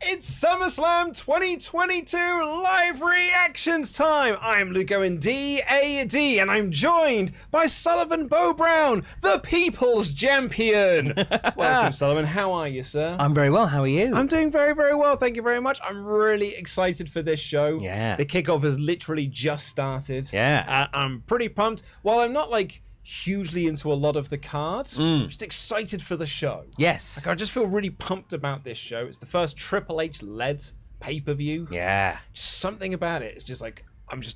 It's SummerSlam 2022 live reactions time. I'm Luco in DAD, and I'm joined by Sullivan Bo Brown, the People's Champion. Welcome, Sullivan. How are you, sir? I'm very well. How are you? I'm doing very, very well. Thank you very much. I'm really excited for this show. Yeah. The kickoff has literally just started. Yeah. I'm pretty pumped. While I'm not hugely into a lot of the cards, I'm just excited for the show. Yes. I just feel really pumped about this show. It's the first Triple H led pay-per-view. Yeah. Just something about it. It's just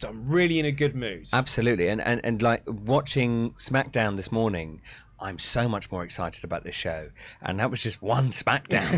I'm really in a good mood. Absolutely. And like watching SmackDown this morning, I'm so much more excited about this show. And that was just one SmackDown.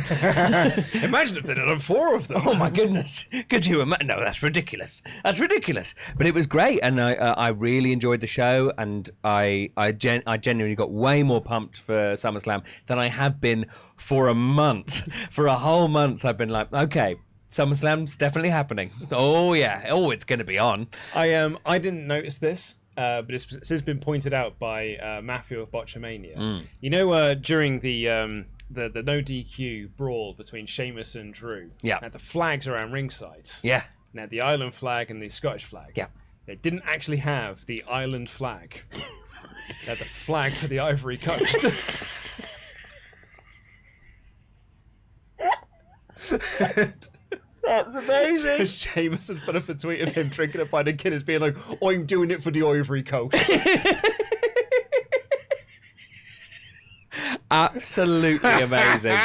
Imagine if they'd done 4 of them. Oh my goodness. Could you imagine? No, that's ridiculous. That's ridiculous. But it was great. And I really enjoyed the show. And I genuinely got way more pumped for SummerSlam than I have been for a month. For a whole month, I've been like, okay, SummerSlam's definitely happening. Oh, yeah. Oh, it's going to be on. I didn't notice this. But it's since been pointed out by McAfee of Botchamania. You know, during the no DQ brawl between Sheamus and Drew, yeah, the flags around ringside. Yeah. Now the Ireland flag and the Scottish flag. Yeah. They didn't actually have the Ireland flag. They had the flag for the Ivory Coast. That's amazing. So Sheamus had put up a tweet of him drinking a pint of Guinness being like, I'm doing it for the Ivory Coast. Absolutely amazing.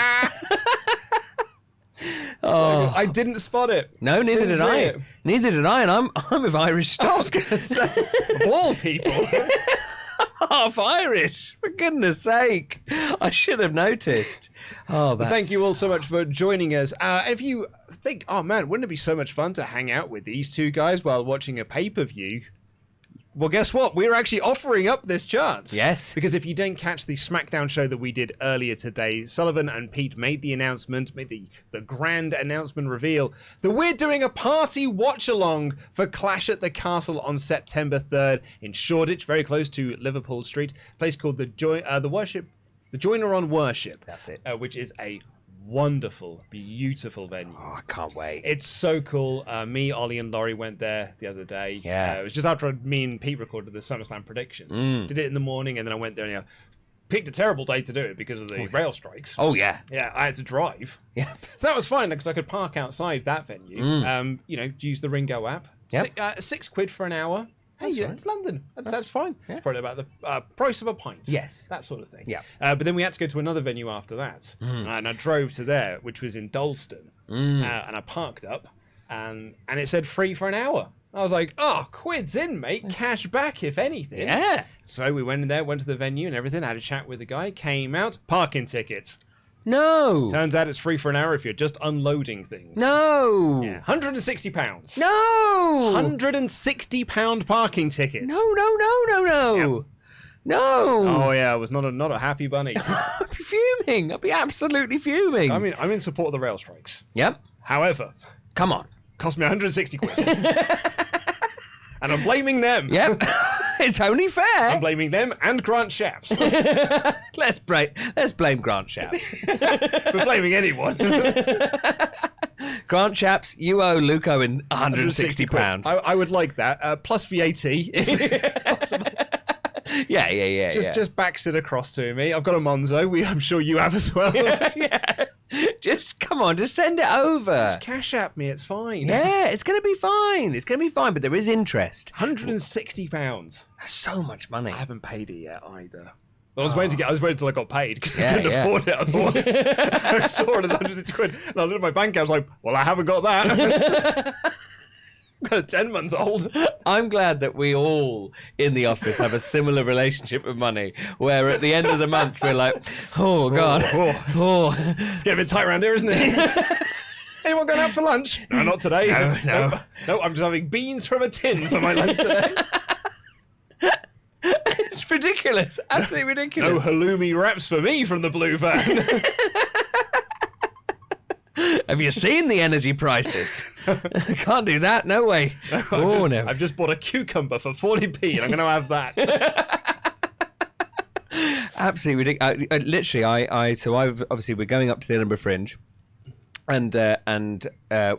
Oh, I didn't spot it. No, neither did I. It. Neither did I, and I'm of Irish stock. I was going to say, of all people. Half Irish, for goodness sake. I should have noticed. Oh, that's... Thank you all so much for joining us. And if you think, oh man, wouldn't it be so much fun to hang out with these two guys while watching a pay-per-view? Well, guess what? We're actually offering up this chance. Yes. Because if you didn't catch the SmackDown show that we did earlier today, Sullivan and Pete made the announcement, made the grand announcement reveal that we're doing a party watch-along for Clash at the Castle on September 3rd in Shoreditch, very close to Liverpool Street, a place called the Joiner on Worship. That's it. Which is a wonderful, beautiful venue. Oh, I can't wait. It's so cool. Me, Ollie, and Laurie went there the other day. Yeah. It was just after me and Pete recorded the SummerSlam predictions. Did it in the morning, and then I went there and picked a terrible day to do it because of the rail strikes. Oh, yeah. Yeah, I had to drive. Yeah. So that was fine because I could park outside that venue. Use the Ringo app. Yep. £6 for an hour. Hey, That's right. It's London. That's fine. Yeah. It's probably about the price of a pint. Yes. That sort of thing. Yeah. But then we had to go to another venue after that. And I drove to there, which was in Dalston. And I parked up, and it said free for an hour. I was like, oh, quid's in, mate. Cash back, if anything. Yeah. So we went in there, went to the venue and everything, had a chat with the guy, came out, parking tickets. No. Turns out it's free for an hour if you're just unloading things. No. Yeah. £160. No. £160 parking ticket. No. Yep. No. Oh yeah, I was not a happy bunny. I'd be fuming. I'd be absolutely fuming. I mean, I'm in support of the rail strikes. Yep. However, Come on. cost me 160 quid. And I'm blaming them. Yep. It's only I'm fair. blaming them and Grant Shapps. Let's blame Grant Shapps. For blaming anyone. Grant Shapps, you owe Luco in £160. I would like that. Plus VAT, if possible. Yeah. Just backs it across to me. I've got a Monzo. I'm sure you have as well. Yeah. Just come on, just send it over. Just cash at me. It's fine. Yeah, it's going to be fine. It's going to be fine, but there is interest. £160. That's so much money. I haven't paid it yet either. I was waiting until I got paid because Yeah, I couldn't yeah. afford it otherwise. I saw it as 160 quid, and I looked at my bank account. I was like, "Well, I haven't got that." I've got a 10-month-old. I'm glad that we all in the office have a similar relationship with money, where at the end of the month we're like, oh, God. Oh. It's getting a bit tight around here, isn't it? Anyone going out for lunch? No, not today. No, I'm just having beans from a tin for my lunch today. It's ridiculous. Absolutely ridiculous. No halloumi wraps for me from the blue van. Have you seen the energy prices? Can't do that. No way. No, I've just bought a cucumber for 40p and I'm going to have that. Absolutely ridiculous. Literally, so I've obviously we're going up to the Edinburgh Fringe. And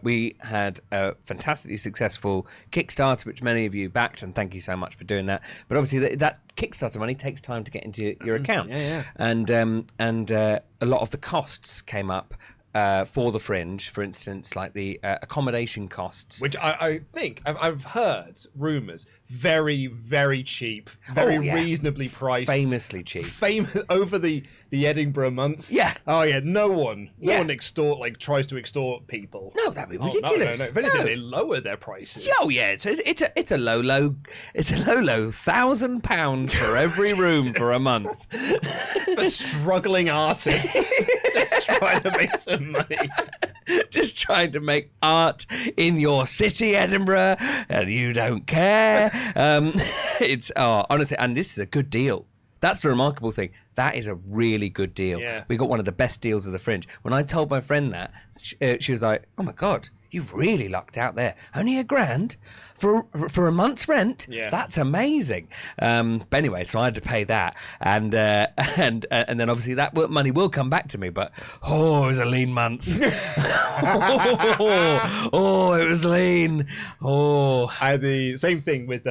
we had a fantastically successful Kickstarter, which many of you backed, and thank you so much for doing that. But obviously, that Kickstarter money takes time to get into your account, and a lot of the costs came up. For the Fringe, for instance, like the accommodation costs. Which I think, I've heard rumours, very, very cheap, very reasonably priced. Famously cheap. Over the Edinburgh month. Yeah. Oh, yeah, no one tries to extort people. No, that'd be ridiculous. No. If anything, they lower their prices. Oh, yeah, it's a low £1,000 for every room for a month. For struggling artists just trying to make some money. Just trying to make art in your city, Edinburgh, and you don't care. It's honestly, and this is a good deal. That's the remarkable thing. That is a really good deal. Yeah. We got one of the best deals of the Fringe. When I told my friend that, she was like, "Oh my God, you've really lucked out there. Only £1,000 for a month's rent. Yeah. That's amazing." But anyway, so I had to pay that, and then obviously that money will come back to me. But it was a lean month. It was lean. I had the same thing with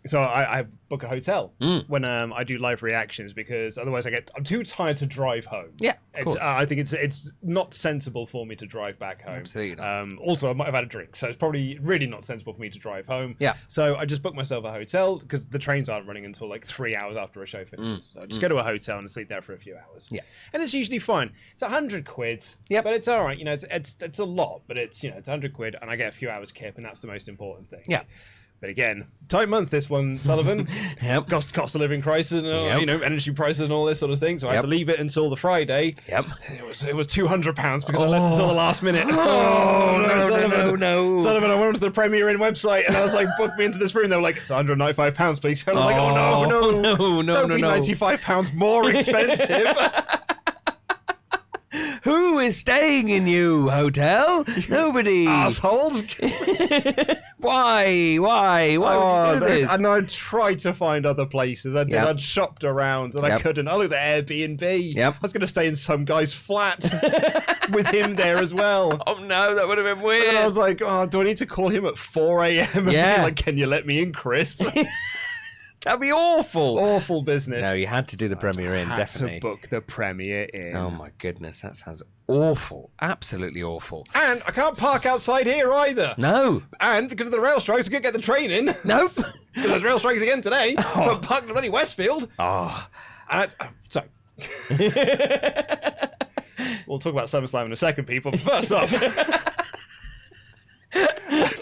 so I book a hotel when I do live reactions, because otherwise I'm too tired to drive home. Yeah, of course. I think it's not sensible for me to drive back home. Absolutely not. Also, I might have had a drink, so it's probably really not sensible for me to drive home. Yeah. So I just booked myself a hotel, because the trains aren't running until like 3 hours after a show finishes. So I just go to a hotel and sleep there for a few hours. Yeah. And it's usually fine. It's £100. Yep. But it's all right. It's a lot, but it's it's £100, and I get a few hours kip, and that's the most important thing. Yeah. But again, tight month this one, Sullivan. Yep. Cost of living crisis, and energy prices and all this sort of thing. So I had to leave it until the Friday. Yep. It was £200 because I left until the last minute. Oh, no. Sullivan, I went onto the Premier Inn website and I was like, book me into this room. They were like, it's £195, please. And I'm like, no. Don't be £95 more expensive. Who is staying in you, hotel? Nobody. Assholes. Why would you do this? And I tried to find other places. I did. Yep. I'd shopped around and I couldn't. I looked at Airbnb. Yep. I was going to stay in some guy's flat with him there as well. Oh no, that would have been weird. And I was like, do I need to call him at 4 a.m? Yeah. Like, can you let me in, Chris? That'd be awful. Awful business. No, you had to do the Premier Inn, definitely. To book the Premier Inn. Oh my goodness, that sounds awful. Absolutely awful. And I can't park outside here either. No. And because of the rail strikes, I couldn't get the train in. Nope. Because there's rail strikes again today. So I'm parked in bloody Westfield. Oh. And so. We'll talk about SummerSlam in a second, people. But first off.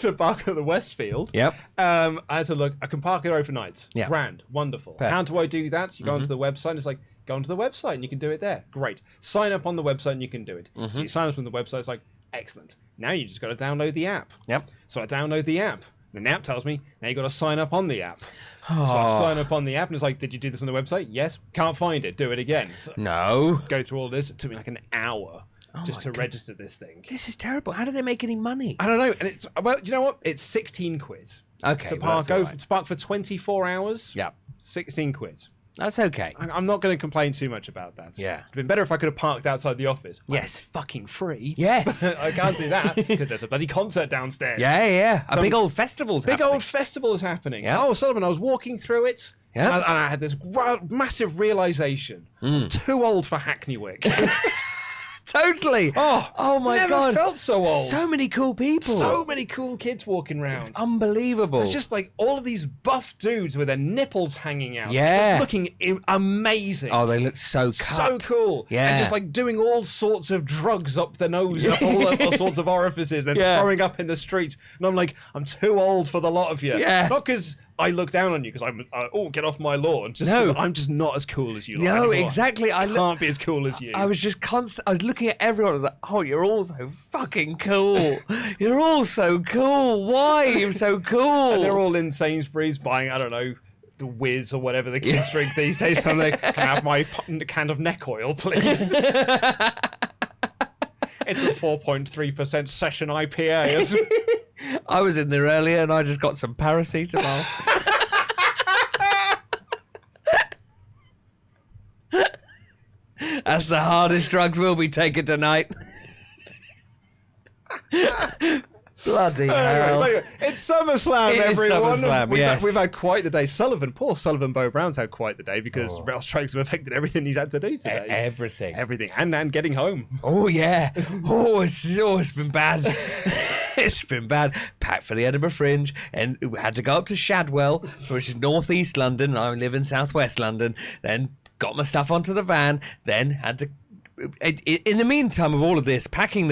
To park at the Westfield. Yep. I had to look. I can park it overnight. Yeah. Grand. Wonderful. Perfect. How do I do that? You go onto the website. It's like, go onto the website and you can do it there. Great. Sign up on the website and you can do it. So you sign up on the website. It's like, excellent. Now you just got to download the app. Yep. So I download the app. And the app tells me, now you got to sign up on the app. So I sign up on the app and it's like, did you do this on the website? Yes. Can't find it. Do it again. So No. go through all this. It took me like an hour just to register this thing. This is terrible. How do they make any money? I don't know. And it's, well, do you know what? It's 16 quid. Okay. To park, to park for 24 hours. Yeah. 16 quid. That's okay. I'm not going to complain too much about that. Yeah. It'd been better if I could have parked outside the office. Yes. It's fucking free. Yes. I can't do that because there's a bloody concert downstairs. Yeah. A big old festival's happening. Big old festival is happening. Yeah. Oh, Sullivan, I was walking through it. Yeah. And I had this massive realization. I'm too old for Hackney Wick. Totally. Oh my never God. felt so old. So many cool people. So many cool kids walking around. It's unbelievable. It's just like all of these buff dudes with their nipples hanging out. Yeah. Just looking amazing. Oh, they look so cut. So cool. Yeah. And just like doing all sorts of drugs up the nose and up all sorts of orifices and throwing up in the street. And I'm like, I'm too old for the lot of you. Yeah. Not because I look down on you because I'm, get off my lawn. Just because I'm just not as cool as you. No, anymore. Exactly. I can't be as cool as you. I was just I was looking at everyone. I was like, oh, you're all so fucking cool. You're all so cool. Why are you so cool? And they're all in Sainsbury's buying, I don't know, the Whiz or whatever the kids drink these days. I'm like, can I have my can of neck oil, please? It's a 4.3% session IPA. I was in there earlier and I just got some paracetamol. That's the hardest drugs we'll be taking tonight. Bloody hell. Anyway, it's SummerSlam, It is everyone. SummerSlam, We've had quite the day. Poor Sullivan Bo Brown's had quite the day because rail strikes have affected everything he's had to do today. Everything. And getting home. Oh, yeah. It's been bad. It's been bad. Packed for the Edinburgh Fringe, and we had to go up to Shadwell, which is northeast London, and I live in southwest London. Then got my stuff onto the van. Then had to. In the meantime of all of this, packing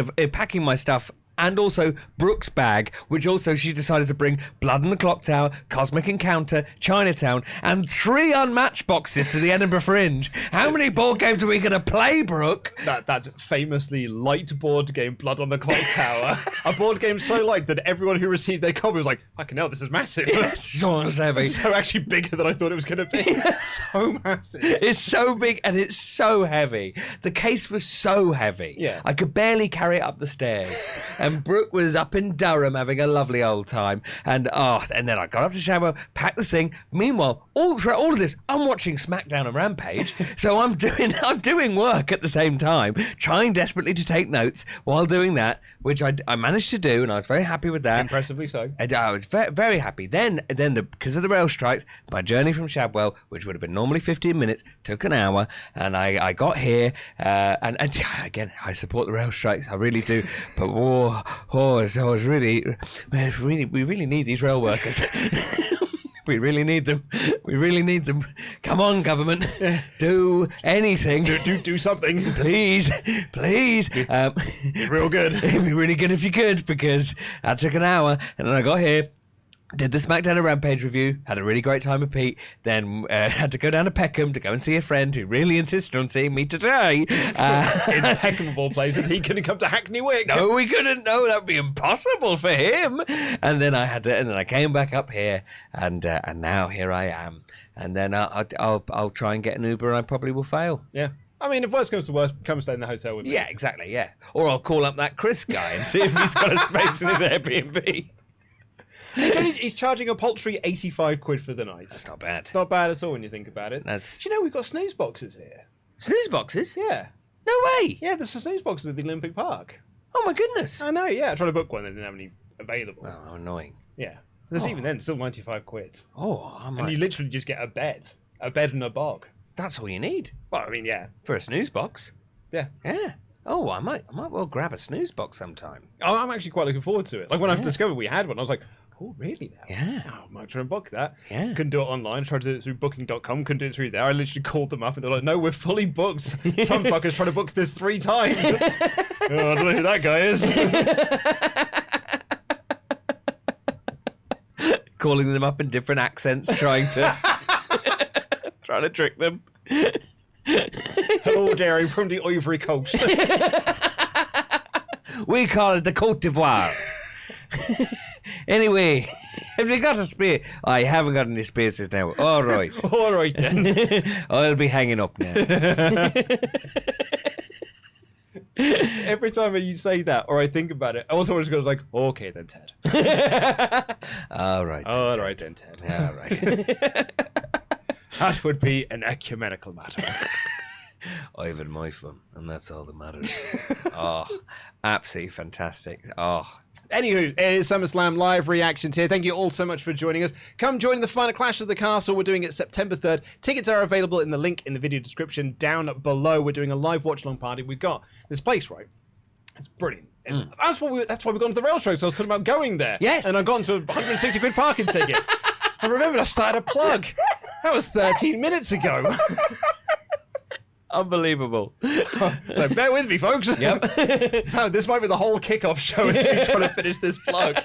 my stuff. And also Brooke's bag, which also she decided to bring Blood on the Clock Tower, Cosmic Encounter, Chinatown, and 3 unmatched boxes to the Edinburgh Fringe. How many board games are we going to play, Brooke? That famously light board game, Blood on the Clock Tower. A board game so light that everyone who received their copy was like, fucking hell, this is massive. It's so heavy. It's so actually bigger than I thought it was going to be. So massive. It's so big and it's so heavy. The case was so heavy. Yeah. I could barely carry it up the stairs. And Brooke was up in Durham having a lovely old time. And then I got up to Shadwell, packed the thing. Meanwhile, all of this, I'm watching SmackDown and Rampage. So I'm doing work at the same time, trying desperately to take notes while doing that, which I managed to do, and I was very happy with that. Impressively so. And I was very, very happy. Then because of the rail strikes, my journey from Shadwell, which would have been normally 15 minutes, took an hour. And I got here, and again, I support the rail strikes. I really do. But so I was really, we really need these rail workers. We really need them. We really need them. Come on, government. Do anything. Do something. Please. Real good. It'd be really good if you could, because that took an hour. And then I got here, did the SmackDown and Rampage review, had a really great time with Pete, then had to go down to Peckham to go and see a friend who really insisted on seeing me today. In Peckham of all places, he couldn't come to Hackney Wick. No, we couldn't. No, that would be impossible for him. And then I came back up here, and now here I am. And then I'll try and get an Uber, and I probably will fail. Yeah. I mean, if worst comes to worst, come stay in the hotel with me. Yeah, exactly, yeah. Or I'll call up that Chris guy and see if he's got a space in his Airbnb. He's charging a paltry 85 quid for the night. That's not bad. It's not bad at all when you think about it. Do you know we've got snooze boxes here? Snooze boxes? Yeah. No way. Yeah, there's a snooze boxes at the Olympic Park. Oh my goodness. I know, yeah. I tried to book one, they didn't have any available. Oh, how annoying. Yeah. There's even then, still 95 quid. Oh, And you literally just get a bed and a bog. That's all you need. Well, I mean, yeah. For a snooze box. Yeah. Yeah. Oh, I might well grab a snooze box sometime. Oh, I'm actually quite looking forward to it. Like when I discovered we had one, I was like, oh, really now? Yeah. Oh, I might try and book that. Yeah. Couldn't do it online. Tried to do it through booking.com. Couldn't do it through there. I literally called them up and they're like, no, we're fully booked. Some fucker's trying to book this 3 times. Oh, I don't know who that guy is. Calling them up in different accents, trying to trick them. Hello, Jerry from the Ivory Coast. We call it the Côte d'Ivoire. Anyway, have you got a space? I haven't got any spaces now. All right. All right, then. I'll be hanging up now. Every time you say that or I think about it, I also just go like, okay then, Ted. All right. All right then, Ted. All right. That would be an ecumenical matter. I've had my fun, and that's all that matters. Oh, absolutely fantastic. Oh. Anywho, it is SummerSlam live reactions here. Thank you all so much for joining us. Come join the final Clash of the Castle. We're doing it September 3rd. Tickets are available in the link in the video description down below. We're doing a live watch-along party. We've got this place, right? It's brilliant. That's why we've gone to the rail strokes. I was talking about going there. Yes. And I've gone to a 160 quid parking ticket. I remembered I started a plug. That was 13 minutes ago. Unbelievable. So bear with me, folks. Yep. No, this might be the whole kickoff show if you're trying to finish this plug.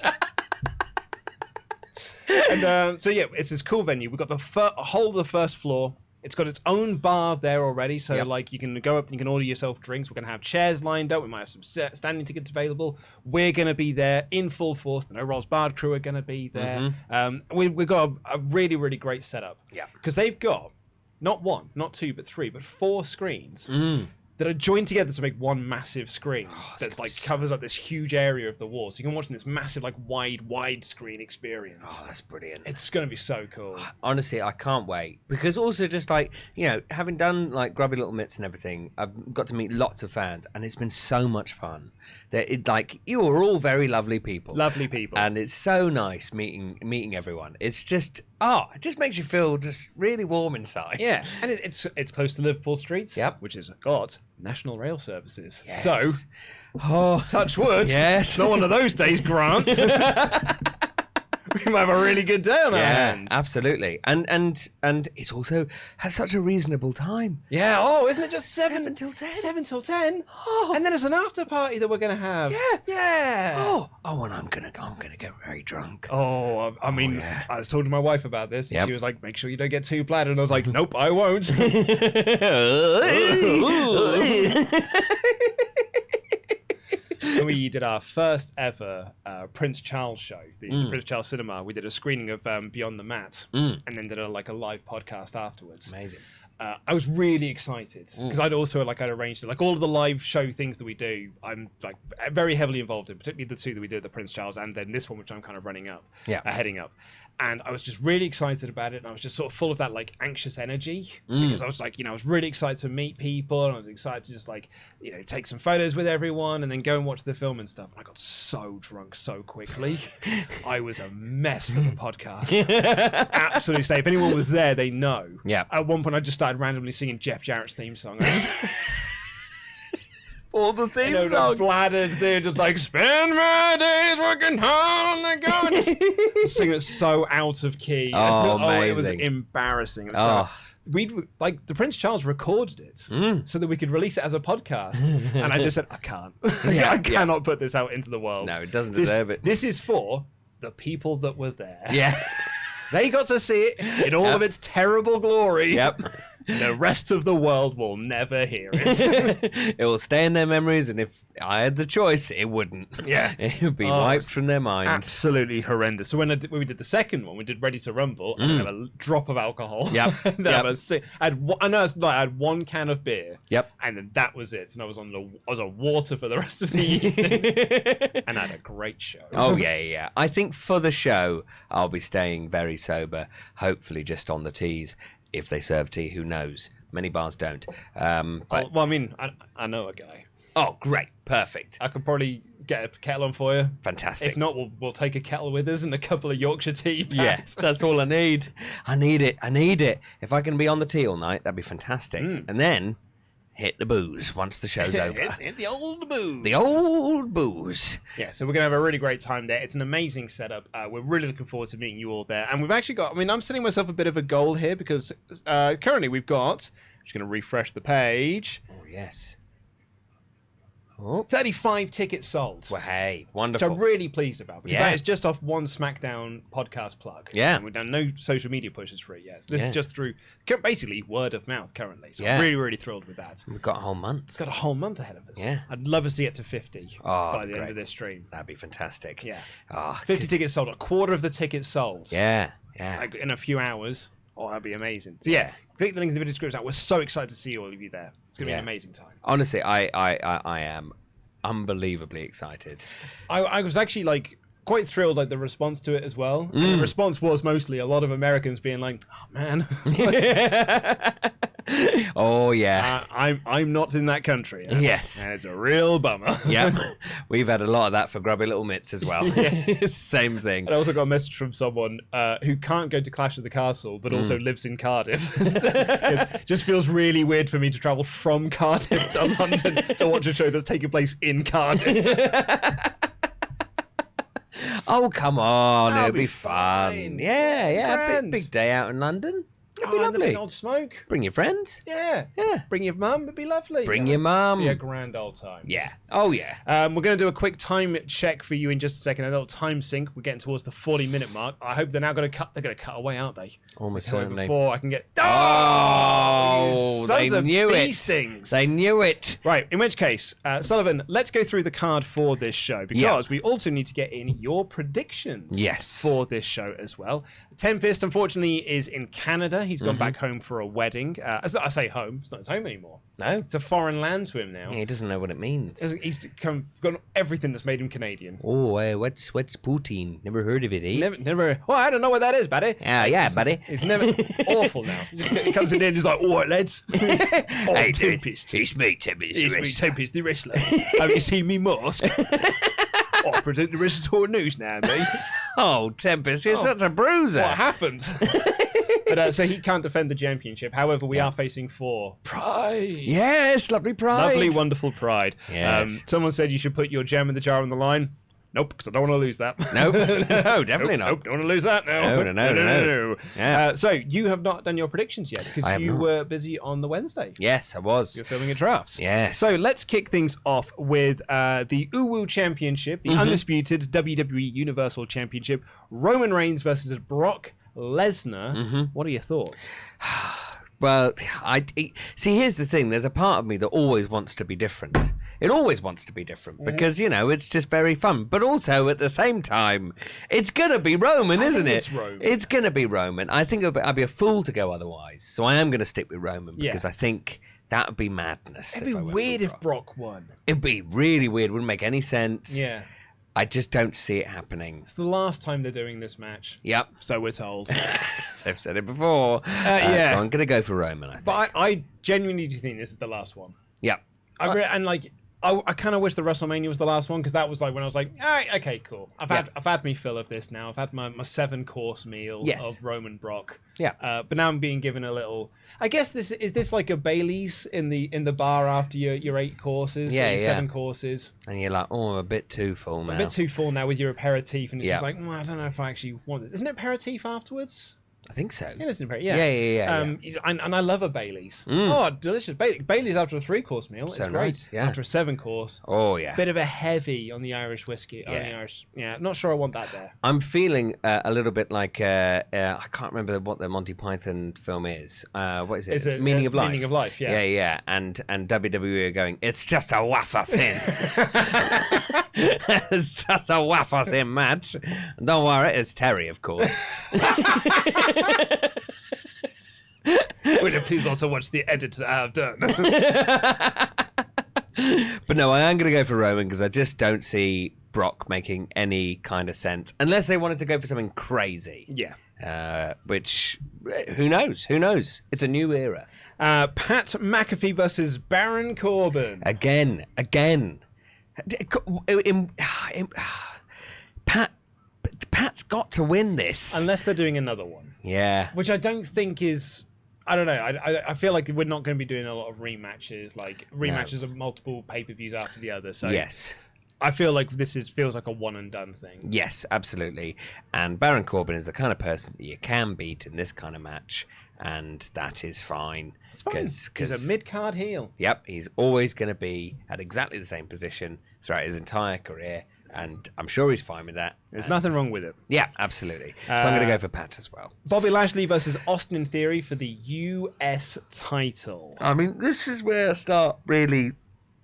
And so yeah, it's this cool venue. We've got the whole of the first floor. It's got its own bar there already, so like you can go up and you can order yourself drinks. We're going to have chairs lined up. We might have some standing tickets available. We're going to be there in full force. The No Rolls Barred crew are going to be there. We've got a really, really great setup. Yeah. Because they've got not 1, not 2, but 3, but 4 screens that are joined together to make one massive screen that's like covers up this huge area of the wall. So you can watch in this massive, like wide screen experience. Oh, that's brilliant. It's going to be so cool. Honestly, I can't wait. Because also just like, you know, having done like Grubby Little Mitts and everything, I've got to meet lots of fans and it's been so much fun. That it, like, you are all very lovely people. Lovely people. And it's so nice meeting everyone. It's just, it just makes you feel just really warm inside. Yeah, and it's close to Liverpool streets, which has got national rail services. Yes. So, touch wood. Yes. Not one of those days, Grant. We might have a really good day on our hands. Absolutely. And it's also has such a reasonable time. Yeah. Oh, isn't it just 7 till 10? 7 till 10. Oh. And then it's an after party that we're gonna have. Yeah. Yeah. Oh, and I'm gonna get very drunk. Oh, I mean, I was talking to my wife about this, and Yep. she was like, "Make sure you don't get too bladdered." And I was like, "Nope, I won't." And we did our first ever Prince Charles show, the Prince Charles Cinema. We did a screening of Beyond the Mat, and then did a live podcast afterwards. Amazing. I was really excited because I'd arranged it. Like all of the live show things that we do, I'm like very heavily involved in, particularly the two that we did at the Prince Charles, and then this one, which I'm kind of heading up. And I was just really excited about it, and I was just sort of full of that like anxious energy because I was like, I was really excited to meet people, and I was excited to just like, take some photos with everyone, and then go and watch the film and stuff. And I got so drunk so quickly, I was a mess for the podcast. Absolutely safe. If anyone was there, they know. Yeah. At one point, I just started randomly singing Jeff Jarrett's theme song. All the theme The songs. bladdered thing, just like spend my days working hard on the go, and just singing it so out of key. Oh, It was amazing. embarrassing. It was we'd like the Prince Charles recorded it so that we could release it as a podcast, and I just said I can't. I cannot put this out into the world. No, it doesn't deserve it. This is for the people that were there. Yeah. They got to see it in all of its terrible glory. Yep. The rest of the world will never hear it. It will stay in their memories, and if I had the choice, it wouldn't. Yeah. It would be wiped from their minds. Absolutely horrendous. So when we did the second one, we did Ready to Rumble, and I didn't have a drop of alcohol. Yep. And then I had one can of beer. Yep. And then that was it. And I was on water for the rest of the evening. And I had a great show. Oh, yeah. I think for the show, I'll be staying very sober, hopefully just on the teas. If they serve tea, who knows? Many bars don't. But... Well, I mean, I know a guy. Oh, great. Perfect. I could probably get a kettle on for you. Fantastic. If not, we'll take a kettle with us and a couple of Yorkshire tea packs. Yes, that's all I need. I need it. If I can be on the tea all night, that'd be fantastic. And then hit the booze once the show's over. Hit the old booze. The old booze. Yeah, so we're going to have a really great time there. It's an amazing setup. We're really looking forward to meeting you all there. And we've actually got, I'm setting myself a bit of a goal here because currently we've got, I'm just going to refresh the page. Oh, yes. 35 tickets sold. Well, hey, Which wonderful. I'm really pleased about because Yeah. that is just off one SmackDown podcast plug. Yeah. And we've done no social media pushes for it yet. So this is just through basically word of mouth currently. So I'm really, really thrilled with that. We've got a whole month. It's got a whole month ahead of us. Yeah. I'd love to see it to 50 by the great. end of this stream. That'd be fantastic. Yeah. 'Cause- 50 tickets sold, a quarter of the tickets sold. Yeah. Like in a few hours. Oh, that'd be amazing. So yeah, click the link in the video description. We're so excited to see all of you there. It's going to be an amazing time. Honestly, I am unbelievably excited. I was actually quite thrilled the response to it as well. And the response was mostly a lot of Americans being like, "Oh man, Oh yeah. I'm not in that country." Yes. And it's a real bummer. Yeah. We've had a lot of that for Grubby Little Mitts as well. Same thing. And I also got a message from someone who can't go to Clash of the Castle, but also lives in Cardiff. It just feels really weird for me to travel from Cardiff to London to watch a show that's taking place in Cardiff. Oh, come on. That'll It'll be be fun. fine. Yeah. Grand. Big day out in London. It'd be And the lovely. big old smoke. Bring your friends. Yeah. Yeah. Bring your mum. It'd be lovely. Bring your mum. Be a grand old time. Yeah. Oh, yeah. We're going to do a quick time check for you in just a second. A little time sync. We're getting towards the 40-minute mark. I hope they're now going to cut. They're going to cut away, aren't they? Almost So certainly. before I can get. Oh, you they sons of knew bee it. stings. They knew it. Right, in which case, Sullivan, let's go through the card for this show because we also need to get in your predictions Yes. for this show as well. Tempest, unfortunately, is in Canada. He's gone back home for a wedding. I say home, it's not his home anymore. No, It's a foreign land to him now. he doesn't know what it means. He's got everything that's made him Canadian. Oh, what's poutine? Never heard of it, eh? Never. Well, I don't know what that is, buddy. Yeah, buddy. He's never awful now. He comes in and he's like, all right, lads. Hey, dude, Tempest. it's me, Tempest. It's me, Tempest, the wrestler. Have you seen me mask? I present the WrestleTalk News now, mate. Oh, Tempest, you're such a bruiser. What happened? But so he can't defend the championship. However, we are facing for Pride. Yes, lovely Pride. Lovely, wonderful Pride. Yes. Someone said you should put your gem in the jar on the line. Nope, because I don't want to lose that. No, definitely not. Nope, don't want to lose that now. No. Yeah. So you have not done your predictions yet because you were busy on the Wednesday. Yes, I was. You're filming a drafts. Yes. So let's kick things off with the Uwu Championship, the undisputed WWE Universal Championship, Roman Reigns versus Brock Lesnar. What are your thoughts? Well, see, here's the thing. There's a part of me that always wants to be different. It always wants to be different because, it's just very fun. But also, at the same time, it's going to be Roman, isn't it? It's Roman. It's going to be Roman. I think I'd be a fool to go otherwise. So I am going to stick with Roman because I think that would be madness. It'd be weird if Brock won. It'd be really weird. Wouldn't make any sense. Yeah. I just don't see it happening. It's the last time they're doing this match. Yep. So we're told. They've said it before. So I'm going to go for Roman, I think. But I genuinely do think this is the last one. Yep. I kind of wish the WrestleMania was the last one because that was like when I was like, all right, okay, cool. I've had me fill of this now. I've had my 7-course meal of Roman Brock. Yeah. But now I'm being given a little. I guess this like a Bailey's in the bar after your 8 courses. Yeah, or your 7 courses. And you're like, oh, I'm a bit too full now. A bit too full now with your aperitif, and it's just like, I don't know if I actually want this. Isn't it aperitif afterwards? I think so. Yeah, it's an aperitif. Yeah. And I love a Bailey's. Oh, delicious. Bailey's after a 3-course meal. So it's great. nice, yeah. After a 7-course. Oh, yeah. Bit of a heavy on the Irish whiskey. On the Irish. Yeah, not sure I want that there. I'm feeling a little bit like I can't remember what the Monty Python film is. What is it? Is it Meaning of Life. Meaning of Life, yeah. Yeah. And WWE are going, it's just a wafer thin. It's just a wafer thin match. Don't worry, it's Terry, of course. Will you please also watch the edit that I have done? But no, I am going to go for Roman because I just don't see Brock making any kind of sense unless they wanted to go for something crazy. Yeah. Which, who knows? Who knows? It's a new era. Pat McAfee versus Baron Corbin. Again. Pat's got to win this. Unless they're doing another one. Yeah. Which I don't think is... I don't know. I feel like we're not going to be doing a lot of rematches, of multiple pay-per-views after the other. So yes. I feel like feels like a one-and-done thing. Yes, absolutely. And Baron Corbin is the kind of person that you can beat in this kind of match, and that is fine. It's fine. He's a mid-card heel. Yep, he's always going to be at exactly the same position throughout his entire career, and I'm sure he's fine with that. There's nothing wrong with it. Yeah, absolutely. So I'm going to go for Pat as well. Bobby Lashley versus Austin Theory for the US title. I mean, this is where I start really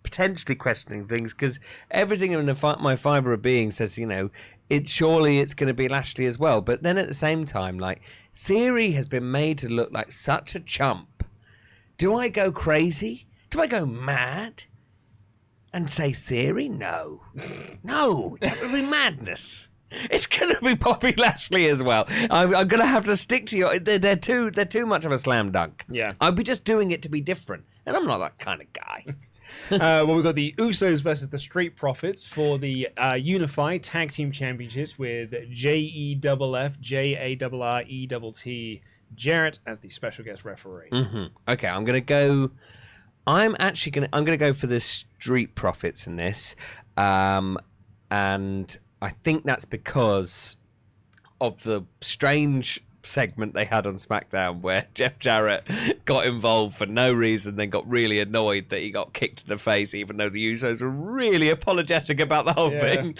potentially questioning things because everything in my fibre of being says, it's going to be Lashley as well. But then at the same time, like, Theory has been made to look like such a chump. Do I go crazy? Do I go mad? And say Theory? No. No, that would be madness. It's going to be Bobby Lashley as well. I'm going to have to stick to your... They're too much of a slam dunk. Yeah. I'll be just doing it to be different. And I'm not that kind of guy. We've got the Usos versus the Street Profits for the Unified Tag Team Championships with JEFF, JARRETT, Jarrett as the special guest referee. Okay, I'm going to go... I'm going to go for the Street Profits in this, and I think that's because of the strange segment they had on SmackDown where Jeff Jarrett got involved for no reason, then got really annoyed that he got kicked in the face, even though the Usos were really apologetic about the whole thing.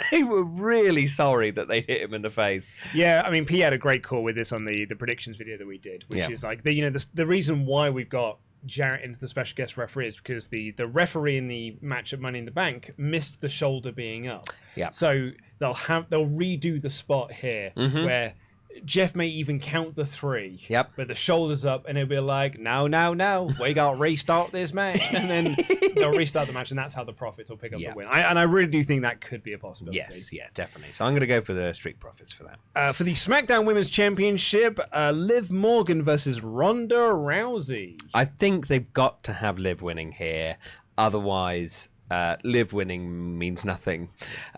They were really sorry that they hit him in the face. Yeah, I mean, P had a great call with this on the predictions video that we did, which is like the reason why we've got Jarrett into the special guest referee is because the referee in the match at Money in the Bank missed the shoulder being up. Yeah. So they'll redo the spot here where Jeff may even count the 3. Yep. With the shoulders up, and he'll be like, no, we got to restart this match. And then they'll restart the match, and that's how the Profits will pick up the win. And I really do think that could be a possibility. Yes, yeah, definitely. So I'm going to go for the Street Profits for that. For the SmackDown Women's Championship, Liv Morgan versus Ronda Rousey. I think they've got to have Liv winning here. Otherwise... Liv winning means nothing.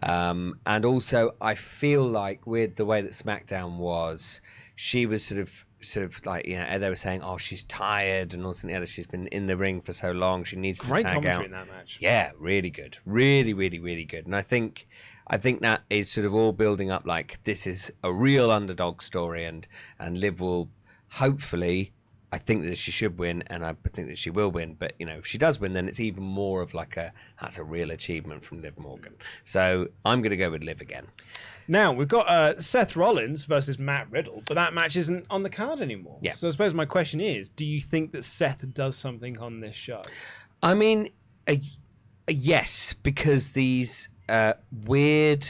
And also, I feel like with the way that SmackDown was, she was sort of like, they were saying, oh, she's tired and all something other. She's been in the ring for so long. She needs to Great tag commentary out. in that match. Yeah, really good. Really, really, really good. And I think that is sort of all building up like this is a real underdog story, and Liv will hopefully... I think that she should win, and I think that she will win. But, if she does win, then it's even more of like that's a real achievement from Liv Morgan. So I'm going to go with Liv again. Now, we've got Seth Rollins versus Matt Riddle, but that match isn't on the card anymore. Yeah. So I suppose my question is, do you think that Seth does something on this show? I mean, yes, because these weird...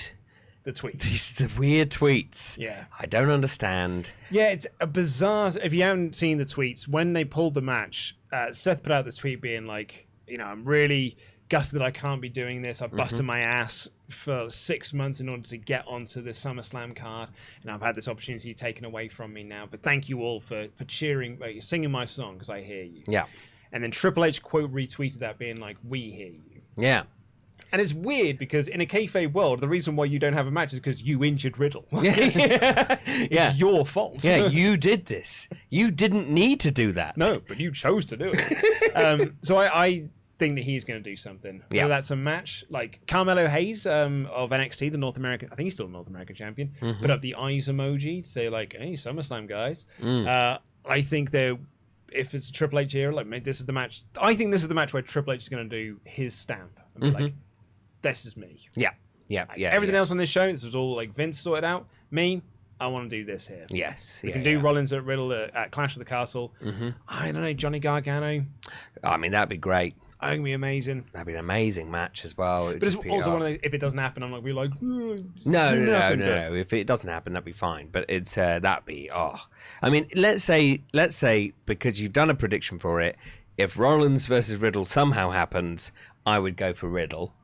The tweets. The weird tweets. Yeah. I don't understand. Yeah, it's a bizarre... If you haven't seen the tweets, when they pulled the match, Seth put out this tweet being like, I'm really gutted that I can't be doing this. I busted my ass for 6 months in order to get onto the SummerSlam card, and I've had this opportunity taken away from me now. But thank you all for cheering, singing my song, because I hear you. Yeah. And then Triple H quote retweeted that being like, we hear you. Yeah. And it's weird because in a kayfabe world, the reason why you don't have a match is because you injured Riddle. It's your fault. Yeah, you did this. You didn't need to do that. No, but you chose to do it. So I think that he's going to do something. Whether that's a match like Carmelo Hayes of NXT, the North American, I think he's still the North American champion, put up the eyes emoji to say like, hey, SummerSlam guys. I think if it's Triple H here, like maybe this is the match. I think this is the match where Triple H is going to do his stamp and be like, this is me. Yeah. Everything else on this show, this was all like Vince sorted out. Me, I want to do this here. Yes. We can do Rollins at Riddle at Clash of the Castle. I don't know, Johnny Gargano. I mean, that'd be great. I think it'd be amazing. That'd be an amazing match as well. But it's also one of the, if it doesn't happen, I'm like, we're like, no. If it doesn't happen, that'd be fine. But it's that'd be I mean, let's say because you've done a prediction for it, if Rollins versus Riddle somehow happens, I would go for Riddle.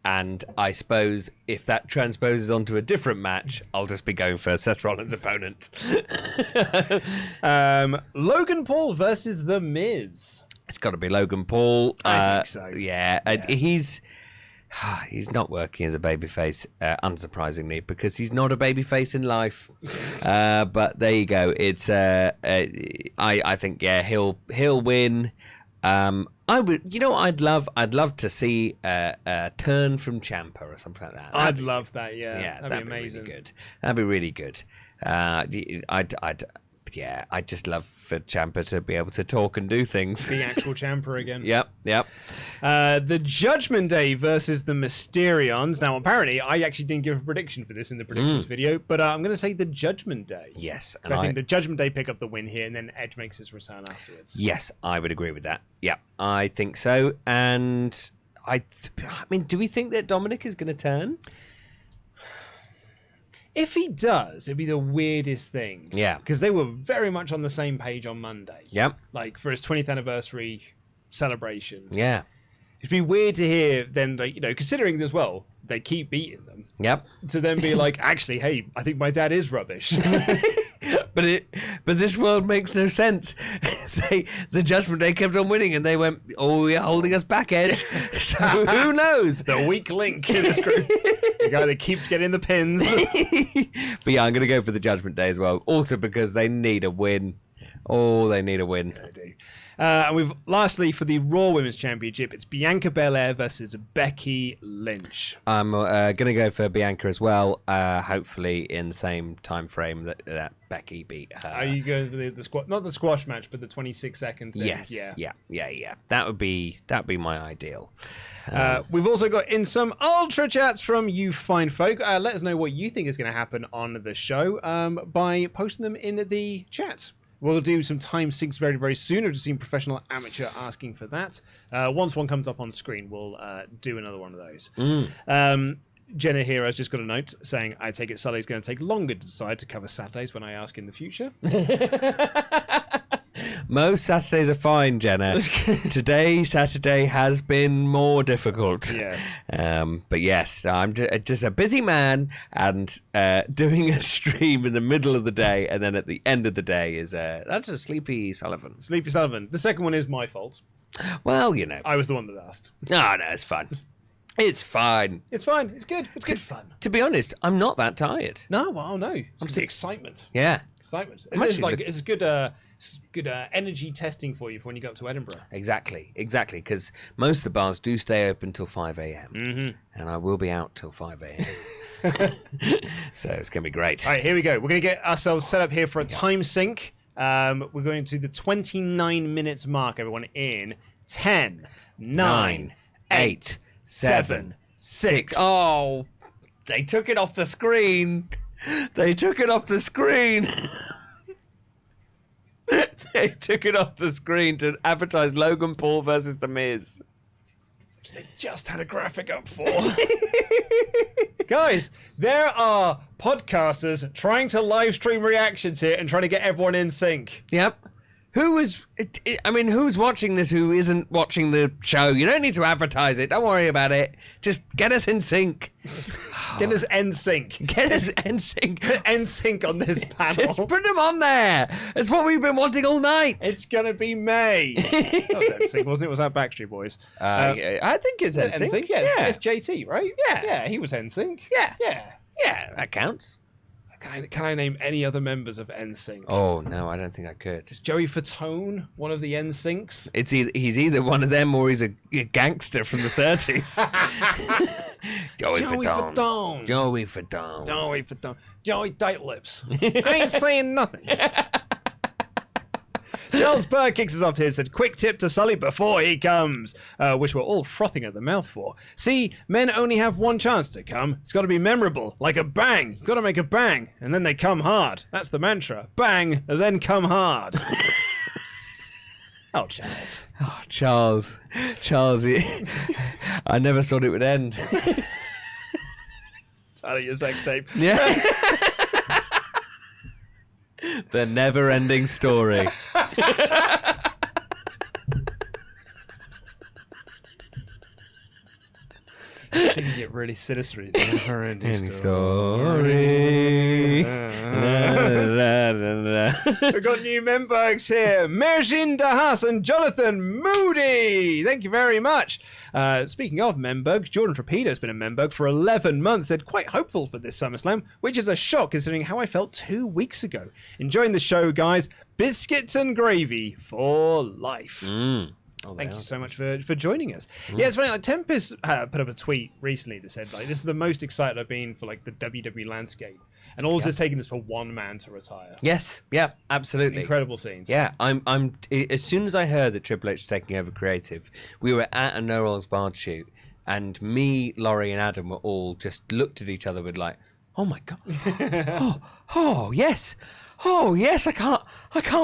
And I suppose if that transposes onto a different match, I'll just be going for Seth Rollins' opponent. Logan Paul versus The Miz. It's got to be Logan Paul. I think so. Yeah. He's not working as a babyface, unsurprisingly, because he's not a babyface in life. But there you go. It's I think he'll win. I would, I'd love to see a turn from Ciampa or something like that. I'd love that. Yeah, that'd be amazing. Really good. That'd be really good. I'd just love for Ciampa to be able to talk and do things. The actual Ciampa again. Yep. The Judgment Day versus the Mysterios. Now, apparently, I actually didn't give a prediction for this in the predictions video, but I'm going to say the Judgment Day. Yes. And I think the Judgment Day pick up the win here, and then Edge makes his return afterwards. Yes, I would agree with that. Yeah, I think so. And I mean, do we think that Dominic is going to turn? If he does, it'd be the weirdest thing. Yeah. Because they were very much on the same page on Monday. Yep. Like, for his 20th anniversary celebration. Yeah. It'd be weird to hear then, like, considering as well, they keep beating them. Yep. To then be like, actually, hey, I think my dad is rubbish. But this world makes no sense. The Judgment Day kept on winning, and they went, "Oh, you're holding us back, Edge." So who knows? The weak link in this group, the guy that keeps getting the pins. But yeah, I'm going to go for the Judgment Day as well. Also because they need a win. Oh, they need a win. They do. And we've lastly for the Raw Women's Championship, it's Bianca Belair versus Becky Lynch. I'm going to go for Bianca as well. Hopefully in the same time frame that Becky beat her. Are you going for the squash? Not the squash match, but the 26-second thing. Yes. Yeah. That'd be my ideal. We've also got in some Ultrachats from you fine folk. Let us know what you think is going to happen on the show by posting them in the chat. We'll do some time syncs very, very soon. I've just seen professional amateur asking for that. Once one comes up on screen, we'll do another one of those. Jenna here has just got a note saying, I take it Sully's going to take longer to decide to cover Saturdays when I ask in the future. Most Saturdays are fine, Jenna. Today, Saturday has been more difficult. Yes. But yes, I'm just a busy man, and doing a stream in the middle of the day and then at the end of the day is that's a sleepy Sullivan. Sleepy Sullivan. The second one is my fault. Well, you know. I was the one that asked. No, it's fine. It's fine. It's fine. It's good. It's good fun. To be honest, I'm not that tired. No, well, no. It's the excitement. Yeah. Excitement. It's good energy testing for you for when you go up to Edinburgh. Exactly. Because most of the bars do stay open till 5 a.m. Mm-hmm. And I will be out till 5 a.m. So it's going to be great. All right, here we go. We're going to get ourselves set up here for a time sync. We're going to the 29 minutes mark, everyone, in 10, 9, 8, 7, 6. Oh, they took it off the screen. They took it off the screen. They took it off the screen to advertise Logan Paul versus The Miz. Which they just had a graphic up for. Guys, there are podcasters trying to live stream reactions here and trying to get everyone in sync. Yep. Who's watching this who isn't watching the show? You don't need to advertise it. Don't worry about it. Just get us in sync. Get us in sync. Get us in sync. In sync on this panel. Just put them on there. It's what we've been wanting all night. It's going to be May. That was NSYNC, wasn't it? Was that Backstreet Boys? I think it's NSYNC. Yeah, it's JT, right? Yeah. Yeah, he was NSYNC. Yeah. Yeah. Yeah, that counts. Can I name any other members of NSYNC? Oh, no, I don't think I could. Is Joey Fatone one of the NSYNCs? He's either one of them or he's a gangster from the 30s. Joey Fatone. Joey Fatone. Joey Tight Lips. I ain't saying nothing. Charles Burr kicks us off here and said, quick tip to Sully before he comes, which we're all frothing at the mouth for. See, men only have one chance to come. It's got to be memorable, like a bang. You've got to make a bang, and then they come hard. That's the mantra. Bang, and then come hard. Oh, Charles. Oh, Charles. I never thought it would end. It's out of your sex tape. Yeah. The never-ending story. It's going to get really sinister. Never-ending story. We've got new members here. Merjin Dahas and Jonathan Moody. Thank you very much. Speaking of Memberg, Jordan Torpedo's been a Memberg for 11 months. Said quite hopeful for this SummerSlam, which is a shock considering how I felt 2 weeks ago. Enjoying the show, guys. Biscuits and gravy for life. Oh, thank you so much for joining us. Yeah, it's funny. Like Tempest put up a tweet recently that said, like, this is the most excited I've been for like the WWE landscape, and all this has taken is for one man to retire. Yes, yeah, absolutely. Incredible scenes. Yeah, I'm. As soon as I heard that Triple H was taking over creative, we were at a No Holds Barred shoot, and me, Laurie, and Adam were all just looked at each other with like, oh my god, oh yes. Oh yes, I can't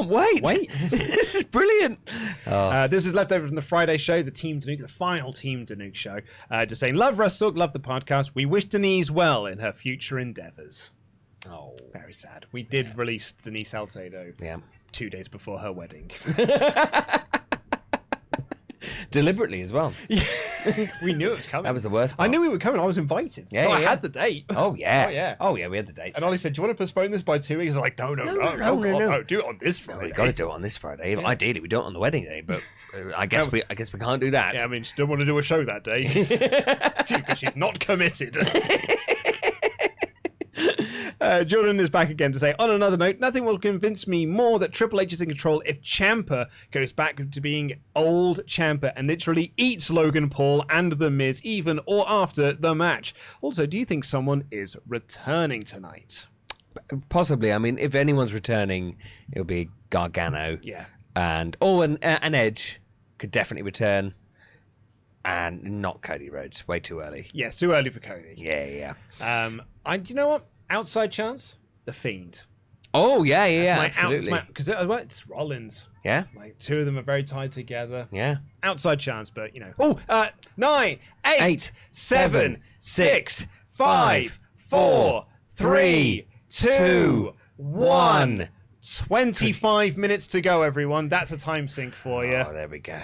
wait. This is brilliant. This is left over from the Friday show, the Team Danuke, the final Team Danuke show. Just saying, love WrestleTalk, love the podcast. We wish Denise well in her future endeavors. Oh, very sad. We did release Denise Salcedo 2 days before her wedding. Deliberately as well. We knew it was coming. That was the worst part. I knew we were coming. I was invited. So I had the date. Oh yeah. We had the date. And Ollie said, do you want to postpone this by 2 weeks? I was like, no. Do it on this Friday. No, we got to do it on this Friday. Yeah. Ideally, we do it on the wedding day, but I guess we can't do that. Yeah, I mean, she didn't want to do a show that day because she's not committed. Jordan is back again to say, on another note, nothing will convince me more that Triple H is in control if Ciampa goes back to being old Ciampa and literally eats Logan Paul and The Miz even or after the match. Also, do you think someone is returning tonight? Possibly. I mean, if anyone's returning, it'll be Gargano. Yeah. And an Edge could definitely return. And not Cody Rhodes. Way too early. Yeah, too early for Cody. Yeah. Do you know what? Outside chance, The Fiend. Oh, yeah, absolutely. Because it's Rollins. Yeah. Like, two of them are very tied together. Yeah. Outside chance, but, you know. 9, 8, 7, 6, 5, 4, 3, 2, 1. 25 minutes to go, everyone. That's a time sync for you. Oh, there we go.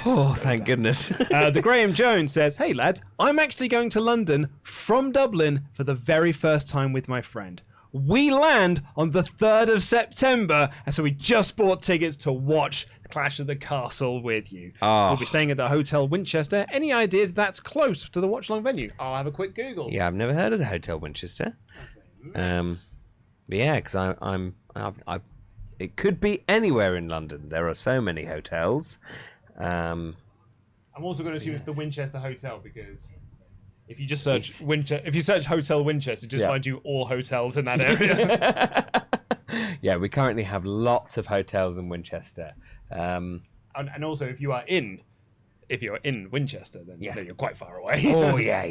Oh, thank goodness. The Graham Jones says, hey, lads, I'm actually going to London from Dublin for the very first time with my friend. We land on the 3rd of September, and so we just bought tickets to watch Clash at the Castle with you. Oh. We'll be staying at the Hotel Winchester. Any ideas that's close to the watch-along venue? I'll have a quick Google. Yeah, I've never heard of the Hotel Winchester. But yeah, because it could be anywhere in London. There are so many hotels. I'm also going to assume it's the Winchester Hotel, because if you just search if you search Hotel Winchester, just find you all hotels in that area. Yeah, we currently have lots of hotels in Winchester. And also, if you're in Winchester, then you're quite far away. Oh yeah.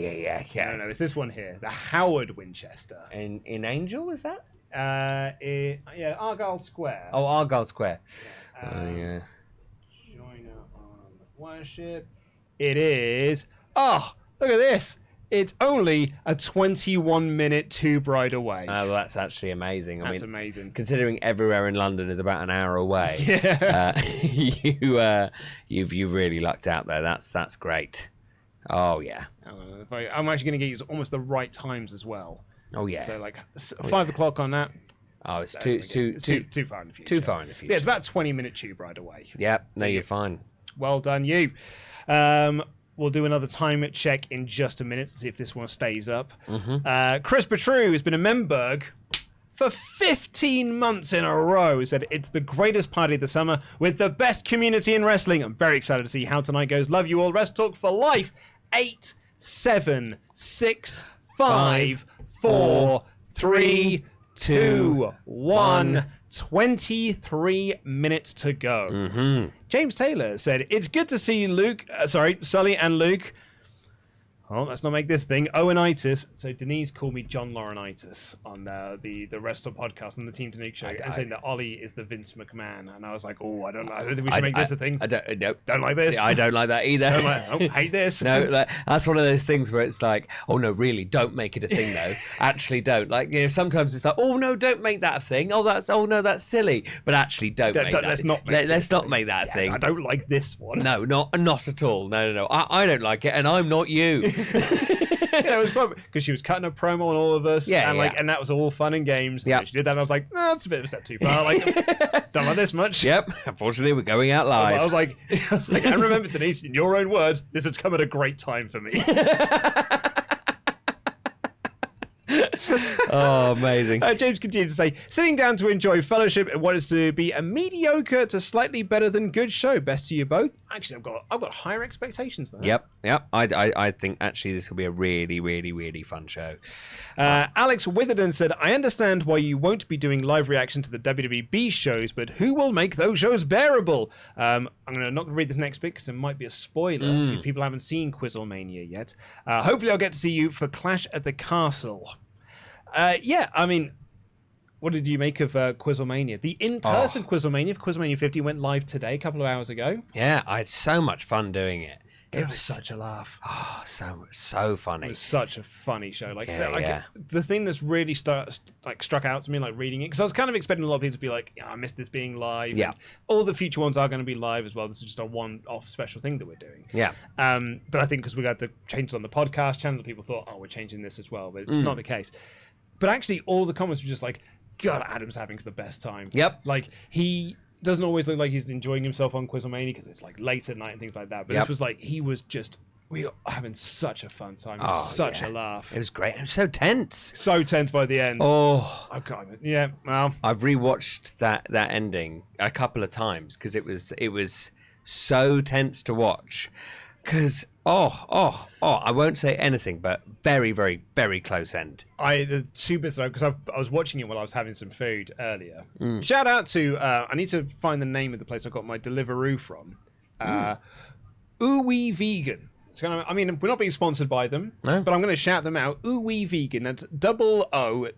No, it's this one here, the Howard Winchester. In Angel, is that? Argyle Square. Oh, Argyle Square. Yeah. Joiner on Worship. It is. Oh, look at this. It's only a 21-minute two-bride away. Oh, well, that's actually amazing. That's amazing. Considering everywhere in London is about an hour away. Yeah. You've really lucked out there. That's great. Oh yeah. I'm actually going to get you almost the right times as well. Oh yeah. So like 5 o'clock on that. Oh, it's too far in the future. Too far in the future. Yeah, it's about a 20-minute tube ride away. Yep. No, you're fine. Well done, you. We'll do another time check in just a minute to see if this one stays up. Chris Petru has been in Memberg for 15 months in a row. He said it's the greatest party of the summer with the best community in wrestling. I'm very excited to see how tonight goes. Love you all. WrestleTalk for life. 8, 7, 6, 5, 4, 3, 2, 1. 23 minutes to go. James Taylor said, it's good to see Sully and Luke. Oh, let's not make this thing. Owenitis. So Denise called me John Laurinaitis on the WrestleTalk Podcast on the Team Denise show, and saying that Ollie is the Vince McMahon. And I was like, I don't think we should make this a thing. I don't like this. I don't like that either. Hate this. No, that's one of those things where it's like, oh no, really, don't make it a thing though. Actually, don't. Like, sometimes it's like, oh no, don't make that a thing. That's silly. But actually, don't make that. Let's not make that a thing. I don't like this one. No, not at all. No. I don't like it, and I'm not you. It was fun because she was cutting a promo on all of us, and that was all fun and games. Yeah, she did that, and I was like, no, that's a bit of a step too far. Like, don't like this much. Yep. Unfortunately, we're going out live. I was like, and remember, Denise, in your own words, this has come at a great time for me. Oh, amazing. James continued to say, sitting down to enjoy Fellowship and what is to be a mediocre to slightly better than good show. Best to you both. Actually, I've got higher expectations than that. Yep. I think actually this will be a really, really, really fun show. Alex Witherden said, I understand why you won't be doing live reaction to the WWB shows, but who will make those shows bearable? I'm not going to read this next bit because it might be a spoiler if people haven't seen Quizzlemania yet. Hopefully I'll get to see you for Clash at the Castle. I mean, what did you make of Quizzlemania? The in-person Quizzlemania, Quizzlemania 50, went live today, a couple of hours ago. Yeah, I had so much fun doing it. It was such a laugh. Oh, so funny. It was such a funny show. The thing that's really struck out to me, like reading it, because I was kind of expecting a lot of people to be like, I missed this being live. Yeah. And all the future ones are going to be live as well. This is just a one-off special thing that we're doing. Yeah. But I think because we got the changes on the podcast channel, people thought, we're changing this as well. But it's not the case. But actually, all the comments were just like, God, Adam's having the best time. Yep. Like, he doesn't always look like he's enjoying himself on Quizzlemania because it's like late at night and things like that. But this was like, we were having such a fun time. It was such a laugh. It was great. It was so tense. So tense by the end. Oh. God. Yeah, well. I've rewatched that ending a couple of times because it was so tense to watch. Because, I won't say anything, but very, very, very close end. The two bits, because I was watching it while I was having some food earlier. Shout out to, I need to find the name of the place I got my Deliveroo from. Ooey Vegan. It's we're not being sponsored by them, but I'm going to shout them out. Ooey Vegan. That's OOWEE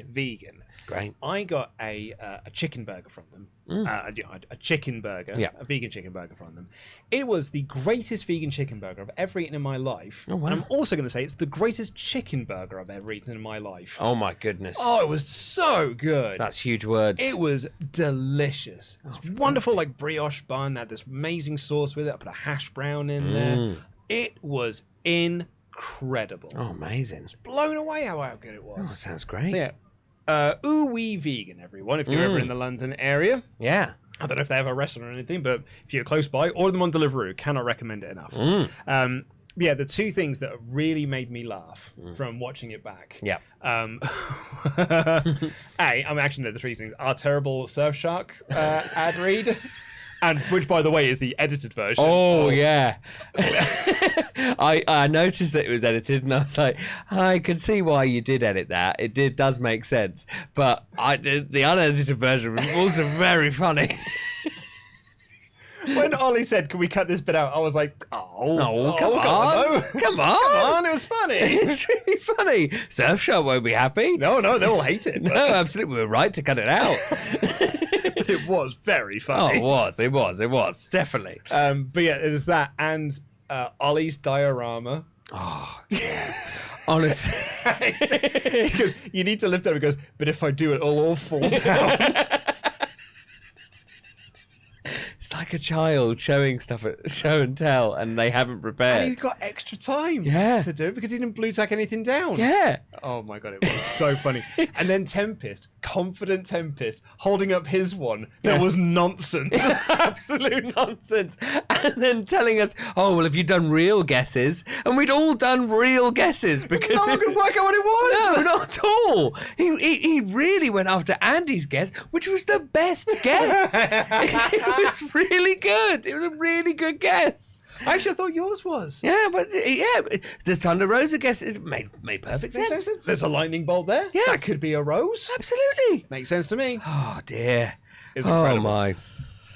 Vegan. great. I got a chicken burger from them. A chicken burger, a vegan chicken burger from them. It was the greatest vegan chicken burger I've ever eaten in my life. Oh, wow. And I'm also going to say it's the greatest chicken burger I've ever eaten in my life. Oh, my goodness. Oh, it was so good. That's huge words. It was delicious. It was wonderful, like brioche bun. Had this amazing sauce with it. I put a hash brown in there. It was incredible. Oh, amazing. Blown away how good it was. Oh, that sounds great. So, Ooh Wee Vegan, everyone, if you're ever in the London area. Yeah. I don't know if they have a restaurant or anything, but if you're close by, order them on Deliveroo. Cannot recommend it enough. Yeah, the two things that really made me laugh from watching it back. Yeah. The three things. Our terrible Surfshark ad read. And which, by the way, is the edited version. Oh, yeah. I noticed that it was edited, and I was like, I can see why you did edit that. It does make sense. But the unedited version was also very funny. When Ollie said, "Can we cut this bit out?" I was like, come on. Come on. Come on. It was funny. It's really funny. Surfshark won't be happy. No, they'll hate it. No, absolutely. We were right to cut it out. But it was very funny. Oh, it was. Definitely. But yeah, it was that and Ollie's diorama. Oh, yeah. Honestly. Because you need to lift it. He goes, but if I do, it'll all fall down. It's like a child showing stuff at show and tell, and they haven't prepared. And he's got extra time to do it because he didn't blue tack anything down. Yeah. Oh my God, it was so funny. And then confident Tempest, holding up his one that was nonsense. Absolute nonsense. And then telling us, oh, well, have you done real guesses? And we'd all done real guesses because... No one could work out what it was. No, not at all. He really went after Andy's guess, which was the best guess. It was really good. It was a really good guess. Actually, I thought yours was. Yeah, but the Thunder Rosa guess made perfect sense. There's a lightning bolt there. Yeah. That could be a rose. Absolutely. Makes sense to me. Oh, dear. It's incredible. Oh, my.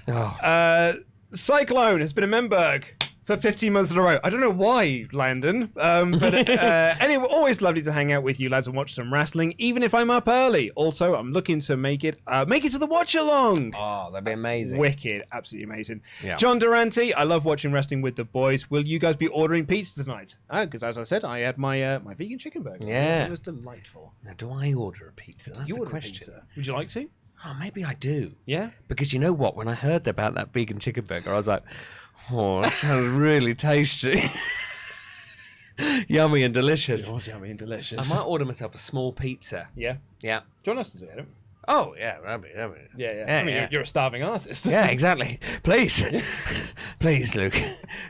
Oh. Cyclone has been in Memberg for 15 months in a row. I don't know why, Landon. But anyway, always lovely to hang out with you lads and watch some wrestling, even if I'm up early. Also, I'm looking to make it to the watch along. Oh, that'd be amazing. Wicked, absolutely amazing. Yeah. John Durante, I love watching wrestling with the boys. Will you guys be ordering pizza tonight? Because as I said, I had my vegan chicken burger. Yeah. It was delightful. Now, do I order a pizza? That's the question. Pizza? Would you like to? Oh, maybe I do. Yeah? Because you know what? When I heard about that vegan chicken burger, I was like, oh, that sounds really tasty. Yummy and delicious. It was yummy and delicious. I might order myself a small pizza. Yeah? Yeah. Do you want us to do it? Oh, yeah. That'd be. Yeah. I mean, you're a starving artist. Yeah, exactly. Please. Please, Luke.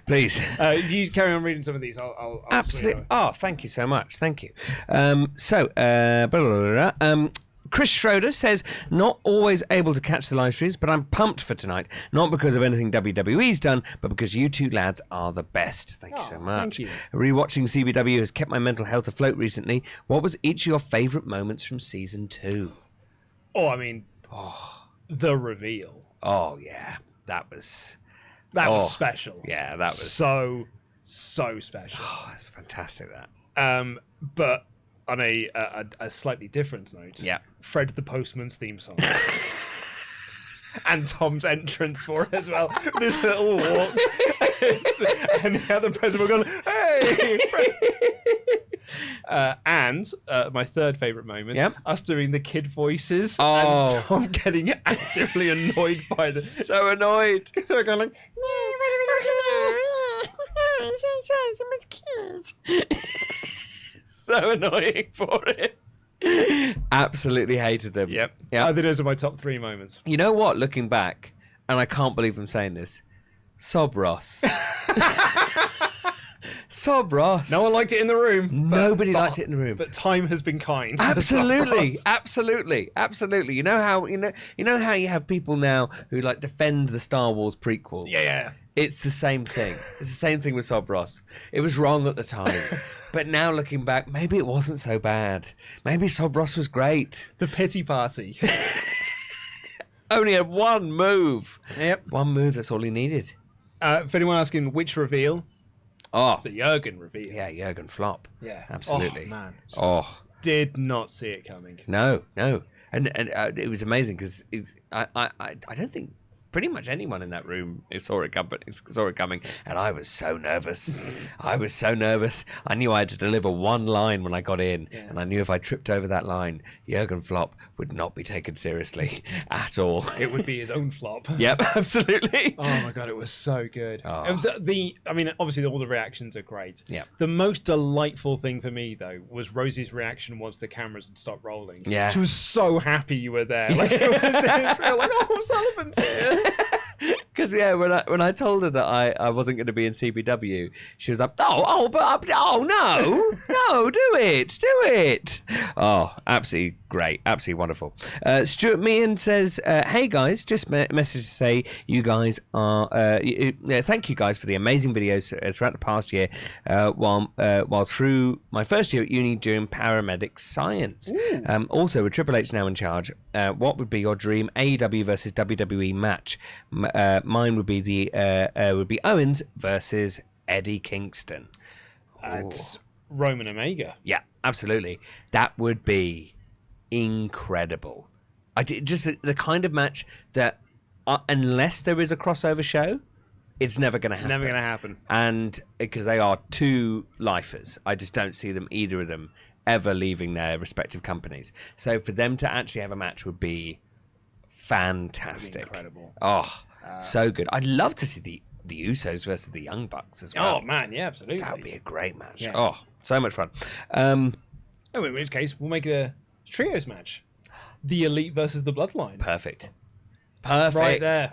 Please. You carry on reading some of these. I'll Absolutely. Oh, thank you so much. Thank you. Chris Schroeder says, not always able to catch the live streams, but I'm pumped for tonight. Not because of anything WWE's done, but because you two lads are the best. Thank you so much. Thank you. Rewatching CBW has kept my mental health afloat recently. What was each of your favourite moments from season 2? Oh, I mean, the reveal. Oh, yeah. That was special. Yeah, that was... So special. Oh, it's fantastic, that. But... on a slightly different note, Fred the Postman's theme song. And Tom's entrance for it as well. This little walk. And the other president were going, hey! And my third favourite moment, us doing the kid voices and Tom getting actively annoyed by the... So annoyed. So we're going like... So annoying for it. Absolutely hated them. Yep. I think those are my top 3 moments. You know what? Looking back, and I can't believe I'm saying this, Sob Ross. Sob Ross. No one liked it in the room. Nobody liked it in the room. But time has been kind. Absolutely, absolutely. You know how you have people now who like defend the Star Wars prequels. Yeah. It's the same thing. It's the same thing with Sob Ross. It was wrong at the time. But now looking back, maybe it wasn't so bad. Maybe Sob Ross was great. The pity party. Only had one move. Yep. One move, that's all he needed. For anyone asking which reveal? Oh. The Jurgen reveal. Yeah, Jurgen flop. Yeah. Absolutely. Oh, man. Oh. Did not see it coming. No. And it was amazing because I don't think pretty much anyone in that room saw it coming, and I was so nervous. I knew I had to deliver one line when I got in, and I knew if I tripped over that line, Jurgen Klopp would not be taken seriously at all. It would be his own flop. Yep, absolutely. Oh my god, it was so good. Oh. I mean, obviously all the reactions are great. Yeah. The most delightful thing for me though was Rosie's reaction once the cameras had stopped rolling. Yeah. She was so happy you were there. Like, it was this real, like, oh, Sullivan's here. Because when I told her that I wasn't going to be in CBW, she was like, no, do it. Oh, absolutely great, absolutely wonderful. Stuart Meehan says, hey guys, just message to say you guys are thank you guys for the amazing videos throughout the past year while through my first year at uni doing paramedic science. Also with Triple H now in charge, what would be your dream AEW versus WWE match? Mine would be Owens versus Eddie Kingston. That's Roman Omega. Yeah, absolutely. That would be incredible. Just the kind of match that, unless there is a crossover show, it's never going to happen. Never going to happen. And because they are two lifers, I just don't see them, either of them, ever leaving their respective companies. So for them to actually have a match would be fantastic. Incredible. Oh, so good. I'd love to see the Usos versus the Young Bucks as well. Oh man, yeah, absolutely. That would be a great match. Yeah. Oh, so much fun. In which case, we'll make it a trios match. The Elite versus the Bloodline. Perfect. Right there.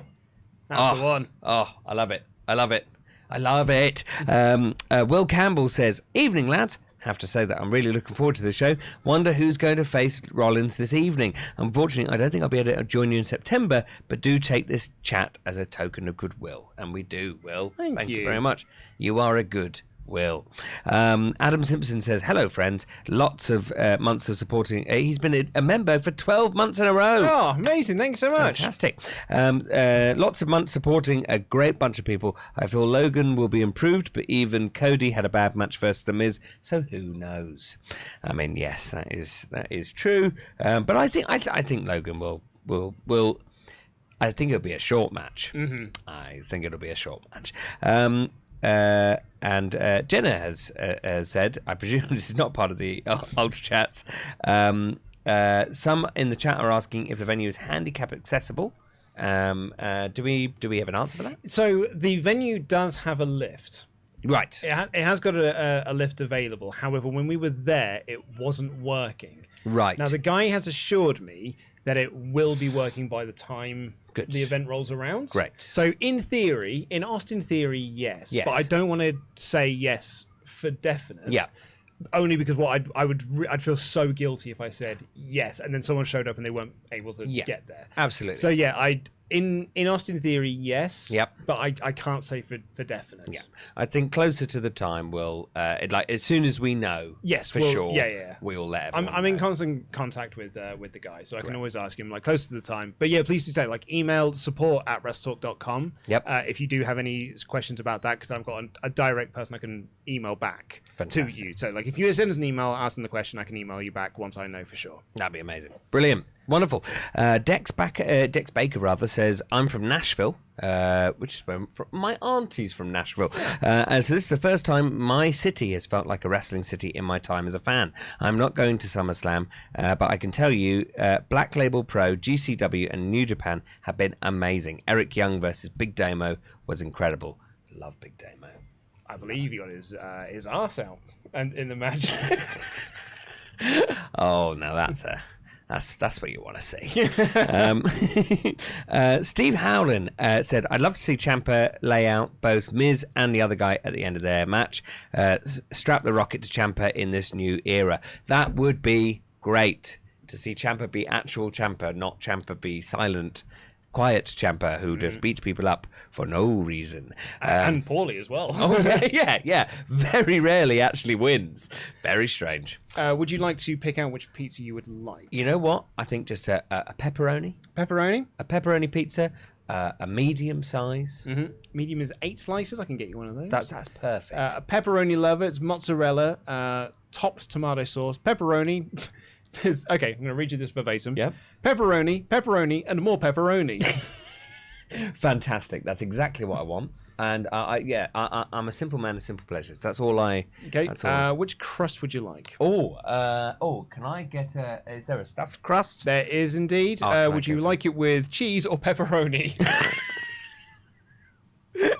That's the one. Oh, I love it. Will Campbell says, evening, lads. Have to say that I'm really looking forward to the show. Wonder who's going to face Rollins this evening. Unfortunately, I don't think I'll be able to join you in September, but do take this chat as a token of goodwill. And we do, Will. Thank you very much. You are a good Will. Adam Simpson says, hello friends, lots of months of supporting. He's been a member for 12 months in a row. Oh, amazing. Thanks so much. Fantastic. Lots of months supporting a great bunch of people. I feel Logan will be improved, but even Cody had a bad match versus The Miz, so who knows? I mean, yes, that is true. But I think Logan will I think it'll be a short match. Mm-hmm. I think it'll be a short match. And Jenna has said, I presume this is not part of the Ultrachats. Some in the chat are asking if the venue is handicap accessible. Do we have an answer for that? So the venue does have a lift. Right. It has got a lift available. However, when we were there, it wasn't working. Right. Now, the guy has assured me that it will be working by the time the event rolls around. Great. So in theory, in Austin theory, yes. But I don't want to say yes for definite. Yeah. Only because I'd feel so guilty if I said yes, and then someone showed up and they weren't able to get there. Absolutely. So yeah, in Austin theory, yes. Yep. But I can't say for definite. Yeah. I think closer to the time, we'll as soon as we know. Yes, for sure. Yeah. We'll let everyone I'm know. in constant contact with the guy, so I can always ask him like close to the time. But yeah, please do say email support@WrestleTalk.com. Yep. If you do have any questions about that, because I've got a direct person I can email back to you. So like if you send us an email asking the question, I can email you back once I know for sure. That'd be amazing. Brilliant. Wonderful. Dex Baker rather says, I'm from Nashville, which is where my auntie's from Nashville. So this is the first time my city has felt like a wrestling city in my time as a fan. I'm not going to SummerSlam, but I can tell you Black Label Pro, GCW and New Japan have been amazing. Eric Young versus Big Damo was incredible. Love Big Damo. I believe he got his arse out and in the match. Oh, no, that's what you want to see. Steve Howland said, I'd love to see Ciampa lay out both Miz and the other guy at the end of their match. Strap the rocket to Ciampa in this new era. That would be great to see Ciampa be actual Ciampa, not Ciampa be silent, quiet Ciampa who just beats people up for no reason. And poorly as well. Oh, yeah. Very rarely actually wins. Very strange. Would you like to pick out which pizza you would like? You know what? I think just a pepperoni. Pepperoni? A pepperoni pizza, a medium size. Mm-hmm. Medium is 8 slices. I can get you one of those. That's perfect. A pepperoni lover. It's mozzarella, topped tomato sauce, pepperoni, Okay, I'm going to read you this verbatim. Yep. Pepperoni, pepperoni, and more pepperoni. Fantastic. That's exactly what I want. And I'm a simple man of simple pleasures. That's all I. Okay. That's all. Which crust would you like? Can I get is there a stuffed crust? There is indeed. Would you like it with cheese or pepperoni?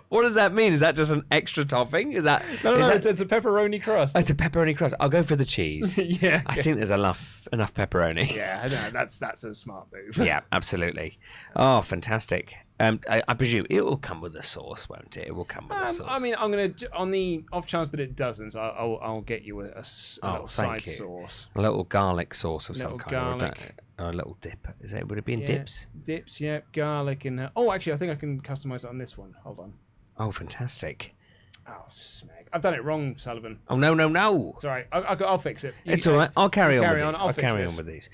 What does that mean? Is that just an extra topping? Is that No, it's a pepperoni crust. Oh, it's a pepperoni crust. I'll go for the cheese. Yeah. I think there's enough pepperoni. Yeah, no, that's a smart move. Yeah, absolutely. Oh, fantastic. I presume it will come with a sauce, won't it? It will come with a sauce. I mean, I'm gonna, on the off chance that it doesn't, I'll get you a little side sauce. A little garlic sauce of some Little kind. garlic. Or a little dip. Would it be in dips? Dips, yeah. Garlic and... actually, I think I can customize it on this one. Hold on. Oh, fantastic. Oh, smeg. I've done it wrong, Sullivan. Oh, no. It's all right. I'll fix it. It's all right. I'll carry on with these. I'll carry this. on with these.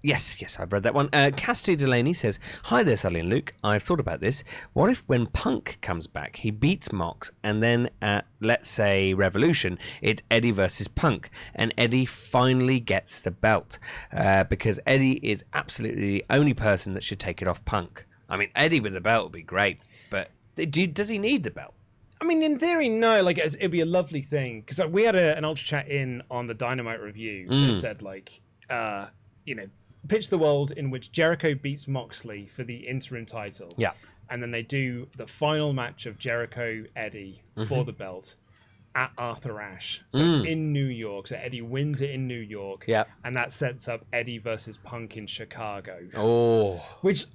Yes, I've read that one. Cassidy Delaney says, "Hi there, Sully and Luke. I've thought about this. What if when Punk comes back, he beats Mox, and then at, let's say, Revolution, it's Eddie versus Punk, and Eddie finally gets the belt? Because Eddie is absolutely the only person that should take it off Punk. I mean, Eddie with the belt would be great, but does he need the belt?" I mean, in theory, no. Like, it'd be a lovely thing. Because we had an Ultra Chat in on the Dynamite review that said, like, pitch the world in which Jericho beats Moxley for the interim title. Yeah. And then they do the final match of Jericho Eddie for the belt at Arthur Ashe. So it's in New York. So Eddie wins it in New York. Yeah. And that sets up Eddie versus Punk in Chicago. Oh. Which,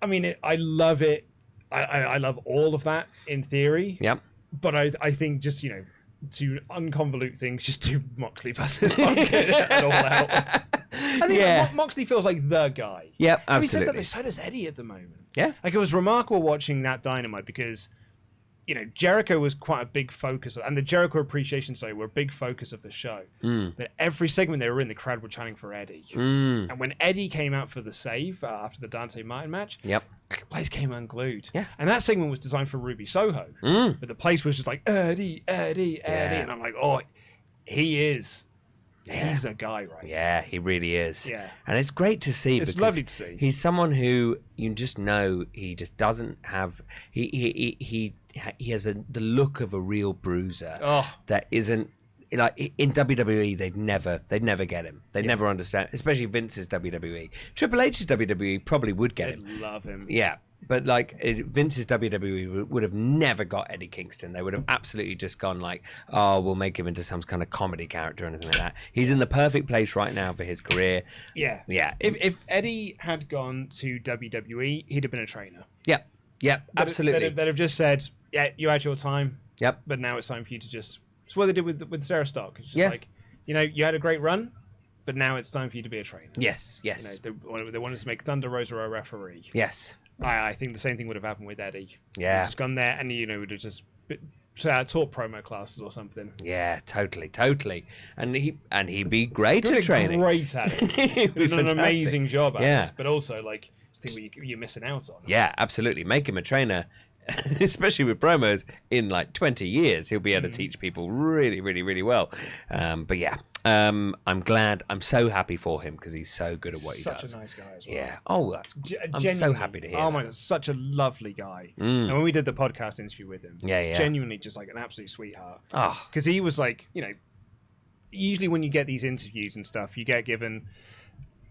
I mean, I love it. I love all of that in theory. Yep. But I think just, to unconvolute things, just do Moxley versus Punk and all out. I think Moxley feels like the guy. Yep, And he absolutely. said that so does Eddie at the moment. Yeah. Like, it was remarkable watching that Dynamite because, Jericho was quite a big focus, and the Jericho Appreciation Society were a big focus of the show. But every segment they were in, the crowd were chanting for Eddie. And when Eddie came out for the save after the Dante Martin match, the place came unglued. Yeah. And that segment was designed for Ruby Soho. But the place was just like, Eddie. And I'm like, oh, he is. Yeah. He's a guy, right? Yeah, he really is. Yeah. And it's great to see. It's lovely to see. He's someone who you just know he just doesn't have... He has the look of a real bruiser that isn't... Like, in WWE, they'd never get him. They'd never understand, especially Vince's WWE. Triple H's WWE probably would get him. I'd love him. Yeah. But Vince's WWE would have never got Eddie Kingston. They would have absolutely just gone like, oh, we'll make him into some kind of comedy character or anything like that. He's in the perfect place right now for his career. Yeah. Yeah. If Eddie had gone to WWE, he'd have been a trainer. Yep. Absolutely. They'd have just said, yeah, you had your time. Yep. But now it's time for you to just... It's what they did with Sarah Stock. It's just like, you had a great run, but now it's time for you to be a trainer. Yes. They wanted to make Thunder Rosa a referee. Yes. I think the same thing would have happened with Eddie. Yeah. He'd just gone there and, would have just taught promo classes or something. Yeah, totally. And he'd be great at training. Great at it. He'd done an amazing job at it. But also, like, it's the thing you're missing out on. Yeah, absolutely. Make him a trainer. Especially with promos, in like 20 years, he'll be able to teach people really, really, really well. But yeah, I'm glad. I'm so happy for him because he's so good at what he does. Such a nice guy as well. Yeah. Oh, I'm so happy to hear. Oh my God, such a lovely guy. And when we did the podcast interview with him, genuinely just like an absolute sweetheart. Because he was like, usually when you get these interviews and stuff, you get given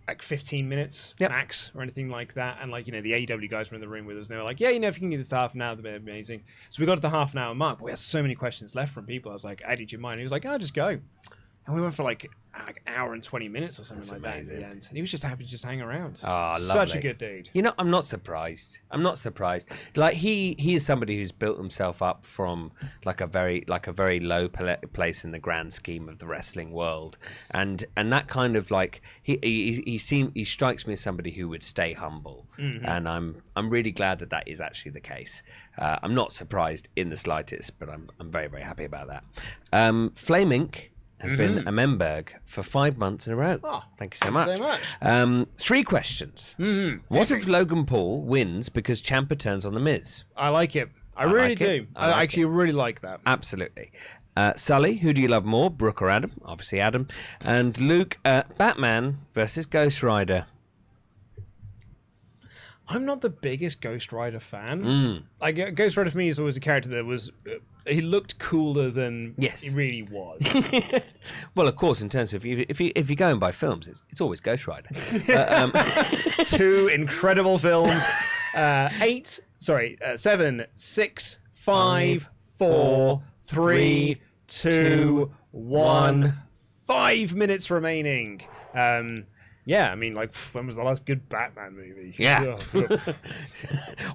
like 15 minutes max or anything like that. And like, the AEW guys were in the room with us and they were like, yeah, if you can get this half an hour, that'd be amazing. So we got to the half an hour mark, but we had so many questions left from people. I was like, Eddie, do you mind? And he was like, oh, just go. And we went for like an hour and 20 minutes or something that in the end. And he was just happy to just hang around. Oh, lovely. Such a good dude. I'm not surprised. Like he is somebody who's built himself up from like a very low place in the grand scheme of the wrestling world, and that kind of like he strikes me as somebody who would stay humble, and I'm really glad that is actually the case. I'm not surprised in the slightest, but I'm very, very happy about that. Flame Inc. has been a Memberg for 5 months in a row. Oh, thank you so much. 3 questions. What if Logan Paul wins because Ciampa turns on The Miz? I like it. I really do. I actually really like that. Absolutely. Sully, who do you love more, Brooke or Adam? Obviously Adam. And Luke, Batman versus Ghost Rider. I'm not the biggest Ghost Rider fan. Like Ghost Rider for me is always a character that was he looked cooler than he really was. Well, of course, in terms of if you go and buy films, it's always Ghost Rider. 2 incredible films. 7, 6, 5, 4, 3, 2, 1. 5 minutes remaining. Yeah, I mean, like, when was the last good Batman movie? Yeah.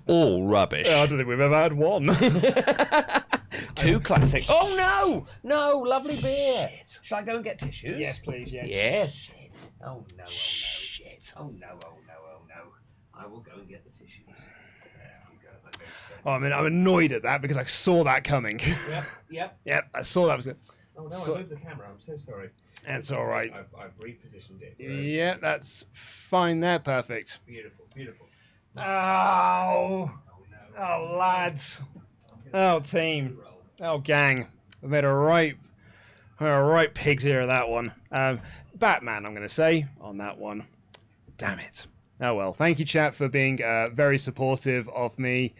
All rubbish. I don't think we've ever had one. 2 classic. Oh, no, lovely beer. Shall I go and get tissues? Yes, please, yes. Yes. Oh, no, Shit. Oh, no. I will go and get the tissues. Oh, I mean, I'm annoyed at that because I saw that coming. Yep, I saw that was good. Oh, no, I moved the camera. I'm so sorry. That's all right. I've repositioned it. Yeah, that's fine there. Perfect. Beautiful. Oh, oh, lads. Oh, team. Oh, gang. We made a right pigs here of that one. Batman, I'm going to say, on that one. Damn it. Oh, well. Thank you, chat, for being very supportive of me.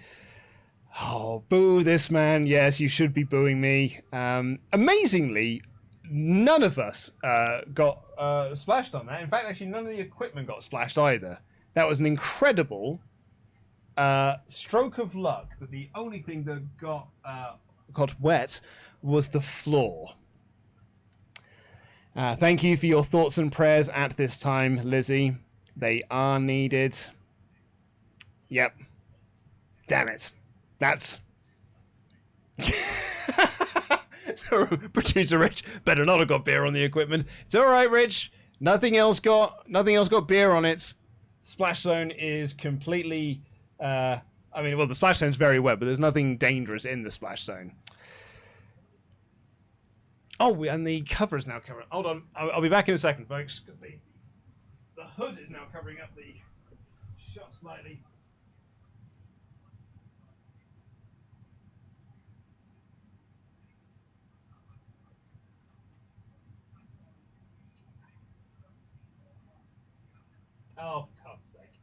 Oh, boo this man. Yes, you should be booing me. Amazingly, none of us got splashed on that. In fact, actually, none of the equipment got splashed either. That was an incredible stroke of luck that the only thing that got wet was the floor. Thank you for your thoughts and prayers at this time, Lizzie. They are needed. Yep. Damn it. That's... Producer Rich better not have got beer on the equipment. It's all right, Rich. Nothing else got beer on it. Splash zone is completely. The splash zone's very wet, but there's nothing dangerous in the splash zone. Oh, and the cover is now covering. Hold on, I'll be back in a second, folks. Because the hood is now covering up the shot slightly. Oh, for God's sake.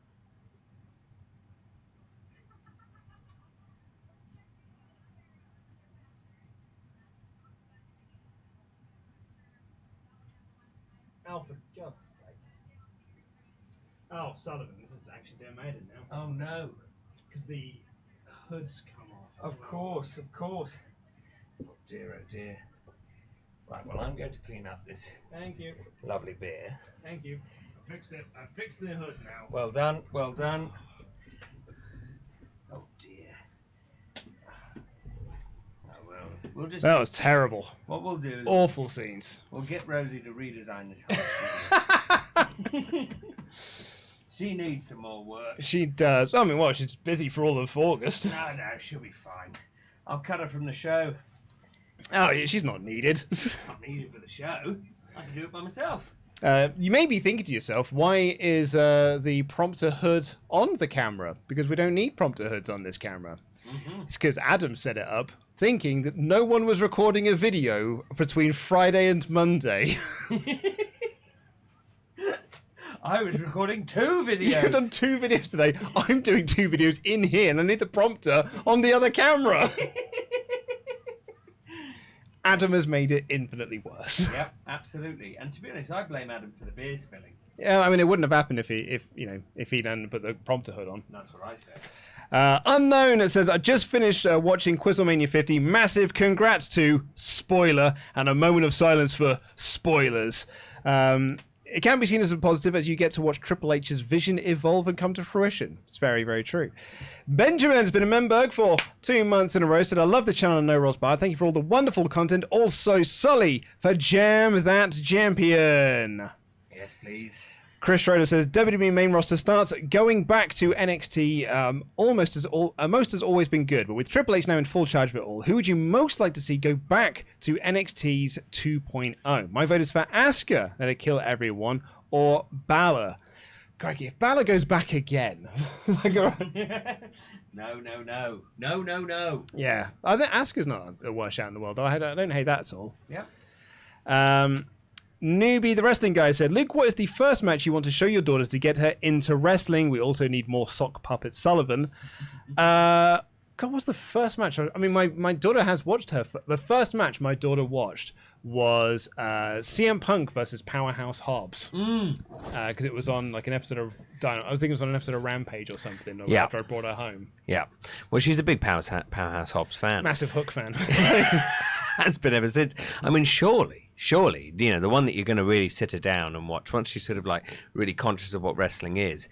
Oh, for God's sake. Oh, Sullivan, this is actually donated now. Oh, no. Because the hood's come off. Of course. Oh, dear. Right, well, I'm going to clean up this Thank you. lovely beer. Thank you. I fixed the hood now. Well done. Oh, dear. Oh, well, we'll just... That was terrible. What we'll do is... Awful scenes. We'll get Rousey to redesign this whole She needs some more work. She does. I mean, she's busy for all of August. No, she'll be fine. I'll cut her from the show. Oh, yeah, she's not needed. Not needed for the show. I can do it by myself. You may be thinking to yourself, why is the prompter hood on the camera? Because we don't need prompter hoods on this camera. Mm-hmm. It's because Adam set it up thinking that no one was recording a video between Friday and Monday. I was recording 2 videos. You've done 2 videos today. I'm doing 2 videos in here, and I need the prompter on the other camera. Adam has made it infinitely worse. Yep, absolutely. And to be honest, I blame Adam for the beer spilling. Yeah, I mean, it wouldn't have happened if he hadn't put the prompter hood on. That's what I said. Unknown says, I just finished watching Quizlemania 50. Massive congrats to spoiler and a moment of silence for spoilers. It can be seen as a positive as you get to watch Triple H's vision evolve and come to fruition. It's very, very true. Benjamin has been a Memberg for 2 months in a row. Said, I love the channel and No Rolls Bar. Thank you for all the wonderful content. Also, Sully for Jam That Champion. Yes, please. Chris Schroeder says, WWE main roster starts going back to NXT. Most has always been good, but with Triple H now in full charge of it all, who would you most like to see go back to NXT's 2.0? My vote is for Asuka, let it kill everyone, or Balor. Crikey, if Balor goes back again, No. Yeah, I think Asuka's not the worst shout in the world, though. I don't hate that at all. Yeah. Newbie, the wrestling guy, said, Luke, what is the first match you want to show your daughter to get her into wrestling? We also need more sock puppet Sullivan. God, what's the first match? I mean, my daughter has watched her. The first match my daughter watched was CM Punk versus Powerhouse Hobbs. Because it was on like an episode of I think it was on an episode of Rampage or something after I brought her home. Yeah. Well, she's a big Powerhouse Hobbs fan. Massive Hook fan. Has been ever since. I mean, surely, the one that you're going to really sit her down and watch once she's sort of like really conscious of what wrestling is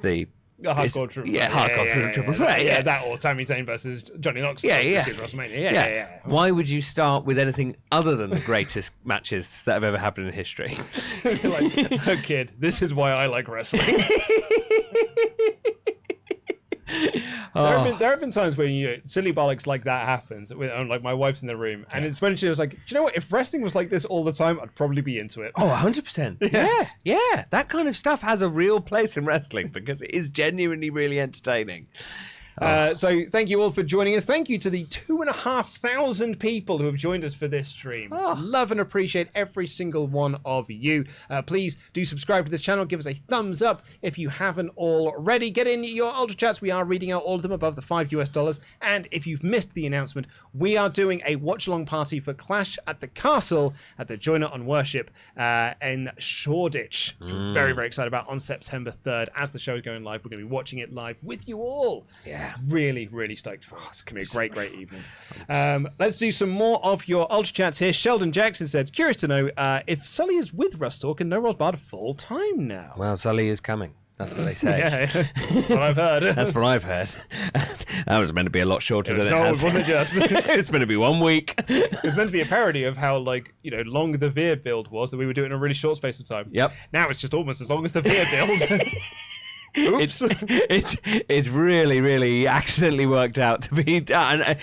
the hardcore triple. Hardcore triple threat. Yeah, that or Sami Zayn versus Johnny Knoxville. WrestleMania. Yeah. Why would you start with anything other than the greatest matches that have ever happened in history? Like, no, kid, this is why I like wrestling. There have been times when silly bollocks like that happens. Like my wife's in the room, and it's when she was like, "Do you know what? If wrestling was like this all the time, I'd probably be into it." Oh, 100%. Yeah. That kind of stuff has a real place in wrestling because it is genuinely really entertaining. So thank you all for joining us. Thank you to the 2,500 people who have joined us for this stream. Love and appreciate every single one of you. Please do subscribe to this channel. Give us a thumbs up if you haven't already. Get in your Ultrachats. We are reading out all of them above the $5. And if you've missed the announcement, we are doing a watch-along party for Clash at the Castle at the Joiner on Worship in Shoreditch. Very, very excited about on September 3rd. As the show is going live, we're going to be watching it live with you all. Yeah. Really, really stoked for it. It's going to be a great evening. Let's do some more of your Ultra Chats here. Sheldon Jackson says, curious to know if Sully is with WrestleTalk and no Ross Barter full time now. Well, Sully is coming. That's what they say. That's what I've heard. That's what I've heard. That was meant to be a lot shorter than it has. It wasn't just. It was meant to be 1 week. It was meant to be a parody of how, long the Veer build was, that we would do it in a really short space of time. Yep. Now it's just almost as long as the Veer build. Oops. It's really, really accidentally worked out to be, and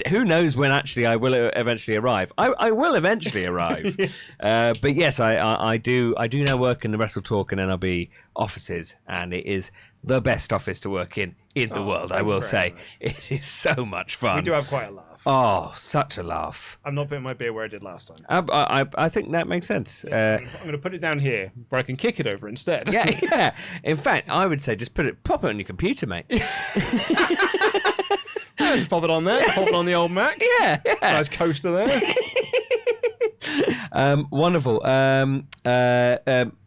who knows when actually I will eventually arrive. I will eventually arrive, but yes, I do now work in the WrestleTalk and NRB offices, and it is the best office to work in the world. I will say it is so much fun. We do have quite a laugh. Oh, such a laugh. I'm not putting my beer where I did last time. I think that makes sense. I'm going to put it down here where I can kick it over instead. Yeah. In fact, I would say just pop it on your computer, mate. Just pop it on there. Pop it on the old Mac. Yeah. Nice coaster there. Wonderful.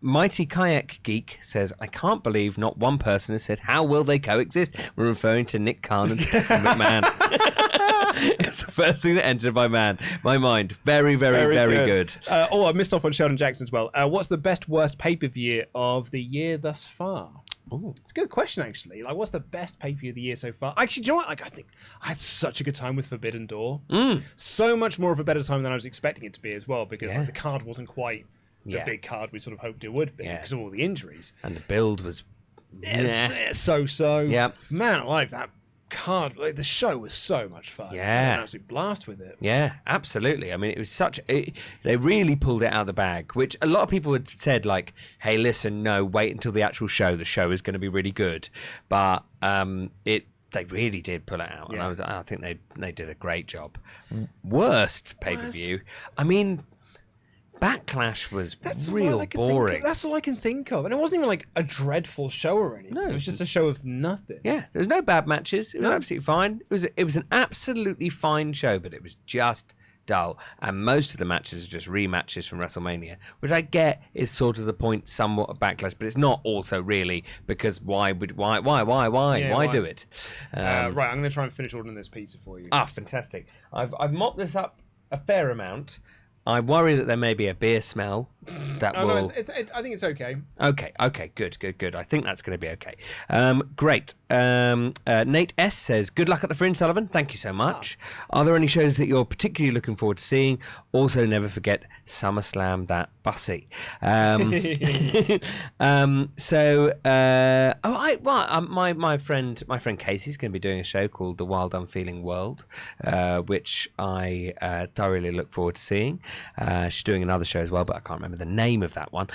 Mighty Kayak Geek says, I can't believe not one person has said, how will they coexist? We're referring to Nick Khan and Stephanie McMahon. It's the first thing that entered my mind. Very, very, very good. I missed off on Sheldon Jackson as well. What's the best, worst pay-per-view of the year thus far? Ooh. It's a good question, actually. What's the best pay-per-view of the year so far? Actually, do you know what? I think I had such a good time with Forbidden Door. So much more of a better time than I was expecting it to be as well, because the card wasn't quite the big card we sort of hoped it would be because of all the injuries. And the build was so. Yeah. Man, I like that card. The show was so much fun. Yeah. I had an absolute blast with it. Yeah, absolutely. I mean, it was they really pulled it out of the bag, which a lot of people had said, hey, listen, no, wait until the actual show. The show is going to be really good. But they really did pull it out. And I think they did a great job. Worst pay-per-view. I mean, Backlash was real boring. That's all I can think of. And it wasn't even a dreadful show or anything. No. It was just a show of nothing. Yeah, there was no bad matches. It was absolutely fine. It was an absolutely fine show, but it was just dull. And most of the matches are just rematches from WrestleMania, which I get is sort of the point somewhat of Backlash, but it's not also really, because why do it? Right, I'm going to try and finish ordering this pizza for you. Fantastic. I've mopped this up a fair amount. I worry that there may be a beer smell that will... I think it's okay. Okay, good. I think that's going to be okay. Great. Nate S. says, good luck at the Fringe, Sullivan. Thank you so much. Are there any shows that you're particularly looking forward to seeing? Also, never forget SummerSlam that bussy. My friend Casey's going to be doing a show called The Wild Unfeeling World, which I thoroughly look forward to seeing. She's doing another show as well, but I can't remember the name name of that one.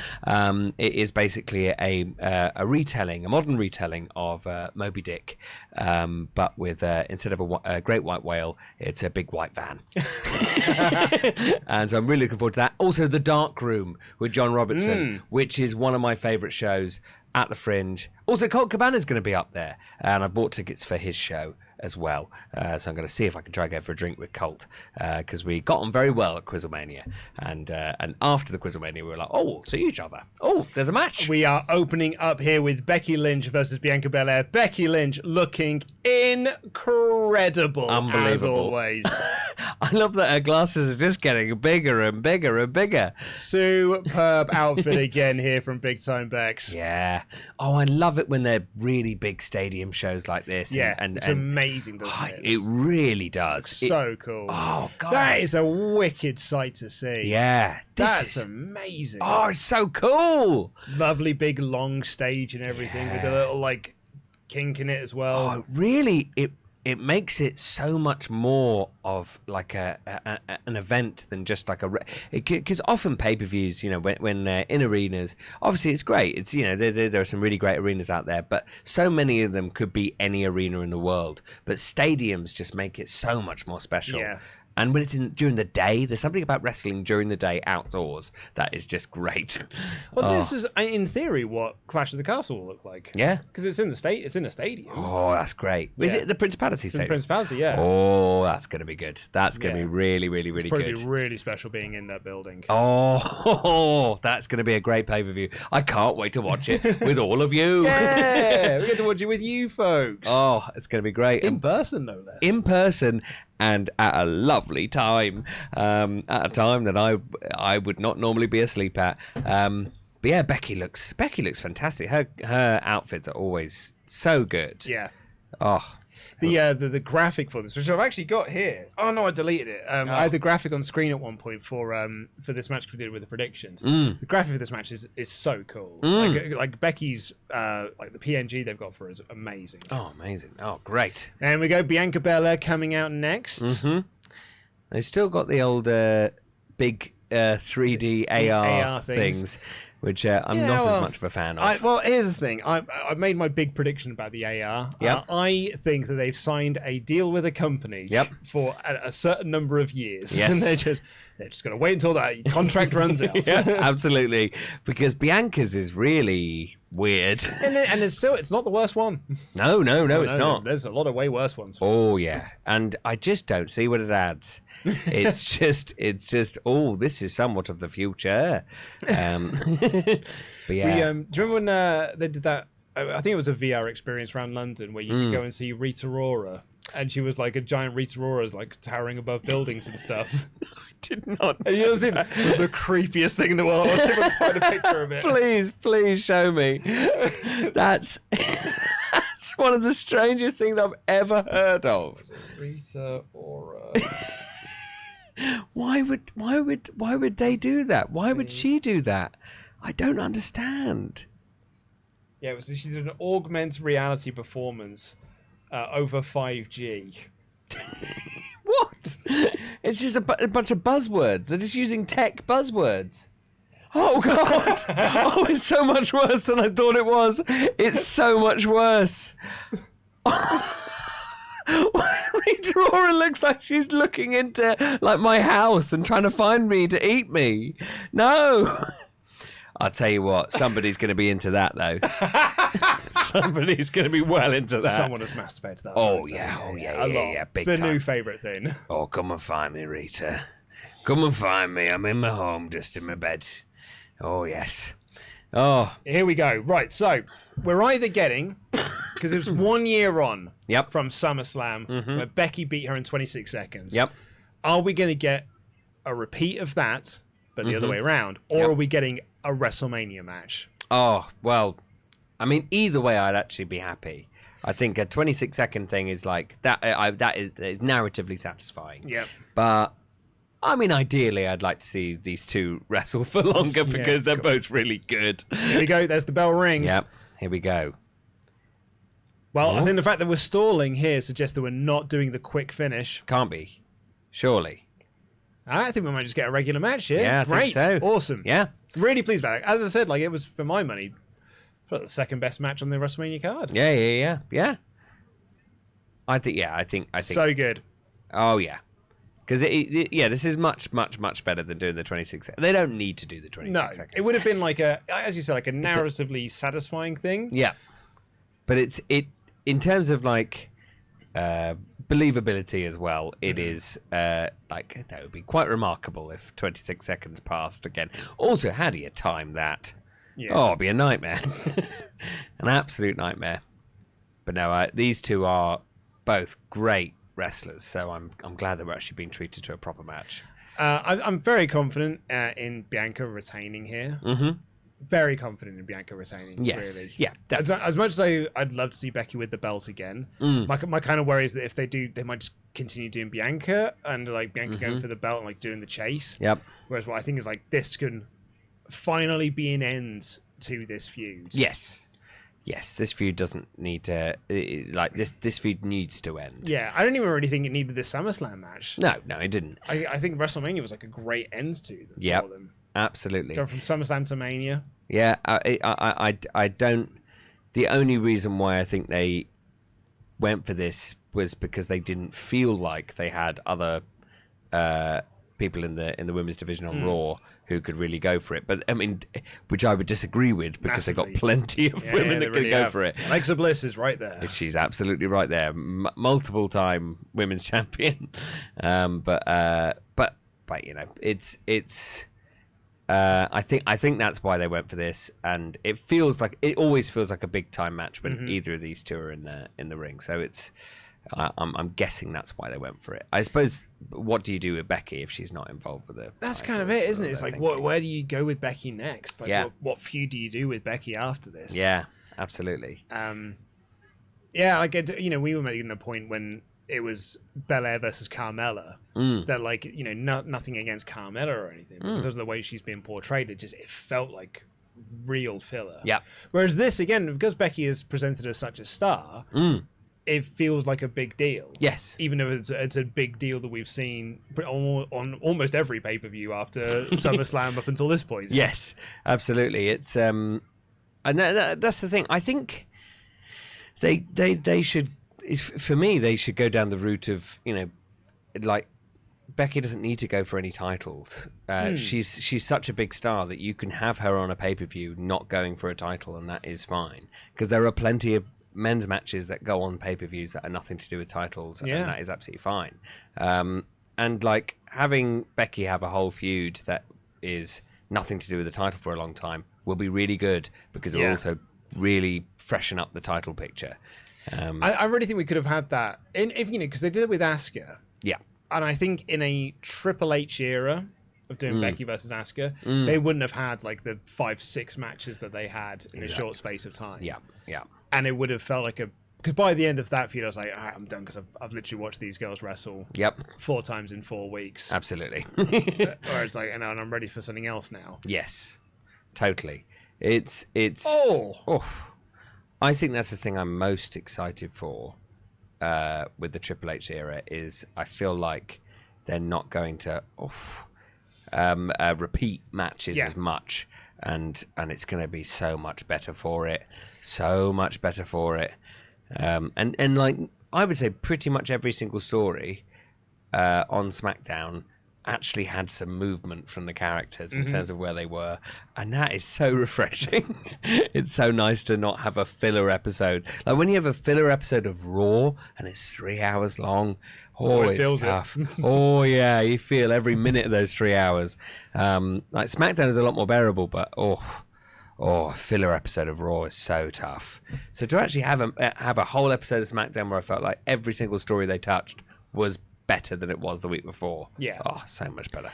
It is basically a retelling, a modern retelling of Moby Dick, but with instead of a great white whale, it's a big white van. And so I'm really looking forward to that. Also, The Dark Room with John Robertson, which is one of my favourite shows at the Fringe. Also, Colt Cabana's going to be up there, and I bought tickets for his show as well. So I'm going to see if I can try to go for a drink with Colt, because we got on very well at Quizzlemania, and after the Quizzlemania we were like, oh, we'll see each other. Oh, there's a match. We are opening up here with Becky Lynch versus Bianca Belair. Becky Lynch looking incredible, unbelievable, as always. I love that her glasses are just getting bigger and bigger and bigger. Superb outfit again here from Big Time Bex. Yeah. Oh, I love it when they're really big stadium shows like this. Yeah, it's amazing, doesn't it? It really does. So cool. Oh, God. That is a wicked sight to see. Yeah. That's amazing. Oh, it's so cool. Lovely big long stage and everything with a little like kink in it as well. Oh, really? It makes it so much more of like an event than just like because often pay-per-views, you know, when they're in arenas, obviously it's great. It's, you know, there are some really great arenas out there, but so many of them could be any arena in the world. But stadiums just make it so much more special. Yeah. And when it's during the day, there's something about wrestling during the day outdoors that is just great. Well, this is, in theory, what Clash of the Castle will look like. Yeah. Because it's in a stadium. Oh, that's great. Is it the Principality Stadium? The Principality, yeah. Oh, that's going to be good. That's going to be really, really, really good. It's probably really special being in that building. Oh, that's going to be a great pay-per-view. I can't wait to watch it with all of you. Yeah, we get to watch it with you folks. Oh, it's going to be great. In person, no less. In person. And at a lovely time, at a time that I would not normally be asleep at. But yeah, Becky looks fantastic. Her outfits are always so good. Yeah. Oh. The graphic for this, which I've actually got here. Oh no, I deleted it. I had the graphic on screen at one point for this match we did with the predictions. The graphic for this match is so cool. Like Becky's like the PNG they've got for her is amazing. Oh, amazing. Oh, great. And we go Bianca Belair coming out next. They still got the old big 3D AR things, which I'm not as much of a fan of. Well, here's the thing. I made my big prediction about the AR. Yep. I think that they've signed a deal with a company for a certain number of years. Yes. And they're just going to wait until that contract runs out. Yeah, absolutely. Because Bianca's is really weird. And it's not the worst one. No, it's not. There's a lot of way worse ones. Oh, yeah. And I just don't see what it adds. It's just, oh, this is somewhat of the future. But yeah. Do you remember when they did that? I think it was a VR experience around London where you could go and see Rita Ora. And she was like a giant Rita Ora, like towering above buildings and stuff. I did not. Have you ever seen the creepiest thing in the world? I'll see if I can find a picture of it. Please show me. That's one of the strangest things I've ever heard of. Rita Ora. Why would they do that? Why would she do that? I don't understand. Yeah, she did an augmented reality performance over 5G. What? It's just a bunch of buzzwords. They're just using tech buzzwords. Oh, God. Oh, it's so much worse than I thought it was. It's so much worse. Rita Ora looks like she's looking into like my house and trying to find me to eat me. No. I'll tell you what, somebody's going to be into that, though. Somebody's going to be well into that. Someone has masturbated that. Oh, yeah, big it's time. It's a new favourite thing. Oh, come and find me, Rita. Come and find me. I'm in my home, just in my bed. Oh, yes. Oh. Here we go. Right, so we're either getting, because it was 1 year on from SummerSlam, where Becky beat her in 26 seconds. Yep. Are we going to get a repeat of that, but the other way around? Or are we getting a WrestleMania match? Oh, well, I mean, either way, I'd actually be happy. I think a 26-second thing is like, that is narratively satisfying. Yep. But, I mean, ideally, I'd like to see these two wrestle for longer because they're both really good. Here we go. There's the bell rings. Yep. Here we go. Well, I think the fact that we're stalling here suggests that we're not doing the quick finish. Can't be. Surely. I think we might just get a regular match here. Yeah, I Great. think so. Awesome. Yeah. Really pleased about it. As I said, like it was for my money, the second best match on the WrestleMania card. Yeah. I think So good. Oh yeah. Because this is much better than doing the 26 seconds. They don't need to do the 26 seconds. It would have been like as you said, like a narratively satisfying thing. Yeah, but it in terms of like believability as well. It is like that would be quite remarkable if 26 seconds passed again. Also, how do you time that? Yeah. Oh, it'd be a nightmare, an absolute nightmare. But no, these two are both great wrestlers, so I'm glad that we're actually being treated to a proper match. I'm very confident in Bianca retaining here. Mm-hmm. Very confident in Bianca retaining. Yes, really. yeah, definitely. As much as I'd love to see Becky with the belt again, my kind of worry is that if they do, they might just continue doing Bianca and like Bianca going for the belt and like doing the chase. Yep. Whereas what I think is like this can finally be an end to this feud. Yes, this feud doesn't need to this feud needs to end. Yeah, I don't even really think it needed this SummerSlam match. No, it didn't. I think WrestleMania was like a great end to them. Yeah, for them. Absolutely. Going from SummerSlam to Mania. Yeah, I don't. The only reason why I think they went for this was because they didn't feel like they had other people in the women's division on Raw who could really go for it. But I mean, which I would disagree with because they've got plenty of women that could go for it. Alexa Bliss is right there. She's absolutely right there. Multiple time women's champion. But you know, it's. I think that's why they went for this, and it always feels like a big time match when either of these two are in the ring. So it's. I'm guessing that's why they went for it. I suppose, what do you do with Becky if she's not involved with it? That's kind of it, isn't it? It's like, where do you go with Becky next? Like, what feud do you do with Becky after this? Yeah, absolutely. Like, we were making the point when it was Belair versus Carmella that, like, nothing against Carmella or anything, but because of the way she's being portrayed, it felt like real filler. Yeah. Whereas this, again, because Becky is presented as such a star, it feels like a big deal. Yes. Even though it's a big deal that we've seen on almost every pay-per-view after SummerSlam up until this point. Yes, absolutely. It's and that's the thing. I think they should, for me, they should go down the route of, like, Becky doesn't need to go for any titles. She's such a big star that you can have her on a pay-per-view not going for a title, and that is fine. Because there are plenty of men's matches that go on pay-per-views that are nothing to do with titles, and that is absolutely fine. And like having Becky have a whole feud that is nothing to do with the title for a long time will be really good, because it will also really freshen up the title picture. I really think we could have had that because they did it with Asuka. Yeah. And I think in a Triple H era of doing Becky versus Asuka, they wouldn't have had like the 5-6 matches that they had in a short space of time. Yeah. And it would have felt like because by the end of that feud, I was like, all right, I'm done, because I've literally watched these girls wrestle 4 times in 4 weeks. Absolutely. Or it's like, and I'm ready for something else now. Yes, totally. It's. I think that's the thing I'm most excited for with the Triple H era is I feel like they're not going to repeat matches as much, and it's going to be so much better for it. And like I would say pretty much every single story on SmackDown actually had some movement from the characters in terms of where they were, and that is so refreshing. It's so nice to not have a filler episode. Like when you have a filler episode of Raw and it's 3 hours long, it's tough. You feel every minute of those 3 hours. Like SmackDown is a lot more bearable, but a filler episode of Raw is so tough. So to actually have a whole episode of SmackDown where I felt like every single story they touched was better than it was the week before. Yeah. Oh, so much better.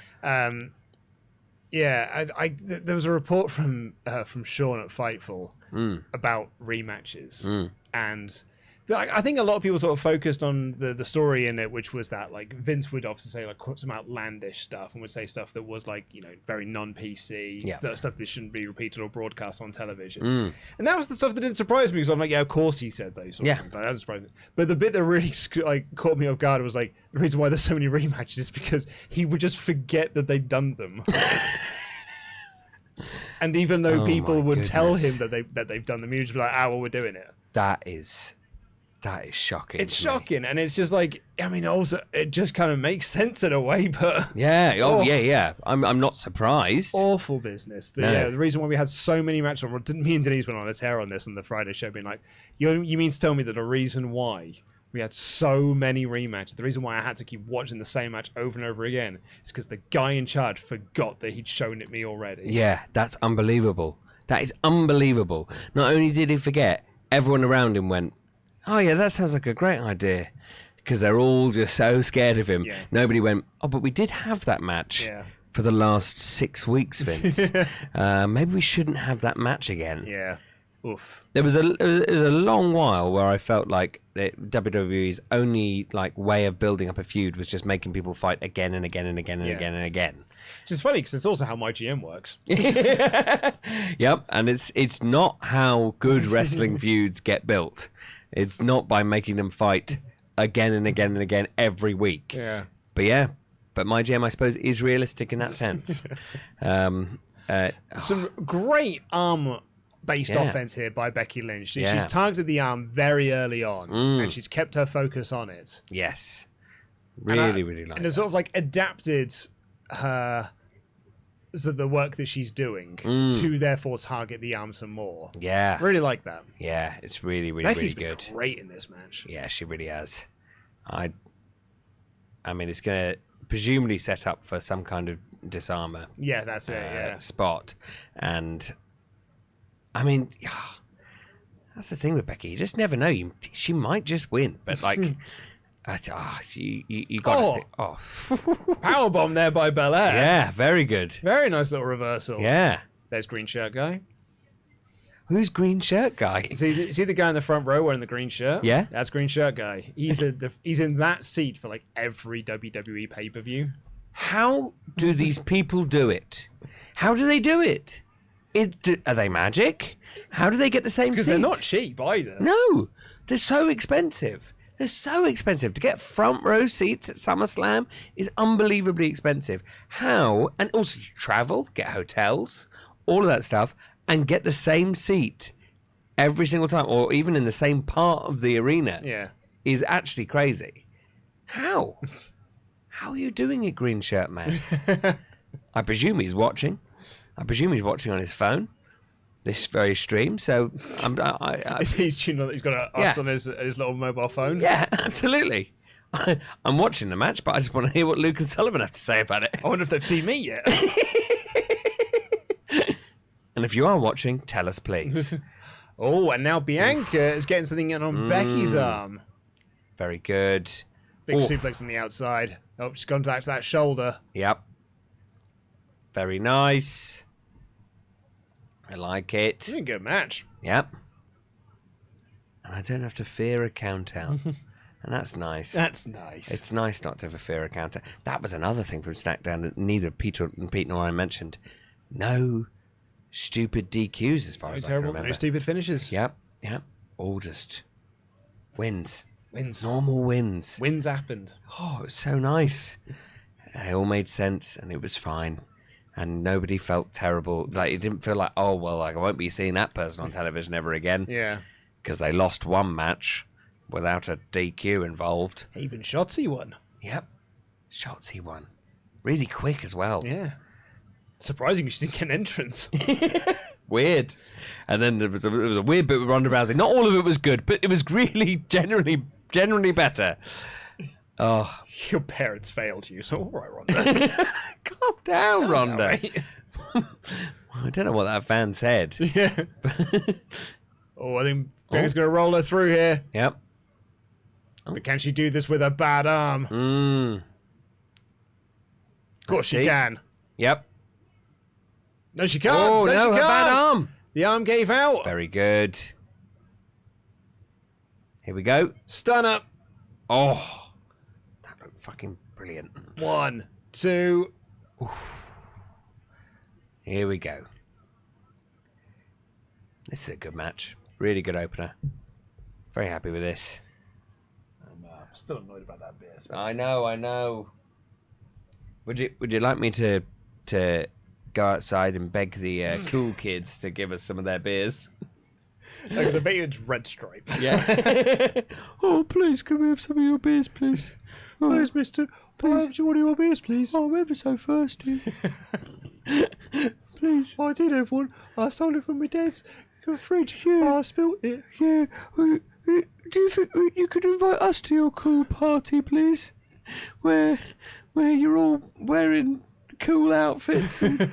There was a report from Sean at Fightful about rematches, and I think a lot of people sort of focused on the story in it, which was that like Vince would obviously say like some outlandish stuff and would say stuff that was like very non-PC, stuff that shouldn't be repeated or broadcast on television. And that was the stuff that didn't surprise me, because I'm like, of course he said those sort of things. Like, that didn't surprise me. But the bit that really like caught me off guard was like the reason why there's so many rematches is because he would just forget that they'd done them. And even though Oh, people my would tell goodness. him that they've done the move, just be like, well, we're doing it. That is shocking. It's to me. shocking, and it's just like, I mean, also it just kind of makes sense in a way, but Yeah. Oh, yeah. I'm not surprised. awful business. The reason why we had so many matches, me and Denise went on a tear on this on the Friday show, being like, you mean to tell me that the reason why we had so many rematches, the reason why I had to keep watching the same match over and over again, is because the guy in charge forgot that he'd shown it me already. Yeah, that's unbelievable. That is unbelievable. Not only did he forget, everyone around him went, oh yeah, that sounds like a great idea. Because they're all just so scared of him. Yeah. Nobody went, oh, but we did have that match for the last 6 weeks, Vince. Maybe we shouldn't have that match again. Yeah. Oof. It was a long while where I felt like WWE's only like way of building up a feud was just making people fight again and again and again and again and again. Which is funny because it's also how my GM works. Yep, and it's not how good wrestling feuds get built. It's not by making them fight again and again and again every week. Yeah. But my GM, I suppose, is realistic in that sense. Some great arm-based offense here by Becky Lynch. She's targeted the arm very early on, and she's kept her focus on it. Yes. Really like that. And it's sort of like adapted her... So the work that she's doing to therefore target the arm some more. Yeah. Really like that. Yeah, it's really Becky's good. Been great in this match. Yeah, she really has. I mean, it's going to presumably set up for some kind of disarmer. Yeah, that's it, spot. And, I mean, that's the thing with Becky. You just never know. She might just win. But, like... you got to powerbomb there by Belair. Yeah, very good. Very nice little reversal. Yeah. There's green shirt guy. Who's green shirt guy? See the guy in the front row wearing the green shirt? Yeah. That's green shirt guy. He's in that seat for like every WWE pay-per-view. How do these people do it? How do they do it? Are they magic? How do they get the same seat? Because they're not cheap either. No. They're so expensive. They're so expensive. To get front row seats at SummerSlam is unbelievably expensive. How? And also to travel, get hotels, all of that stuff, and get the same seat every single time, or even in the same part of the arena, is actually crazy. How? How are you doing it, green shirt man? I presume he's watching. I presume he's watching on his phone. This very stream, so he's tuned on. He's got us on his little mobile phone. Yeah, absolutely. I'm watching the match, but I just want to hear what Luke and Sullivan have to say about it. I wonder if they've seen me yet. And if you are watching, tell us, please. Oh, and now Bianca is getting something in on Becky's arm. Very good. Big suplex on the outside. Oh, she's gone back to that shoulder. Yep. Very nice. I like it. It's a good match. Yep. And I don't have to fear a count out. And that's nice. That's nice. It's nice not to have a fear of counter. That was another thing from SmackDown that neither Pete nor I mentioned. No stupid DQs as far as I can remember. No stupid finishes. Yep. All just wins. Wins. Normal wins. Wins happened. Oh, it was so nice. It all made sense and it was fine. And nobody felt terrible. Like, it didn't feel like, oh, well, like, I won't be seeing that person on television ever again. Yeah. Because they lost one match without a DQ involved. Even Shotzi won. Yep. Shotzi won. Really quick as well. Yeah. Surprising she didn't get an entrance. Weird. And then there was a weird bit with Ronda Rousey. Not all of it was good, but it was really generally better. Oh, your parents failed you, so all right, Ronda. Calm down, Ronda. I don't know what that fan said. Yeah. I think Bianca's going to roll her through here. Yep. But can she do this with a bad arm? Of course she can. Yep. No, she can't. Oh, no, she her can't. bad arm. The arm gave out. Very good. Here we go. Stunner. Oh, that looked fucking brilliant. 1, 2. Oof. Here we go. This is a good match. Really good opener. Very happy with this. I'm still annoyed about that beer. I know. Would you like me to go outside and beg the cool kids to give us some of their beers. Because I bet you it's Red Stripe. Yeah. Oh, please, can we have some of your beers, please? Oh, Please, mister. Please, you want your beers, please? I'm ever so thirsty. Please. I did have one. I stole it from my dad's fridge. Yeah. I spilt it. Yeah. Do you think you could invite us to your cool party, please? Where you're all wearing cool outfits. And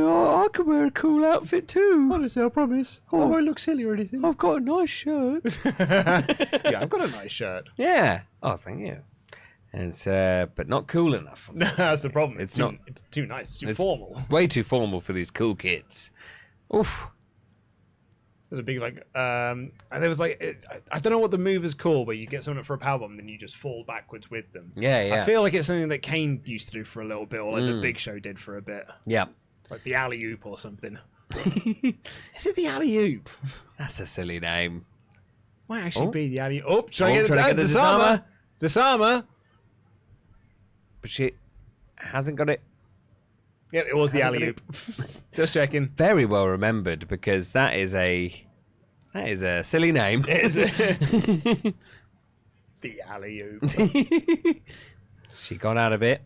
I can wear a cool outfit too. Honestly, I promise. I won't look silly or anything. I've got a nice shirt. Yeah, I've got a nice shirt. Yeah. Oh, thank you. And it's but not cool enough. That's the problem. It's too, not. It's too nice. It's too formal. Way too formal for these cool kids. Oof. There's a big there was I don't know what the move is called, where you get someone up for a powerbomb and then you just fall backwards with them. Yeah. I feel like it's something that Kane used to do for a little bit, or like the Big Show did for a bit. Yeah. Like the alley-oop or something. Is it the alley-oop? That's a silly name. Might actually be the alley-oop. Oh, trying to get the disarmer. Disarmer. But she hasn't got it. Yeah, it was the alley-oop. Just checking. Very well remembered, because that is a silly name. The alley-oop. She got out of it.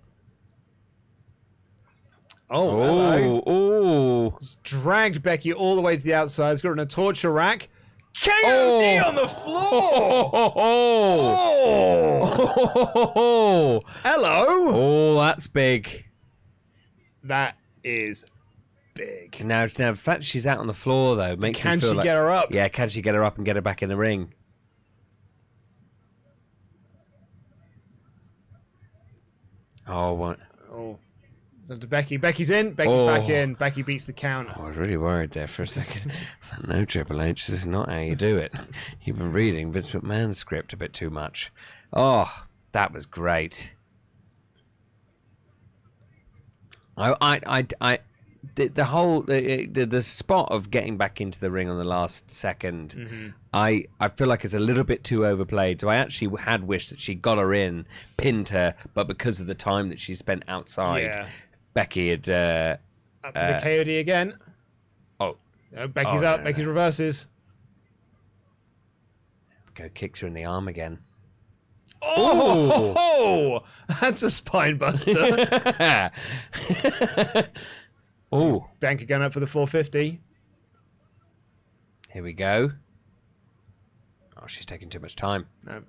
Oh, hello. Oh. Dragged Becky all the way to the outside. It's got her in a torture rack. KOD on the floor. Oh. Hello. Oh, that's big. That is big. Now, the fact she's out on the floor though makes me feel Can she get her up? Yeah, can she get her up and get her back in the ring? Oh, what? Oh. So to Becky. Becky's in. Becky's back in. Becky beats the count. I was really worried there for a second. It's like, no, Triple H, this is not how you do it. You've been reading Vince McMahon's script a bit too much. Oh, that was great. The whole the spot of getting back into the ring on the last second, I feel like it's a little bit too overplayed. So I actually had wished that she got her in, pinned her, but because of the time that she spent outside, Becky had up for the KOD again. Becky's up. Becky's reverses. Kicks her in the arm again. Oh, that's a spine buster. Oh, Bianca going up for the 450. Here we go. Oh, she's taking too much time. No,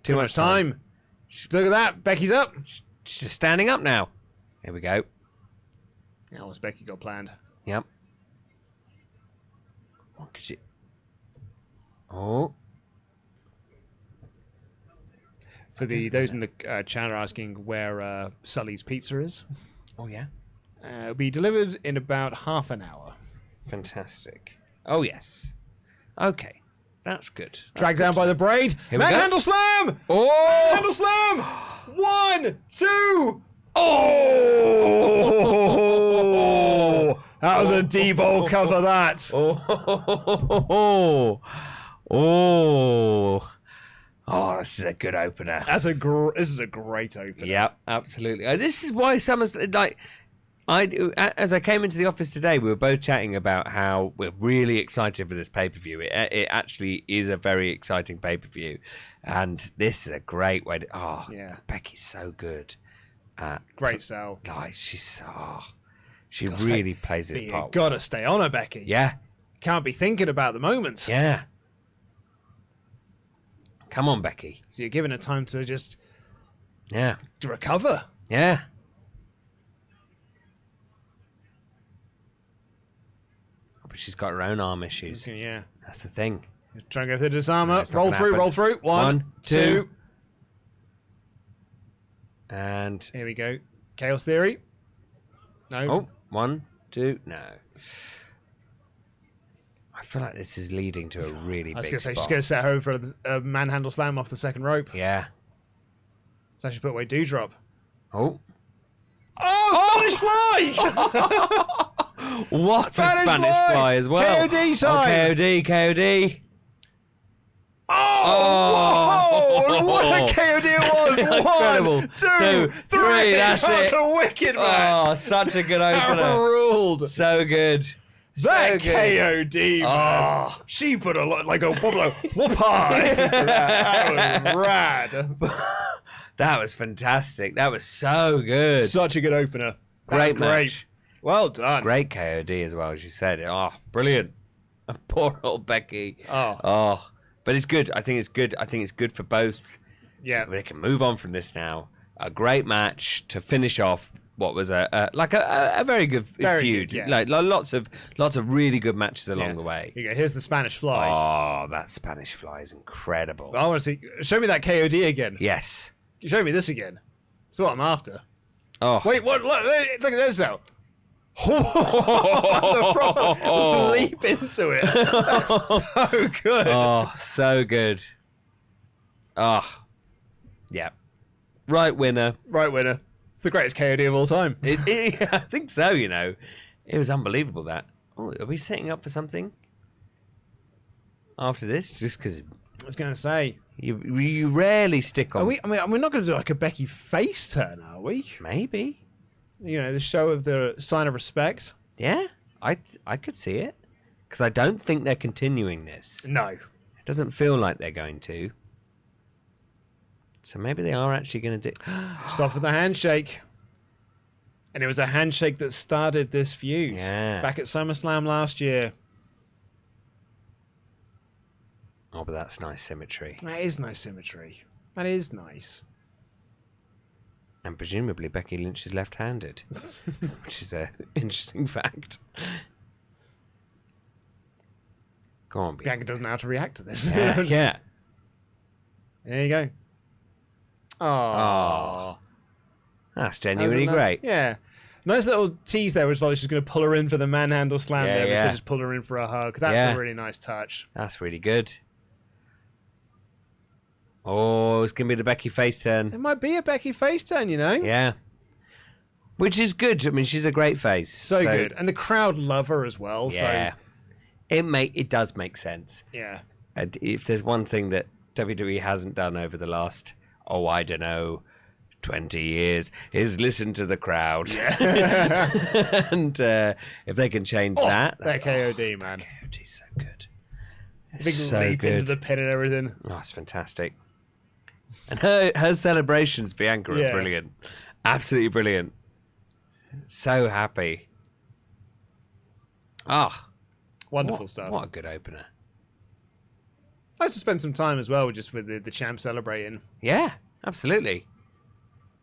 too much time. Look at that. Becky's up. She's just standing up now. Here we go. Yeah, what's Becky got planned? Yep. What could she... Oh. For those in the chat are asking where Sully's Pizza is. Oh, yeah. It'll be delivered in about half an hour. Fantastic. Oh, yes. Okay. That's good. Dragged down by the braid. Manhandle slam! Oh! Manhandle slam! 1, 2... Oh! That was a D-ball cover, that. Oh, this is a good opener. This is a great opener. Yep, absolutely. This is why SummerSlam, as I came into the office today, we were both chatting about how we're really excited for this pay-per-view. It actually is a very exciting pay-per-view, and this is a great way to. Oh, yeah, Becky's so good. Great sell. Guys, she really plays this part. Gotta stay on her, Becky. Yeah, can't be thinking about the moments. Yeah. Come on, Becky. So you're giving her time to just to recover. Yeah. But she's got her own arm issues. Yeah. That's the thing. Try and go for the disarmer. Roll through. 1, 2. And here we go. Chaos Theory. No. Oh, 1, 2. No. I feel like this is leading to a really big spot. I was going to say, she's going to set her over for a manhandle slam off the second rope. Yeah. So she put away Dewdrop. Oh. Oh, Spanish fly! What Spanish fly as well. KOD time. KOD. Oh, Oh, and what a KOD it was. Incredible. 1, 2, 3. That's it. A wicked match. Oh, such a good That opener. ruled. So good. That So good. KOD, man. Oh. She put a lot, like a whoop high. That was rad. That was fantastic. That was so good. Such a good opener. Great match. Well done. Great KOD as well, as you said. Oh, brilliant. Poor old Becky. Oh. But it's good. I think it's good. I think it's good for both. Yeah. They can move on from this now. A great match to finish off what was a very good feud. Good, yeah. Like lots of really good matches along the way. Here you go. Here's the Spanish Fly. Oh, that Spanish Fly is incredible. I want to see. Show me that KOD again. Yes. Show me this again. That's what I'm after. Oh. Wait, what? Look at this now. The proper leap into it. That's so good. Oh, so good. Oh, yeah. Right winner. Right winner. It's the greatest KOD of all time. I think so, you know. It was unbelievable that. Oh, are we setting up for something after this? Just because I was going to say. You rarely stick on. Are we? I mean, we're not going to do like a Becky face turn, are we? Maybe. You know, the show of the sign of respect. Yeah, I could see it. Because I don't think they're continuing this. No. It doesn't feel like they're going to. So maybe they are actually going to do... Start with the handshake. And it was a handshake that started this feud. Yeah. Back at SummerSlam last year. Oh, but that's nice symmetry. That is nice symmetry. That is nice. And presumably Becky Lynch is left-handed. Which is an interesting fact. Go on, Bianca doesn't know how to react to this. Yeah. There you go. Oh. That's genuinely great. Yeah. Nice little tease there as well. She's going to pull her in for the manhandle slam there. Yeah. Instead of just pull her in for a hug. That's a really nice touch. That's really good. Oh, it's going to be the Becky face turn. It might be a Becky face turn, you know? Yeah. Which is good. I mean, she's a great face. So good. And the crowd love her as well. Yeah. So. It does make sense. Yeah. And if there's one thing that WWE hasn't done over the last, I don't know, 20 years, is listen to the crowd. Yeah. And if they can change that KOD, man. KOD's so good. Big so leap good. into the pin and everything. Oh, it's fantastic. And her celebrations, Bianca, are brilliant. Absolutely brilliant. So happy. Wonderful stuff. What a good opener. Nice to spend some time as well just with the champ celebrating. Yeah, absolutely.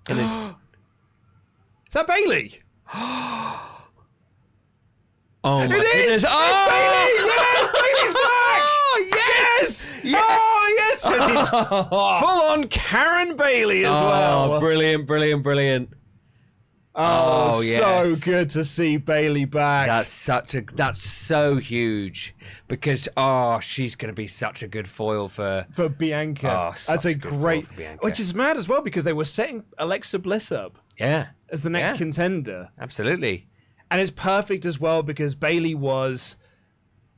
Is that Bailey? Oh my goodness. It's Bailey! Yes! Bailey's back! Oh, yes! Oh, yes! And she's full-on Karen Bailey as well. Brilliant, brilliant, brilliant. Oh, yes. So good to see Bailey back. That's so huge because she's going to be such a good foil for Bianca. That's a great, which is mad as well because they were setting Alexa Bliss up. Yeah. As the next contender. Absolutely. And it's perfect as well because Bailey was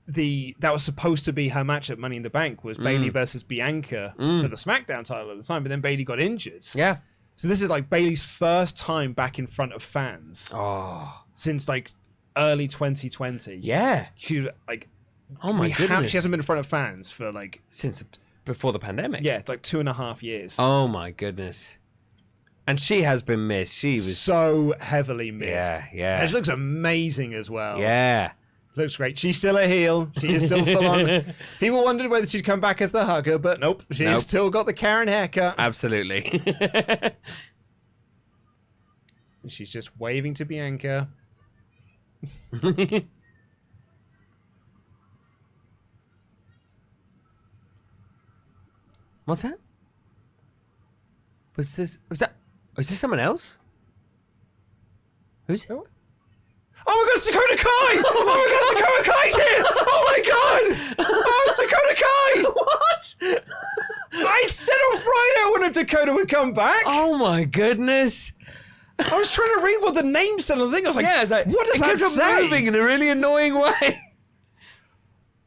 that was supposed to be her match at Money in the Bank was Bailey versus Bianca for the SmackDown title at the time, but then Bailey got injured. Yeah. So this is like Bailey's first time back in front of fans. Since like early 2020. Yeah. She like oh my goodness. She hasn't been in front of fans for like since before the pandemic. Yeah, it's like 2.5 years. Oh my goodness. And she has been missed. She was so heavily missed. Yeah. And she looks amazing as well. Yeah. Looks great. She's still a heel. She is still full on. People wondered whether she'd come back as the hugger, but nope. She's still got the Karen haircut. Absolutely. She's just waving to Bianca. What's that? Was this someone else? Who's it? Oh my god, it's Dakota Kai! Oh my god, Dakota Kai's here! Oh my god! Oh, it's Dakota Kai! What? I said on Friday I wanted Dakota would come back. Oh my goodness! I was trying to read what the name said on the thing. I was like, what does that say? It kept moving in a really annoying way.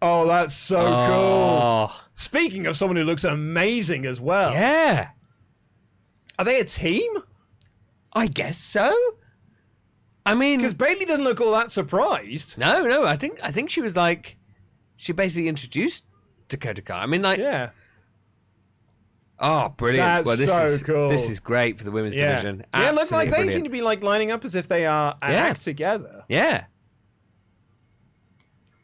Oh, that's so cool. Speaking of someone who looks amazing as well. Yeah. Are they a team? I guess so. I mean, because Bayley doesn't look all that surprised. No. I think she was like, she basically introduced Dakota Kai. I mean, like, yeah. Oh, brilliant! That's this cool. This is great for the women's division. Yeah, look like they brilliant. seem to be like lining up as if they are an act together. Yeah.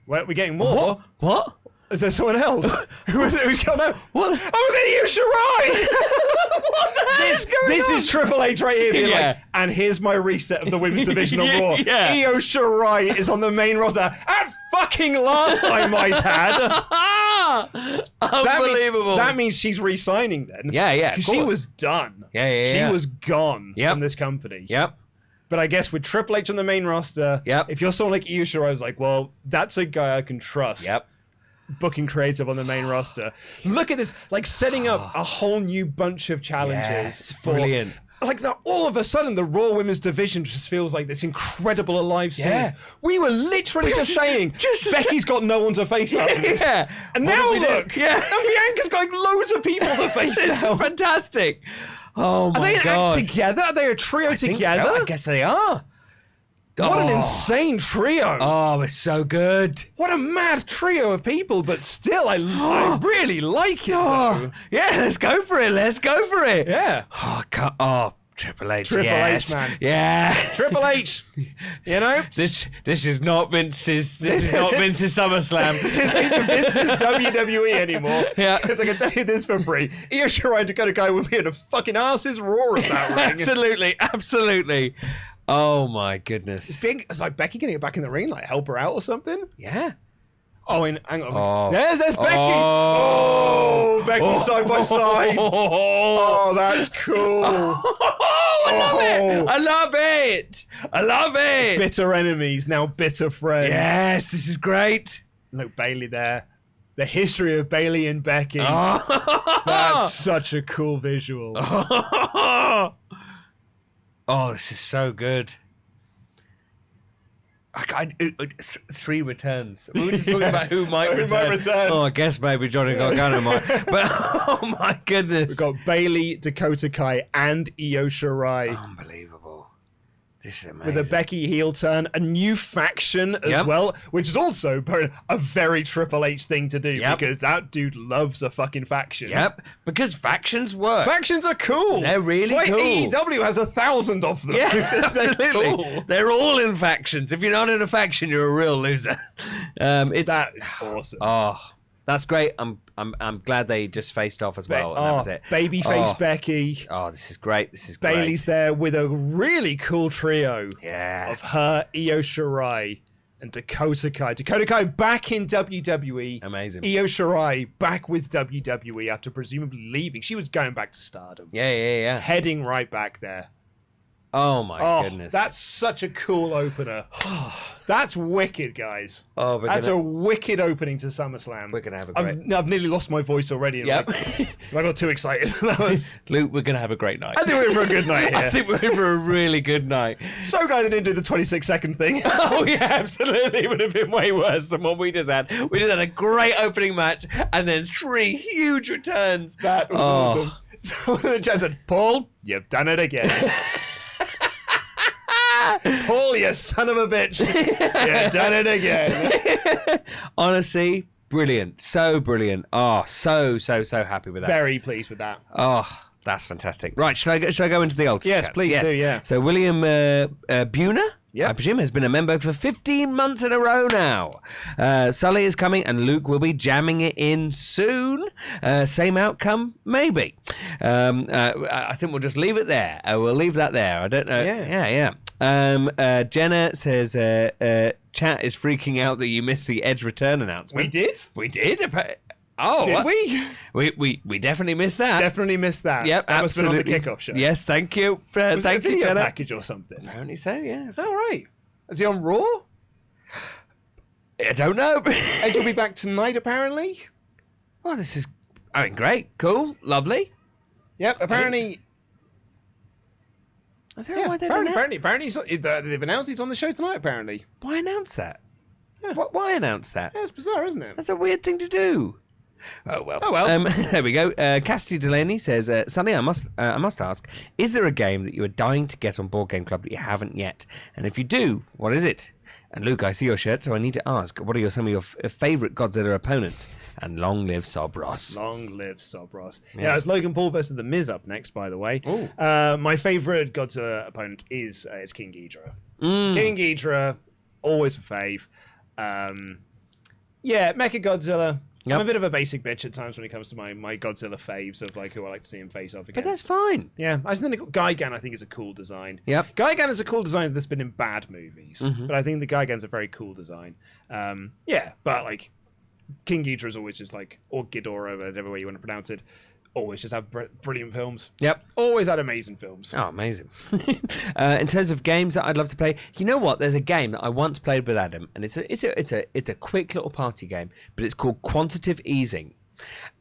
Well, we're getting more. What? Is there someone else? Who's going on? What? Oh, we're going to use Shirai! What the hell is going This on? is Triple H right here being like, and here's my reset of the women's division on Raw. Yeah. Io Shirai is on the main roster at fucking last, I might add. Unbelievable. That means she's re-signing then. Yeah. Because she was done. Yeah. She was gone from this company. Yep. But I guess with Triple H on the main roster, if you're someone like Io Shirai, it's like, well, that's a guy I can trust. Yep. Booking creative on the main roster. Look at this, like setting up a whole new bunch of challenges. Brilliant. Like all of a sudden, the Raw Women's Division just feels like this incredible alive scene. Yeah. We were literally just saying Becky's got no one to face up. Yeah. And now look. Yeah. And Bianca's got like loads of people to face This now. is fantastic. Oh my God. Are they an act together? Are they a trio together? So. I guess they are. What an insane trio. Oh, it's so good. What a mad trio of people, but still, I really like it, though. Yeah, let's go for it. Yeah. Triple H. Triple yes. H, man. Yeah. Triple H. You know? This is not Vince's SummerSlam. This ain't even Vince's WWE anymore. Yeah. Because I can tell you this for free. Io Shirai and Dakota Kai would be in a fucking ass's roar of that ring. Absolutely. Oh my goodness. It's like Becky getting it back in the ring, like help her out or something. Yeah. Oh, and hang on. Oh. There's Becky. Oh, Becky side by side. Oh, that's cool. I love it. Bitter enemies, now bitter friends. Yes, this is great. Look, Bayley there. The history of Bayley and Becky. That's such a cool visual. Oh, this is so good. Three returns. We were just talking about who might return. Oh, I guess maybe Johnny Gargano might. But oh my goodness. We've got Bayley, Dakota Kai, and Io Shirai. Unbelievable. This is amazing. With a Becky heel turn, a new faction as well, which is also a very Triple H thing to do because that dude loves a fucking faction. Yep, because factions work. Factions are cool. They're really That's why cool. AEW has 1,000 of them. Yeah, They're absolutely. cool. They're all in factions. If you're not in a faction, you're a real loser. That's awesome. Oh, that's great. I'm glad they just faced off as well. And that was it. Babyface Becky. Oh, this is great. Bayley's there with a really cool trio. Yeah. Of her, Io Shirai, and Dakota Kai. Dakota Kai back in WWE. Amazing. Io Shirai back with WWE after presumably leaving. She was going back to Stardom. Yeah. Heading right back there. Oh my goodness. That's such a cool opener. That's wicked, guys. Oh, that's a wicked opening to SummerSlam. We're gonna have a great. I've nearly lost my voice already. Yep. I got too excited. Luke, we're gonna have a great night. I think we're in for a good night here. I think we're in for a really good night. So glad they didn't do the 26-second thing. Oh yeah, absolutely. It would have been way worse than what we just had. We just had a great opening match and then 3 huge returns. That was awesome. So the chat said, Paul, you've done it again. Paul, you son of a bitch. You've done it again. Honestly, brilliant. So brilliant. Oh, so happy with that. Very pleased with that. Oh, that's fantastic. Right, should I go into the Ultrachats? Yes, please do, yeah. So William Buhner, Yep. I presume, has been a member for 15 months in a row now. Sully is coming and Luke will be jamming it in soon. Same outcome? Maybe. I think we'll just leave it there. We'll leave that there. I don't know. Yeah. Jenna says, chat is freaking out that you missed the Edge return announcement. We did? We did? Oh, did what? We definitely missed that. Definitely missed that. Yep, that absolutely. must have been on the kickoff show. Yes, thank you. Was Thank it a you, video Jenna. package or something? Apparently so, yeah. Oh, right. Is he on Raw? I don't know. Edge will be back tonight, apparently. Well, this is, great, cool, lovely. Yep, apparently. I don't know why they don't apparently they've announced he's on the show tonight, apparently. Why announce that? Why announce that? Yeah, it's bizarre, isn't it? That's a weird thing to do. Oh well. There we go. Cassidy Delaney says, "Sonny, I must ask: is there a game that you are dying to get on Board Game Club that you haven't yet? And if you do, what is it?" And Luke, I see your shirt, so I need to ask: what are some of your favourite Godzilla opponents? And long live Sob Ross. Long live Sob Ross. Yeah, it's Logan Paul versus The Miz up next, by the way. My favourite Godzilla opponent is King Ghidorah. King Ghidorah, always a fave. Mecha Godzilla. Yep. I'm a bit of a basic bitch at times when it comes to my Godzilla faves of like who I like to see him face off against. But that's fine. Yeah, I just think Gigan I think is a cool design. Yep. Gigan is a cool design that's been in bad movies, but I think the Gigan's a very cool design. But like King Ghidorah is always just like, or Ghidorah, whatever way you want to pronounce it, always just have brilliant films. Yep. Always had amazing films. Oh, amazing. In terms of games that I'd love to play, you know what? There's a game that I once played with Adam, and it's a quick little party game, but it's called Quantitative Easing,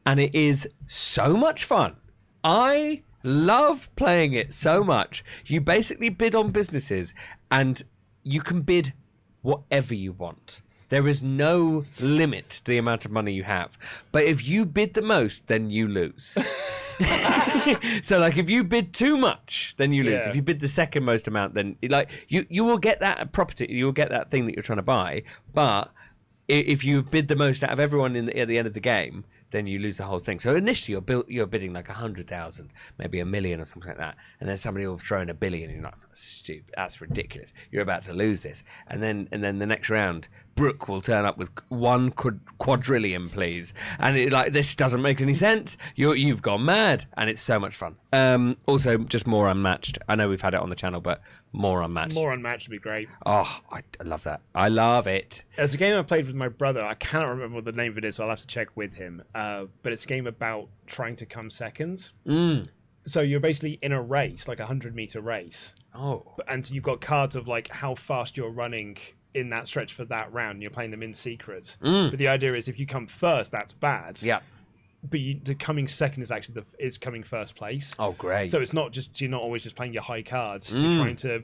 and it is so much fun. I love playing it so much. You basically bid on businesses, and you can bid whatever you want. There is no limit to the amount of money you have. But if you bid the most, then you lose. So, like, if you bid too much, then you lose. Yeah. If you bid the second most amount, then, like, you will get that property, you will get that thing that you're trying to buy. But if you bid the most out of everyone at the end of the game, then you lose the whole thing. So initially you're bidding like 100,000, maybe $1 million or something like that, and then somebody will throw in $1 billion, and you're like, that's stupid, that's ridiculous. You're about to lose this, and then the next round, Brooke will turn up with one quadrillion, please, and this doesn't make any sense. You've gone mad, and it's so much fun. Also, just more Unmatched. I know we've had it on the channel, but more Unmatched. More Unmatched would be great. Oh, I love that. I love it. There's a game I played with my brother. I cannot remember what the name of it is, so I'll have to check with him. But it's a game about trying to come second. So you're basically in a race, like a 100-meter race. Oh. And you've got cards of like how fast you're running in that stretch for that round. And you're playing them in secret. But the idea is if you come first, that's bad. Yeah. But the coming second is actually is coming first place. Oh, great. So it's not just, you're not always just playing your high cards. You're trying to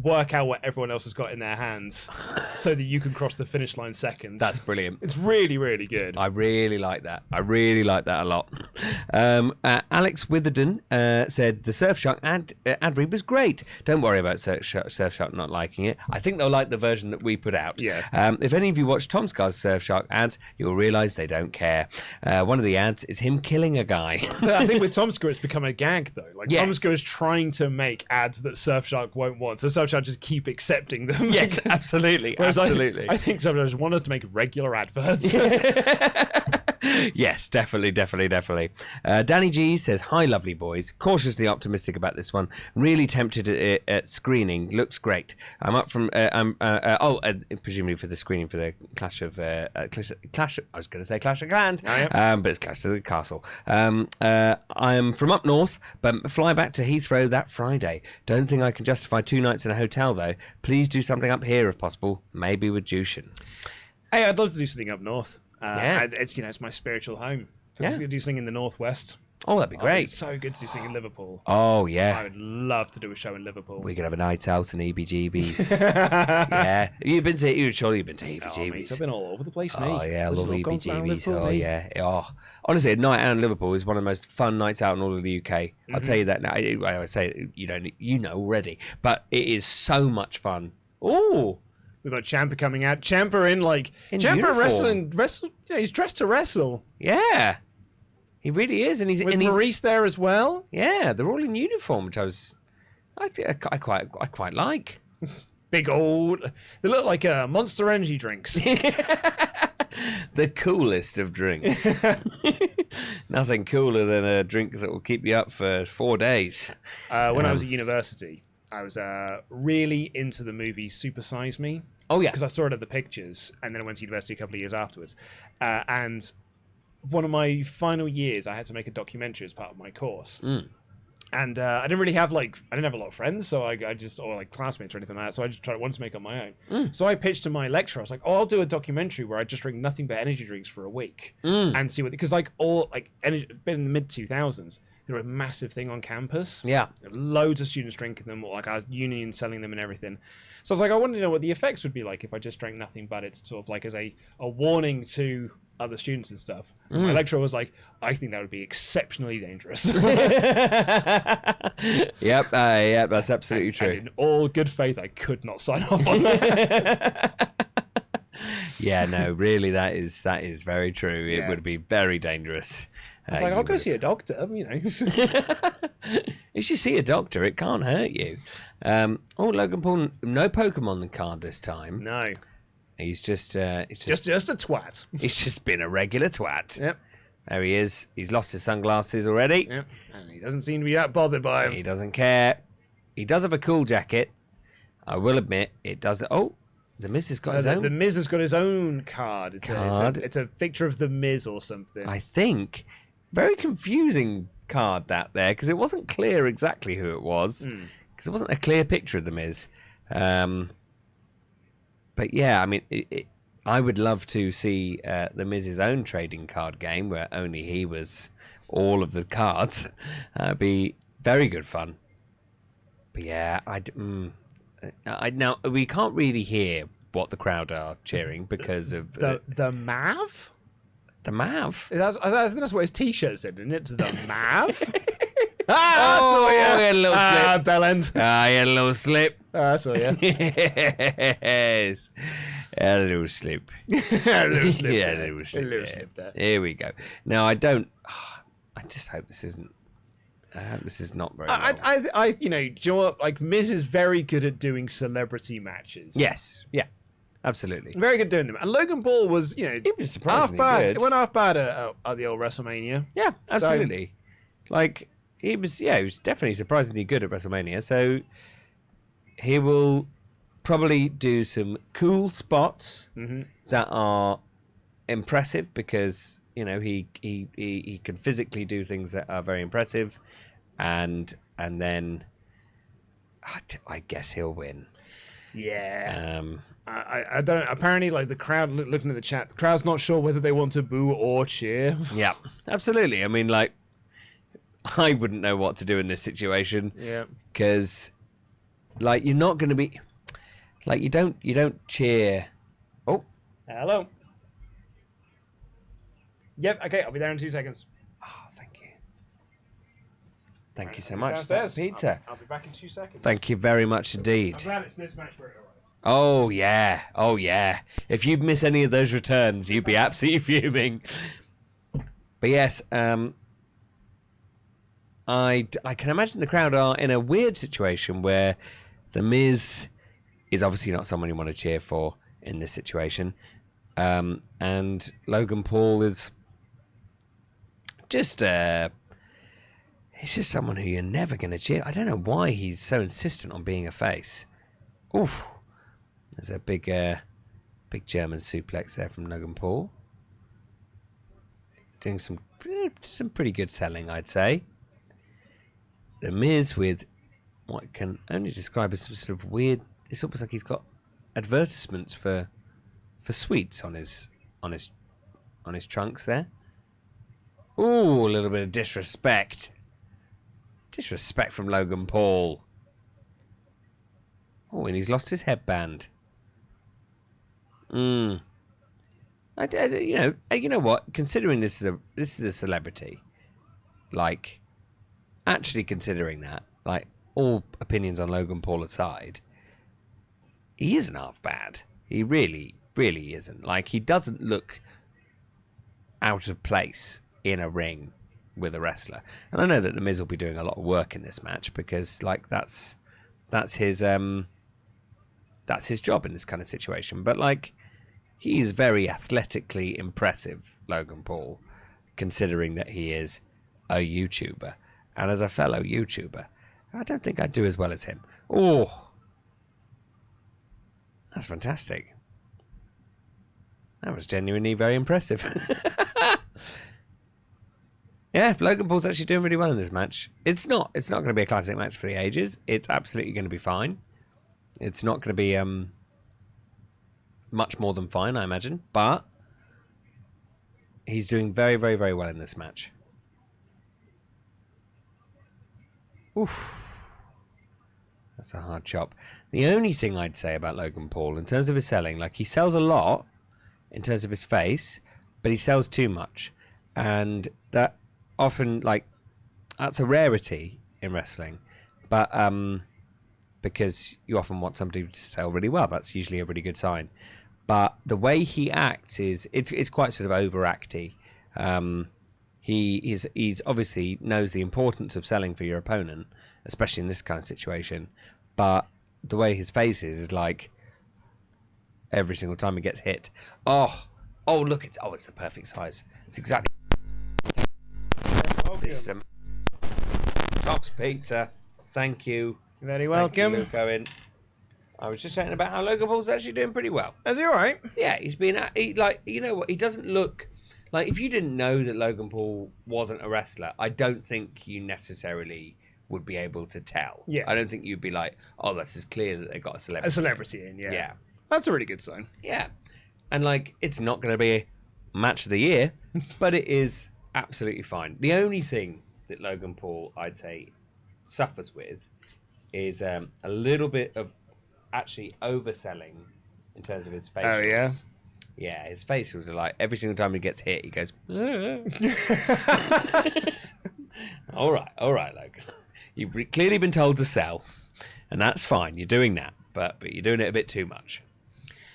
work out what everyone else has got in their hands so that you can cross the finish line second. That's brilliant. It's really, really good. I really like that. I really like that a lot. Alex Witherden said the Surfshark ad read was great. Don't worry about Surfshark not liking it. I think they'll like the version that we put out. Yeah. If any of you watch Tom Scar's Surfshark ads, you'll realise they don't care. One of the ads is him killing a guy. But I think with Tom Scar, it's become a gag, though. Like, Yes. Tom Scar is trying to make ads that Surfshark won't want. So Surfshark just keep accepting them. Yes, absolutely. Whereas absolutely. I think Surfshark just want us to make regular adverts. Yes, definitely. Danny G says, hi, lovely boys. Cautiously optimistic about this one. Really tempted at screening. Looks great. I'm up from... presumably for the screening for the Clash of... Clash. I was going to say Clash of Clans, but it's Clash of the Castle. I'm from up north, but fly back to Heathrow that Friday. Don't think I can justify 2 nights in a hotel, though. Please do something up here if possible. Maybe with Jushin. Hey, I'd love to do something up north. Yeah. It's my spiritual home. Yeah. To do something in the northwest. Oh, that'd be great. It's so good to do something in Liverpool. Oh, yeah. I would love to do a show in Liverpool. We could have a night out and EBGBs. Yeah. Surely you've been to EBGBs. Oh, mate, I've been all over the place, mate. Oh, yeah, I love Gone down EBGBs. Liverpool, Oh, mate. yeah. Oh, honestly, a night out in Liverpool is one of the most fun nights out in all of the UK. I'll tell you that now. I say you know already, but it is so much fun. Oh. We've got Ciampa coming out. Ciampa in uniform. wrestle. He's dressed to wrestle. Yeah. He really is, and he's With and he's, Maurice there as well. yeah, they're all in uniform, which I quite like. Big old. They look like Monster Energy drinks. The coolest of drinks. Nothing cooler than a drink that will keep you up for 4 days. When I was at university, I was really into the movie Super Size Me. Oh, yeah. Because I saw it at the pictures, and then I went to university a couple of years afterwards. And one of my final years, I had to make a documentary as part of my course. And I didn't have a lot of friends, so or classmates or anything like that. So I just wanted to make it on my own. So I pitched to my lecturer. I was like, "Oh, I'll do a documentary where I just drink nothing but energy drinks for a week and see what." Because been in the mid 2000s, they're a massive thing on campus. Yeah. Loads of students drinking them, like our union selling them and everything. So I was like, I wanted to know what the effects would be like if I just drank nothing but it, sort of like as a warning to other students and stuff. And my lecturer was like, I think that would be exceptionally dangerous. Yep, that's absolutely true. And in all good faith, I could not sign off on that. Yeah, no, really, that is very true. It would be very dangerous. I was like, I'll go see a doctor, you know. If you see a doctor, it can't hurt you. Logan Paul, no Pokemon the card this time. No. He's just a twat. He's just been a regular twat. Yep. There he is. He's lost his sunglasses already. Yep. And he doesn't seem to be that bothered by him. He doesn't care. He does have a cool jacket. I will admit, it does. Oh, The Miz has got his own. The Miz has got his own card. It's a picture of the Miz or something. I think. Very confusing card that there, because it wasn't clear exactly who it was. Because it wasn't a clear picture of the Miz. But yeah, I mean, I would love to see the Miz's own trading card game where only he was all of the cards. Be very good fun. But yeah, now we can't really hear what the crowd are cheering because of the Mav. The Mav. I think that's what his T-shirt said, didn't it? The Mav. I saw you. He had a little slip. Bellend. He had a little slip. I saw you. Yes. A little slip. A little slip. Yeah, there. a little slip. A little slip there. Here we go. Now, I just hope this isn't. This is not very. Do you know what? Like, Miz is very good at doing celebrity matches. Yes. Yeah. Absolutely. Very good doing them. And Logan Paul was, he was surprisingly half bad. good. It went half bad at the old WrestleMania. Yeah, absolutely. He was definitely surprisingly good at WrestleMania. So he will probably do some cool spots that are impressive because he can physically do things that are very impressive, and then I guess he'll win. Yeah. I don't. Apparently, like the crowd looking at the chat, the crowd's not sure whether they want to boo or cheer. Yeah, absolutely. I mean, like, I wouldn't know what to do in this situation. Yeah. Because, like, you're not going to be, like, you don't cheer. Oh, hello. Yep. Okay, I'll be there in 2 seconds. Oh, thank you. Thank you so much. Downstairs. Pizza. I'll be back in 2 seconds. Thank you very much indeed. I'm glad it's this match where it arrives. Oh yeah. If you'd miss any of those returns, you'd be absolutely fuming. But yes, I can imagine the crowd are in a weird situation where the Miz is obviously not someone you want to cheer for in this situation, and Logan Paul is just he's just someone who you're never going to cheer. I don't know why he's so insistent on being a face. Oof. There's a big German suplex there from Logan Paul. Doing some pretty good selling, I'd say. The Miz with what I can only describe as some sort of weird. It's almost like he's got advertisements for sweets on his trunks there. Ooh, a little bit of disrespect. Disrespect from Logan Paul. Oh, and he's lost his headband. You know what? Considering this is a celebrity, like, actually considering that, like, all opinions on Logan Paul aside, he isn't half bad. He really, really isn't. Like, he doesn't look out of place in a ring with a wrestler. And I know that the Miz will be doing a lot of work in this match because, like, that's his job in this kind of situation. But, like, he's very athletically impressive, Logan Paul, considering that he is a YouTuber. And as a fellow YouTuber, I don't think I'd do as well as him. Oh, that's fantastic. That was genuinely very impressive. Yeah, Logan Paul's actually doing really well in this match. It's not going to be a classic match for the ages. It's absolutely going to be fine. It's not going to be much more than fine, I imagine. But he's doing very, very, very well in this match. Oof. That's a hard chop. The only thing I'd say about Logan Paul, in terms of his selling, like, he sells a lot in terms of his face, but he sells too much. And that often, like, that's a rarity in wrestling. But because you often want somebody to sell really well, that's usually a really good sign. But the way he acts it's quite sort of overacty. He's obviously knows the importance of selling for your opponent, especially in this kind of situation. But the way his face is like every single time he gets hit. Oh, look, it's the perfect size. It's exactly. This is Tops Pizza. Thank you. Very welcome. Thank you, Luke. I was just saying about how Logan Paul's actually doing pretty well. Is he all right? Yeah, he's been like, you know what? He doesn't look like, if you didn't know that Logan Paul wasn't a wrestler, I don't think you necessarily would be able to tell. Yeah. I don't think you'd be like, oh, this is clear that they got a celebrity. A celebrity in, yeah. Yeah. That's a really good sign. Yeah. And like, it's not going to be a match of the year, but it is absolutely fine. The only thing that Logan Paul, I'd say, suffers with is a little bit of actually overselling in terms of his facials. Oh, yeah? Yeah, his facials are like, every single time he gets hit, he goes, all right, Logan. You've clearly been told to sell, and that's fine. You're doing that, but you're doing it a bit too much.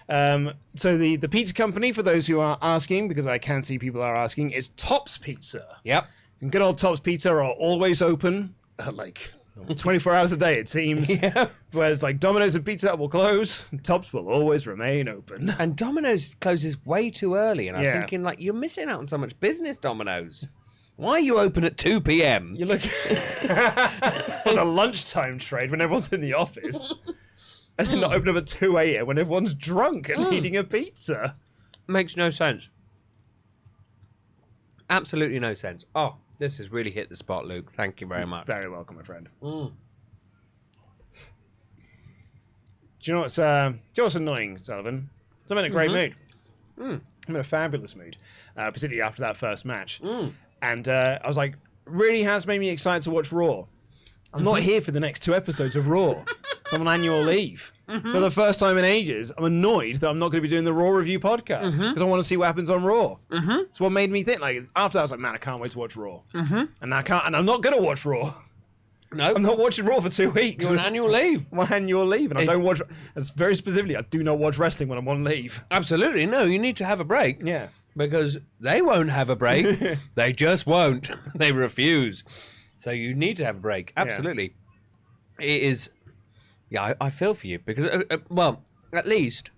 So the pizza company, for those who are asking, because I can see people are asking, is Tops Pizza. Yep. And good old Tops Pizza are always open, like 24 hours a day, it seems. Yeah. Whereas like Domino's and Pizza Hut will close, Tops will always remain open. And Domino's closes way too early, and I'm Yeah. thinking, like, you're missing out on so much business, Domino's. Why are you open at 2 p.m.? You look for the lunchtime trade when everyone's in the office. And then not open up at 2 a.m. when everyone's drunk and eating a pizza. Makes no sense. Absolutely no sense. Oh, this has really hit the spot, Luke. Thank you very much. Very welcome, my friend. Do you know what's annoying, Sullivan? I'm in a great mood. I'm in a fabulous mood, particularly after that first match. And I was like, really has made me excited to watch Raw. I'm not here for the next 2 episodes of Raw. So I'm on annual leave. For the first time in ages, I'm annoyed that I'm not going to be doing the Raw review podcast because I want to see what happens on Raw. It's what made me think. Like after that, I was like, man, I can't wait to watch Raw. And I'm not going to watch Raw. No, I'm not watching Raw for 2 weeks. You're on annual leave. I'm on annual leave, and I don't watch. It's very specifically, I do not watch wrestling when I'm on leave. Absolutely, no. You need to have a break. Yeah, because they won't have a break. They just won't. They refuse. So you need to have a break. Absolutely. Yeah. It is. Yeah, I feel for you because, well, at least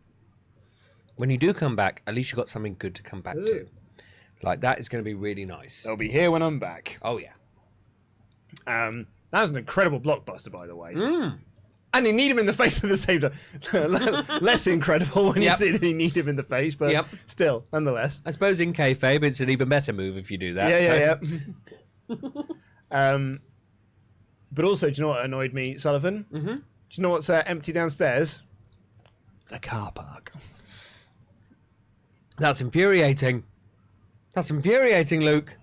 when you do come back, at least you've got something good to come back to. Like that is going to be really nice. They'll be here when I'm back. Oh yeah. That was an incredible blockbuster, by the way. And you need him in the face at the same time. Less incredible when you see that you need him in the face, but still, nonetheless. I suppose in kayfabe, it's an even better move if you do that. Yeah. But also, do you know what annoyed me, Sullivan? Do you know what's empty downstairs? The car park. That's infuriating. That's infuriating, Luke.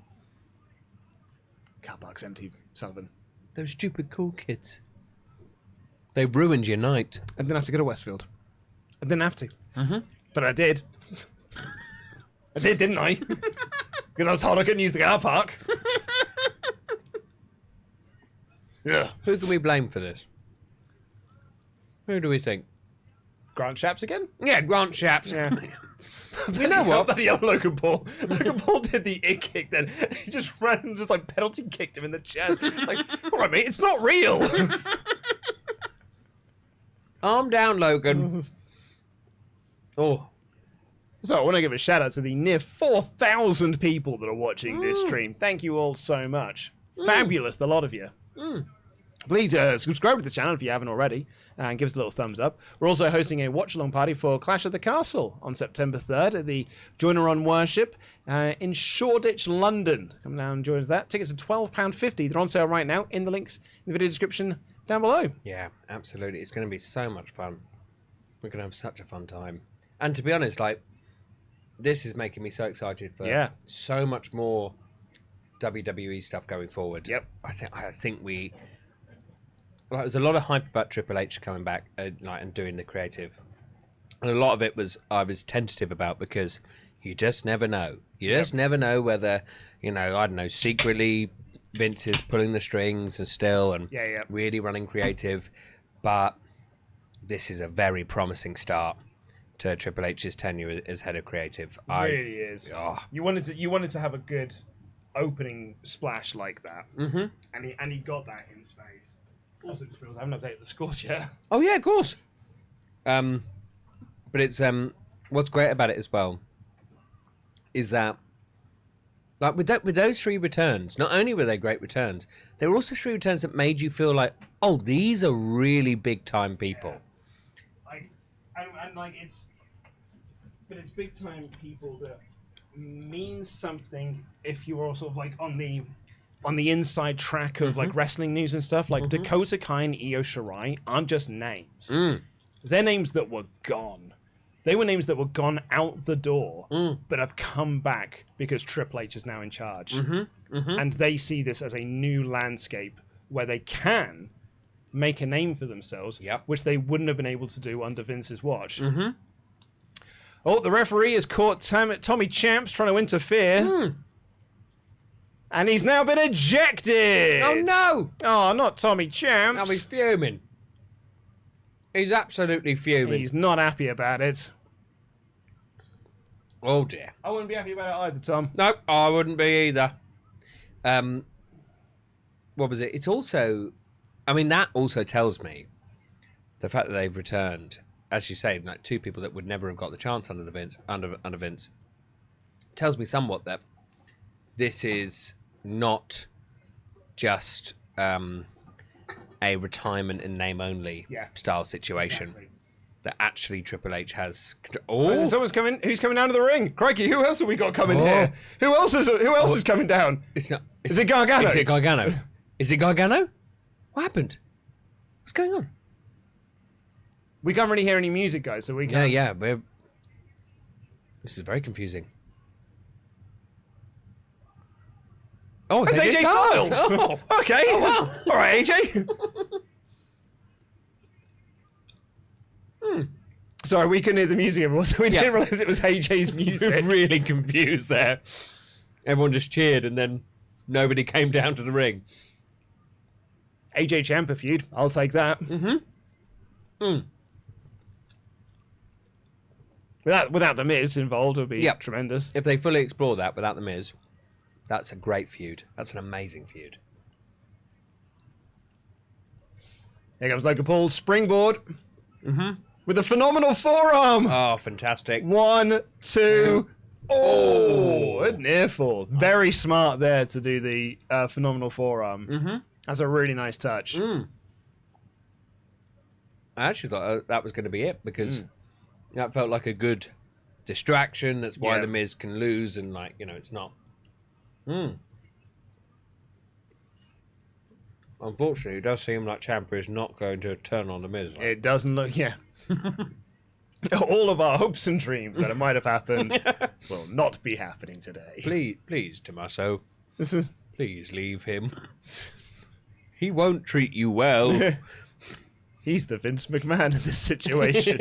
Car park's empty, Sullivan. Those stupid cool kids. They ruined your night. I didn't have to go to Westfield. I didn't have to. But I did. I did, didn't I? Because I was told I couldn't use the car park. Yeah. Who can we blame for this? Who do we think? Grant Shapps again? Yeah, Grant Shapps. Yeah. You know what? Bloody old Logan Paul. Logan Paul did the ick kick then. He just ran and just like penalty kicked him in the chest. It's like, all right, mate, it's not real. Arm down, Logan. Oh. So I want to give a shout out to the near 4,000 people that are watching this stream. Thank you all so much. Fabulous, the lot of you. Please subscribe to the channel if you haven't already and give us a little thumbs up. We're also hosting a watch-along party for Clash at the Castle on September 3rd at the Joiner on Worship in Shoreditch, London. Come down and join us there. Tickets are £12.50. They're on sale right now in the links in the video description down below. Yeah, absolutely. It's going to be so much fun. We're going to have such a fun time. And to be honest, like, this is making me so excited for so much more WWE stuff going forward. Yep. I think we there's a lot of hype about Triple H coming back and doing the creative. And a lot of it I was tentative about because you just never know. You just never know whether, I don't know, secretly Vince is pulling the strings and really running creative. But this is a very promising start to Triple H's tenure as head of creative. It really is. Oh. You wanted to have a good opening splash like that. Mm-hmm. And he got that in space. Also, just feels I haven't updated the scores yet. Oh yeah, of course. But it's what's great about it as well is that like with those 3 returns, not only were they great returns, they were also 3 returns that made you feel like, oh, these are really big time people. Yeah. It's big time people that means something if you're sort of like on the inside track of like wrestling news and stuff. Like Dakota Kai and Io Shirai aren't just names. They're names that were gone. They were names that were gone out the door, but have come back because Triple H is now in charge. And they see this as a new landscape where they can make a name for themselves, which they wouldn't have been able to do under Vince's watch. Oh, the referee has caught Tommy Champs trying to interfere. And he's now been ejected. Oh, no. Oh, not Tommy Champs. Now he's fuming. He's absolutely fuming. He's not happy about it. Oh, dear. I wouldn't be happy about it either, Tom. No, I wouldn't be either. What was it? It's also... that also tells me the fact that they've returned, as you say, like 2 people that would never have got the chance under Vince, tells me somewhat that this is not just a retirement in name only style situation. Exactly. That actually Triple H has. Oh, someone's coming. Who's coming down to the ring? Crikey! Who else have we got coming here? Who else is coming down? It's not. Is it Gargano? Is it Gargano? Is it Gargano? What happened? What's going on? We can't really hear any music, guys. So we can't. Yeah. This is very confusing. Oh, it's AJ Styles. Oh. Okay. Oh, wow. All right, AJ. Sorry, we couldn't hear the music everyone, so we didn't realise it was AJ's music. Really confused there. Everyone just cheered and then nobody came down to the ring. AJ Ciampa feud. I'll take that. Without the Miz involved would be tremendous. If they fully explore that without the Miz, that's a great feud. That's an amazing feud. Here comes Logan Paul, springboard. With a phenomenal forearm. Oh, fantastic. 1, 2. Oh, a near fall. Very smart there to do the phenomenal forearm. That's a really nice touch. I actually thought that was going to be it because that felt like a good distraction. That's why the Miz can lose and it's not. Unfortunately, it does seem like Ciampa is not going to turn on the Miz. Right? It doesn't look, All of our hopes and dreams that it might have happened will not be happening today. Please, Tommaso. Please leave him. He won't treat you well. He's the Vince McMahon of this situation.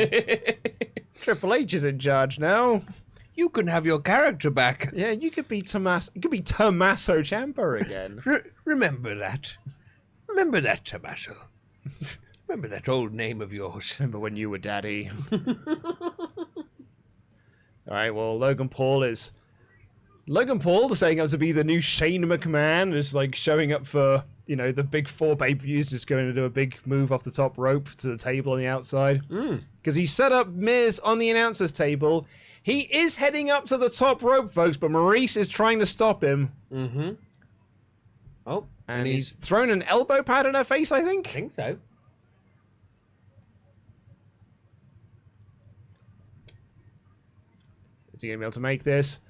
Triple H is in charge now. You can have your character back. Yeah, you could be Tommaso Ciampa again. Remember that. Remember that, Tommaso. Remember that old name of yours. Remember when you were daddy. All right, well, Logan Paul saying up to be the new Shane McMahon, is like showing up for, the big 4 pay-per-views, just going to do a big move off the top rope to the table on the outside. Because he set up Miz on the announcer's table. He is heading up to the top rope, folks, but Maurice is trying to stop him. Oh, and he's thrown an elbow pad in her face, I think. I think so. Is he going to be able to make this?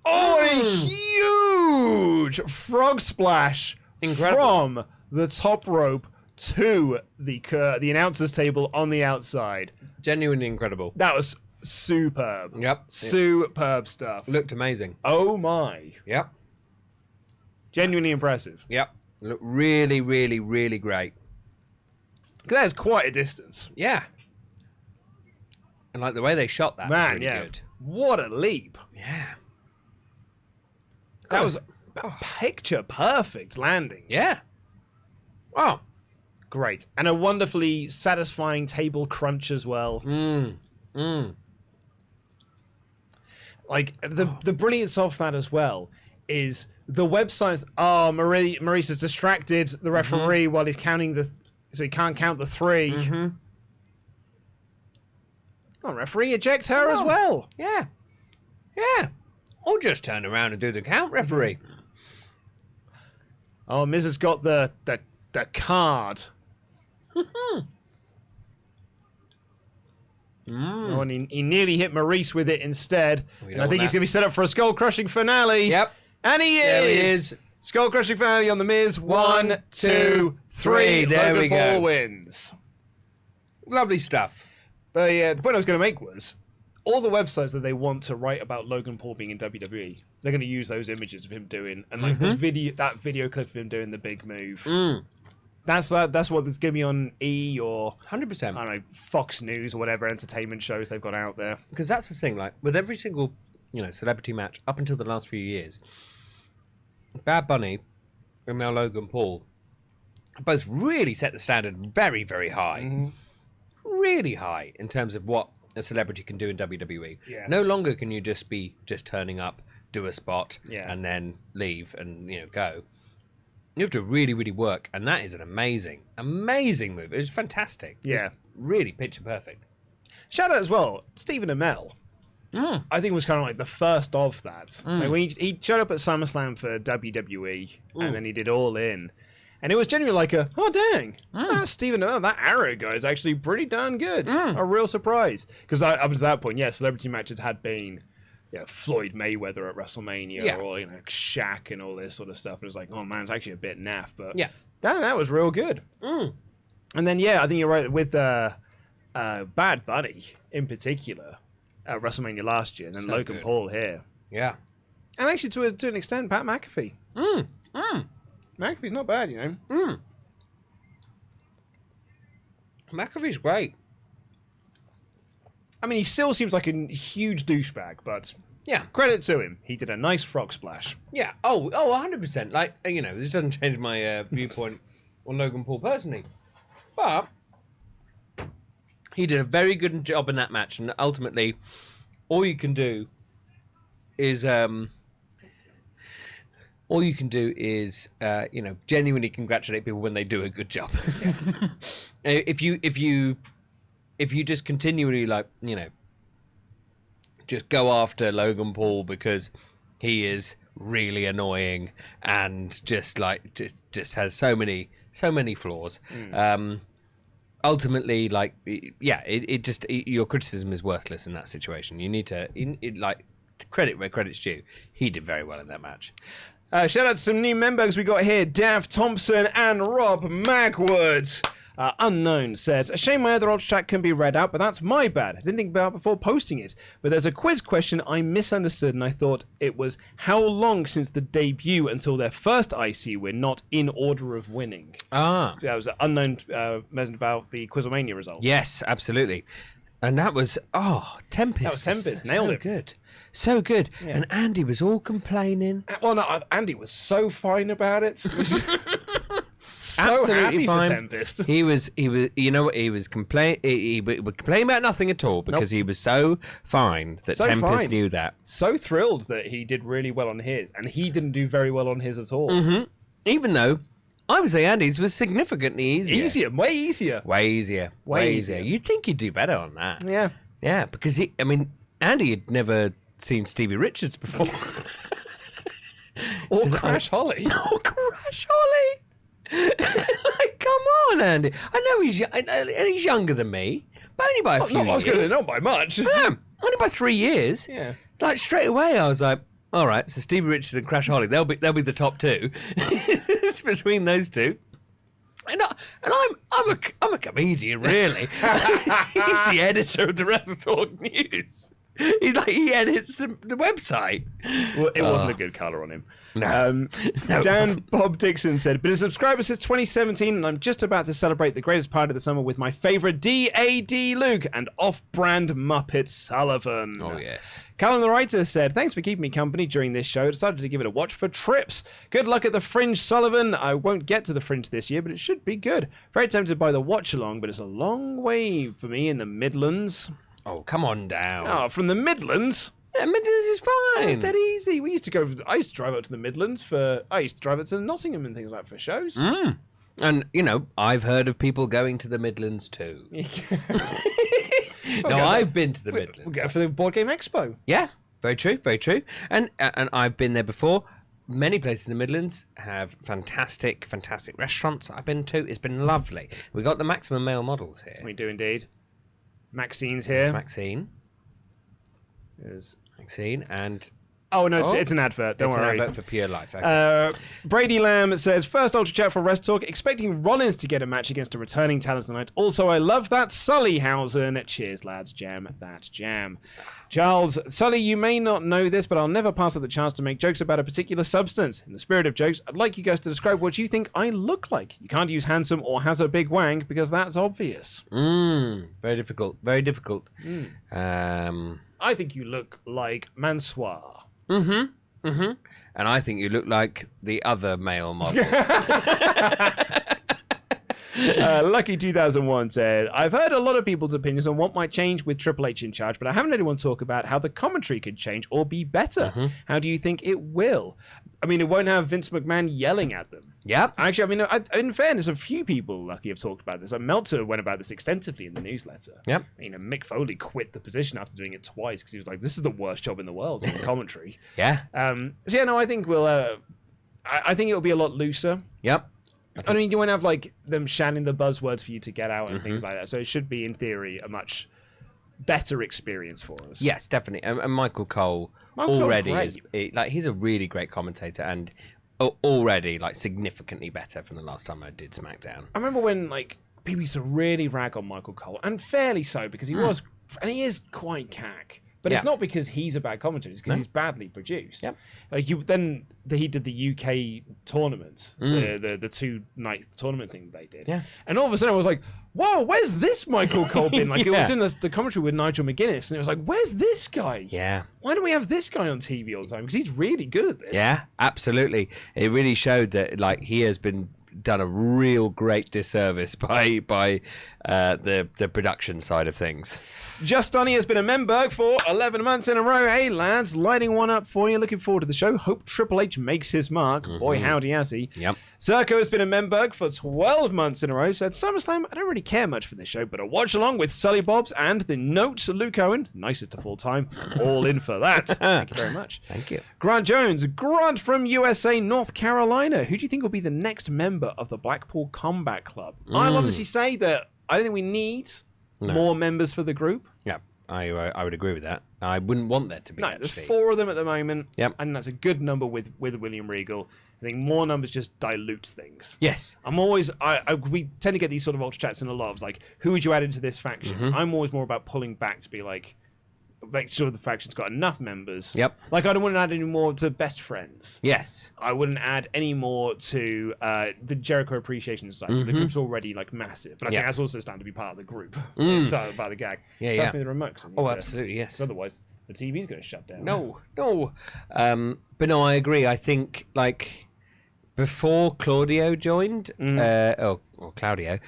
Oh, a huge frog splash from the top rope to the announcer's table on the outside. Genuinely incredible. That was superb. Yep. Superb stuff. Looked amazing. Oh, my. Yep. Genuinely impressive. Yep. Look really, really, really great. That is quite a distance. Yeah. And like the way they shot that was really good. What a leap. Yeah. That was a picture perfect landing. Yeah. Wow. Great. And a wonderfully satisfying table crunch as well. Like, the brilliance of that as well is the websites. Oh, Maurice has distracted the referee while he's counting so he can't count the 3. Oh, referee, eject her as well. Yeah. Yeah. Or just turn around and do the count, referee. Oh, Miz has got the card. Oh, and he nearly hit Maurice with it instead. And I think he's going to be set up for a skull-crushing finale. Yep. And he is. There he is. Skull-crushing finale on The Miz. 1, 2, 3. There Logan we Paul go. wins. Lovely stuff. But yeah, the point I was going to make was all the websites that they want to write about Logan Paul being in WWE, they're going to use those images of him doing, and like that video clip of him doing the big move. That's what it's going to be on E or 100%. I don't know, Fox News or whatever entertainment shows they've got out there. Because that's the thing, like with every single, celebrity match up until the last few years, Bad Bunny and now Logan Paul both really set the standard very, very high. Really high in terms of what a celebrity can do in WWE. Yeah. No longer can you just be turning up, do a spot, Yeah. and then leave and go. You have to really, really work, and that is an amazing, amazing move. It was fantastic. It was Yeah. really picture perfect. Shout out as well, Stephen Amell. I think was kind of like the first of that. Like when he showed up at SummerSlam for WWE, and then he did All In. And it was genuinely like oh dang, that Stephen Amell, that Arrow guy is actually pretty darn good. A real surprise. Because up to that point, celebrity matches had been Floyd Mayweather at WrestleMania or Shaq and all this sort of stuff. And it was like, oh man, it's actually a bit naff. But that was real good. And then I think you're right with Bad Bunny in particular at WrestleMania last year, and then Logan Paul here. Yeah. And actually to an extent, Pat McAfee. McAfee's not bad, McAfee's great. I mean, he still seems like a huge douchebag, but credit to him. He did a nice frog splash. Yeah. Oh, 100%. Like, this doesn't change my viewpoint on Logan Paul personally. But he did a very good job in that match, and ultimately, all you can do is genuinely congratulate people when they do a good job. If you just continually just go after Logan Paul because he is really annoying and just has so many flaws. Ultimately, your criticism is worthless in that situation. You need to credit where credit's due. He did very well in that match. Shout out to some new members we got here, Dav Thompson and Rob Magwood. Unknown says, a shame my other Ultrachat can be read out, but that's my bad. I didn't think about it before posting it. But there's a quiz question I misunderstood, and I thought it was how long since the debut until their first IC win, not in order of winning. That was Unknown mentioned about the Quizlemania results. Yes, absolutely. And that was, Tempest. That was Tempest. Nailed it. Good. So good. Yeah. And Andy was all complaining. Well, no, Andy was so fine about it. So absolutely happy fine. for Tempest. He was. You know what? He was he would complain about nothing at all because he was so fine that Tempest knew that. So thrilled that he did really well on his, and he didn't do very well on his at all. Even though I would say Andy's was significantly easier. Way easier. You'd think he'd do better on that. Yeah. Yeah, because Andy had never seen Stevie Richards before. Or Crash Holly. Crash Holly. Come on, Andy. I know he's younger than me, but only by a few years. Not by much. Yeah, only by 3 years. Yeah. Like straight away, I was like, all right. So Stevie Richards and Crash Holly, they'll be the top two. It's between those two. And I'm a comedian, really. He's the editor of the WrestleTalk News. He edits the website. Well, it wasn't a good colour on him. No. No, Dan Bob Dixon said, been a subscriber since 2017, and I'm just about to celebrate the greatest party of the summer with my favourite DAD Luke and off-brand Muppet Sullivan. Oh, yes. Callum the Writer said, thanks for keeping me company during this show. Decided to give it a watch for Trips. Good luck at the Fringe, Sullivan. I won't get to the Fringe this year, but it should be good. Very tempted by the watch-along, but it's a long way for me in the Midlands. Oh, come on down. Oh, from the Midlands? Yeah, Midlands is fine. It's dead easy. We used to go. I used to drive up to the Midlands I used to drive up to Nottingham and things like that for shows. Mm. And, I've heard of people going to the Midlands too. I've been to the Midlands. We'll go for the Board Game Expo. Yeah, very true, very true. And I've been there before. Many places in the Midlands have fantastic, fantastic restaurants I've been to. It's been lovely. We got the maximum male models here. We do indeed. Maxine's here. It's Maxine. There's Maxine and... Oh, no, it's an advert. Don't worry. It's an advert for Pure Life. Okay. Brady Lamb says, first Ultra Chat for WrestleTalk, expecting Rollins to get a match against a returning talent tonight. Also, I love that Sullyhausen. Cheers, lads. Jam that jam. Charles, Sully, you may not know this, but I'll never pass up the chance to make jokes about a particular substance. In the spirit of jokes, I'd like you guys to describe what you think I look like. You can't use handsome or has a big wang because that's obvious. Very difficult. Very difficult. I think you look like Mansoir. And I think you look like the other male model. Lucky 2001 said, I've heard a lot of people's opinions on what might change with Triple H in charge, but I haven't heard anyone talk about how the commentary could change or be better. How do you think it will? I mean, it won't have Vince McMahon yelling at them. Yep. Actually, I mean, in fairness, a few people, Lucky, have talked about this. Meltzer went about this extensively in the newsletter. Yep. Mick Foley quit the position after doing it twice because he was like, this is the worst job in the world in commentary. Yeah. I think I think it'll be a lot looser. Yep. I mean, you won't have like them shouting the buzzwords for you to get out and things like that. So it should be, in theory, a much better experience for us. Yes, definitely. And Michael Cole already is he's a really great commentator and already significantly better from the last time I did SmackDown. I remember when people used to really rag on Michael Cole, and fairly so because he was, and he is quite cack. But it's not because he's a bad commentator; it's because he's badly produced. Yep. He did the UK tournament, the 2-night tournament thing they did. Yeah. And all of a sudden, I was like, "Whoa, where's this Michael Cole been?" It was in the commentary with Nigel McGuinness, and it was like, "Where's this guy? Yeah. Why don't we have this guy on TV all the time? Because he's really good at this." Yeah, absolutely. It really showed that he has been done a real great disservice by the production side of things. Just Donny has been a member for 11 months in a row. Hey, lads, lighting one up for you. Looking forward to the show. Hope Triple H makes his mark. Boy, howdy has he. Yep. Zerko has been a member for 12 months in a row. Said, SummerSlam, I don't really care much for this show, but a watch along with Sully Bobs and the note Luke Owen. Nicest of all time. All in for that. Thank you very much. Thank you. Grant Jones. Grant from USA, North Carolina. Who do you think will be the next member of the Blackpool Combat Club? I'll honestly say that I don't think we need more members for the group. Yeah, I would agree with that. I wouldn't want there to be. No, there's 4 of them at the moment. Yep. And that's a good number with William Regal. I think more numbers just dilutes things. Yes. We tend to get these sort of ultra chats in a lot of who would you add into this faction? I'm always more about pulling back to be make sure the faction's got enough members. Yep. I don't want to add any more to Best Friends. Yes. I wouldn't add any more to the Jericho Appreciation Society. The group's already massive, but I think that's also starting to be part of the group. It's part of the gag. Yeah, Pass me the remote. Absolutely, yes. Otherwise, the TV's going to shut down. No. But no, I agree. I think before Claudio joined, Claudio.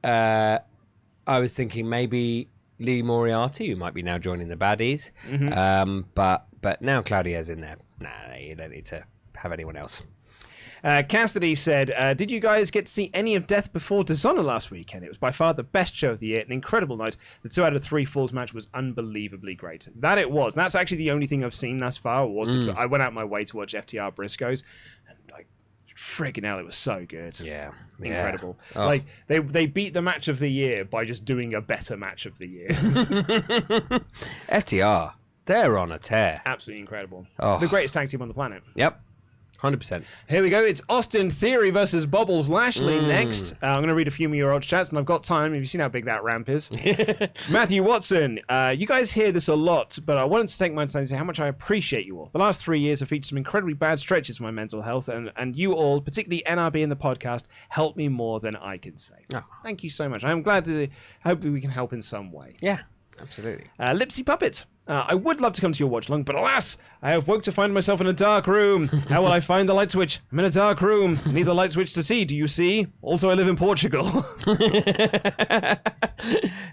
I was thinking maybe Lee Moriarty, who might be now joining the baddies. But now Claudio's in there. Nah, you don't need to have anyone else. Cassidy said, did you guys get to see any of Death Before Dishonor last weekend? It was by far the best show of the year, an incredible night. The 2 out of 3 falls match was unbelievably great. That it was. That's actually the only thing I've seen thus far. I went out my way to watch FTR Briscoes, and friggin' hell, it was so good. Yeah. Incredible. Oh. They beat the match of the year by just doing a better match of the year. FTR, they're on a tear. Absolutely incredible. Oh. The greatest tag team on the planet. Yep. 100%. Here we go. It's Austin Theory versus Bobbles Lashley next. I'm going to read a few of your Ultrachats, and I've got time. Have you seen how big that ramp is? Matthew Watson, you guys hear this a lot, but I wanted to take my time to say how much I appreciate you all. The last 3 years have featured some incredibly bad stretches for my mental health, and you all, particularly NRB and the podcast, help me more than I can say. Oh. Thank you so much. I'm glad to hope we can help in some way. Yeah, absolutely. Lipsy Puppet. I would love to come to your watch along, but alas, I have woke to find myself in a dark room. How will I find the light switch? I'm in a dark room. Need the light switch to see. Do you see? Also, I live in Portugal.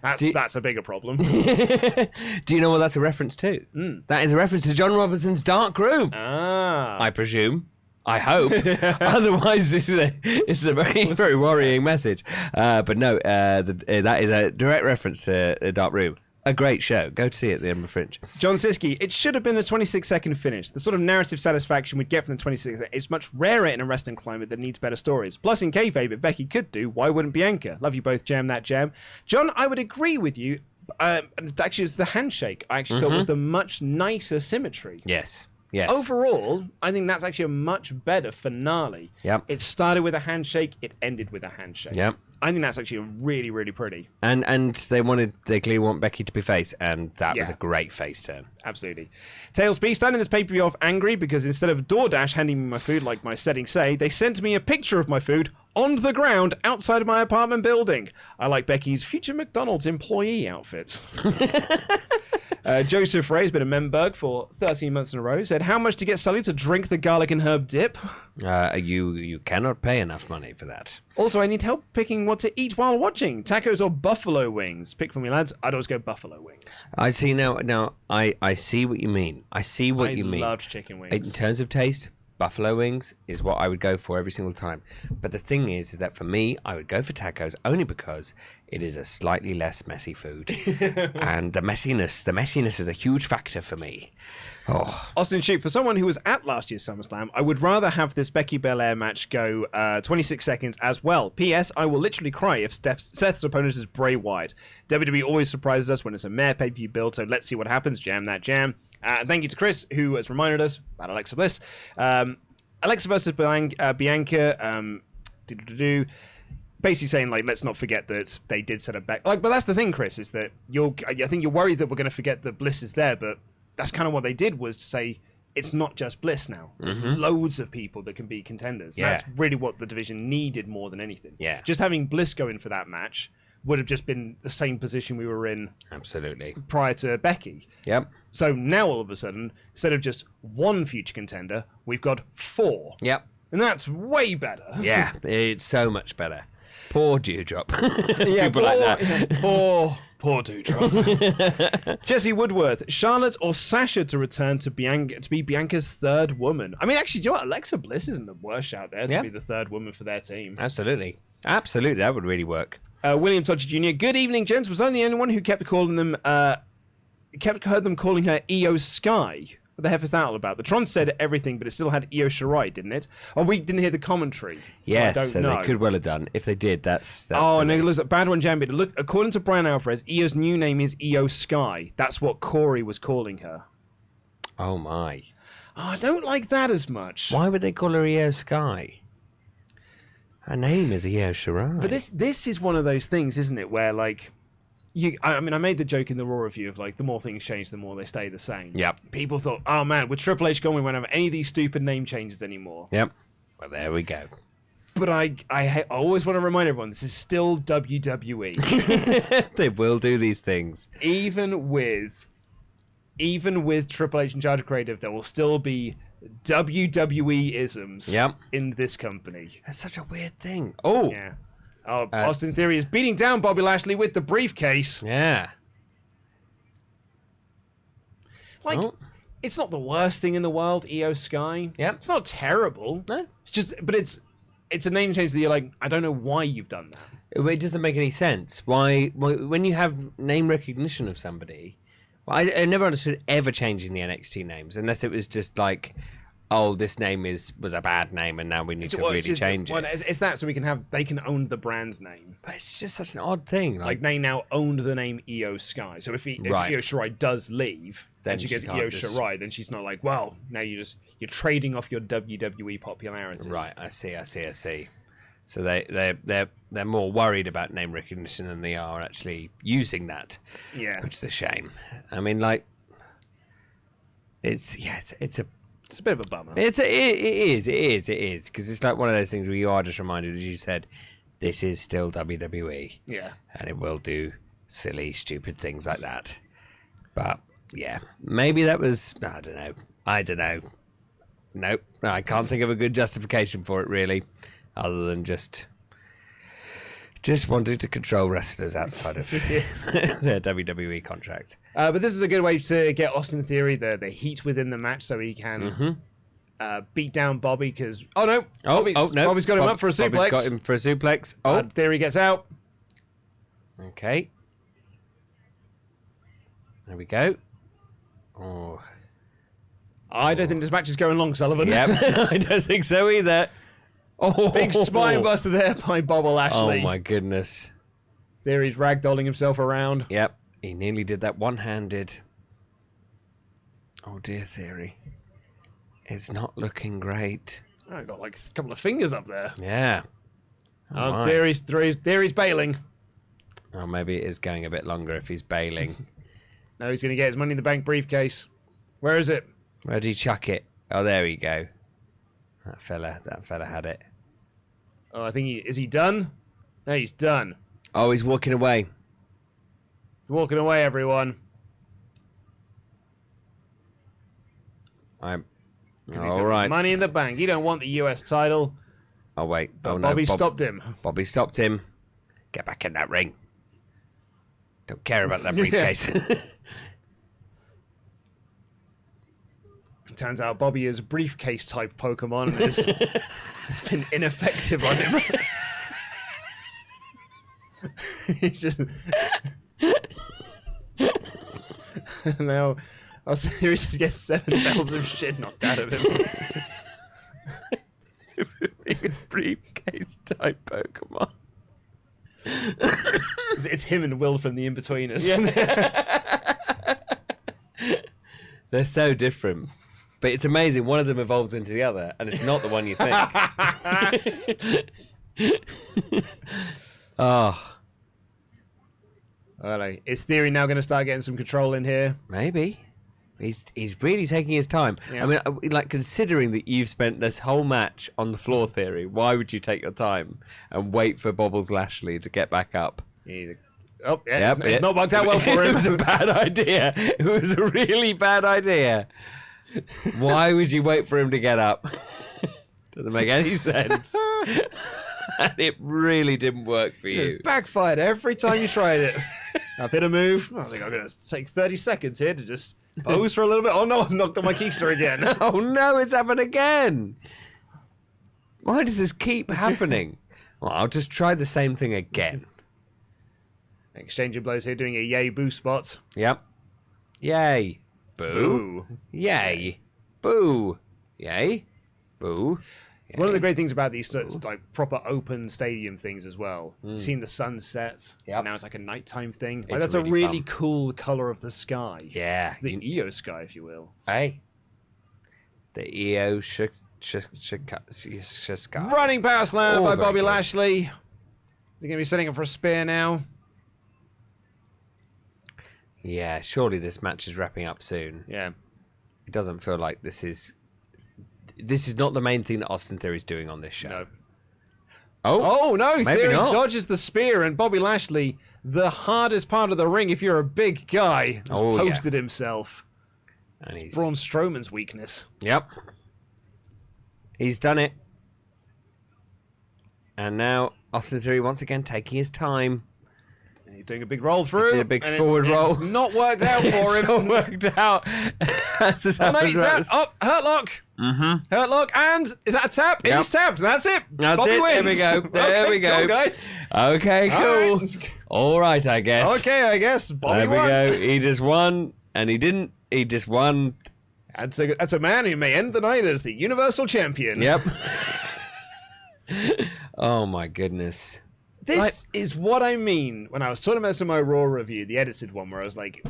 That's a bigger problem. Do you know what that's a reference to? That is a reference to John Robertson's Dark Room. Ah. I presume. I hope. Otherwise, this is a very, very worrying message. But no, that is a direct reference to Dark Room. A great show. Go to see it at the Edinburgh Fringe. John Siski, it should have been a 26-second finish. The sort of narrative satisfaction we'd get from the 26 seconds is much rarer in a wrestling climate that needs better stories. Plus, in kayfabe, if Becky could do, why wouldn't Bianca? Love you both, jam that jam. John, I would agree with you. Actually, it's the handshake I actually thought was the much nicer symmetry. Yes. Yes. Overall, I think that's actually a much better finale. Yep. It started with a handshake, it ended with a handshake. Yep. I think that's actually really, really pretty. And they clearly want Becky to be face, and that was a great face turn. Absolutely. Tails B, starting this pay-per-view off angry because instead of DoorDash handing me my food like my settings say, they sent me a picture of my food on the ground outside of my apartment building. I like Becky's future McDonald's employee outfit. Joseph Ray has been a Memberg for 13 months in a row. Said, how much to get Sully to drink the garlic and herb dip? You cannot pay enough money for that. Also, I need help picking what to eat while watching. Tacos or buffalo wings? Pick for me, lads. I'd always go buffalo wings. I see now. I see what you mean. I loved chicken wings. In terms of taste, buffalo wings is what I would go for every single time. But the thing is that for me, I would go for tacos only because it is a slightly less messy food. And the messiness is a huge factor for me. Oh. Austin Shoot, for someone who was at last year's SummerSlam, I would rather have this Becky Belair match go 26 seconds as well. P.S. I will literally cry if Seth's opponent is Bray Wyatt. WWE always surprises us when it's a mere pay-per-view build, so let's see what happens. Jam that jam. Thank you to Chris, who has reminded us about Alexa Bliss. Alexa versus Bianca. Basically saying, like, let's not forget that they did set it back. Like, but that's the thing, Chris, is that I think you're worried that we're going to forget that Bliss is there, but that's kind of what they did, was to say it's not just Bliss now. There's loads of people that can be contenders. Yeah. That's really what the division needed more than anything. Yeah. Just having Bliss go in for that match would have just been the same position we were in absolutely prior to Becky. Yep. So now all of a sudden, instead of just one future contender, we've got 4. Yep. And that's way better. Yeah, it's so much better. Poor Dewdrop. Yeah, people like that. Poor Dewdrop. Jesse Woodworth, Charlotte or Sasha to return to Bianca to be Bianca's third woman. I mean, actually, do you know what? Alexa Bliss isn't the worst out there to be the third woman for their team. Absolutely, that would really work. William Todger Jr. Good evening, gents. Was I the only one who kept calling them heard them calling her Io Sky? What the heck is that all about? The Tron said everything, but it still had Io Shirai, didn't it? Oh, we didn't hear the commentary. So yes, I don't know. They could well have done. If they did, that's oh, and it looks like bad one, Jambit. Look, according to Brian Alvarez, Io's new name is Io Sky. That's what Corey was calling her. Oh my! Oh, I don't like that as much. Why would they call her Io Sky? Her name is Io Shirai. But this is one of those things, isn't it, where like. I made the joke in the Raw review of like the more things change, the more they stay the same. Yep. People thought, oh man, with Triple H gone, we won't have any of these stupid name changes anymore. Yep. Well, there we go. But I always want to remind everyone, this is still WWE. They will do these things. Even with Triple H in charge of creative, there will still be WWE isms in this company. That's such a weird thing. Oh. Yeah. Oh, Austin Theory is beating down Bobby Lashley with the briefcase. Yeah. Like, it's not the worst thing in the world, Io Sky. Yeah. It's not terrible. No. It's just, but it's a name change that you're like, I don't know why you've done that. It doesn't make any sense. Why when you have name recognition of somebody, I never understood ever changing the NXT names unless it was just like, oh, this name was a bad name and now we need to really change it. Well, it's that so they can own the brand's name. But it's just such an odd thing. Like they now owned the name Io Sky. So if Io Shirai does leave and she gets Io Shirai, then she's not like, well, now you're trading off your WWE popularity. Right, I see. So they're more worried about name recognition than they are actually using that. Yeah. Which is a shame. I mean, like, it's a bit of a bummer. It is, because it's like one of those things where you are just reminded, as you said, this is still WWE. Yeah. And it will do silly, stupid things like that. But, yeah, maybe that was, I don't know. Nope, I can't think of a good justification for it, really, other than just wanting to control wrestlers outside of their WWE contract. But this is a good way to get Austin Theory the heat within the match so he can beat down Bobby because... Oh, no. Bobby's got him up for a suplex. Bobby's got him for a suplex. Oh. Theory gets out. Okay. There we go. Oh. I don't think this match is going long, Sullivan. Yep. I don't think so either. Oh, big spine buster there by Bobby Lashley. Oh, my goodness. Theory's ragdolling himself around. Yep. He nearly did that one-handed. Oh, dear, Theory. It's not looking great. Oh, got like a couple of fingers up there. Yeah. Oh, Theory's bailing. Oh, maybe it is going a bit longer if he's bailing. No, he's going to get his Money in the Bank briefcase. Where is it? Where'd he chuck it? Oh, there we go. That fella had it. Oh, I think is he done? No, he's done. Oh, he's walking away. Walking away, everyone. All right. Money in the Bank. You don't want the US title. Oh, wait. Oh, Bobby stopped him. Bobby stopped him. Get back in that ring. Don't care about that briefcase. Turns out Bobby is a briefcase type Pokemon. And it's been ineffective on him. He's just now. I'll say he just gets 7 bells of shit knocked out of him. Being a briefcase type Pokemon. It's him and Will from the In-Betweeners. Yeah. They're so different. But it's amazing. One of them evolves into the other, and it's not the one you think. Oh. All right. Is Theory now going to start getting some control in here? Maybe. He's really taking his time. Yeah. I mean, like, considering that you've spent this whole match on the floor, Theory, why would you take your time and wait for Bobbles Lashley to get back up? Oh, yeah, it's not worked out well for him. It was a bad idea. It was a really bad idea. Why would you wait for him to get up? Doesn't make any sense. And it really didn't work for you. It backfired every time you tried it. I've hit a move. I think I'm going to take 30 seconds here to just pose for a little bit. Oh no, I've knocked on my keister again. Oh no, it's happened again. Why does this keep happening? Well, I'll just try the same thing again. Exchange of blows here, doing a yay boo spot. Yep. Yay. Boo. Yay. Boo. Yay. Boo. Yay. One of the great things about these like proper open stadium things as well, seeing the sunset. Yep. Now it's like a nighttime thing. Like, It's that's really a really fun. cool color of the sky. Yeah. The EO sky, if you will. Hey. The EO sky. Running power slam by Bobby very good. Lashley. Is he going to be setting up for a spear now? Yeah, surely this match is wrapping up soon. Yeah. It doesn't feel like this is not the main thing that Austin Theory is doing on this show. No. Oh no, maybe Theory not. dodges the spear, and Bobby Lashley, the hardest part of the ring if you're a big guy, has posted himself. And he's Braun Strowman's weakness. Yep. He's done it. And now Austin Theory once again taking his time. And he's doing a big roll through. Did a big and forward roll. It's not worked out for It's him. not worked out. That's just Oh, no, happened he's right out. this- Oh, hurt lock. Mm-hmm. Hurt lock. And is that a tap? Yep. He's tapped. That's it. That's Bobby it. wins. There we go. There Okay, we go. cool, guys. Okay, cool. right. All right, I guess. Okay, I guess. Bobby There we won. go. He just won, and he didn't. He just won, That's a man who may end the night as the Universal Champion. Yep. Oh my goodness. This is what I mean when I was talking about this in my Raw review, the edited one, where I was like,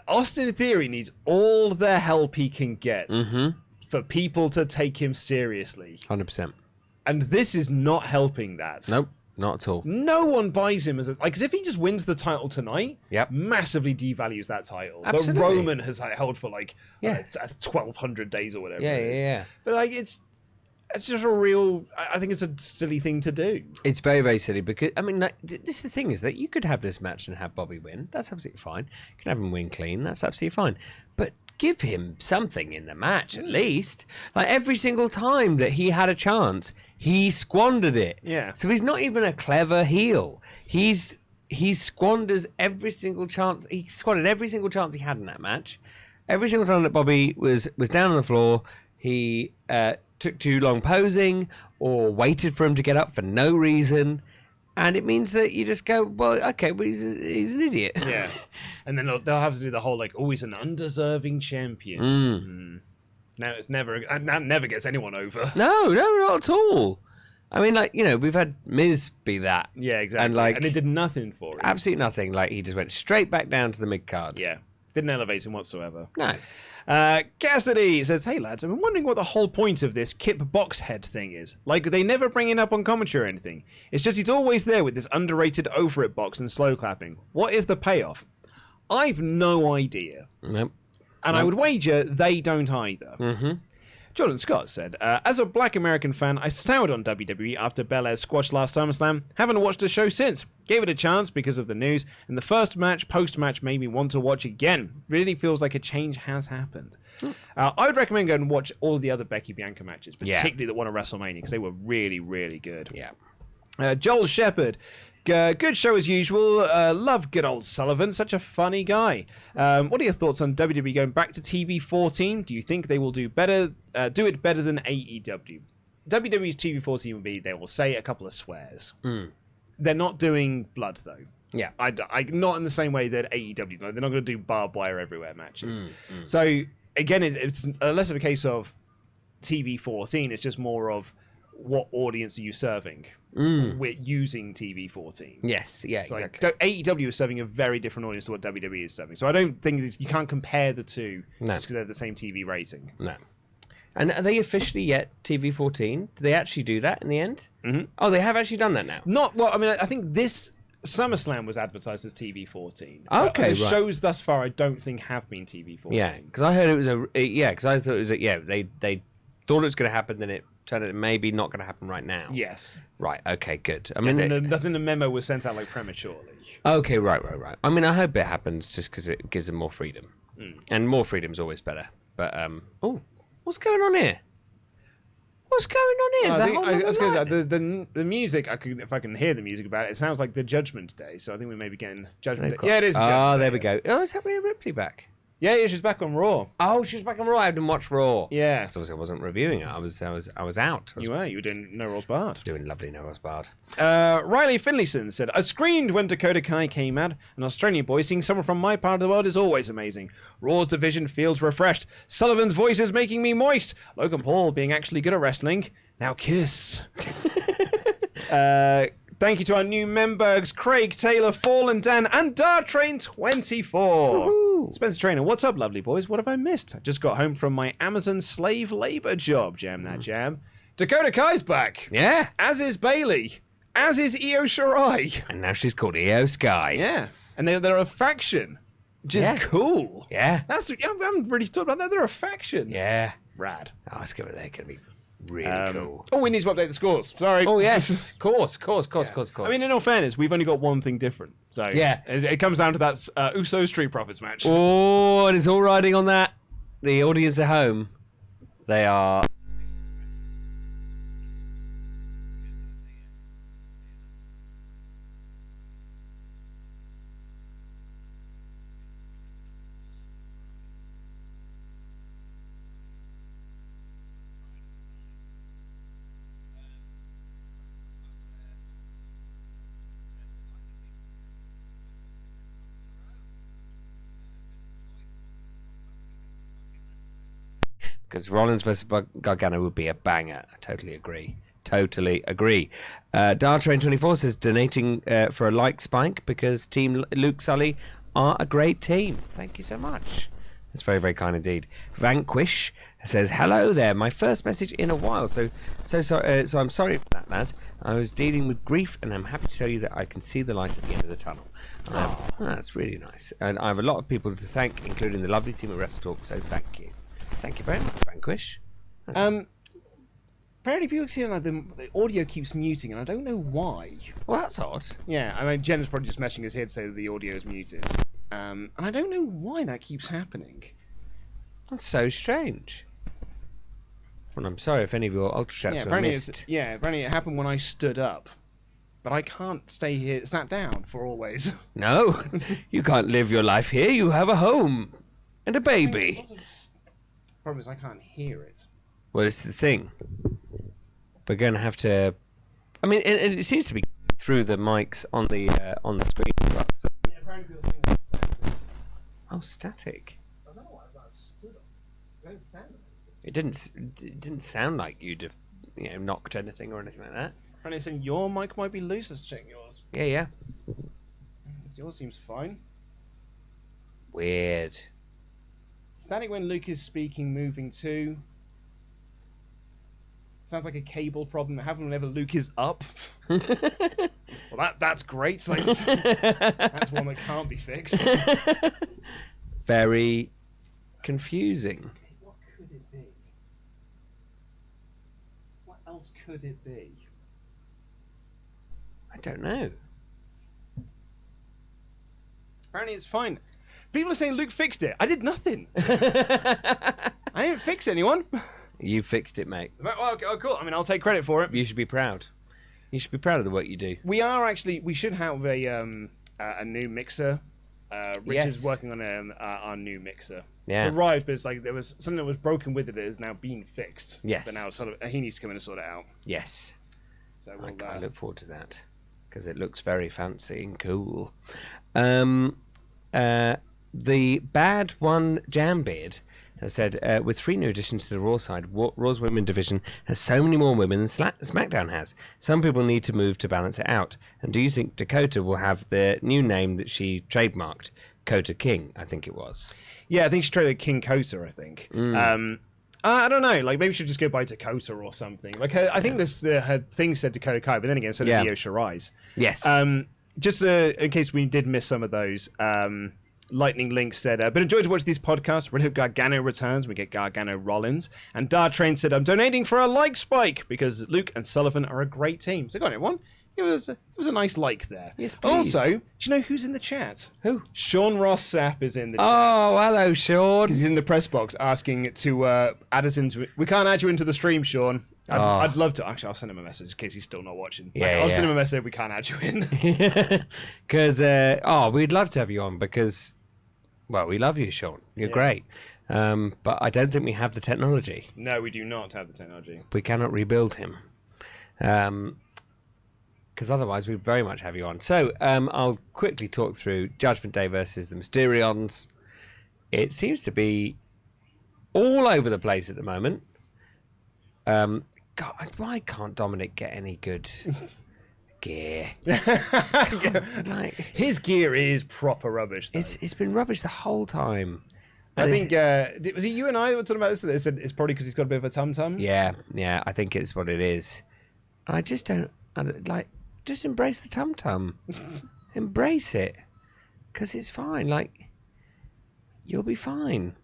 Austin Theory needs all the help he can get for people to take him seriously. 100%. And this is not helping that. Nope, not at all. No one buys him as because if he just wins the title tonight, Yep. massively devalues that title. Absolutely. But Roman has held for 1,200 days or whatever. it is. Yeah. But it's just a real. I think it's a silly thing to do. It's very, very silly because, I mean, this is the thing is that you could have this match and have Bobby win. That's absolutely fine. You can have him win clean. That's absolutely fine. But give him something in the match at least. Like every single time that he had a chance, he squandered it. Yeah. So he's not even a clever heel. He squanders every single chance. He squandered every single chance he had in that match. Every single time that Bobby was down on the floor, he took too long posing or waited for him to get up for no reason. And it means that you just go, well, okay, well, he's an idiot. Yeah. And then they'll have to do the whole, he's an undeserving champion. Now that never gets anyone over. No, not at all. I mean, we've had Miz be that. Yeah, exactly. And it did nothing for him. Absolutely nothing. He just went straight back down to the mid-card. Yeah. Didn't elevate him whatsoever. No. Cassidy says, hey lads, I've been wondering what the whole point of this Kip Boxhead thing is. They never bring it up on commentary or anything. It's just he's always there with this underrated over it box and slow clapping. What is the payoff? I've no idea. Nope. And I would wager they don't either. Jordan Scott said, as a black American fan, I soured on WWE after Belair's squash last SummerSlam. Haven't watched the show since. Gave it a chance because of the news, and the first match, post-match, made me want to watch again. Really feels like a change has happened. I would recommend going and watch all of the other Becky Bianca matches, particularly the one at WrestleMania, because they were really, really good. Yeah. Joel Shepherd. Good show as usual. Love good old Sullivan. Such a funny guy. What are your thoughts on WWE going back to TV 14? Do you think they will do it better than AEW? WWE's TV 14 will be they will say a couple of swears. They're not doing blood though. Yeah. I not in the same way that AEW. They're not going to do barbed wire everywhere matches. So again, it's less of a case of TV 14. It's just more of what audience are you serving? We're using TV 14. Yes, yeah, So exactly. AEW is serving a very different audience to what WWE is serving. So I don't think you can't compare the two just because they're the same TV rating. No. And are they officially yet TV 14? Did they actually do that in the end? Mm-hmm. Oh, they have actually done that now. Not well. I mean, I think this SummerSlam was advertised as TV 14. Okay, the shows thus far I don't think have been TV 14. Yeah, because I heard it was because I thought it was they thought it was going to happen, then it turned out it maybe not going to happen right now. Yes. Right. Okay. Good. I And mean, then nothing. The memo was sent out prematurely. okay. Right. I mean, I hope it happens just because it gives them more freedom, and more freedom is always better. But what's going on here? What's going on here? I was going to say the music. If I can hear the music about it, it sounds like the Judgment Day. So I think we may be getting Judgment Day. Yeah, it is. Oh, there we go. Oh, is that Rhea Ripley back? Yeah, she's back on Raw. Oh, she was back on Raw. I didn't watch Raw. Yeah. So obviously I wasn't reviewing it. I was out. You were doing No Rules Barred. Doing lovely No Rules Barred. Riley Finlayson said, I screamed when Dakota Kai came out. An Australian boy seeing someone from my part of the world is always amazing. Raw's division feels refreshed. Sullivan's voice is making me moist. Logan Paul being actually good at wrestling. Now kiss. Thank you to our new members, Craig, Taylor, Fallen Dan, and Dart Train 24. Woohoo. Spencer Trainer, what's up, lovely boys? What have I missed? I just got home from my Amazon slave labor job. Jam that jam. Dakota Kai's back. Yeah. As is Bailey. As is Io Shirai. And now she's called Io Sky. Yeah. And they're a faction. Which is cool. Yeah. I haven't really thought about that. They're a faction. Yeah. Rad. Oh, it's going to be really cool. Oh, we need to update the scores. Sorry. Oh, yes. Of course. I mean, in all fairness, we've only got one thing different. So yeah, it comes down to that Usos Street Profits match. Oh, and it's all riding on that. The audience at home, they are... because Rollins versus Gargano would be a banger. I totally agree. Dartrain24 says donating for a like spike because Team Luke Sully are a great team. Thank you so much. That's very, very kind indeed. Vanquish says, hello there. My first message in a while. So I'm sorry for that, lads. I was dealing with grief, and I'm happy to tell you that I can see the light at the end of the tunnel. That's really nice. And I have a lot of people to thank, including the lovely team at WrestleTalk. So thank you. Thank you very much, Vanquish. Apparently, people see like the audio keeps muting, and I don't know why. Well, that's odd. Yeah, I mean, Jen's probably just meshing his head to say that the audio is muted. And I don't know why that keeps happening. That's so strange. Well, I'm sorry if any of your Ultrachats were missed. Apparently it happened when I stood up. But I can't stay here sat down for always. No, you can't live your life here. You have a home and a baby. The problem is I can't hear it. Well, it's the thing. We're going to have to... I mean, it seems to be through the mics on the screen as well. So. Yeah, apparently people think it's static. Oh, static. I don't know why I stood up. I don't stand up. It didn't sound like you'd have, knocked anything or anything like that. Apparently saying your mic might be loose. Let's check yours. Yeah. Yours seems fine. Weird. Static when Luke is speaking, moving too. Sounds like a cable problem that happens whenever Luke is up. Well, that's great. That's one that can't be fixed. Very confusing. What could it be? What else could it be? I don't know. Apparently it's fine. People are saying Luke fixed it. I did nothing. I didn't fix anyone. You fixed it, mate. Oh, cool. I mean, I'll take credit for it. You should be proud. You should be proud of the work you do. We should have a new mixer. Rich is working on our new mixer. Yeah. It's arrived, but it's like there was something that was broken with it that is now being fixed. Yes. But now he needs to come in and sort it out. Yes. So I look forward to that because it looks very fancy and cool. The Bad One Jambeard has said, with 3 new additions to the Raw side, Raw's women division has so many more women than SmackDown has. Some people need to move to balance it out. And do you think Dakota will have the new name that she trademarked? Kota King, I think it was. Yeah, I think she traded King Kota, I think. I don't know. Like, maybe she should just go by Dakota or something. Like, I think her thing said Dakota Kai, but then again, so did Io Shirai's. Yes. Just in case we did miss some of those, Lightning Link said, but enjoyed to watch these podcasts. Really hope Gargano returns. We get Gargano Rollins. And Dartrain said, I'm donating for a like spike because Luke and Sullivan are a great team. So go on, everyone. It was a nice like there. Yes, please. Also, do you know who's in the chat? Who? Sean Ross Sapp is in the chat. Oh, hello, Sean. He's in the press box asking to add us into it. We can't add you into the stream, Sean. I'd love to. Actually, I'll send him a message in case he's still not watching. I'll send him a message if we can't add you in. Because, we'd love to have you on because, well, we love you, Sean. You're great. But I don't think we have the technology. No, we do not have the technology. We cannot rebuild him. Because otherwise we'd very much have you on. So I'll quickly talk through Judgment Day versus the Mysterios. It seems to be all over the place at the moment. God, why can't Dominic get any good gear? His gear is proper rubbish, though. It's been rubbish the whole time. I think, was it you and I that were talking about this? It said it's probably because he's got a bit of a tum-tum? Yeah, I think it's what it is. And I just don't, just embrace the tum-tum. Embrace it. Because it's fine. Like, you'll be fine.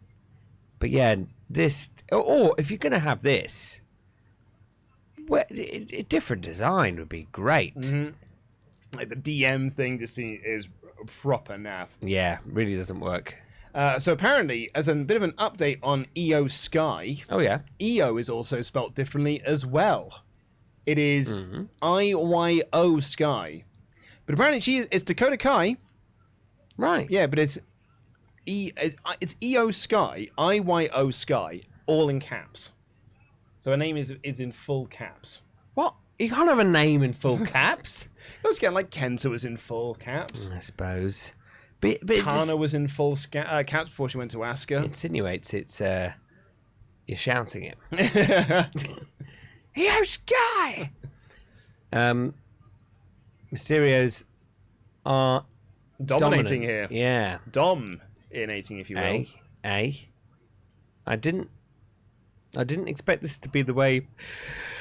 But yeah, this, or if you're going to have this, a different design would be great. Mm-hmm. Like the DM thing just is proper naff. Yeah, really doesn't work. So apparently, as a bit of an update on Io Sky, Io is also spelt differently as well. It is IYO Sky. But apparently it's Dakota Kai. Right. Yeah, but it's EO Sky, IYO Sky, all in caps. So her name is in full caps. What? You can't have a name in full caps? It was getting like Kenta was in full caps. I suppose. But Kana was in full caps before she went to Asuka. Insinuates it's you're shouting it. Yo, Sky! Mysterios are Dominating dominant. here. Yeah. Dominating, if you will. I didn't expect this to be the way.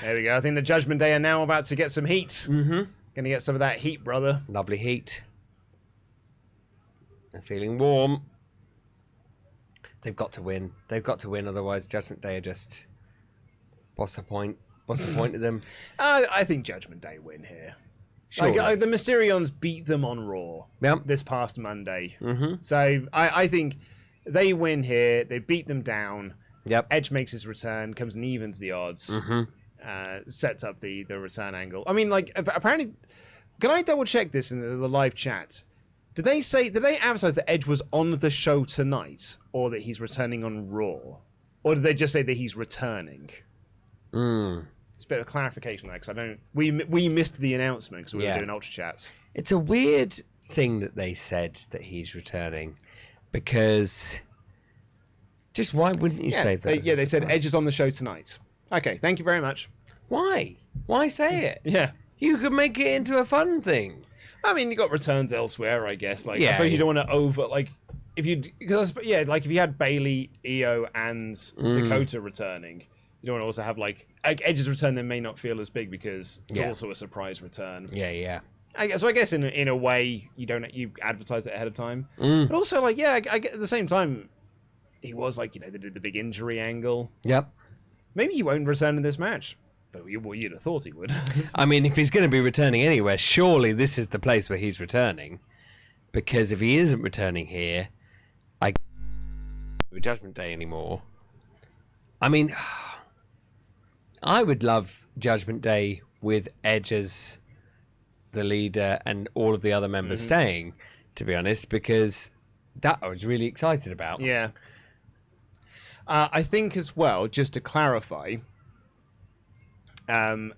There we go. I think the Judgment Day are now about to get some heat. Mm-hmm. Gonna get some of that heat, brother. Lovely heat. They're feeling warm. They've got to win. They've got to win, otherwise Judgment Day are just... What's the point? What's the point of them? I think Judgment Day win here. Surely. Like, the Mysterions beat them on Raw this past Monday. Mm-hmm. So I think they win here. They beat them down. Yep. Edge makes his return, comes and evens the odds. Mm-hmm. Sets up the return angle. I mean, like, apparently... Can I double check this in the live chat? Did they advertise that Edge was on the show tonight, or that he's returning on Raw? Or did they just say that he's returning? It's a bit of a clarification there, because we missed the announcement because we were doing Ultrachats. It's a weird thing that they said that he's returning, because just why wouldn't you say that? They said Edge is on the show tonight. Okay, thank you very much. Why? Why say it? Yeah. You could make it into a fun thing. I mean, you got returns elsewhere, I guess. Like, I suppose you don't want to if you had Bailey, Io, and Dakota returning, you don't want to also have like Edge's return. Then may not feel as big because it's also a surprise return. Yeah. I guess in a way you advertise it ahead of time, but also I get at the same time he was like they did the big injury angle. Yep. Maybe he won't return in this match. But you'd have thought he would. I mean, if he's going to be returning anywhere, surely this is the place where he's returning. Because if he isn't returning here, I can't Judgment Day anymore. I mean, I would love Judgment Day with Edge as the leader and all of the other members staying, to be honest, because that I was really excited about. Yeah. I think as well, just to clarify... WWE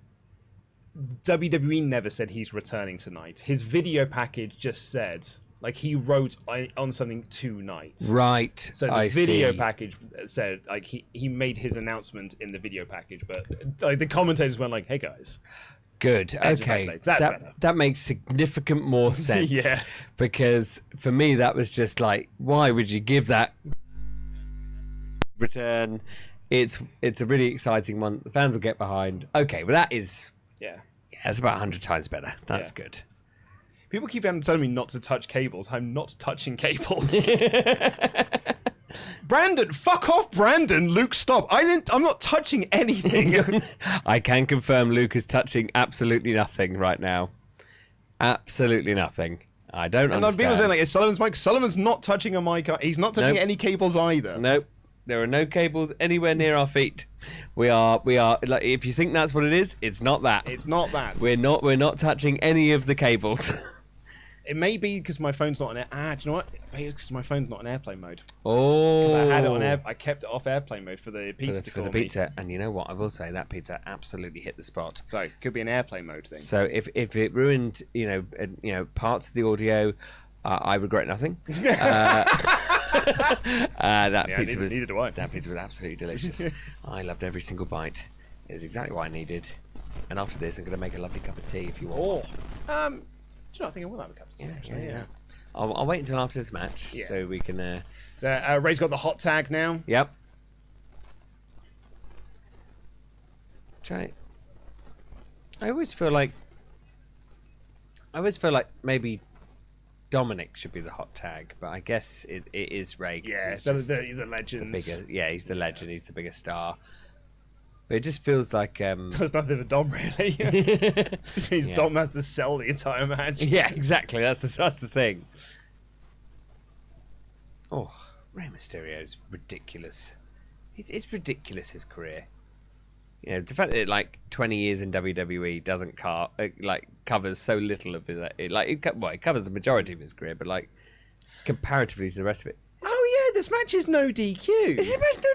never said he's returning tonight. His video package just said, like, he wrote on something tonight. Right. So the video package said, like, he made his announcement in the video package, but like the commentators went like, "Hey guys." Good. Okay. That makes significant more sense. Yeah. Because for me, that was just like, why would you give that return? It's a really exciting one. The fans will get behind. Okay, well that is it's about 100 times better. That's good. People keep telling me not to touch cables. I'm not touching cables. Brandon, fuck off, Brandon. Luke, stop. I'm not touching anything. I can confirm Luke is touching absolutely nothing right now. Absolutely nothing. I don't understand. And people saying like, it's Sullivan's mic. Sullivan's not touching a mic. He's not touching any cables either. Nope. There are no cables anywhere near our feet. We are like, if you think that's what it is, it's not that. It's not that. We're not touching any of the cables. It may be because my phone's not on air. Do you know what? Maybe it's because my phone's not on airplane mode. Oh. Because I had it on air. I kept it off airplane mode for the pizza for the pizza. And you know what? I will say that pizza absolutely hit the spot. So it could be an airplane mode thing. So if it ruined parts of the audio, I regret nothing. Neither do I. That pizza was absolutely delicious. I loved every single bite. It was exactly what I needed. And after this, I'm going to make a lovely cup of tea if you want. Do you know, I think I will have a cup of tea. Yeah. I'll wait until after this match so we can. So Ray's got the hot tag now. Yep. I always feel like maybe Dominic should be the hot tag, but I guess it is Ray. Yeah, the legend. He's the legend. He's the biggest star. But it just feels like there's nothing for Dom really. Just means Dom has to sell the entire match. Yeah, exactly. That's the thing. Oh, Rey Mysterio's ridiculous. It's ridiculous, his career. You know, the fact that like 20 years in WWE doesn't covers so little of his it covers the majority of his career, but like comparatively to the rest of it. Oh yeah, this match is no DQ. Is this match no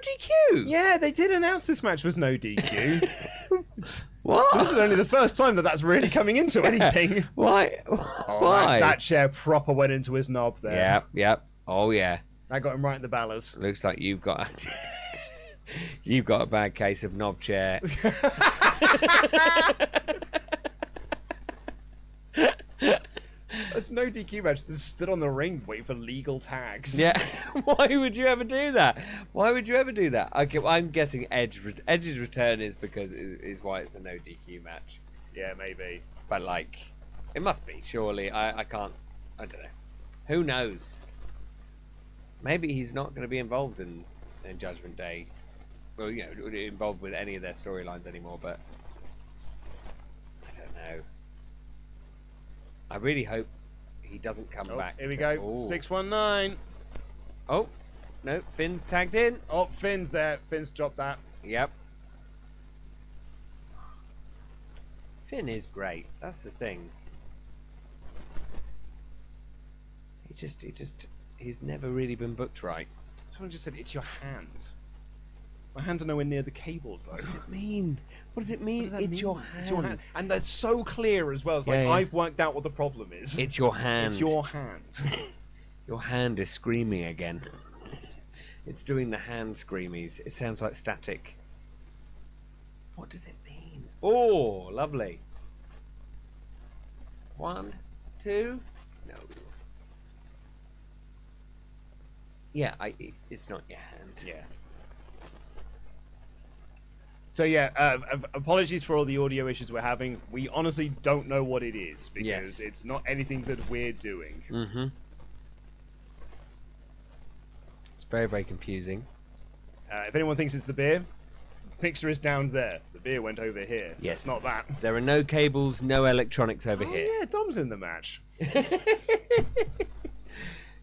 DQ? Yeah, they did announce this match was no DQ. What? This is only the first time that's really coming into anything. Why? Why? That chair proper went into his knob there. Yeah. Oh yeah. That got him right in the ballers. Looks like you've got. You've got a bad case of knob chair. There's no DQ match. Just stood on the ring waiting for legal tags. Yeah. Why would you ever do that? Why would you ever do that? Okay, well, I'm guessing Edge's return is because is why it's a no DQ match. Yeah, maybe. But it must be. Surely, I can't. I don't know. Who knows? Maybe he's not going to be involved in Judgment Day. Well, involved with any of their storylines anymore. But I don't know. I really hope he doesn't come back. Here we go. 619. Oh, no. Finn's tagged in. Oh, Finn's there. Finn's dropped that. Yep. Finn is great. That's the thing. He's never really been booked right. Someone just said, it's your hand. My hands are nowhere near the cables, though. What does it mean? What does it mean? It's your hand. It's your hand. And they're so clear as well. It's like, I've worked out what the problem is. It's your hand. It's your hand. Your hand is screaming again. It's doing the hand screamies. It sounds like static. What does it mean? Oh, lovely. 1, 2. No. Yeah, it's not your hand. Yeah. So yeah, apologies for all the audio issues we're having. We honestly don't know what it is because it's not anything that we're doing. Mm-hmm. It's very, very confusing. If anyone thinks it's the beer, the picture is down there. The beer went over here. Yes. It's not that. There are no cables, no electronics over here. Yeah, Dom's in the match.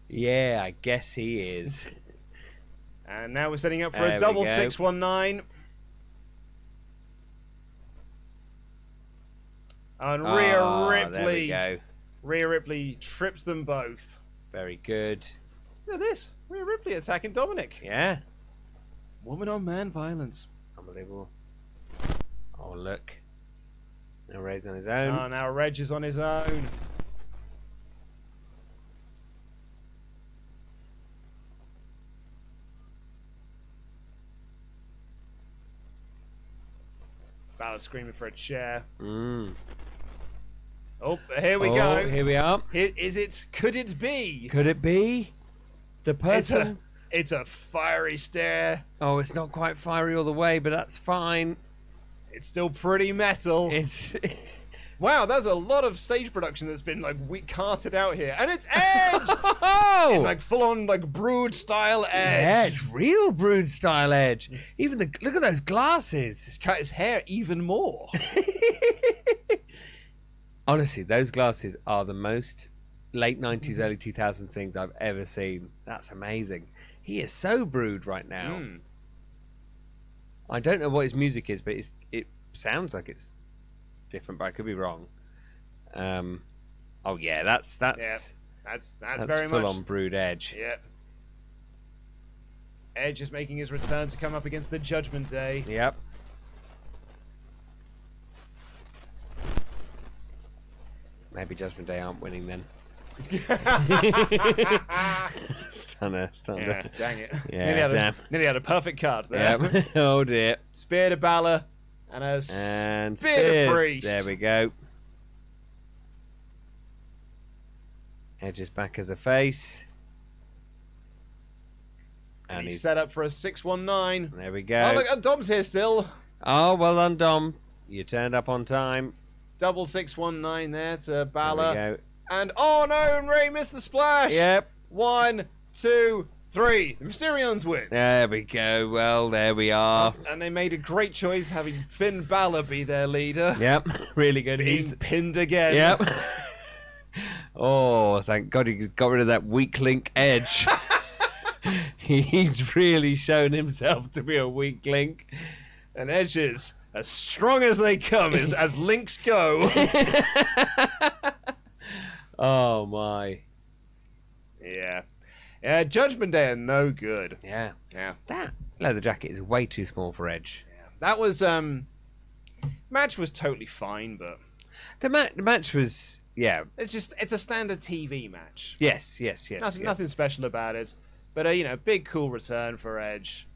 Yeah, I guess he is. And now we're setting up for a double 619. And Rhea Ripley. There we go. Rhea Ripley trips them both. Very good. Look at this. Rhea Ripley attacking Dominic. Yeah. Woman on man violence. Unbelievable. Oh, look. Now Ray's on his own. Oh, now Reg is on his own. Balor screaming for a chair. Mm. Oh, here we go. Here we are. Could it be? Could it be? The person? It's a fiery stare. Oh, it's not quite fiery all the way, but that's fine. It's still pretty metal. It's... Wow, there's a lot of stage production that's been carted out here. And it's Edge! Oh! In full-on Brood style Edge. Yeah, it's real Brood style Edge. Even look at those glasses. He's cut his hair even more. Honestly, those glasses are the most late 90s, early 2000s things I've ever seen. That's amazing. He is so Brood right now. I don't know what his music is, but it sounds like it's different, but I could be wrong. Oh yeah, that's very full much on Brood Edge. Yeah. Edge is making his return to come up against the Judgment Day. Yep. Maybe Judgment Day aren't winning then. Stunner. Yeah, dang it. Yeah, nearly had a perfect card there. Yep. Oh dear. Spear to Balor. And spear to Priest. There we go. Edge is back as a face. And he's set up for a 619. There we go. Oh, look, and Dom's here still. Oh, well done, Dom. You turned up on time. Double 619 there to Balor. There we go. And oh no, and Ray missed the splash. Yep. 1, 2, 3. The Mysterios win. There we go. Well, there we are. And they made a great choice having Finn Balor be their leader. Yep. Really good. He's pinned again. Yep. Oh, thank God he got rid of that weak link Edge. He's really shown himself to be a weak link. And Edge is as strong as they come, as links go. Oh, my. Yeah. Yeah, Judgment Day are no good. Yeah. Yeah. That leather jacket is way too small for Edge. Yeah. That was, match was totally fine, but... The match was, yeah. It's a standard TV match. Yes. Nothing special about it. But, big cool return for Edge.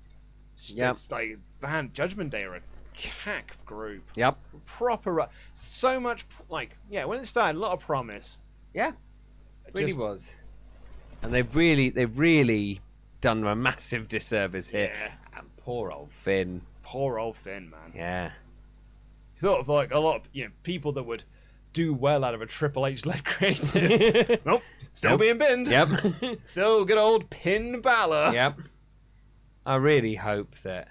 Yep. It's like, man, Judgment Day are a cack group. Yep. Proper, so much, like, yeah, when it started, a lot of promise. Yeah. It really was. And they've really done them a massive disservice here. Yeah. And poor old Finn. Poor old Finn, man. Yeah. Sort of like a lot of people that would do well out of a Triple H led creative. Nope. Still being binned. Yep. Still good old Pin Balor. Yep. I really hope that.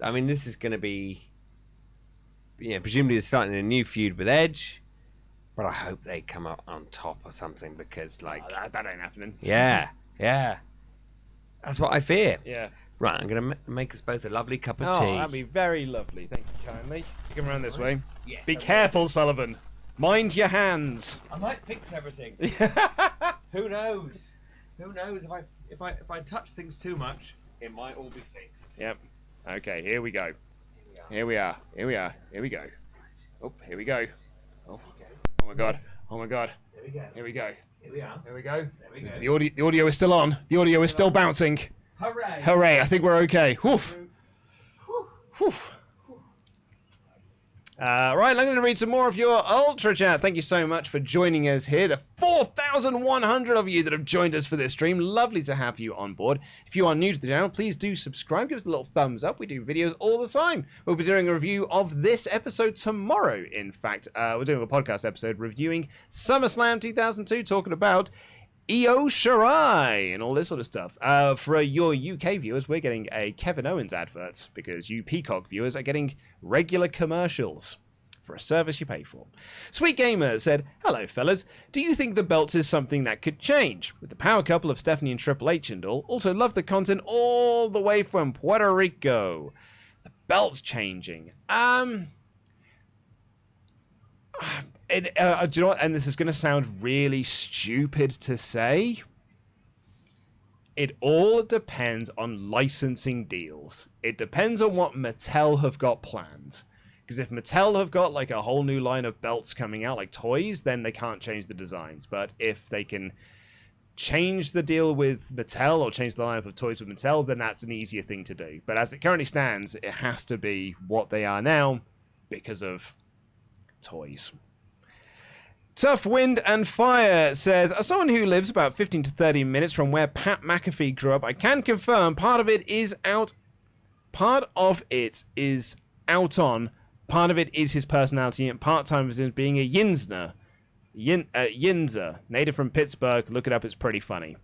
I mean, this is going to be. Presumably they're starting a new feud with Edge, but I hope they come up on top or something because, like, that ain't happening. Yeah. That's what I fear. Yeah. Right, I'm going to make us both a lovely cup of tea. Oh, that'd be very lovely. Thank you kindly. Come around this way. Yes, be careful, Sullivan. Mind your hands. I might fix everything. Who knows? Who knows? If I touch things too much, it might all be fixed. Yep. Okay, here we go. Here we are. Here we are. Here we go. Oh, here we go. Oh my god. Oh my god. Here we go. Here we go. Here we are. Here we go. There we go. The audio is still on. The audio is still bouncing. Hooray! Hooray! I think we're okay. Woof. Woof. Right, I'm going to read some more of your Ultrachats. Thank you so much for joining us here. The 4,100 of you that have joined us for this stream. Lovely to have you on board. If you are new to the channel, please do subscribe. Give us a little thumbs up. We do videos all the time. We'll be doing a review of this episode tomorrow, in fact. We're doing a podcast episode reviewing SummerSlam 2002, talking about Io Shirai and all this sort of stuff. For your UK viewers, we're getting a Kevin Owens advert because you Peacock viewers are getting regular commercials for a service you pay for. Sweet Gamer said, "Hello fellas, do you think the belts is something that could change? With the power couple of Stephanie and Triple H and all, also love the content all the way from Puerto Rico. The belts changing. Do you know what? And this is going to sound really stupid to say. It all depends on licensing deals. It depends on what Mattel have got planned. Because if Mattel have got like a whole new line of belts coming out, like toys, then they can't change the designs. But if they can change the deal with Mattel or change the lineup of toys with Mattel, then that's an easier thing to do. But as it currently stands, it has to be what they are now because of toys. Tough Wind and Fire says, as someone who lives about 15 to 30 minutes from where Pat McAfee grew up, I can confirm part of it is out on, part of it is his personality, and part-time is him being a Yinzer, native from Pittsburgh. Look it up, it's pretty funny.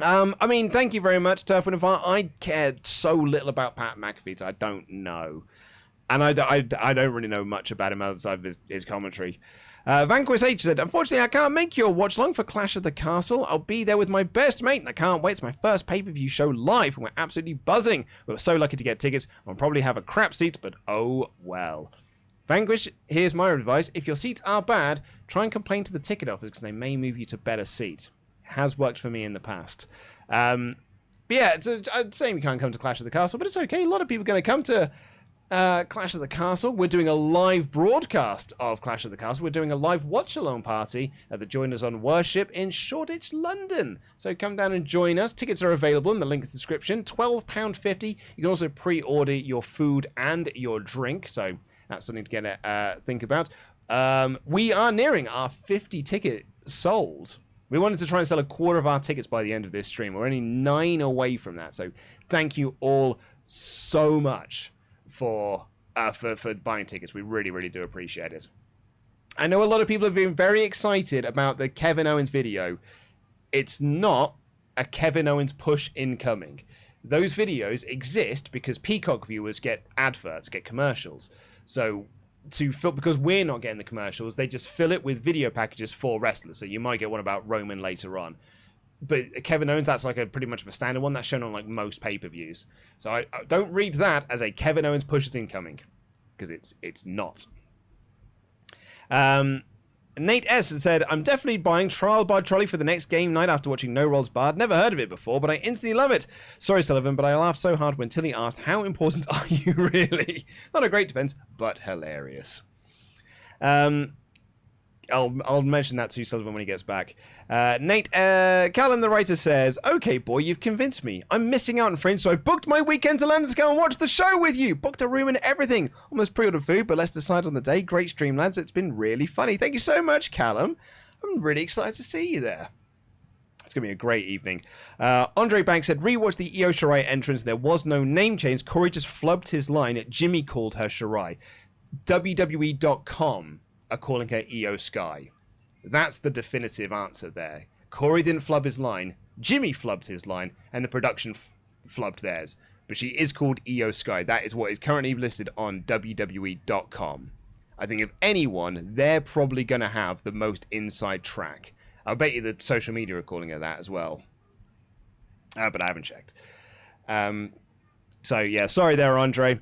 I mean, thank you very much, Tough Wind and Fire. I cared so little about Pat McAfee, so I don't know. And I don't really know much about him outside of his commentary. Vanquish H said, unfortunately, I can't make your watch long for Clash of the Castle. I'll be there with my best mate, and I can't wait. It's my first pay-per-view show live, and we're absolutely buzzing. We were so lucky to get tickets. We'll probably have a crap seat, but oh well. Vanquish, here's my advice. If your seats are bad, try and complain to the ticket office, because they may move you to better seat. It has worked for me in the past. But yeah, I'd say we can't come to Clash of the Castle, but it's okay. A lot of people are going to come to Clash of the Castle. We're doing a live broadcast of Clash of the Castle. We're doing a live watch-along party at the Join Us on Worship in Shoreditch, London. So come down and join us. Tickets are available in the link in the description. £12.50. You can also pre-order your food and your drink. So that's something to get think about. We are nearing our 50 tickets sold. We wanted to try and sell a quarter of our tickets by the end of this stream. We're only 9 away from that. So thank you all so much for buying tickets. We really, really do appreciate it. I know a lot of people have been very excited about the Kevin Owens video. It's not a Kevin Owens push incoming. Those videos exist because Peacock viewers get adverts, get commercials. So because we're not getting the commercials, they just fill it with video packages for wrestlers. So you might get one about Roman later on. But Kevin Owens, that's like pretty much of a standard one that's shown on like most pay-per-views. So I don't read that as a Kevin Owens push is incoming, because it's not. Nate S said, I'm definitely buying Trial by Trolley for the next game night after watching No Rolls Barred. Never heard of it before, but I instantly love it. Sorry, Sullivan, but I laughed so hard when Tilly asked, how important are you really? Not a great defense, but hilarious. I'll mention that to Sullivan when he gets back. Nate, Callum the writer says, "Okay, boy, you've convinced me. I'm missing out on Fringe, so I booked my weekend to London to go and watch the show with you. Booked a room and everything. Almost pre-ordered food, but let's decide on the day. Great stream, lads. It's been really funny. Thank you so much, Callum. I'm really excited to see you there. It's going to be a great evening." Andre Banks said, "Rewatch the Io Shirai entrance. There was no name change. Corey just flubbed his line. Jimmy called her Shirai. WWE.com are calling her Io Sky. That's the definitive answer there. Corey didn't flub his line. Jimmy flubbed his line, and the production flubbed theirs. But she is called Io Sky. That is what is currently listed on WWE.com. I think if anyone, they're probably going to have the most inside track. I'll bet you the social media are calling her that as well. But I haven't checked. So, yeah, sorry there, Andre.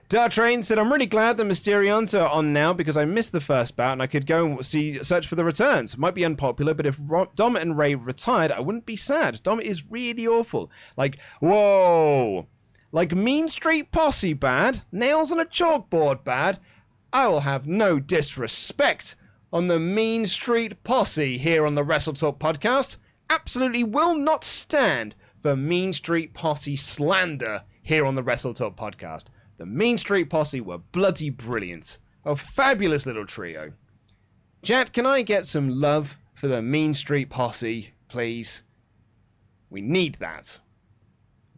Dart Train said, "I'm really glad the Mysterios are on now because I missed the first bout and I could go and search for the returns. Might be unpopular, but if Dom and Ray retired, I wouldn't be sad. Dom is really awful. Like, whoa. Like Mean Street Posse bad, nails on a chalkboard bad. I will have no disrespect on the Mean Street Posse here on the WrestleTalk podcast. Absolutely will not stand for Mean Street Posse slander here on the WrestleTalk podcast. The Mean Street Posse were bloody brilliant. A fabulous little trio. Chat, can I get some love for the Mean Street Posse, please? We need that.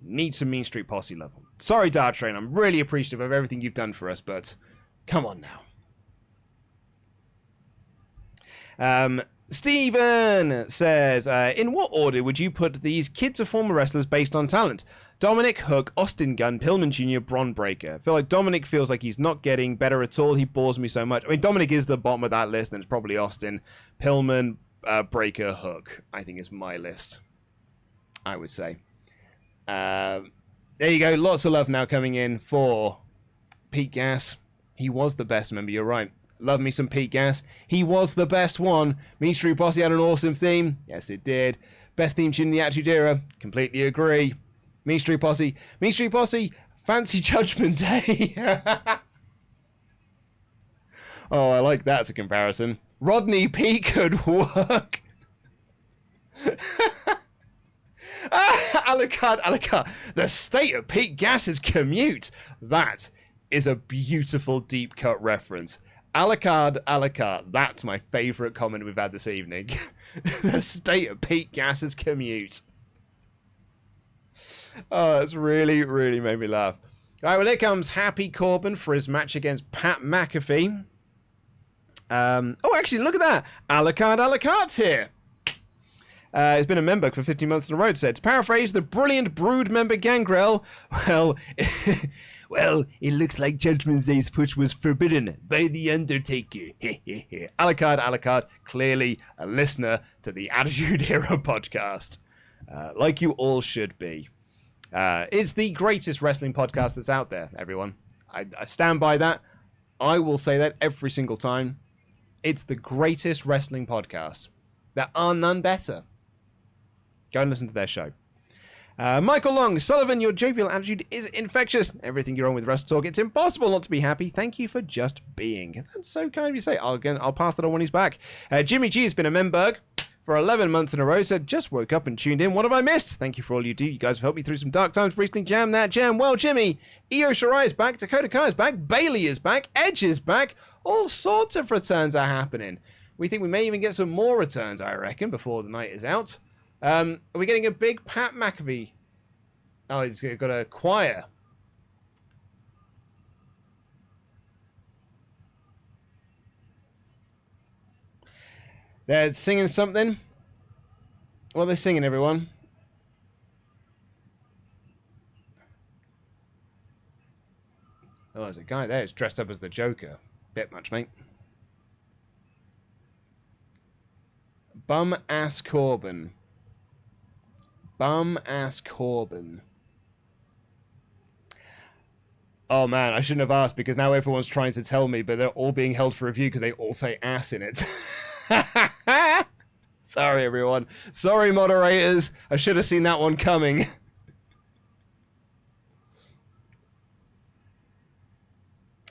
We need some Mean Street Posse love. Sorry, Dart Train, I'm really appreciative of everything you've done for us, but come on now. Steven says, "In what order would you put these kids of former wrestlers based on talent? Dominic, Hook, Austin Gunn, Pillman Jr., Bron Breakker. I feel like Dominic feels like he's not getting better at all. He bores me so much. I mean, Dominic is the bottom of that list, and it's probably Austin. Pillman, Breakker, Hook, I think is my list, I would say. There you go. Lots of love now coming in for Pete Gas. He was the best member. You're right. Love me some Pete Gas. He was the best one. Mean Street Posse had an awesome theme. Yes, it did. Best theme tune in the Attitude Era. Completely agree. Mean Street Posse. Mean Street Posse. Fancy Judgment Day. Oh, I like that as a comparison. Rodney P could work. Alucard. The state of Pete Gas's commute. That is a beautiful deep cut reference. Alucard. That's my favourite comment we've had this evening. The state of Pete Gas's commute. Oh, that's really, really made me laugh. All right, well, here comes Happy Corbin for his match against Pat McAfee. Oh, actually, look at that. Alucard's here. He's been a member for 15 months in a row, said. To paraphrase the brilliant Brood member Gangrel, well, it looks like Judgment Day's push was forbidden by the Undertaker. Alucard, clearly a listener to the Attitude Era podcast. Like you all should be. It's the greatest wrestling podcast that's out there, everyone. I stand by that. I will say that every single time. It's the greatest wrestling podcast. There are none better. Go and listen to their show. Michael Long, Sullivan, your jovial attitude is infectious. Everything you're on with WrestleTalk, it's impossible not to be happy. Thank you for just being. That's so kind of you to say. I'll pass that on when he's back. Jimmy G has been a Memberg for 11 months in a row. Said, just woke up and tuned in. What have I missed? Thank you for all you do. You guys have helped me through some dark times. Recently jammed that jam. Well, Jimmy, Io Shirai is back. Dakota Kai is back. Bailey is back. Edge is back. All sorts of returns are happening. We think we may even get some more returns, I reckon, before the night is out. Are we getting a big Pat McAfee? Oh, he's got a choir. They're singing something. What are they singing, everyone? Oh, there's a guy there who's dressed up as the Joker. Bit much, mate. Bum-ass Corbin. Bum-ass Corbin. Oh, man, I shouldn't have asked because now everyone's trying to tell me, but they're all being held for review because they all say ass in it. Sorry, everyone. Sorry, moderators. I should have seen that one coming.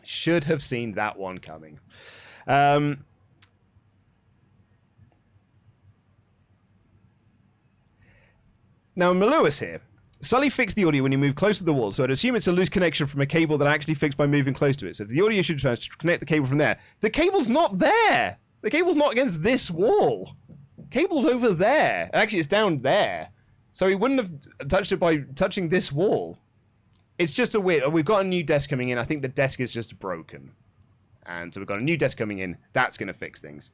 Should have seen that one coming. Now, Malewis here. Sully fixed the audio when you move close to the wall, so I'd assume it's a loose connection from a cable that I actually fixed by moving close to it. So if the audio should connect the cable from there. The cable's not there! The cable's not against this wall. Cable's over there. Actually, it's down there. So he wouldn't have touched it by touching this wall. It's just a weird... We've got a new desk coming in. I think the desk is just broken. And so we've got a new desk coming in. That's going to fix things.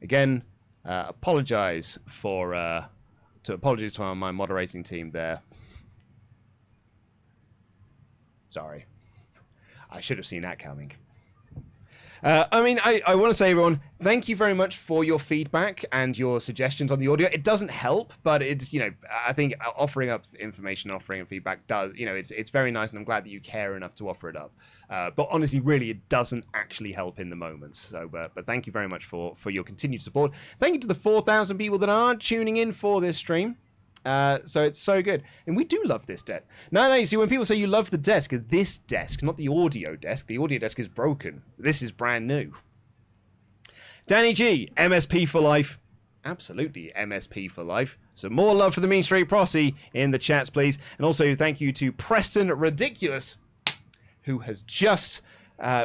Again, apologize to my moderating team there. Sorry. I should have seen that coming. I want to say, everyone, thank you very much for your feedback and your suggestions on the audio. It doesn't help, but it's, I think offering up information, offering up feedback does, it's very nice, and I'm glad that you care enough to offer it up. But honestly, really, it doesn't actually help in the moments. So, but thank you very much for your continued support. Thank you to the 4,000 people that are tuning in for this stream. So it's so good. And we do love this desk. No, you see, when people say you love the desk, this desk, not the audio desk. The audio desk is broken. This is brand new. Danny G, MSP for life. Absolutely, MSP for life. So more love for the Mean Street Posse in the chats, please. And also thank you to Preston Ridiculous, who has just...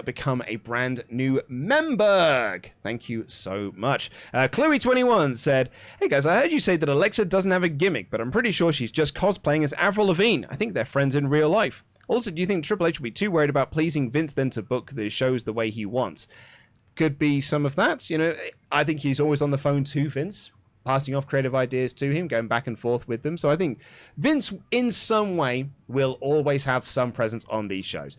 become a brand new member. Thank you so much. Chloe21 said, "Hey guys, I heard you say that Alexa doesn't have a gimmick, but I'm pretty sure she's just cosplaying as Avril Lavigne. I think they're friends in real life. Also, do you think Triple H will be too worried about pleasing Vince then to book the shows the way he wants?" Could be some of that. I think he's always on the phone to Vince, passing off creative ideas to him, going back and forth with them. So I think Vince, in some way, will always have some presence on these shows.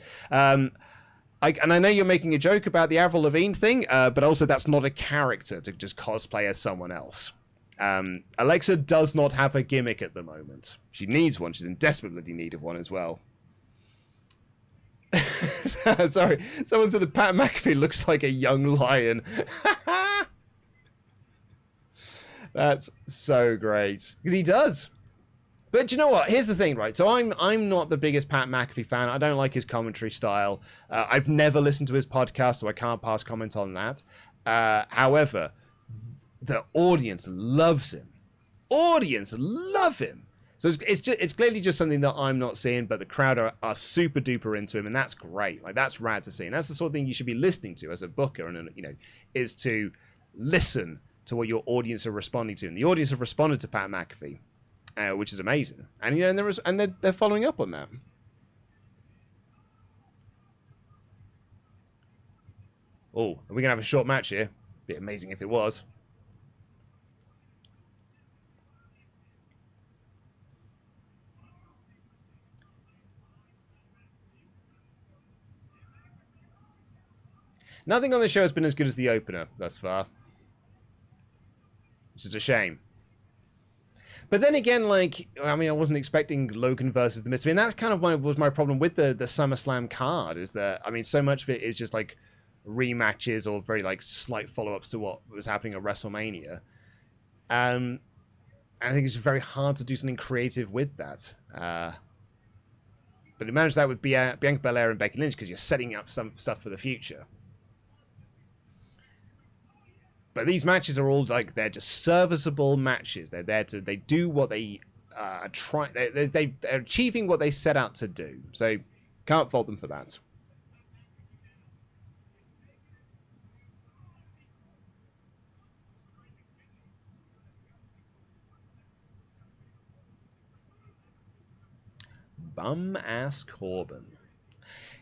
And I know you're making a joke about the Avril Lavigne thing, but also that's not a character to just cosplay as someone else. Alexa does not have a gimmick at the moment. She needs one. She's in desperately need of one as well. Sorry. Someone said that Pat McAfee looks like a young lion. That's so great. Because he does. But you know what? Here's the thing, right? So I'm not the biggest Pat McAfee fan. I don't like his commentary style. I've never listened to his podcast, so I can't pass comment on that. However, the audience loves him. Audience love him. So it's clearly just something that I'm not seeing, but the crowd are super duper into him, and that's great. Like, that's rad to see, and that's the sort of thing you should be listening to as a booker, and is to listen to what your audience are responding to. And the audience have responded to Pat McAfee. Which is amazing, and they're following up on that. Oh, are we gonna have a short match here? Be amazing if it was. Nothing on the show has been as good as the opener thus far, which is a shame. But then again, I wasn't expecting Logan versus the Mystery, and that's kind of was my problem with the SummerSlam card, is that, so much of it is just, rematches or very, slight follow-ups to what was happening at WrestleMania. And I think it's very hard to do something creative with that. But he managed that with Bianca Belair and Becky Lynch, because you're setting up some stuff for the future. But these matches are all they're just serviceable matches. They're there they do what they they're achieving what they set out to do. So can't fault them for that. Bum ass Corbin.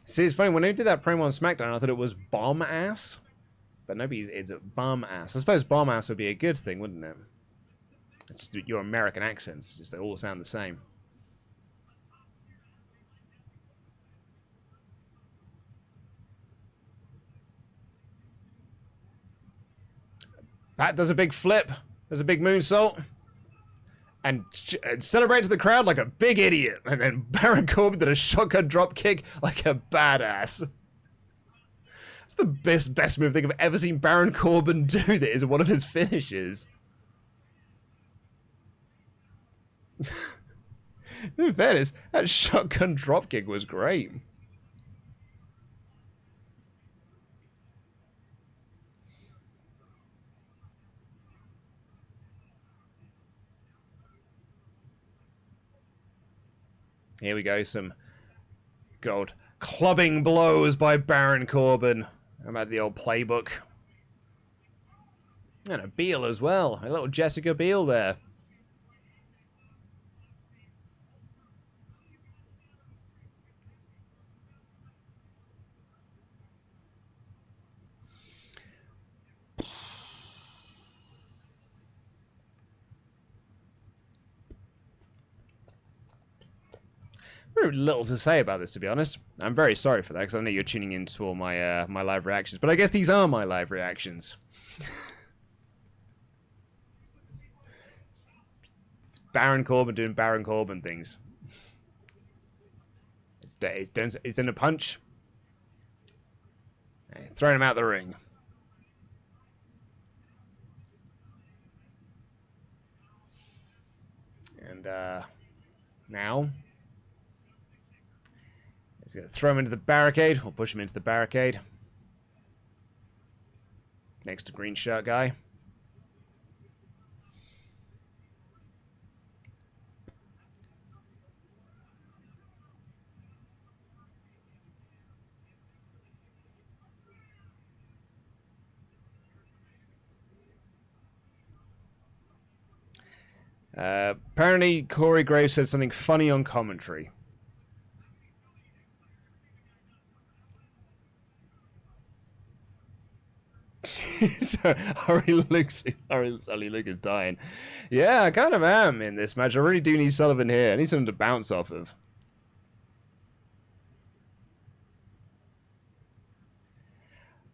See, it's funny, when I did that promo on SmackDown, I thought it was bomb ass. But maybe it's a bomb ass. I suppose bomb ass would be a good thing, wouldn't it? It's just your American accents. Just they all sound the same. Pat does a big flip. Does a big moonsault. And celebrates the crowd like a big idiot. And then Baron Corbin did a shotgun drop kick like a badass. It's the best move I think I've ever seen Baron Corbin do. That is one of his finishes. In fairness, that shotgun dropkick was great. Here we go. Some good old clubbing blows by Baron Corbin. How about the old playbook? And a Beal as well. A little Jessica Biel there. Very little to say about this, to be honest. I'm very sorry for that, because I know you're tuning into all my my live reactions. But I guess these are my live reactions. It's Baron Corbin doing Baron Corbin things. It's in a punch. Throwing him out the ring. And now... he's going to throw him into the barricade, or push him into the barricade. Next to green shirt guy. Apparently, Corey Graves said something funny on commentary. So Sully Luke is dying. Yeah, I kind of am in this match. I really do need Sullivan here. I need something to bounce off of.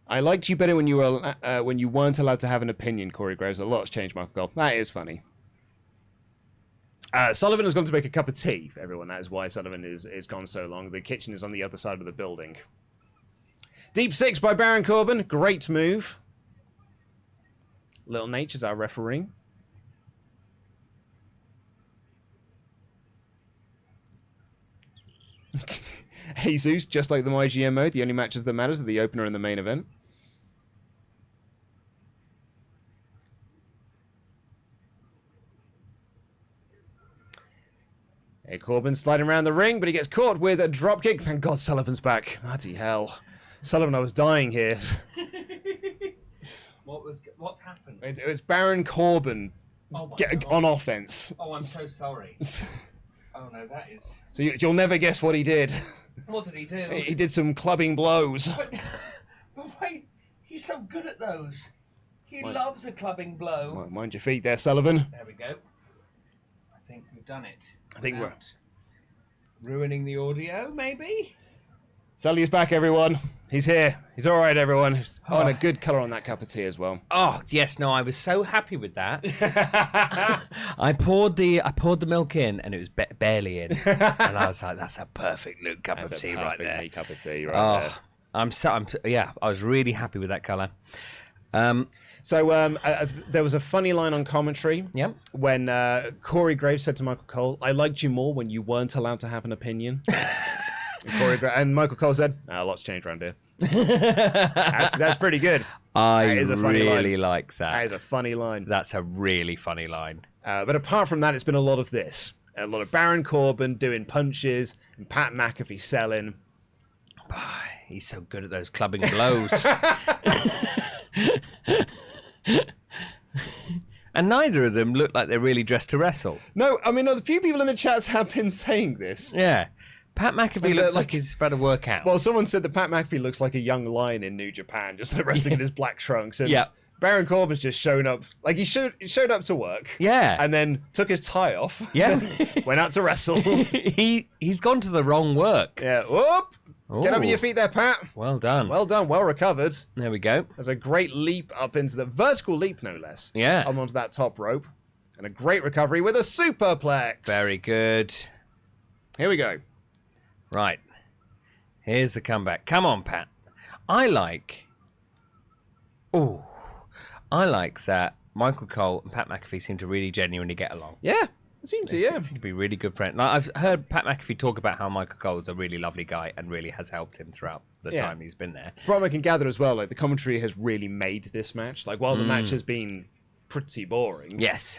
I liked you better when you weren't allowed to have an opinion, Corey Graves. A lot's changed, Michael Cole. That is funny. Sullivan has gone to make a cup of tea, everyone. That is why Sullivan is gone so long. The kitchen is on the other side of the building. Deep six by Baron Corbin. Great move. Little Nature's our referee. Jesus, just like the MyGM mode, the only matches that matters are the opener and the main event. Hey, Corbin sliding around the ring, but he gets caught with a dropkick. Thank God Sullivan's back. Bloody hell. Sullivan, I was dying here. What's happened? It's Baron Corbin on offense. Oh, I'm so sorry. Oh no, that is... So you'll never guess what he did. What did he do? He did some clubbing blows. But wait, he's so good at those. He loves a clubbing blow. Mind your feet there, Sullivan. There we go. I think we've done it. I think we're... ruining the audio, maybe? Sully is back, everyone. He's here. He's all right, everyone. Oh, and a good colour on that cup of tea as well. Oh yes, no, I was so happy with that. I poured the milk in, and it was barely in, and I was like, "That's a perfect cup of tea right there." Cup of tea right there. I was really happy with that colour. So there was a funny line on commentary. Yep. When Corey Graves said to Michael Cole, "I liked you more when you weren't allowed to have an opinion." And Michael Cole said, "A lot's changed around here." That's pretty good. I really like that. That is a funny line. That's a really funny line. But apart from that, it's been a lot of this. A lot of Baron Corbin doing punches and Pat McAfee selling. He's so good at those clubbing blows. And neither of them look like they're really dressed to wrestle. No, I mean, a few people in the chats have been saying this. Yeah. Pat McAfee looks like he's about to work out. Well, someone said that Pat McAfee looks like a young lion in New Japan, just like wrestling in his black trunks. And Baron Corbin's just shown up, like he showed up to work. Yeah. And then took his tie off. Yeah. Went out to wrestle. He's gone to the wrong work. Yeah. Whoop. Get up on your feet there, Pat. Well done. Well done. Well recovered. There we go. There's a great leap up into the vertical leap, no less. Yeah. Up onto that top rope. And a great recovery with a superplex. Very good. Here we go. Right. Here's the comeback. Come on, Pat. I like that Michael Cole and Pat McAfee seem to really genuinely get along. Yeah. It seems to, They seem to be really good friends. Like, I've heard Pat McAfee talk about how Michael Cole is a really lovely guy and really has helped him throughout the time he's been there. From what I can gather as well, like the commentary has really made this match. Like while the match has been pretty boring. Yes.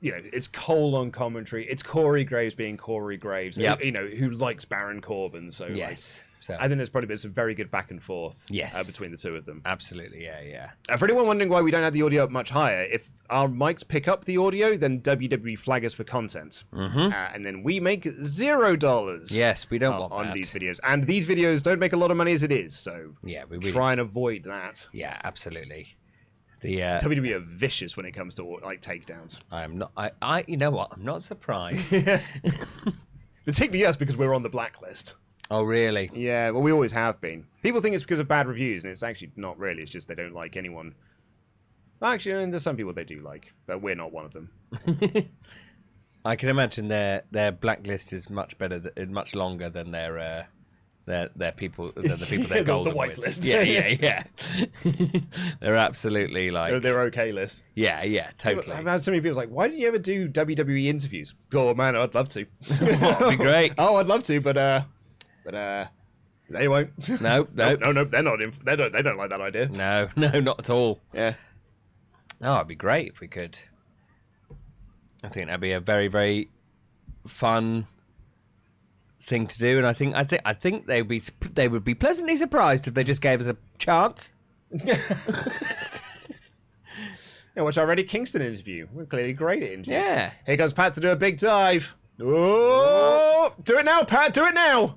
it's Cole on commentary. It's Corey Graves being Corey Graves. Yep. Who likes Baron Corbin. So Yes. So I think there's probably been some very good back and forth Yes. between the two of them. absolutely, yeah. For anyone wondering why we don't have the audio up much higher, if our mics pick up the audio, then WWE flag us for content. And then we make $0 Yes, we don't want on that. these videos. And these videos don't make a lot of money as it is, so Yeah, we really, try and avoid that. Yeah, absolutely. The WWE are vicious when it comes to like takedowns. I'm not. I. You know what? I'm not surprised. Particularly us because we're on the blacklist. Oh, really? Yeah, well, we always have been. People think it's because of bad reviews, and it's actually not really. It's just they don't like anyone. Actually, and there's some people they do like, but we're not one of them. I can imagine their blacklist is much better, much longer than their people, than the people they're golden the white with. list. Yeah. They're absolutely like. They're okay list. Yeah, totally. I've had so many people like, why didn't you ever do WWE interviews? Oh man, I'd love to. That'd be great. Oh, I'd love to, but they won't. No. No, they're not. They don't like that idea. No, not at all. Yeah. Oh, it'd be great if we could. I think that'd be a very, very fun thing to do, and I think they would be pleasantly surprised if they just gave us a chance. Yeah, watch our Eddie Kingston interview. We're clearly great at interviews. Yeah. Here goes Pat to do a big dive. Oh, do it now, Pat. Do it now.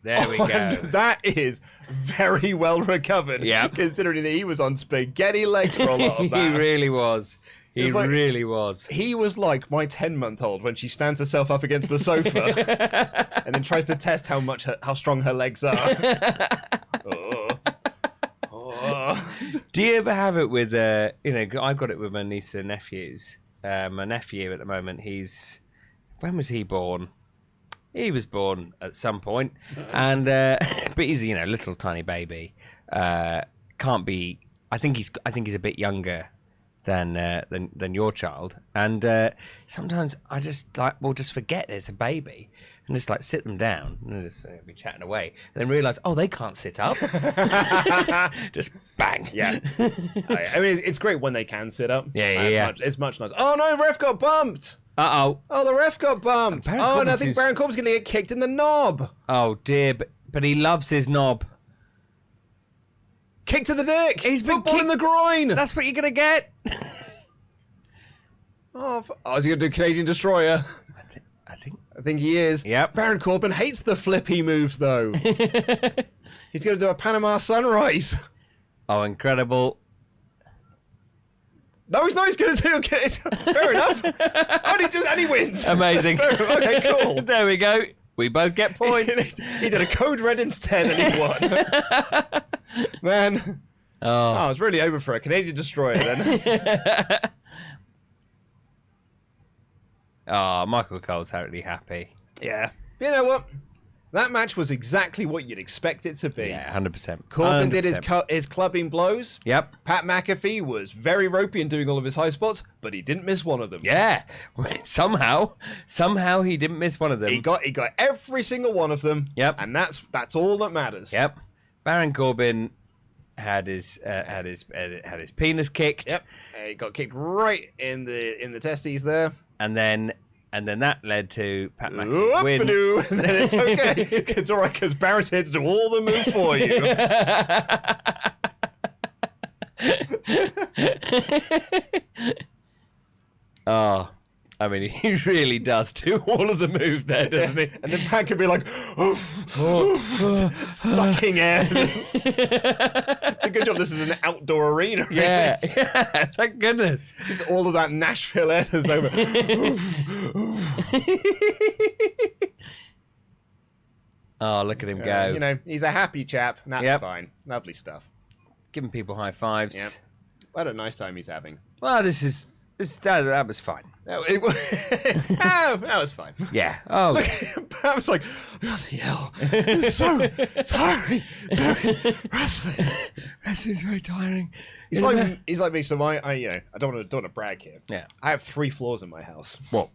There we go. And that is very well recovered. Yep. Considering that he was on spaghetti legs for a lot of that. He really was. He like- really was. He was like my 10-month-old when she stands herself up against the sofa and then tries to test how strong her legs are. Oh. Do you ever have it with I've got it with my niece and nephews. My nephew at the moment, when was he born? He was born at some point, and but he's a little tiny baby. Can't be. I think he's a bit younger than your child, and sometimes I just we'll just forget there's a baby and just sit them down and just be chatting away, and then realise they can't sit up. Just bang. Yeah. I mean, it's great when they can sit up. Yeah. It's much nicer. Oh no, ref got bumped. Uh-oh. Oh, the ref got bumped. Baron And I Corbin's think Baron Corbin's going to get kicked in the knob. Oh dear, but he loves his knob. Kick to the dick. He's been Football in kicked- the groin. That's what you're gonna get. Is he going to do Canadian Destroyer? I think he is. Yep. Baron Corbin hates the flippy moves, though. He's going to do a Panama Sunrise. Oh, incredible. No, he's not. He's going to do it. Fair enough. And he wins. Amazing. Okay, cool. There we go. We both get points. He did a Code Red instead and he won. Man. Oh, it's really over for a Canadian Destroyer then. Oh, Michael Cole's totally happy. Yeah. You know what? That match was exactly what you'd expect it to be. Yeah, 100%. Corbin did 100%. his clubbing blows. Yep. Pat McAfee was very ropey in doing all of his high spots, but he didn't miss one of them. Yeah. Somehow he didn't miss one of them. He got every single one of them. Yep. And that's all that matters. Yep. Baron Corbin had his penis kicked. Yep. He got kicked right in the testes there. And then that led to Pat McAfee's win. Whoop-a-doo. And then it's okay. It's all right because Baron's here to do all the move for you. Oh, I mean, he really does do all of the move there, doesn't he? And then Pat could be like, sucking air. It's a good job this is an outdoor arena. Yeah, thank goodness. It's all of that Nashville air that's over. Oh, look at him go. He's a happy chap, and that's Yep. fine. Lovely stuff. Giving people high fives. Yep. What a nice time he's having. Well, that was fine. That was fine. Yeah. Oh, I was like, bloody hell. It's so tiring. Wrestling. wrestling's very tiring. He's like me, so I don't want to brag here. Yeah. I have 3 floors in my house. Whoa.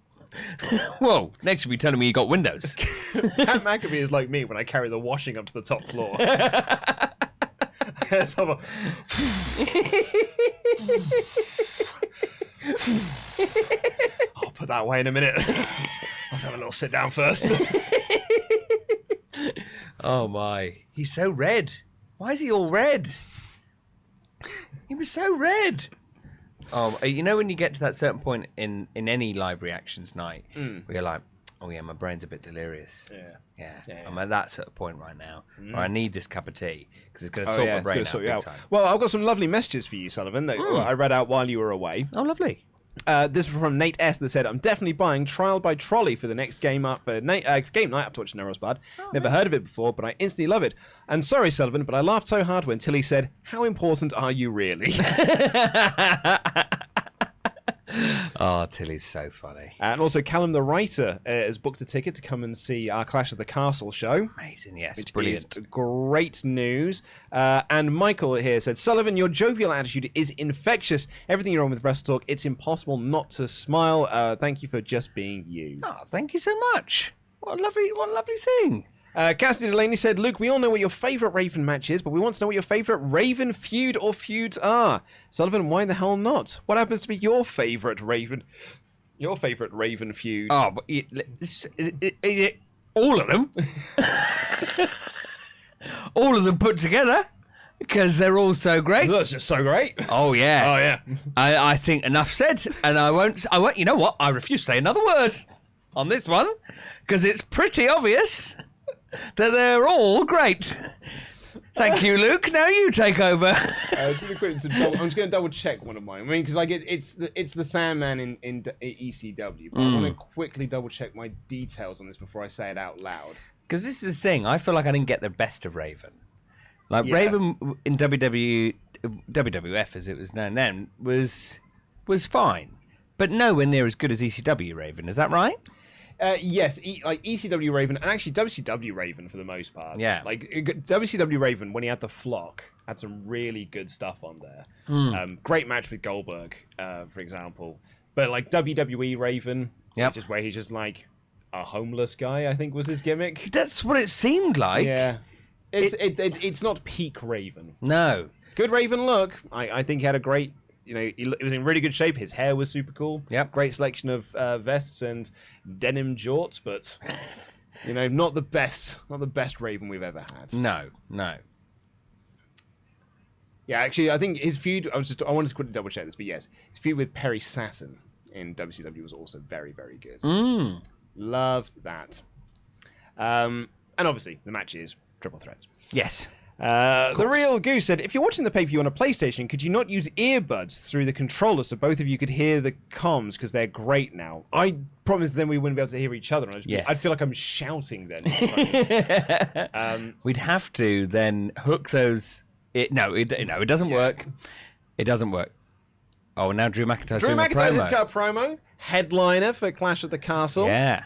Whoa. Next, you'll be telling me you got windows. Pat McAfee is like me when I carry the washing up to the top floor. I'll put that away in a minute. I'll have a little sit down first. Oh my, he's so red. Why is he all red? He was so red. Oh, you know when you get to that certain point in any live reactions night where you're like, oh yeah, my brain's a bit delirious. Yeah. I'm at that sort of point right now where I need this cup of tea because it's going to sort my brain out big time. Well, I've got some lovely messages for you, Sullivan, that I read out while you were away. Oh, lovely. This is from Nate S. that said, I'm definitely buying Trial by Trolley for the next game up for game night after watching Rosebud. Never heard of it before, but I instantly love it. And sorry, Sullivan, but I laughed so hard when Tilly said, how important are you really? Oh, Tilly's so funny. And also, Callum the writer has booked a ticket to come and see our Clash of the Castle show. Amazing, yes, which brilliant. Is great news. And Michael here said, Sullivan, your jovial attitude is infectious. Everything you're on with WrestleTalk, it's impossible not to smile. Thank you for just being you. Oh, thank you so much. What a lovely thing. Cassidy Delaney said, Luke, we all know what your favourite Raven match is, but we want to know what your favourite Raven feud or feuds are. Sullivan, why the hell not? What happens to be your favourite Raven feud? Oh, but all of them. All of them put together because they're all so great. That's just so great. Oh, yeah. Oh, yeah. I think enough said, and I won't, you know what? I refuse to say another word on this one because it's pretty obvious that they're all great. Thank you, Luke. Now you take over. Just really quick, I'm just going to double check one of mine. I mean, because like it's the Sandman in ECW, but I want to quickly double check my details on this before I say it out loud. Because this is the thing. I feel like I didn't get the best of Raven. Like Raven in WWF, as it was known then, was fine, but nowhere near as good as ECW Raven. Is that right? Yes, like ECW Raven and actually WCW Raven for the most part. Yeah. Like WCW Raven, when he had the Flock, had some really good stuff on there. Great match with Goldberg, for example. But like WWE Raven, which is where he's just like a homeless guy, I think was his gimmick. That's what it seemed like. Yeah. It's not peak Raven. No. Good Raven look. I think he had a great... You know, he was in really good shape. His hair was super cool. Yep. Great selection of vests and denim jorts, but you know, not the best Raven we've ever had. No. Yeah, actually, I think his feud. I wanted to quickly double check this, but yes, his feud with Perry Saturn in WCW was also very, very good. Loved that. And obviously, the match is triple threats. Yes. The Real Goose said, if you're watching the pay-per-view on a PlayStation, could you not use earbuds through the controller so both of you could hear the comms because they're great now? I promise then we wouldn't be able to hear each other. I'd feel like I'm shouting then. We'd have to then hook those... it doesn't work. It doesn't work. Oh, now Drew McIntyre's doing a promo. Drew McIntyre's got a promo. Headliner for Clash at the Castle. Yeah.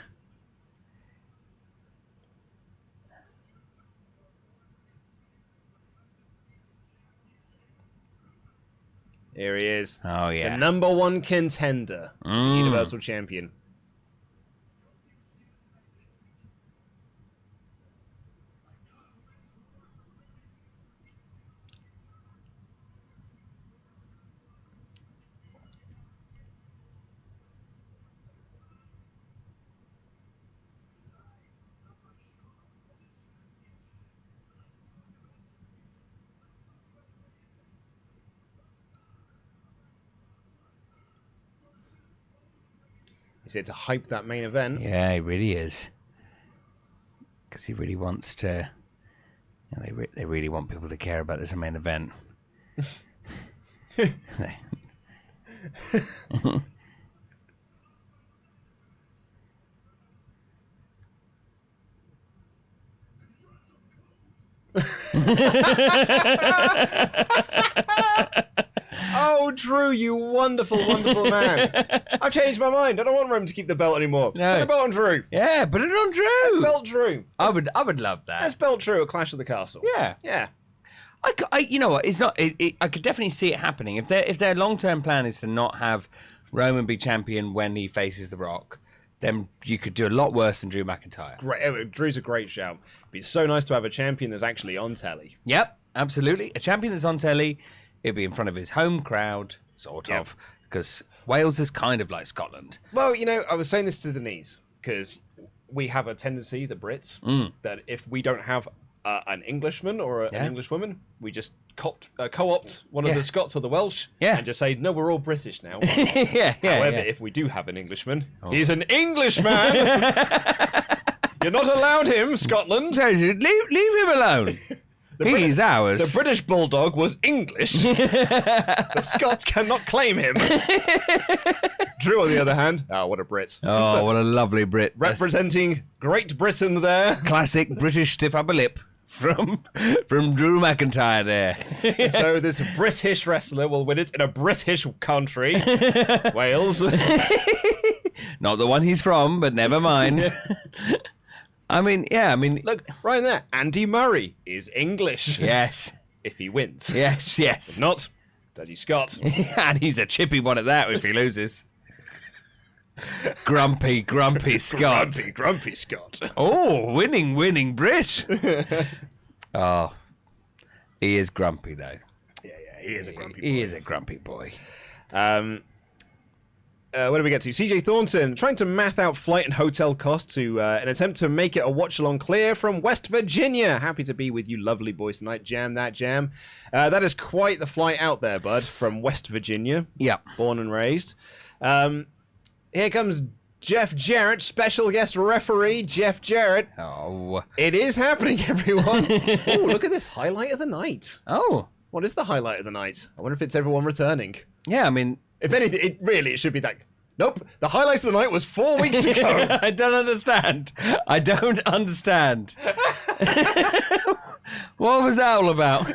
Here he is. Oh, yeah. The number one contender. Universal Champion. He's here to hype that main event. Yeah, he really is. Because he really wants to... You know, they really want people to care about this main event. Oh, Drew, you wonderful, wonderful man. I've changed my mind. I don't want Roman to keep the belt anymore. No. Put the belt on Drew. Yeah, put it on Drew. Let's belt Drew. I would love that. Let's belt Drew at Clash of the Castle. Yeah. Yeah. You know what? It's not. I could definitely see it happening. If their long-term plan is to not have Roman be champion when he faces The Rock, then you could do a lot worse than Drew McIntyre. Great. Drew's a great shout. But it's so nice to have a champion that's actually on telly. Yep, absolutely. A champion that's on telly. It'd be in front of his home crowd, sort of. because Wales is kind of like Scotland. Well, I was saying this to Denise because we have a tendency, the Brits, that if we don't have an Englishman or an Englishwoman, we just co-opt one of the Scots or the Welsh and just say, no, we're all British now. However, if we do have an Englishman, he's an Englishman. You're not allowed him, Scotland. Leave him alone. He's ours. The British Bulldog was English. The Scots cannot claim him. Drew, on the other hand, what a Brit. Oh, what a lovely Brit. Representing Great Britain there. Classic British stiff upper lip from Drew McIntyre there. And so this British wrestler will win it in a British country, Wales. Not the one he's from, but never mind. Look, right in there. Andy Murray is English. Yes. If he wins. Yes. If not, Daddy Scott. And he's a chippy one at that if he loses. Grumpy Scott. Grumpy Scott. Oh, winning Brit. Oh, he is grumpy though. Yeah, he is a grumpy boy. He is a grumpy boy. Where do we get to? CJ Thornton trying to math out flight and hotel costs to an attempt to make it a watch-along clear from West Virginia. Happy to be with you lovely boys tonight. Jam that jam. That is quite the flight out there, bud, from West Virginia. Yeah. Born and raised. Here comes Jeff Jarrett, special guest referee Jeff Jarrett. Oh. It is happening, everyone. Oh, look at this highlight of the night. Oh. What is the highlight of the night? I wonder if it's everyone returning. Yeah, I mean... If anything, it should be like, nope, the highlights of the night was 4 weeks ago. I don't understand. What was that all about?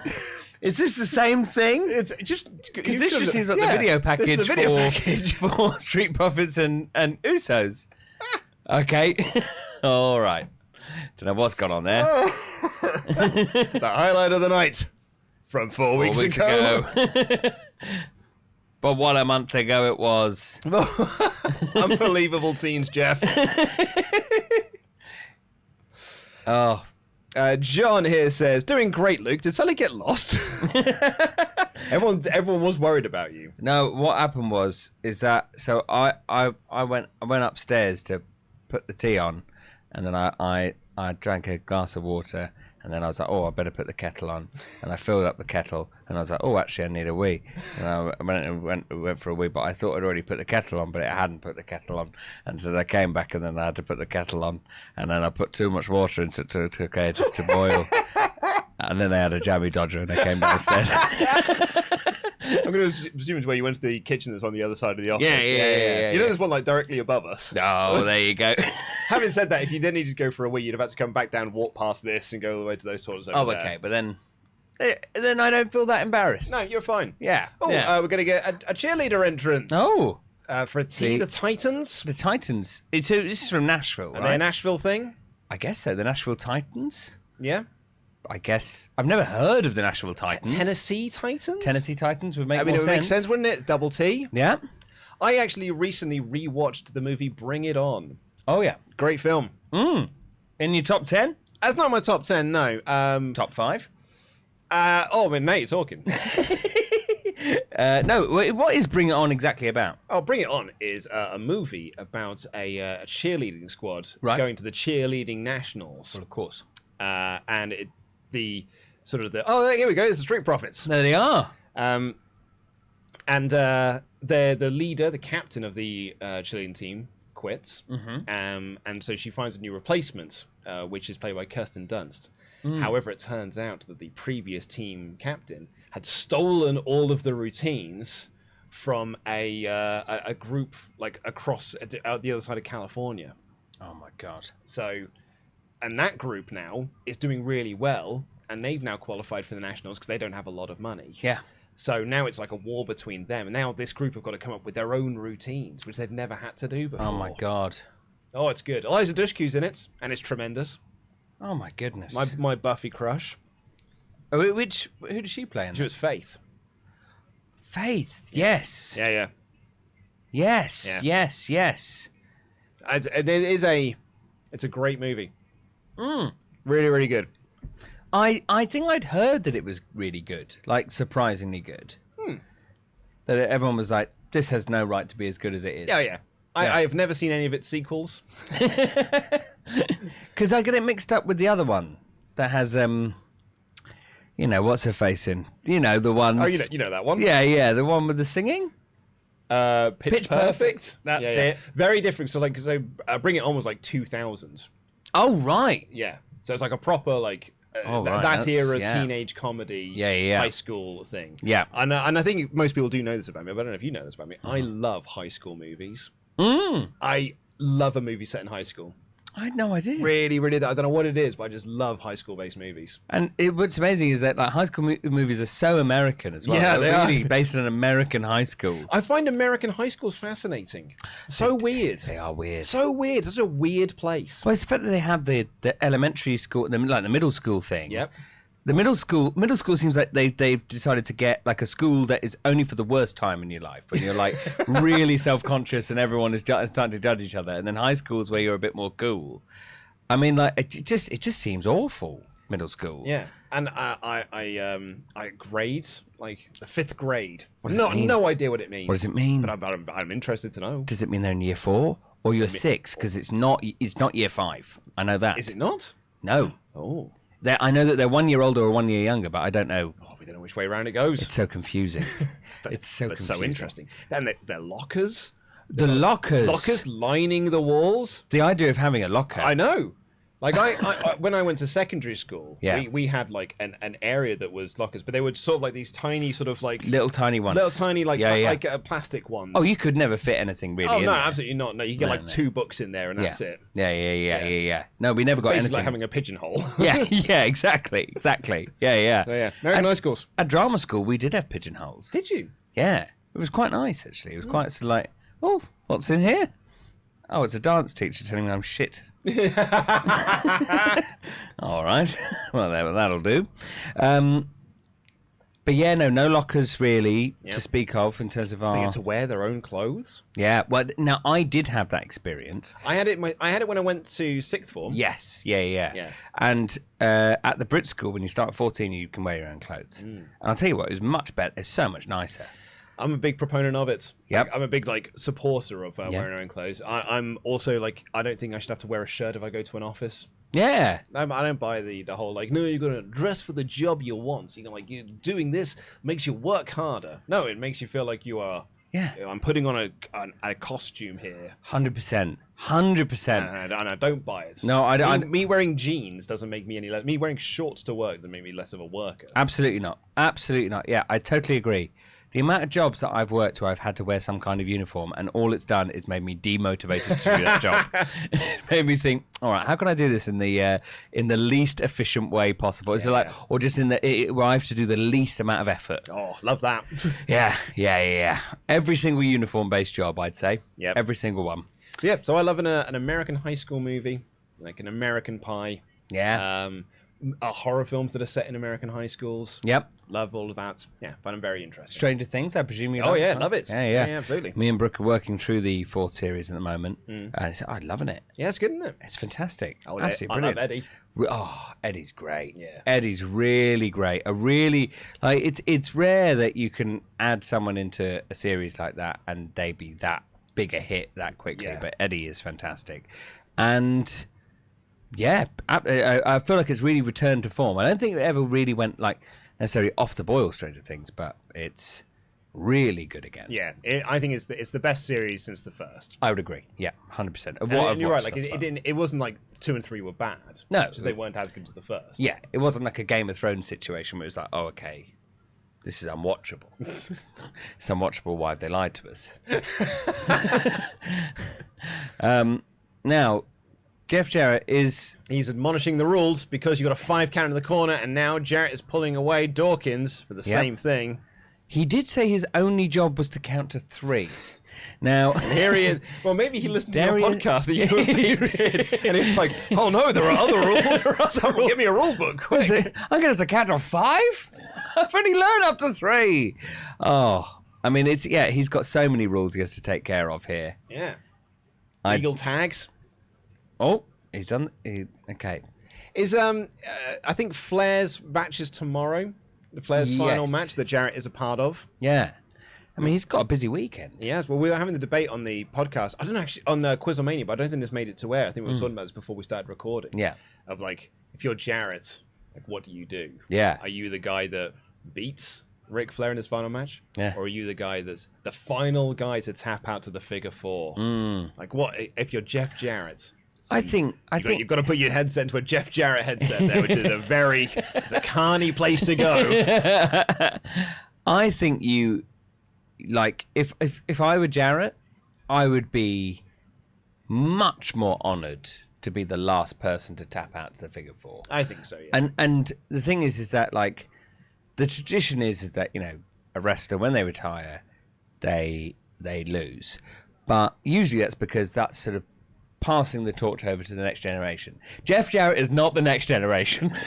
Is this the same thing? It's just... Because this just seems like the video package for Street Profits and Usos. Okay. All right. Don't know what's gone on there. The highlight of the night from 4 weeks ago. But what a month ago it was. Unbelievable scenes, Jeff. Oh. John here says, doing great, Luke. Did Sully get lost? Everyone was worried about you. No, what happened is that so I went upstairs to put the tea on, and then I drank a glass of water, and then I was like, oh, I better put the kettle on, and I filled up the kettle, and I was like, oh, actually, I need a wee. So I went for a wee, but I thought I'd already put the kettle on, but it hadn't put the kettle on, and so I came back, and then I had to put the kettle on, and then I put too much water into it just to boil, and then I had a jammy dodger, and I came downstairs. I'm going to presume it's where you went to the kitchen that's on the other side of the office. Yeah. You know there's one like directly above us? Oh, there you go. Having said that, if you then needed to go for a wee, you'd have had to come back down, walk past this, and go all the way to those toilets over there. Okay, but then I don't feel that embarrassed. No, you're fine. Yeah. Oh, we're going to get a cheerleader entrance. Oh. For a tea, the Titans. The Titans. This is from Nashville, right? Are they a Nashville thing? I guess so. The Nashville Titans? Yeah. I guess. I've never heard of the Nashville Titans. Tennessee Titans? Tennessee Titans would make more it would sense. make sense, wouldn't it? Double T. Yeah. I actually recently rewatched the movie Bring It On. Oh, yeah. Great film. In your top 10? That's not my top 10, no. Top 5? Now you're talking. No, what is Bring It On exactly about? Oh, Bring It On is a movie about a cheerleading squad going to the cheerleading nationals. Well, of course. And here we go. It's the Street Profits. There they are. And they're the leader, the captain of the cheerleading team, quits. Mm-hmm. And so she finds a new replacement, which is played by Kirsten Dunst. However, it turns out that the previous team captain had stolen all of the routines from a group like across the other side of California. Oh my God. So, and that group now is doing really well, and they've now qualified for the Nationals because they don't have a lot of money. Yeah. So now it's like a war between them, and now this group have got to come up with their own routines, which they've never had to do before. Oh my God. Oh, it's good. Eliza Dushku's in it, and it's tremendous. Oh my goodness. My Buffy crush. Oh, who does she play in? She was Faith. Faith. Yes. Yeah. Yes. Yeah. Yes. It's a great movie. Really, really good. I think I'd heard that it was really good, like surprisingly good. that everyone was like, this has no right to be as good as it is. Yeah. I've never seen any of its sequels. Because I get it mixed up with the other one that has, what's her face in? The ones. Oh, you know that one? Yeah, the one with the singing. Pitch Perfect. That's it. Very different. So Bring It On was like 2000. Oh, right. Yeah. So it's like a proper that era teenage comedy, high school thing. Yeah. And I think most people do know this about me, but I don't know if you know this about me. I love high school movies. I love a movie set in high school. I had no idea. Really, really. I don't know what it is, but I just love high school-based movies. And what's amazing is that high school movies are so American as well. Yeah, they're really based on an American high school. I find American high schools fascinating. So weird. They are weird. So weird. Such a weird place. Well, it's the fact that they have the elementary school, the middle school thing. Yep. The middle school seems like they've decided to get like a school that is only for the worst time in your life, when you're like really self-conscious and everyone is starting to judge each other, and then high school is where you're a bit more cool. I mean, like it just seems awful. Middle school. Yeah, and I grades like the 5th grade. What does it mean? No idea what it means. What does it mean? But I'm interested to know. Does it mean they're in year 4 or year 6? Because it's not year 5. I know that. Is it not? No. Oh. I know that they're 1 year older or 1 year younger, but I don't know. Oh, we don't know which way around it goes. It's so confusing. It's so interesting. Then their lockers. The lockers. Lockers lining the walls. The idea of having a locker. I know. Like I when I went to secondary school, Yeah. we had like an area that was lockers, but they were sort of like these tiny sort of like Little tiny ones. plastic ones. Oh, you could never fit anything really. Oh in no, there. absolutely not. No, you get like 2 books in there and that's it. Yeah. No, we never got Basically anything. like having a pigeonhole. yeah, exactly. Yeah. So, yeah. American high schools. At drama school, we did have pigeonholes. Did you? Yeah, it was quite nice actually. It was quite sort of like, oh, what's in here? Oh, it's a dance teacher telling me I'm shit. All right. Well, that'll do. But yeah, no lockers really to speak of in terms of our. They get to wear their own clothes. Yeah. Well, now I did have that experience. I had it when I went to 6th form. Yes. Yeah. And at the Brit school, when you start at 14, you can wear your own clothes. And I'll tell you what, it was much better. It's so much nicer. I'm a big proponent of it. Yep. I'm a big supporter of wearing our own clothes. I'm also I don't think I should have to wear a shirt if I go to an office. Yeah. I don't buy the whole no, you're gonna dress for the job you want. You're doing this makes you work harder. No, it makes you feel like you are. Yeah. I'm putting on a costume here. 100%. And I don't buy it. No, me wearing jeans doesn't make me any less. Me wearing shorts to work doesn't make me less of a worker. Absolutely not. Yeah, I totally agree. The amount of jobs that I've worked where I've had to wear some kind of uniform, and all it's done is made me demotivated to do that job. It's made me think, all right, how can I do this in the least efficient way possible? Is it or just where I have to do the least amount of effort? Oh, love that. Yeah. Every single uniform-based job, I'd say. Yep. Every single one. So I love an American high school movie, like an American Pie. Yeah. Horror films that are set in American high schools. Yep. Love all of that. Yeah, but I'm very interested. Stranger Things, I presume you Oh, like yeah, that? love it. Yeah, absolutely. Me and Brooke are working through the 4th series at the moment. I'm loving it. Yeah, it's good, isn't it? It's fantastic. I Absolutely love brilliant. Eddie. Oh, Eddie's great. Yeah. Eddie's really great. It's rare that you can add someone into a series like that and they be that big a hit that quickly. Yeah. But Eddie is fantastic. And yeah, I feel like it's really returned to form. I don't think it ever really went necessarily off the boil, Stranger Things, but it's really good again. Yeah, I think it's the best series since the first. I would agree. Yeah, 100%. And you're right. It wasn't like 2 and 3 were bad. No, because they weren't as good as the first. Yeah, it wasn't like a Game of Thrones situation where it was like, oh, okay, this is unwatchable. It's unwatchable. Why have they lied to us? Now, Jeff Jarrett he's admonishing the rules because you got a 5 count in the corner, and now Jarrett is pulling away Dawkins for the same thing. He did say his only job was to count to 3. Now, and here he is. Well, maybe he listened to your podcast that you and Pete did, and he's like, "Oh no, there are other rules. Someone give me a rule book, quick." I'm going to count to 5. I've only learned up to 3. Oh, I mean, he's got so many rules he has to take care of here. Yeah. Legal tags. Oh, he's done. Okay. Is I think Flair's match is tomorrow. The Flair's final match that Jarrett is a part of. Yeah. I mean, he's got a busy weekend. Yes, well, we were having the debate on the podcast. I don't know, actually, on Quizlemania, but I don't think this made it to air. I think we were talking about this before we started recording. Yeah. Of like, if you're Jarrett, like, what do you do? Yeah. Are you the guy that beats Ric Flair in his final match? Yeah. Or are you the guy that's the final guy to tap out to the figure 4? Like, what if you're Jeff Jarrett? I think You've got to put your headset into a Jeff Jarrett headset there, which is it's a carny place to go. I think you, like, if I were Jarrett, I would be much more honoured to be the last person to tap out to the figure 4. I think so, yeah. And the thing is that, like, the tradition is that, you know, a wrestler, when they retire, they lose. But usually that's because that's sort of passing the torch over to the next generation. Jeff Jarrett is not the next generation.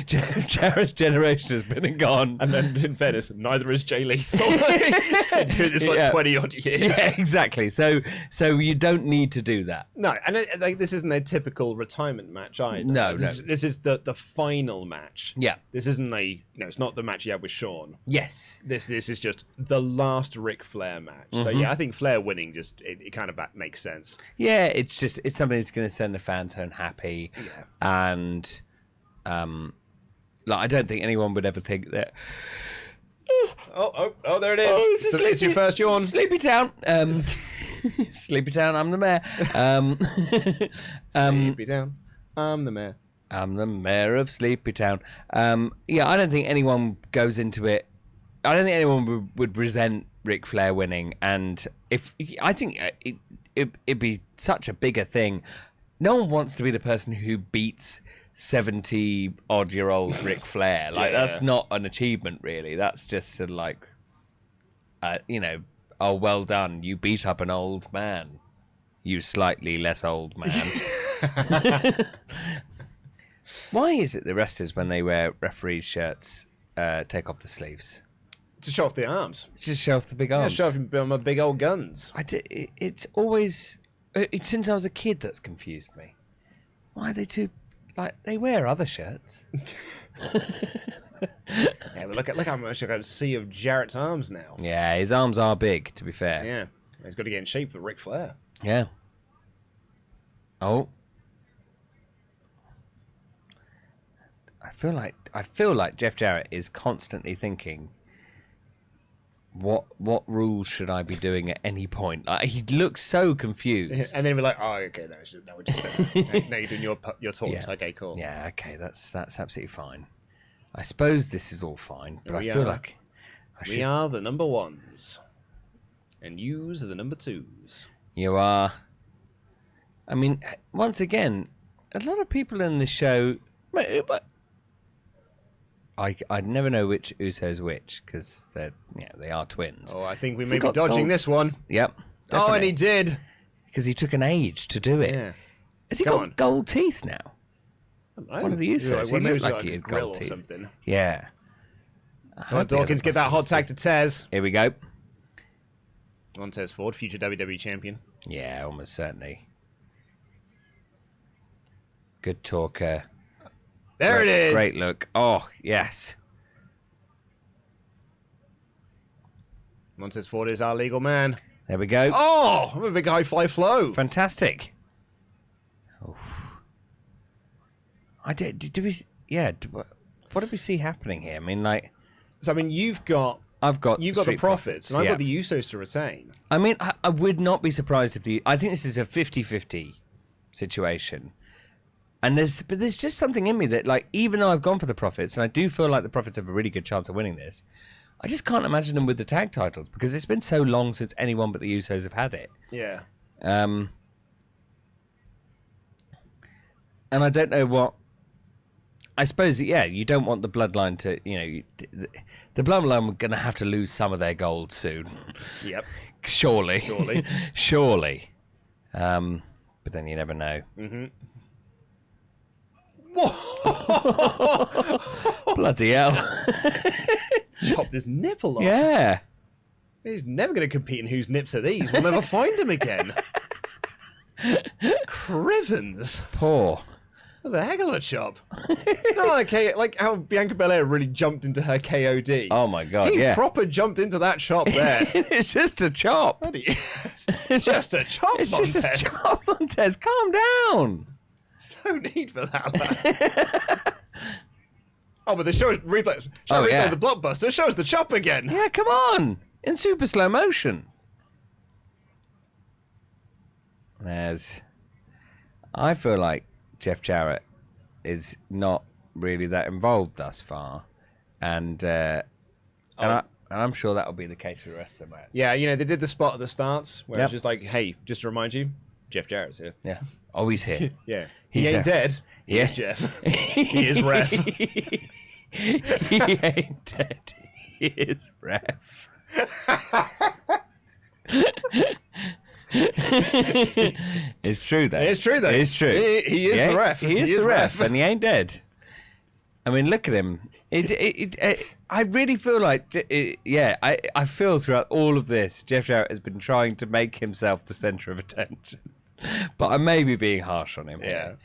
Jeff Jarrett's generation has been and gone. And then, in fairness, neither is Jay Lethal. Been doing this for 20-odd years. Yeah, exactly. So you don't need to do that. No, and this isn't a typical retirement match either. No, This is the final match. Yeah. This isn't it's not the match you had with Shawn. Yes. This is just the last Ric Flair match. So, yeah, I think Flair winning just, it kind of makes sense. Yeah, it's something that's going to send the fans home happy. Yeah. And... like, I don't think anyone would ever think that. Oh, there it is. Oh, it's your first yawn. Sleepy Town. Sleepy Town. I'm the mayor. Sleepy Town. I'm the mayor. I'm the mayor of Sleepy Town. Yeah, I don't think anyone goes into it. I don't think anyone would resent Ric Flair winning. And I think it'd be such a bigger thing. No one wants to be the person who beats 70-odd-year-old Ric Flair. Like, that's not an achievement, really. That's just sort of like, you know, oh, well done. You beat up an old man. You slightly less old man. Why is it the wrestlers, when they wear referees' shirts, take off the sleeves? To show off the arms. Just show off the big arms. Yeah, show off my big old guns. It's always... since I was a kid, that's confused me. Why are they too... Like, they wear other shirts. Yeah, but look how much I can see of Jarrett's arms now. Yeah, his arms are big, to be fair. Yeah, he's got to get in shape for Ric Flair. Yeah. Oh. I feel like Jeff Jarrett is constantly thinking, what rules should I be doing at any point? Like, he looks so confused. And then we're like, oh, okay, no, we're just no, you're doing your taunt. Yeah. Okay, cool. Yeah, okay, that's absolutely fine. I suppose this is all fine, but I feel like we are the number ones, and yous are the number twos. You are. I mean, once again, a lot of people in this show. But I never know which Uso's which, because they are twins. Oh, I think we may be dodging this one. Yep. Definitely. Oh, and he did. Because he took an age to do it. Yeah. Has he got gold teeth now? One of the Usos. He looked like he had gold teeth. Something. Yeah. Come on, Dawkins, get that hot tag to Tez. Here we go. On Tez Ford, future WWE champion. Yeah, almost certainly. Good talker. There it is. Great look. Oh, yes. Montez Ford is our legal man. There we go. Oh, I'm a big high fly flow. Fantastic. Oh. Did we? Yeah. What did we see happening here? I mean, like. So I mean, you've got the Profits, and I've got the Usos to retain. I mean, I would not be surprised if I think this is a 50-50 situation. And there's just something in me that, like, even though I've gone for the Profits, and I do feel like the Profits have a really good chance of winning this, I just can't imagine them with the tag titles, because it's been so long since anyone but the Usos have had it. Yeah. And I don't know what... I suppose, yeah, you don't want the Bloodline to, the Bloodline are going to have to lose some of their gold soon. Yep. Surely. Surely. But then you never know. Mm-hmm. Bloody hell. Chopped his nipple off. Yeah. He's never going to compete in whose nips are these. We'll never find him again. Crivens. Poor. was a heck of a chop. Not like how Bianca Belair really jumped into her KOD. Oh my God, he yeah. proper jumped into that chop there. It's just a chop. It's just a chop, It's Montez. just a chop, Montez. Calm down. There's no need for that. Oh, but the show replay the blockbuster shows the chop again. Yeah, come on. In super slow motion. I feel like Jeff Jarrett is not really that involved thus far. And I'm sure that will be the case for the rest of the match. Yeah, they did the spot at the start where Yep. it's just like, hey, just to remind you, Jeff Jarrett's here. Yeah. Oh, he's here. Yeah. He's he ain't dead. He Yeah. is Jeff. He is ref. He ain't dead. He is ref. It's true, though. It's true, though. It's true. He is the ref. He is the ref, and he ain't dead. I mean, look at him. I really feel like, I feel throughout all of this, Jeff Jarrett has been trying to make himself the centre of attention. But I may be being harsh on him here.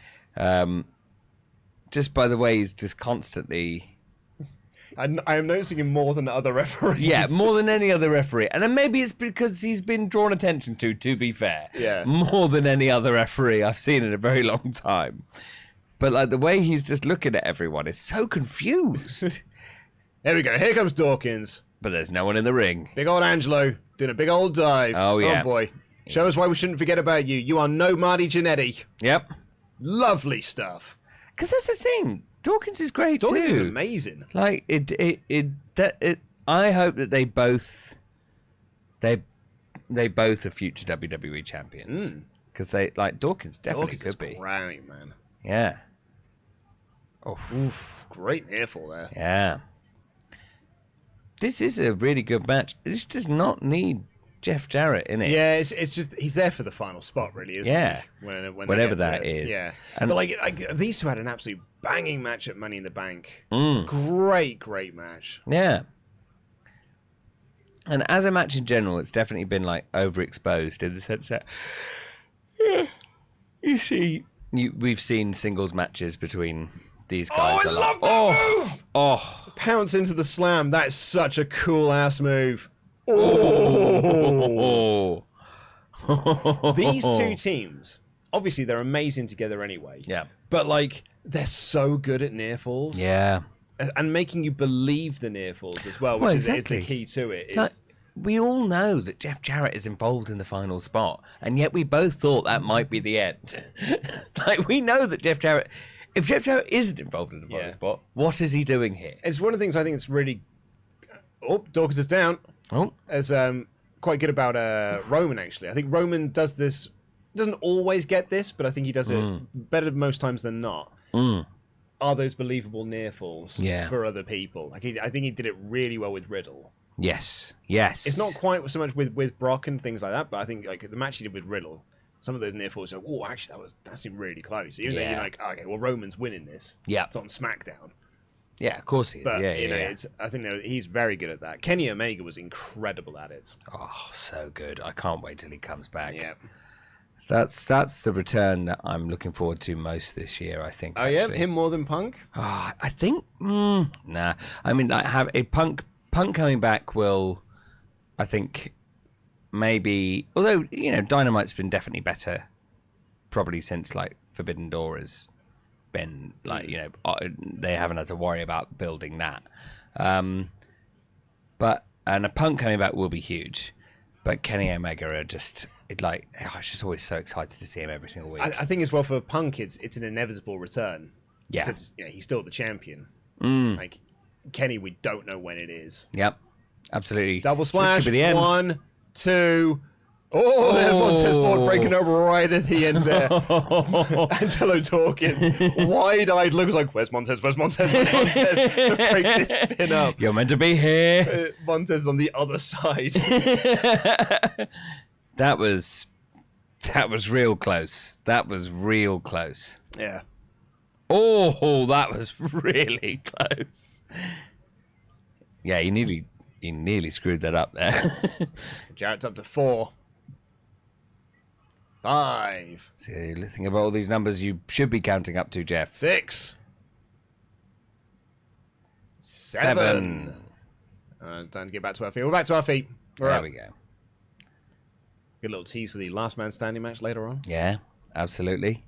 Just by the way he's just constantly... And I am noticing him more than other referees. Yeah, more than any other referee. And then maybe it's because he's been drawn attention to be fair. Yeah. More than any other referee I've seen in a very long time. But like the way he's just looking at everyone is so confused. Here we go. Here comes Dawkins. But there's no one in the ring. Big old Angelo doing a big old dive. Oh, yeah. Oh, boy. Show us why we shouldn't forget about you. You are no Marty Jannetty. Yep. Lovely stuff. Because that's the thing. Dawkins is great Dawkins too. is amazing. Like I hope that they both are future WWE champions. Because they like Dawkins definitely Dawkins could is be. great, man. Yeah. Oof, great earful there. Yeah. This is a really good match. This does not need Jeff Jarrett in it. Yeah, it's just he's there for the final spot, really, isn't Yeah. he? When Whatever they get that to it. is. Yeah. And- But like these two had an absolute banging match at Money in the Bank. Mm. Great match. Yeah. And as a match in general, it's definitely been like overexposed in the sense that we've seen singles matches between these guys. Oh, I love that move! Oh. Pounce into the slam. That is such a cool ass move. Oh. These two teams, obviously, they're amazing together anyway. Yeah. But like, they're so good at near falls. Yeah. And making you believe the near falls as well, which is the key to it. Like, we all know that Jeff Jarrett is involved in the final spot, and yet we both thought that might be the end. Like, we know that Jeff Jarrett... If Jeff Jarrett isn't involved in the final spot, what is he doing here? It's one of the things I think it's really... Oh, Dawkins is down. Oh. As quite good about Roman, actually. I think Roman does this... Doesn't always get this, but I think he does it better most times than not. Are those believable near falls for other people? Like I think he did it really well with Riddle. Yes. It's not quite so much with Brock and things like that, but I think like the match he did with Riddle, some of those near falls, like, oh, actually that seemed really close. Even though you're like, okay, well Roman's winning this. Yeah. It's on SmackDown. Yeah, of course he is. But yeah, It's, I think he's very good at that. Kenny Omega was incredible at it. Oh, so good. I can't wait till he comes back. Yeah. That's the return that I'm looking forward to most this year, I think. Oh, yeah? Him more than Punk? I think... nah. I mean, like, have a Punk coming back will, I think, maybe... Although, Dynamite's been definitely better, probably since, like, Forbidden Door has been, like, they haven't had to worry about building that. And a Punk coming back will be huge. But Kenny Omega are just... I was just always so excited to see him every single week. I think as well for Punk, it's an inevitable return. Yeah. Because he's still the champion. Like, Kenny, we don't know when it is. Yep. Absolutely. Double splash. This could be the end. 1, 2. Oh, there's Montez Ford breaking over right at the end there. Angelo Dawkins. Wide-eyed look. Like, where's Montez? Where's Montez? Where's Montez? To break this pin up. You're meant to be here. Montez on the other side. That was real close. That was real close. Yeah. Oh, that was really close. Yeah, he nearly screwed that up there. Jarrett's up to 4. 5. So think about all these numbers you should be counting up to, Jeff. 6. 7. Time to get back to our feet. We're back to our feet. There we go. Good little tease for the last man standing match later on. Yeah, absolutely.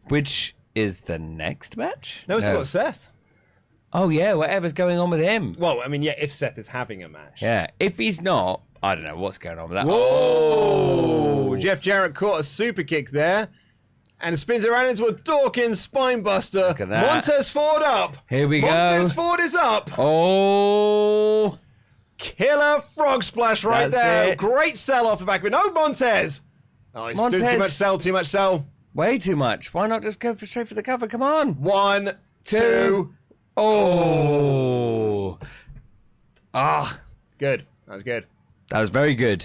Which is the next match? No, it's got Seth. Oh, yeah, whatever's going on with him. Well, I mean, yeah, if Seth is having a match. Yeah, if he's not, I don't know what's going on with that. Whoa! Jeff Jarrett caught a super kick there and spins it around into a Dawkins spine buster. Look at that. Montez Ford up. Here we go. Montez Ford is up. Oh! Killer frog splash right That's there. it. Great sell off the back of it. No, Montez. Oh, he's doing too much sell, too much sell. Way too much. Why not just go straight for the cover? Come on. 1, 2. Oh. Ah. Good. That was good. That was very good.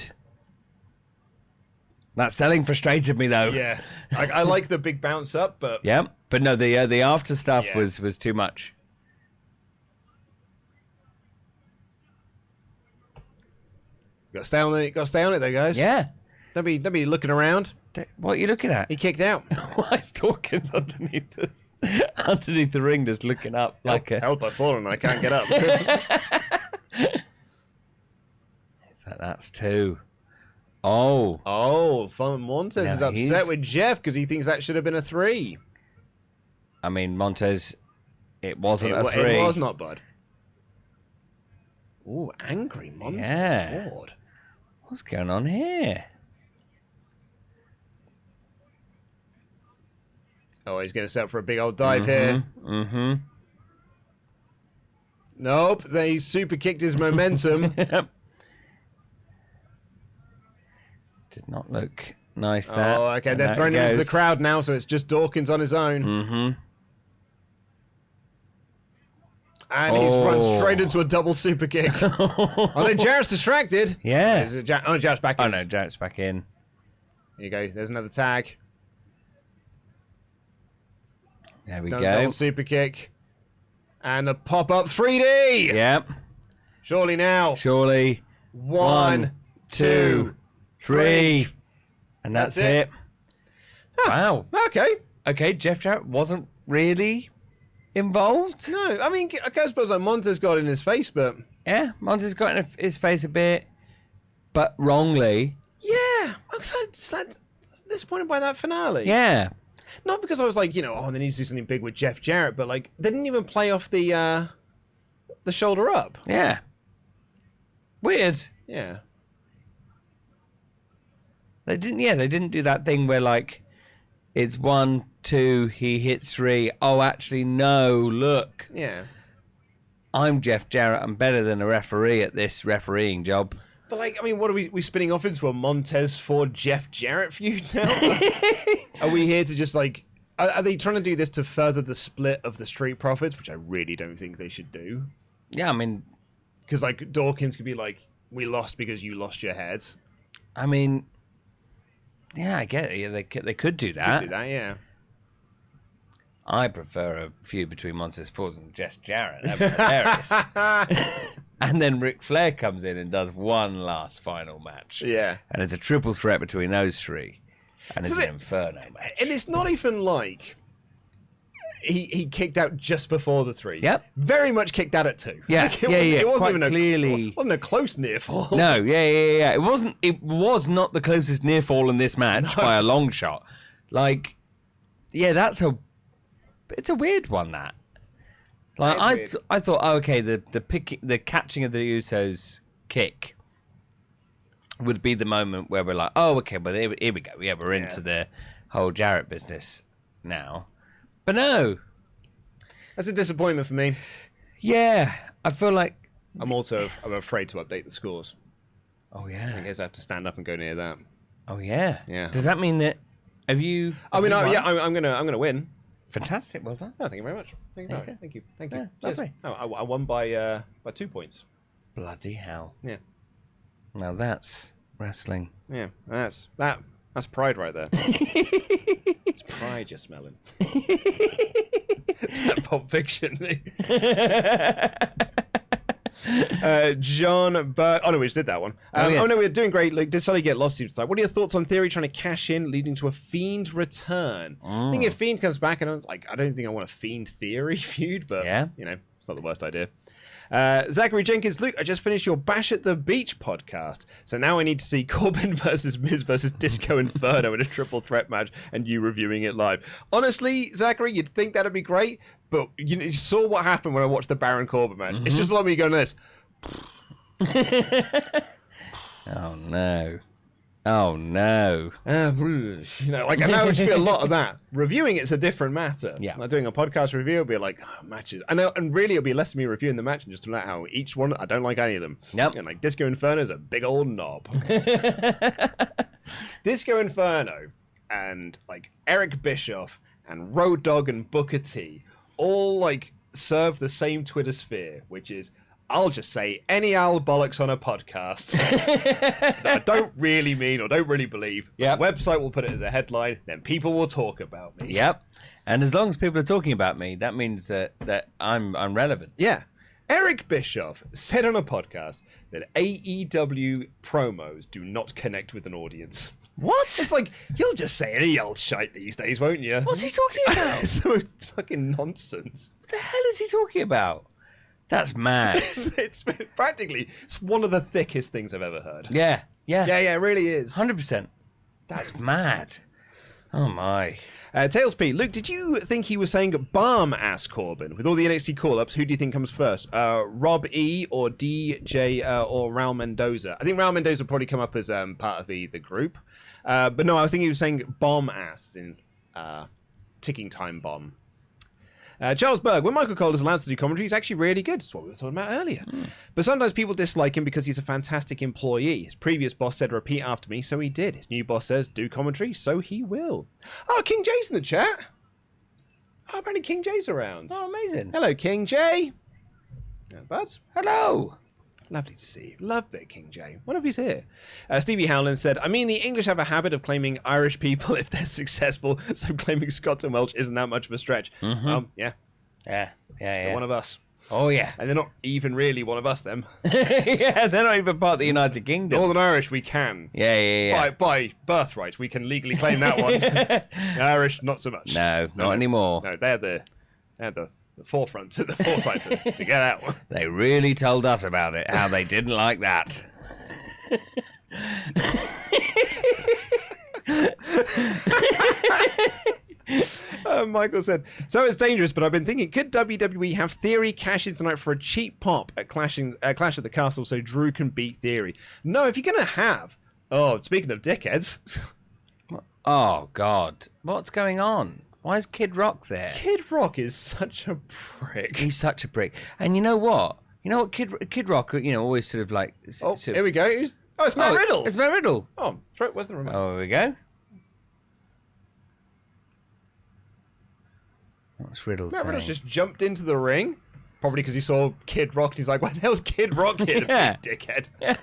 That selling frustrated me, though. Yeah. I like the big bounce up, but... Yeah. But no, the after stuff Yeah. was too much. Got to stay on it. Got to stay on it, though, guys. Yeah. Don't be looking around. What are you looking at? He kicked out. Why is Dawkins underneath the ring just looking up like a... Held by falling. I can't get up. So that's 2. Oh. Oh, Montez Now is upset he's- with Jeff because he thinks that should have been a 3. I mean, Montez, it wasn't a 3. It was not, bud. Ooh, angry Montez Yeah. Ford. What's going on here? Oh, he's going to set up for a big old dive here. Mm-hmm. Nope, they super kicked his momentum. Yep. Did not look nice, that. Oh, okay, And they're that throwing him into the goes. crowd now, so it's just Dawkins on his own. Mm-hmm. And he's run straight into a double super kick. Oh, no, Jarrett's distracted. Yeah. Oh, Jarrett's back in. Oh, no, Jarrett's back in. Here you go, there's another tag. There we Another go. double super kick. And a pop-up 3D. Yep. Surely now. Surely. 1, 2, 3. And that's That's it. it. Wow. Okay. Okay, Jeff Jarrett wasn't really involved. No, I mean, I suppose like Montez got in his face, but... Yeah, Montez got in his face a bit, but wrongly. Yeah. I'm disappointed by that finale. Yeah. Not because I was like, oh, they need to do something big with Jeff Jarrett, but like, they didn't even play off the shoulder up. Yeah. Weird. Yeah. They didn't do that thing where like it's 1, 2, he hits 3. Oh, actually, no, look. Yeah. I'm Jeff Jarrett. I'm better than a referee at this refereeing job. But like, I mean, what are we spinning off into a Montez Ford Jeff Jarrett feud now? Are we here to just like, are they trying to do this to further the split of the Street Profits, which I really don't think they should do? Yeah, I mean, Because like Dawkins could be like, we lost because you lost your heads. Yeah, I get it. Yeah, they could do that. Do that, yeah. I prefer a feud between Montez Ford and Jeff Jarrett. That'd be hilarious. And then Ric Flair comes in and does one last final match. Yeah. And it's a triple threat between those 3. And it's So an Inferno match. And it's not even like he kicked out just before the 3. Yep. Very much kicked out at 2. Yeah, Like, yeah. It wasn't Quite even clearly. It wasn't a close near fall. No, yeah. It was not the closest near fall in this match by a long shot. Like, yeah, it's a weird one, that. Like, That is weird. I thought, oh, okay, the catching of the Usos kick would be the moment where we're like, oh, okay, well, here we go. Yeah, we're into the whole Jarrett business now. But no. That's a disappointment for me. Yeah, I feel like... I'm afraid to update the scores. Oh, I yeah. guess I have to stand up and go near that. Oh, yeah. Yeah. Does that mean that... Have you... I mean, have you yeah, won? I'm gonna win. Fantastic, well done. Oh, thank you very much. Thank you. Okay. Thank you. Thank you. Yeah, Cheers. lovely. Oh, I won by 2 points. Bloody hell. Yeah. Now that's wrestling. Yeah. That's pride right there. It's pride you're smelling. That Pulp Fiction thing. John Burke. Oh no, we just did that one. Yes. Oh no, we're doing great. Like, did Sully get lost? Like, what are your thoughts on Theory trying to cash in, leading to a Fiend return? I think if Fiend comes back, and I don't think I want a Fiend Theory feud, but you know, it's not the worst idea. Zachary Jenkins, Luke, I just finished your Bash at the Beach podcast, so now I need to see Corbin versus Miz versus Disco Inferno in a triple threat match, and you reviewing it live. Honestly, Zachary, you'd think that'd be great, but you saw what happened when I watched the Baron Corbin match. It's just like me going this. Oh no. Oh no. You know, like I know it's be a lot of that. Reviewing it's a different matter. Yeah. Like doing a podcast review, it'll be like matches. I know, and really it'll be less of me reviewing the match and just like how each one I don't like any of them. Yep. And like Disco Inferno is a big old knob. Disco Inferno and like Eric Bischoff and Road Dogg and Booker T all like serve the same Twitter sphere, which is I'll just say any owl bollocks on a podcast that I don't really mean or don't really believe. Yep. The website will put it as a headline, then people will talk about me. Yep. And as long as people are talking about me, that means that I'm relevant. Yeah. Eric Bischoff said on a podcast that AEW promos do not connect with an audience. What? It's like, you'll just say any old shite these days, won't you? What's he talking about? It's the most fucking nonsense. What the hell is he talking about? That's mad. It's practically, it's one of the thickest things I've ever heard. Yeah. Yeah, it really is. 100%. That's mad. Oh my. Tails P, Luke, did you think he was saying bomb ass Corbin? With all the NXT call-ups, who do you think comes first? Rob E or DJ or Raul Mendoza? I think Raul Mendoza will probably come up as part of the group. But no, I was thinking he was saying bomb ass in ticking time bomb. Charles Berg, when Michael Cole is allowed to do commentary, he's actually really good. That's what we were talking about earlier. But sometimes people dislike him because he's a fantastic employee. His previous boss said, repeat after me, so he did. His new boss says, do commentary, so he will. Oh, King Jay's in the chat. Oh, apparently King Jay's around. Oh, amazing. Hello, King Jay. Bud. Hello. Lovely to see you. Love it, King Jay. What if he's here? Stevie Howland said, I mean, the English have a habit of claiming Irish people if they're successful, so claiming Scots and Welsh isn't that much of a stretch. Yeah. They're one of us. Oh, yeah. And they're not even really one of us, them. Yeah, they're not even part of the United Kingdom. Northern Irish, we can. Yeah. By birthright, we can legally claim that one. The Irish, not so much. No, not anymore. No, they're the forefront, the foresight to get that one. They really told us about it, how they didn't like that. Michael said, so it's dangerous, but I've been thinking, could WWE have Theory cash in tonight for a cheap pop at Clash at the Castle so Drew can beat Theory? No, if you're going to have... Oh, speaking of dickheads... Oh, God. What's going on? Why is Kid Rock there? Kid Rock is such a prick. He's such a prick. And you know what? Kid Rock, always sort of like... Here we go. It's Matt Riddle. It's Matt Riddle. Oh, where's the remote? Oh, here we go. What's Riddle saying? Matt Riddle's just jumped into the ring, probably because he saw Kid Rock, and he's like, "Why the hell's Kid Rock here, Yeah. big dickhead?" Yeah.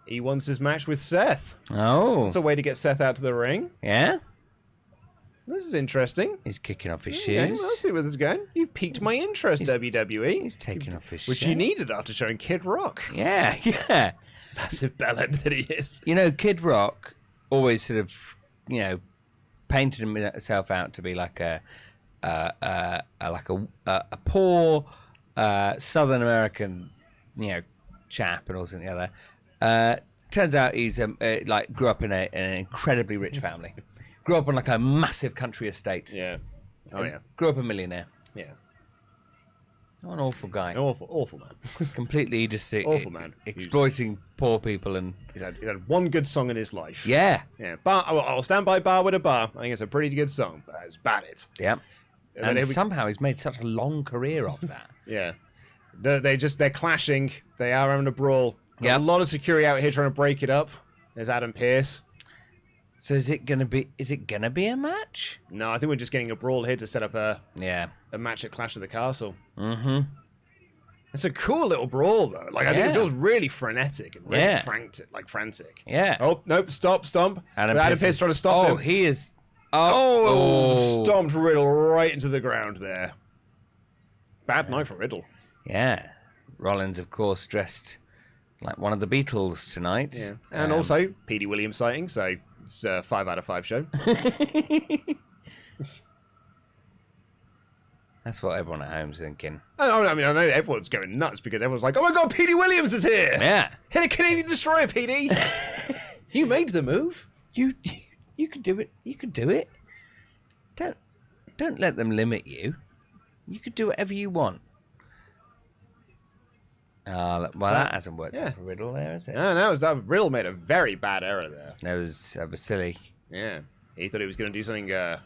He wants his match with Seth. Oh. That's a way to get Seth out to the ring. Yeah? This is interesting. He's kicking off his Okay, shoes. well, I'll see where this is going. You've piqued my interest, WWE. He's taking off his Which shoes. you needed after showing Kid Rock. Yeah. Massive bellend that he is. Kid Rock always sort of, painted himself out to be like a poor Southern American, chap and all something the other. Turns out he's grew up in an incredibly rich family. Grew up on like a massive country estate. Yeah. Oh yeah. Grew up a millionaire. Yeah. What an awful guy. Awful man. Completely just Awful man. exploiting poor people and He's had one good song in his life. yeah. Bar. I'll stand by Bar with a Bar. I think it's a pretty good song, but it's bad it. Yeah. And And somehow he's made such a long career off that. Yeah. They're clashing. They are having a brawl. Yeah. A lot of security out here trying to break it up. There's Adam Pearce. So is it gonna be a match? No, I think we're just getting a brawl here to set up a match at Clash of the Castle. Mm-hmm. It's a cool little brawl though. Like I think it feels really frenetic and really frantic. Yeah. Oh nope! Stomp. Adam Pearce trying to stop him. He is. Stomped Riddle right into the ground there. Bad night for Riddle. Yeah. Rollins, of course, dressed like one of the Beatles tonight. Yeah. And also Petey Williams sighting, so it's a 5 out of 5 show. That's what everyone at home's thinking. I mean, I know everyone's going nuts because everyone's like, "Oh my God, Petey Williams is here! Yeah, hit a Canadian Destroyer, Petey! You made the move. You could do it. You could do it. Don't let them limit you. You could do whatever you want." That hasn't worked out for Riddle there, is it? No, Riddle made a very bad error there. That was silly. Yeah, he thought he was going to do something. I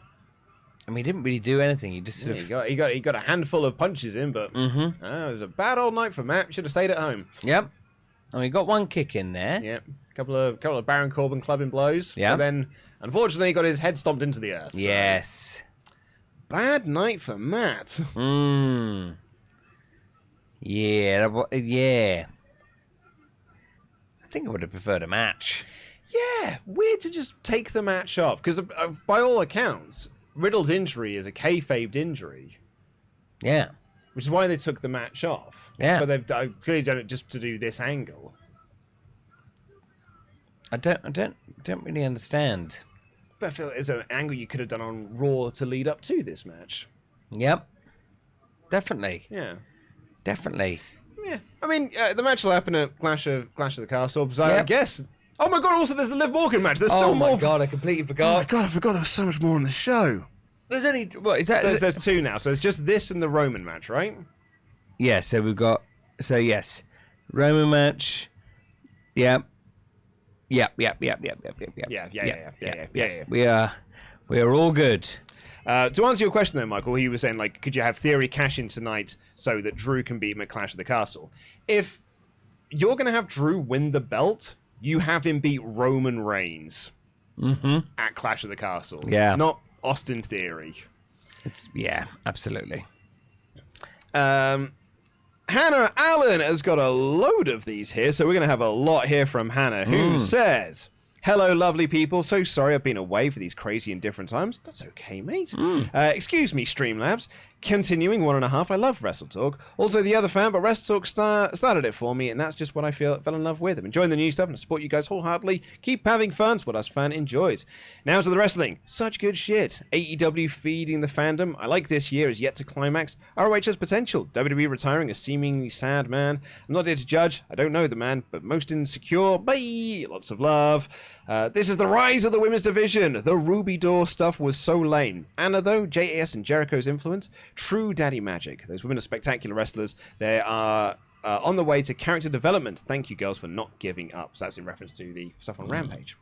mean, he didn't really do anything. He just sort of... he got a handful of punches in, but it was a bad old night for Matt. Should have stayed at home. Yep. And we got one kick in there. Yep. Couple of Baron Corbin clubbing blows. Yeah. But then, unfortunately, he got his head stomped into the earth. So. Yes. Bad night for Matt. Yeah. Yeah. I think I would have preferred a match. Yeah. Weird to just take the match off because, by all accounts, Riddle's injury is a kayfabed injury. Yeah. Which is why they took the match off. Yeah. But they've clearly done it just to do this angle. I don't really understand. But I feel it's an angle you could have done on Raw to lead up to this match. Yep. Definitely. Yeah. Definitely. Yeah. I mean, the match will happen at Clash of the Castle. So I guess... Oh my God, also there's the Liv Morgan match. There's still more. Oh my God, I completely forgot. Oh my God, I forgot there was so much more on the show. There's only... What, is that... So there's 2 now. So it's just this and the Roman match, right? Yeah, so we've got... So, yes. Roman match. Yep. Yeah. We are all good. To answer your question, though, Michael, he was saying, like, could you have Theory cash in tonight so that Drew can beat him at Clash of the Castle? If you're going to have Drew win the belt, you have him beat Roman Reigns at Clash of the Castle. Yeah. Not Austin Theory. Yeah, absolutely. Hannah Allen has got a load of these here, so we're going to have a lot here from Hannah, who says... Hello, lovely people. So sorry I've been away for these crazy and different times. That's okay, mate. Excuse me, Streamlabs. Continuing 1.5. I love WrestleTalk. Also, the other fan, but WrestleTalk started it for me, and that's just what I fell in love with. I'm enjoying the new stuff, and I support you guys wholeheartedly. Keep having fun. It's what us fan enjoys. Now to the wrestling. Such good shit. AEW feeding the fandom. I like this year is yet to climax. ROH has potential. WWE retiring a seemingly sad man. I'm not here to judge. I don't know the man, but most insecure. Bye. Lots of love. This is the rise of the women's division. The Ruby Door stuff was so lame. Anna, though, JAS and Jericho's influence, true daddy magic. Those women are spectacular wrestlers. They are on the way to character development. Thank you, girls, for not giving up. So that's in reference to the stuff on Rampage.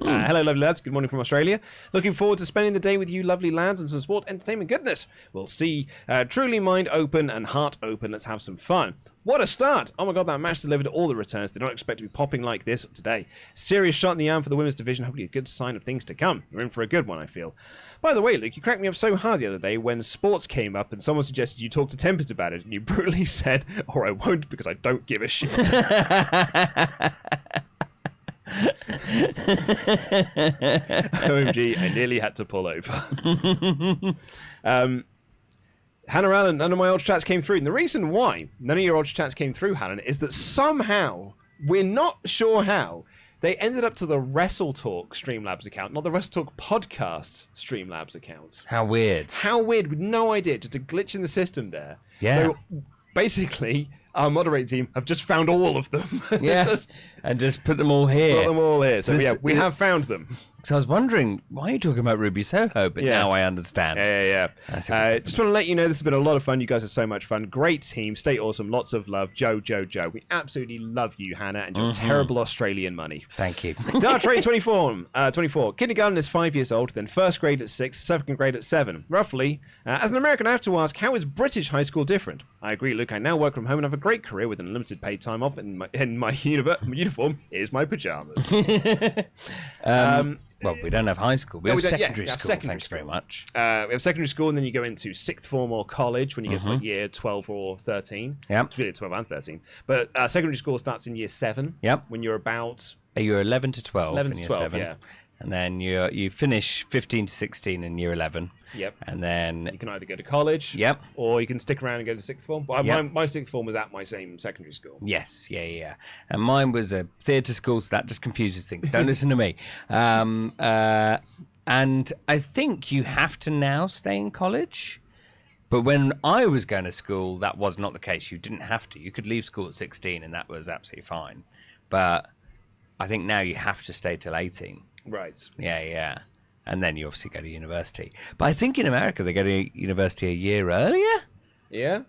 Hello, lovely lads. Good morning from Australia. Looking forward to spending the day with you, lovely lads, and some sport entertainment goodness. We'll see. Truly mind open and heart open. Let's have some fun. What a start! Oh my God, that match delivered all the returns. Did not expect to be popping like this today. Serious shot in the arm for the women's division. Hopefully a good sign of things to come. We're in for a good one, I feel. By the way, Luke, you cracked me up so hard the other day when sports came up and someone suggested you talk to Tempest about it, and you brutally said, or I won't because I don't give a shit. OMG, I nearly had to pull over. Hannah Allen, none of my Ultrachats came through. And the reason why none of your Ultrachats came through, Hannah, is that somehow, we're not sure how, they ended up to the WrestleTalk Streamlabs account, not the WrestleTalk Podcast Streamlabs account. How weird. How weird, with no idea, just a glitch in the system there. Yeah. So basically, our moderating team have just found all of them. Yeah, and just put them all here. Put them all here. So yeah, we have found them. So I was wondering, why are you talking about Ruby Soho? But now I understand. Yeah. Just want to let you know this has been a lot of fun. You guys are so much fun. Great team. Stay awesome. Lots of love. Joe. We absolutely love you, Hannah, and your terrible Australian money. Thank you. Dart Trade 24. Kindergarten is 5 years old, then first grade at 6, second grade at 7. Roughly. As an American, I have to ask, how is British high school different? I agree, Luke. I now work from home and have a great career with unlimited paid time off, and my uniform is my pajamas. Well, we don't have high school. We have secondary school. Thanks very much. We have secondary school, and then you go into sixth form or college when you get to like year 12 or 13. Yep. It's really 12 and 13. But secondary school starts in year 7. Yep. When you're about... You're 11 to 12 11 in to year 12, 7. yeah. And then you finish 15 to 16 in year 11. Yep. And then... You can either go to college. Yep. Or you can stick around and go to sixth form. But Yep. my sixth form was at my same secondary school. Yes, yeah. And mine was a theatre school, so that just confuses things. Don't listen to me. And I think you have to now stay in college. But when I was going to school, that was not the case. You didn't have to. You could leave school at 16, and that was absolutely fine. But I think now you have to stay till 18. Right. Yeah. And then you obviously go to university. But I think in America, they go to university a year earlier. Yeah.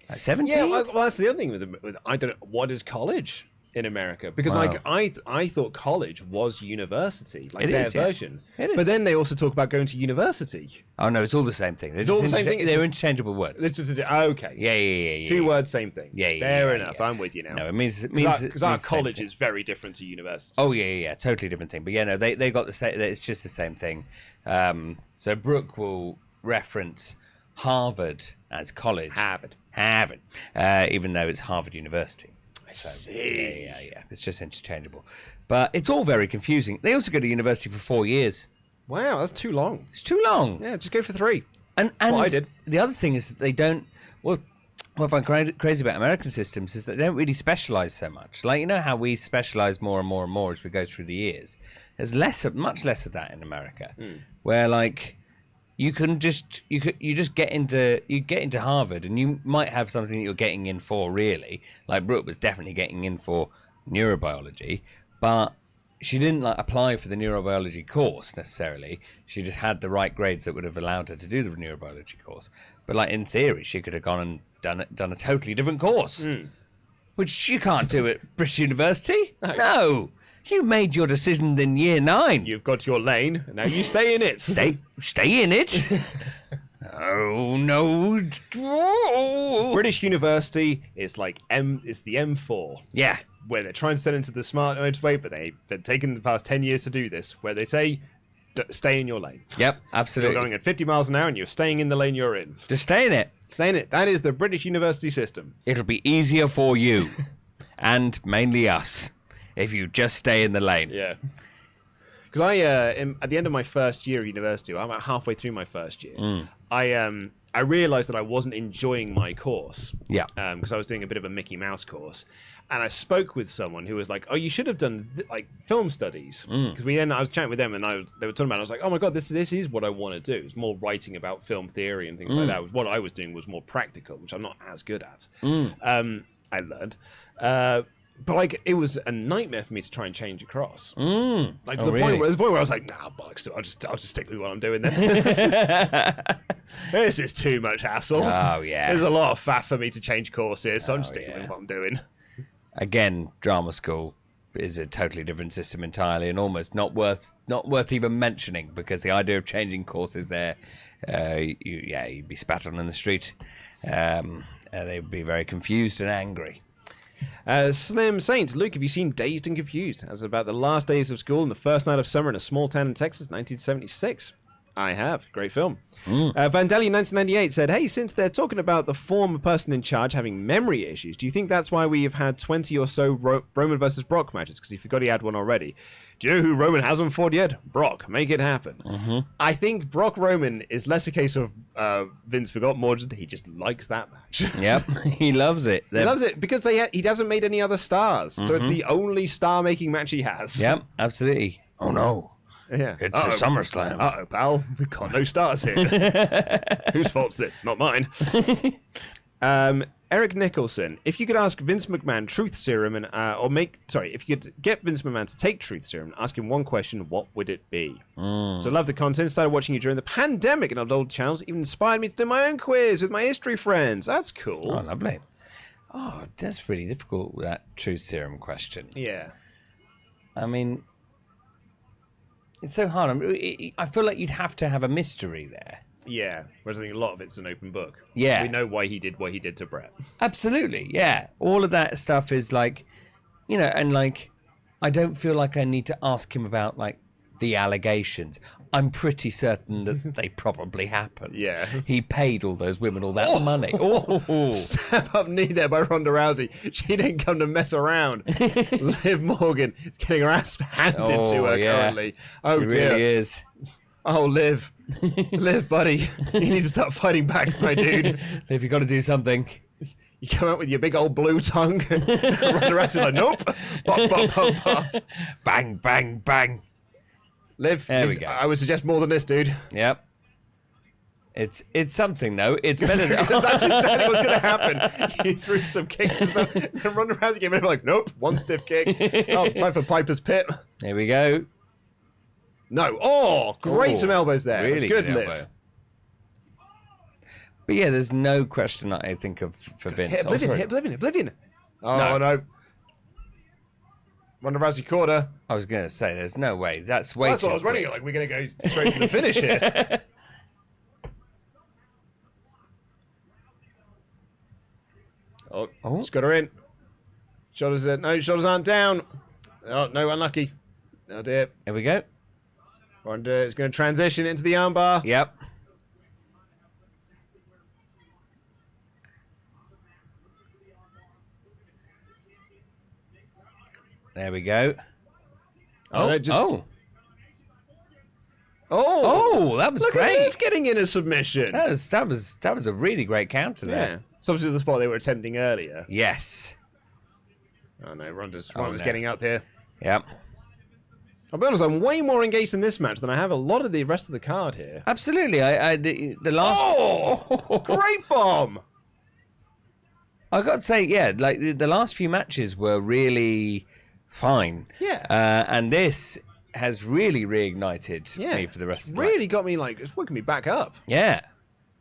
Like 17? Yeah, well, that's the other thing with I don't know, what is college in America? Because Wow. I thought college was university, like It their is, yeah. version. It is. But then they also talk about going to university. Oh, no, it's all the same thing. It's all the same thing? It's They're just- interchangeable words. It's just okay. Yeah. Two words, same thing. Yeah. Fair enough. I'm with you now. No, it means Because our same college thing. is very different to university. Oh yeah, totally different thing. But yeah, no, they got the same. It's just the same thing. So Brooke will reference Harvard as college. Harvard. Even though it's Harvard University. I see. Yeah. It's just interchangeable. But it's all very confusing. They also go to university for 4 years. Wow, that's too long. It's too long. Yeah, just go for 3. And what I did. The other thing is that they don't. Well, what I find crazy about American systems is that they don't really specialize so much. Like, you know how we specialize more and more and more as we go through the years. There's much less of that in America, where like you just get into Harvard and you might have something that you're getting in for really. Like Brooke was definitely getting in for neurobiology, but she didn't like apply for the neurobiology course necessarily. She just had the right grades that would have allowed her to do the neurobiology course. But like in theory, she could have gone and done a totally different course, which you can't do at British University. No, you made your decision in year 9. You've got your lane, and now you stay in it. Stay in it. Oh no! British University is like is the M4. Yeah. Where they're trying to send into the smart motorway, but they've taken the past 10 years to do this, where they say, stay in your lane. Yep, absolutely. You're going at 50 miles an hour and you're staying in the lane you're in. Just stay in it. Stay in it. That is the British university system. It'll be easier for you, and mainly us, if you just stay in the lane. Yeah. Because at the end of my first year of university, I'm about halfway through my first year, I realized that I wasn't enjoying my course. Yeah. Because I was doing a bit of a Mickey Mouse course. And I spoke with someone who was like, "Oh, you should have done like film studies." Because I was chatting with them, and they were talking about it. I was like, "Oh my god, this is what I want to do. It's more writing about film theory and things like that." What I was doing was more practical, which I'm not as good at. I learned, but like it was a nightmare for me to try and change across. Like to the point where I was like, "Nah, bollocks! I'll just stick with what I'm doing then." This is too much hassle. Oh yeah. There's a lot of faff for me to change courses, so I'm just sticking with what I'm doing. Again, drama school is a totally different system entirely, and almost not worth even mentioning, because the idea of changing courses there, you'd be spat on in the street. They would be very confused and angry. Slim Saint, Luke, have you seen Dazed and Confused? As about the last days of school and the first night of summer in a small town in Texas, 1976. I have. Great film. Vandelli 1998 said, "Hey, since they're talking about the former person in charge having memory issues, do you think that's why we have had 20 or so Roman versus Brock matches? Because he forgot he had one already. Do you know who Roman hasn't fought yet? Brock. Make it happen." I think Brock Roman is less a case of Vince forgot, more just he just likes that match. Yep, he loves it. He loves it because he hasn't made any other stars. So it's the only star-making match he has. Yep, absolutely. Oh no. Yeah. It's a SummerSlam. Uh-oh, pal. We've got no stars here. Whose fault's this? Not mine. Eric Nicholson, if you could ask Vince McMahon truth serum and if you could get Vince McMahon to take truth serum and ask him one question, what would it be? So love the content. Started watching you during the pandemic and on old channels. Even inspired me to do my own quiz with my history friends. That's cool. Oh, lovely. Oh, that's really difficult, that truth serum question. Yeah. I mean, it's so hard. I feel like you'd have to have a mystery there. Yeah, whereas I think a lot of it's an open book. Yeah. We know why he did what he did to Brett. Absolutely, yeah. All of that stuff is like, you know, and like, I don't feel like I need to ask him about like the allegations. I'm pretty certain that they probably happened. Yeah. He paid all those women all that money. Oh. Step up knee there by Ronda Rousey. She didn't come to mess around. Liv Morgan is getting her ass handed to her currently. Oh, she dear. Really is. Oh, Liv. Liv, buddy. You need to start fighting back, my dude. Liv, you got to do something. You come out with your big old blue tongue. Ronda Rousey's like, nope. Bop, bop, bop, bop. Bang, bang, bang. Liv, there we go. I would suggest more than this, dude. Yep. It's something, though. It's better than... That's exactly what's going to happen. He threw some kicks and stuff. Then Ronda Rousey came in like, nope, one stiff kick. Oh, time for Piper's Pit. There we go. No. Oh, great some elbows there. Really That's good, elbow. Liv. But yeah, there's no question that I think of for Vince. Hit Oblivion. Oh, no. Ronda Rousey caught her. I was going to say, there's no way. That's way That's too what I was running quick. it like. We're going to go straight to the finish here. She's got her in. Shoulders in. No, shoulders aren't down. Oh, no, unlucky. Oh, dear. Here we go. Ronda is going to transition into the armbar. Yep. There we go. Oh, Oh, that was look great. At Liv getting in a submission. That was a really great counter there. Yeah. It's obviously the spot they were attempting earlier. Yes. Oh no, Ronda's no. getting up here. Yep. I'll be honest, I'm way more engaged in this match than I have a lot of the rest of the card here. Absolutely. The last. Oh, great bomb! I got to say, yeah, like the last few matches were really fine. Yeah. And this has really reignited me for the rest of the really got me like it's woken me back up. Yeah,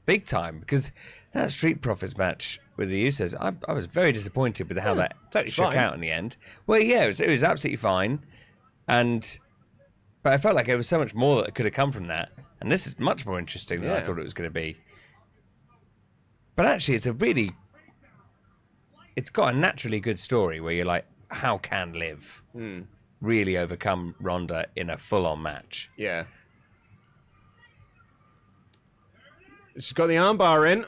big time, because that Street Profits match with the Usos, I was very disappointed with how that totally shook fine. out in the end. Well, yeah, it was absolutely fine, but I felt like there was so much more that could have come from that, and this is much more interesting than I thought it was going to be. But actually, it's got a naturally good story where you're like, how can Liv really overcome Ronda in a full-on match? Yeah. She's got the armbar in.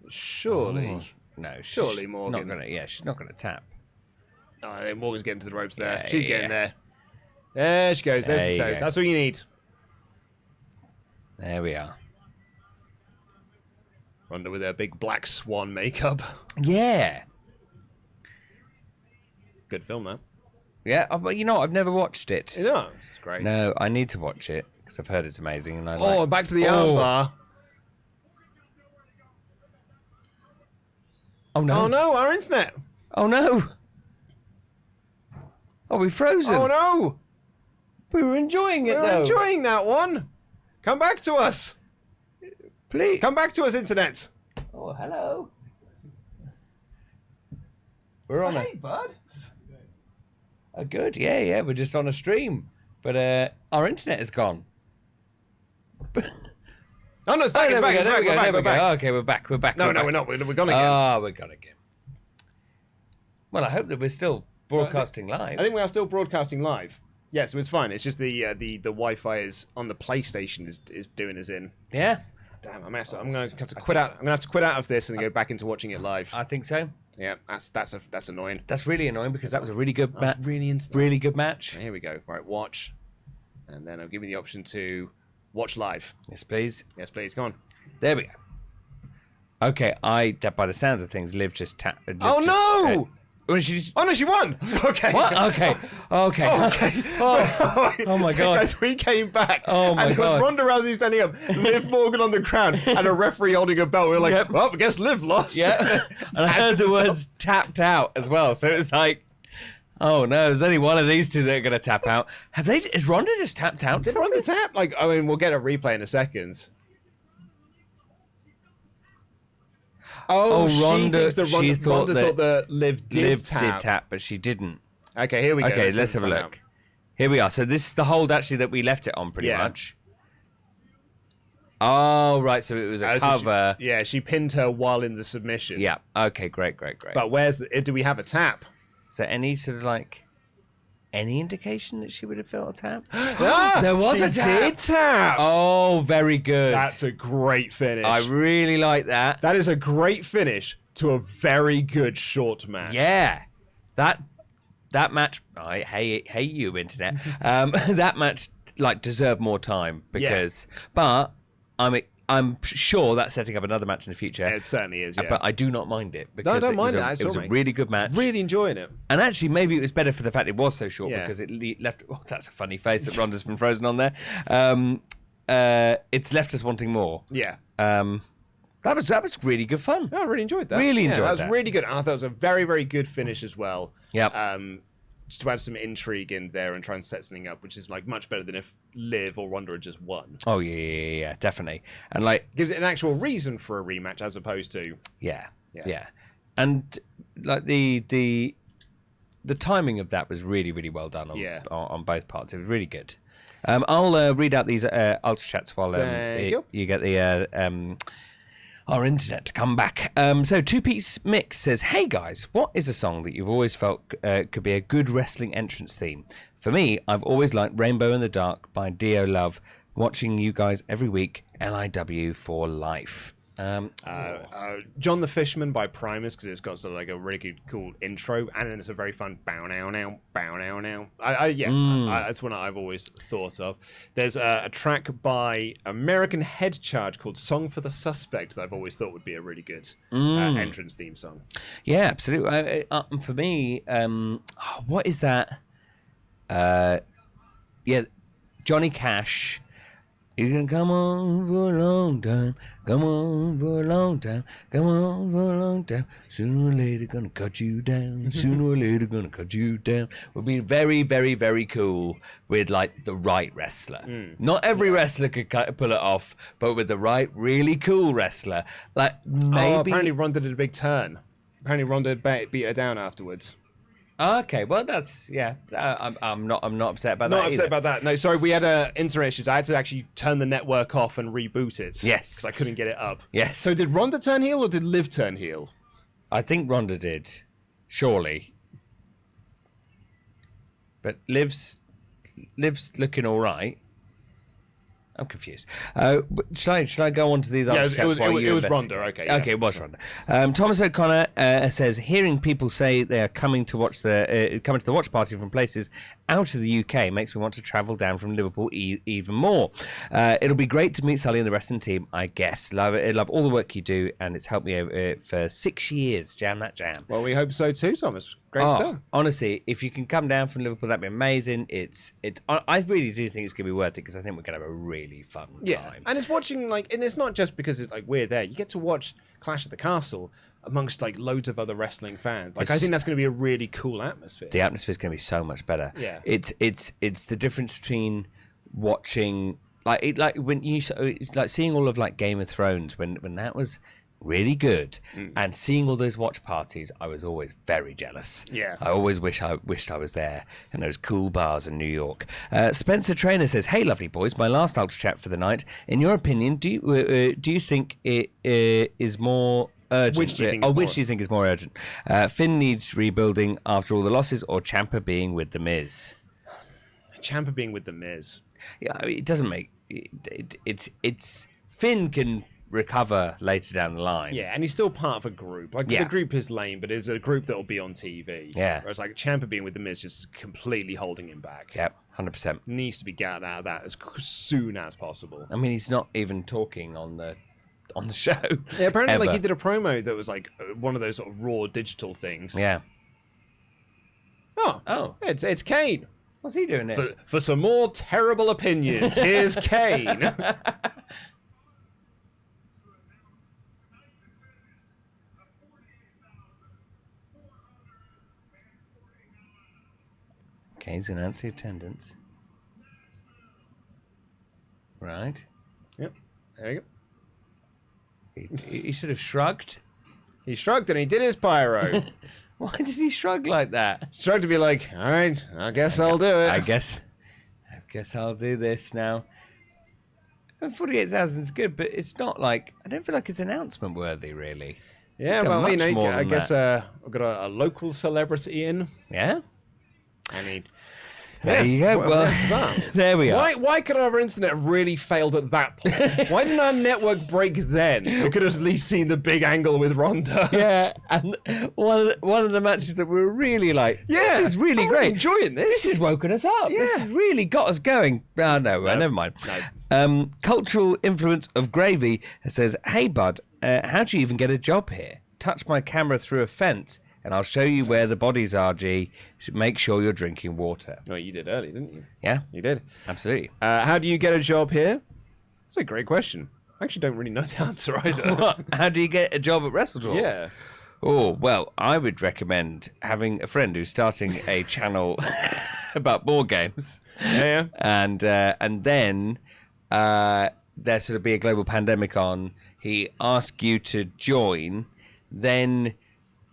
Surely. No, Surely Morgan. She's not gonna tap. Oh, I think Morgan's getting to the ropes there. Yeah, She's getting there. There she goes. There's the toes. That's all you need. There we are. Ronda with her big black swan makeup. Yeah. Good film, that. Yeah, but you know, I've never watched it. You know, it's great. No, I need to watch it because I've heard it's amazing. And back to the armbar. Oh no! Oh no! Our internet. Oh no! Oh, we frozen. Oh no! We were enjoying it. We're enjoying that one. Come back to us, please. Come back to us, internet. Oh, hello. We're on Hey, bud. Good. Yeah. We're just on a stream, but our internet is gone. Oh no, it's back. It's back. We're back. Okay, we're back. No, we're not. We're gone again. Oh, we're gone again. Well, I hope that we're still broadcasting live. I think we are still broadcasting live. Yeah, so it's fine. It's just the Wi-Fi is on the PlayStation is doing us in. Yeah. Damn, I'm going to have to quit out. I'm going to have to quit out of this and go back into watching it live. I think so. Yeah, that's annoying. That's really annoying because that was a really good match. Really good match. Here we go. Right, watch, and then I'll give you the option to watch live. Yes, please. Yes, please. Go on. There we go. Okay, by the sounds of things, Liv just tapped. Oh no! Oh no, she won. Okay. What? Okay. Okay. Oh my God. As we came back, Oh my and God. it was Ronda Rousey standing up, Liv Morgan on the ground, and a referee holding a belt. We were like, Yep. well, I guess Liv lost. Yeah. And I heard the words tapped out as well. So it was like, oh no, there's only one of these two that are going to tap out. Is Ronda just tapped out? Did Ronda tap? Like, I mean, we'll get a replay in a second. Oh, Ronda, she thought that Liv did tap. but she didn't. Okay, here we go. Okay, let's have a look. Here we are. So this is the hold actually that we left it on pretty Yeah. much. Oh, right. So it was a cover. She pinned her while in the submission. Yeah. Okay, great. But do we have a tap? So any sort of like, any indication that she would have felt a tap? There was a tap. Did tap. Oh, very good. That's a great finish. I really like that. That is a great finish to a very good short match. Yeah. That match, I hate you, internet. That match like deserved more time because, but I'm sure that's setting up another match in the future. It certainly is. Yeah. But I do not mind it because don't mind it. It was a really good match. Really enjoying it. And actually, maybe it was better for the fact it was so short Yeah. because it left. Oh, that's a funny face that Ronda's been frozen on there. It's left us wanting more. Yeah. That was really good fun. I really enjoyed that. Really enjoyed that. that. was really good. And I thought it was a very, very good finish as well. Yep. Just to add some intrigue in there and try and set something up, which is like much better than if Liv or Ronda had just won. Oh yeah, definitely. And like Gives it an actual reason for a rematch as opposed to yeah. And like the timing of that was really, really well done on both parts. It was really good. I'll read out these Ultrachats while you get the our internet to come back. So Two Piece Mix says, hey guys, what is a song that you've always felt could be a good wrestling entrance theme? For me, I've always liked Rainbow in the Dark by Dio Love. Watching you guys every week, LIW for life. John the Fisherman by Primus, because it's got sort of like a really good, cool intro, and then it's a very fun bow now now, bow now now. That's one I've always thought of. There's a track by American Head Charge called "Song for the Suspect" that I've always thought would be a really good entrance theme song. Yeah, absolutely. For me, what is that? Johnny Cash. You can come on for a long time, come on for a long time, come on for a long time. Sooner or later, gonna cut you down. Sooner or later, gonna cut you down. Would be very, very, very cool with like the right wrestler. Not every wrestler could pull it off, but with the right, really cool wrestler, like maybe. Oh, apparently Ronda did a big turn. Apparently Ronda beat her down afterwards. Okay, well that's I'm not upset about that. Not upset about that. No, sorry, we had internet issues. I had to actually turn the network off and reboot it. Yes, because I couldn't get it up. Yes. So did Ronda turn heel or did Liv turn heel? I think Ronda did, surely. But Liv's looking all right. I'm confused. Should I go on to these other chats while you it was investigate? Ronda, okay. Yeah. Okay, it was Ronda. Thomas O'Connor says, hearing people say they are coming to watch the watch party from places out of the UK makes me want to travel down from Liverpool even more. It'll be great to meet Sully and the wrestling team, I guess. Love all the work you do, and it's helped me over for 6 years. Jam that jam. Well, we hope so too, Thomas. Great stuff. Honestly, if you can come down from Liverpool, that'd be amazing. I really do think it's gonna be worth it because I think we're gonna have a really fun time. And it's watching and it's not just because we're there. You get to watch Clash at the Castle amongst loads of other wrestling fans. I think that's going to be a really cool atmosphere. The atmosphere is going to be so much better. Yeah, it's the difference between watching when you it's like seeing all of Game of Thrones when that was really good, and seeing all those watch parties, I was always very jealous. Yeah, I always wished I was there in those cool bars in New York. Spencer Trainer says, "Hey, lovely boys, my last Ultra Chat for the night. In your opinion, do you think it is more urgent? Which do you think is more urgent? Finn needs rebuilding after all the losses, or Ciampa being with the Miz? Ciampa being with the Miz. Yeah, I mean, it doesn't make it's Finn can recover later down the line. Yeah, and he's still part of a group. The group is lame, but it's a group that will be on TV. Yeah. Whereas Ciampa being with the Miz just completely holding him back. Yep, 100%. Needs to be gotten out of that as soon as possible. I mean, he's not even talking on the show. Yeah, apparently ever. he did a promo that was one of those sort of raw digital things. Yeah. Oh. It's Kane. What's he doing there? For some more terrible opinions, here's Kane. Kane's announced the attendance. Right. Yep. There you go. He should have shrugged. He shrugged and he did his pyro. Why did he shrug like that? Shrugged to be like, all right, I guess I'll do it. I guess I'll do this now. 48,000 is good, but it's not like, I don't feel like it's announcement worthy, really. Yeah, well, you know, I guess we've got a local celebrity in. Yeah? I need. There you go. Well, there we are. Why could our internet really failed at that point? Why didn't our network break then? So we could have at least seen the big angle with Ronda. Yeah, and one of the matches that we were really like, this is really great. I'm enjoying this. This has woken us up. Yeah. This has really got us going. Oh, no, never mind. No. Cultural influence of gravy says, hey, bud, how do you even get a job here? Touch my camera through a fence and I'll show you where the bodies are, G. Make sure you're drinking water. Oh, you did early, didn't you? Yeah. You did. Absolutely. How do you get a job here? That's a great question. I actually don't really know the answer either. How do you get a job at WrestleTalk? Yeah. Oh, well, I would recommend having a friend who's starting a channel about board games. Yeah. And then there sort of be a global pandemic on. He asks you to join. Then,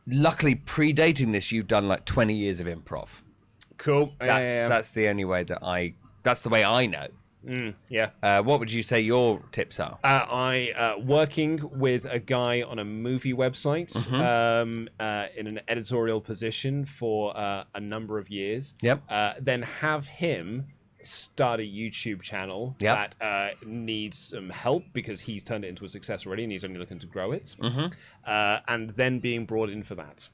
luckily, predating this, you've done like 20 years of improv. Cool. That's the only way that that's the way I know. Yeah. What would you say your tips are? Working with a guy on a movie website in an editorial position for a number of years. Yep. Then have him start a YouTube channel that needs some help because he's turned it into a success already and he's only looking to grow it. And then being brought in for that.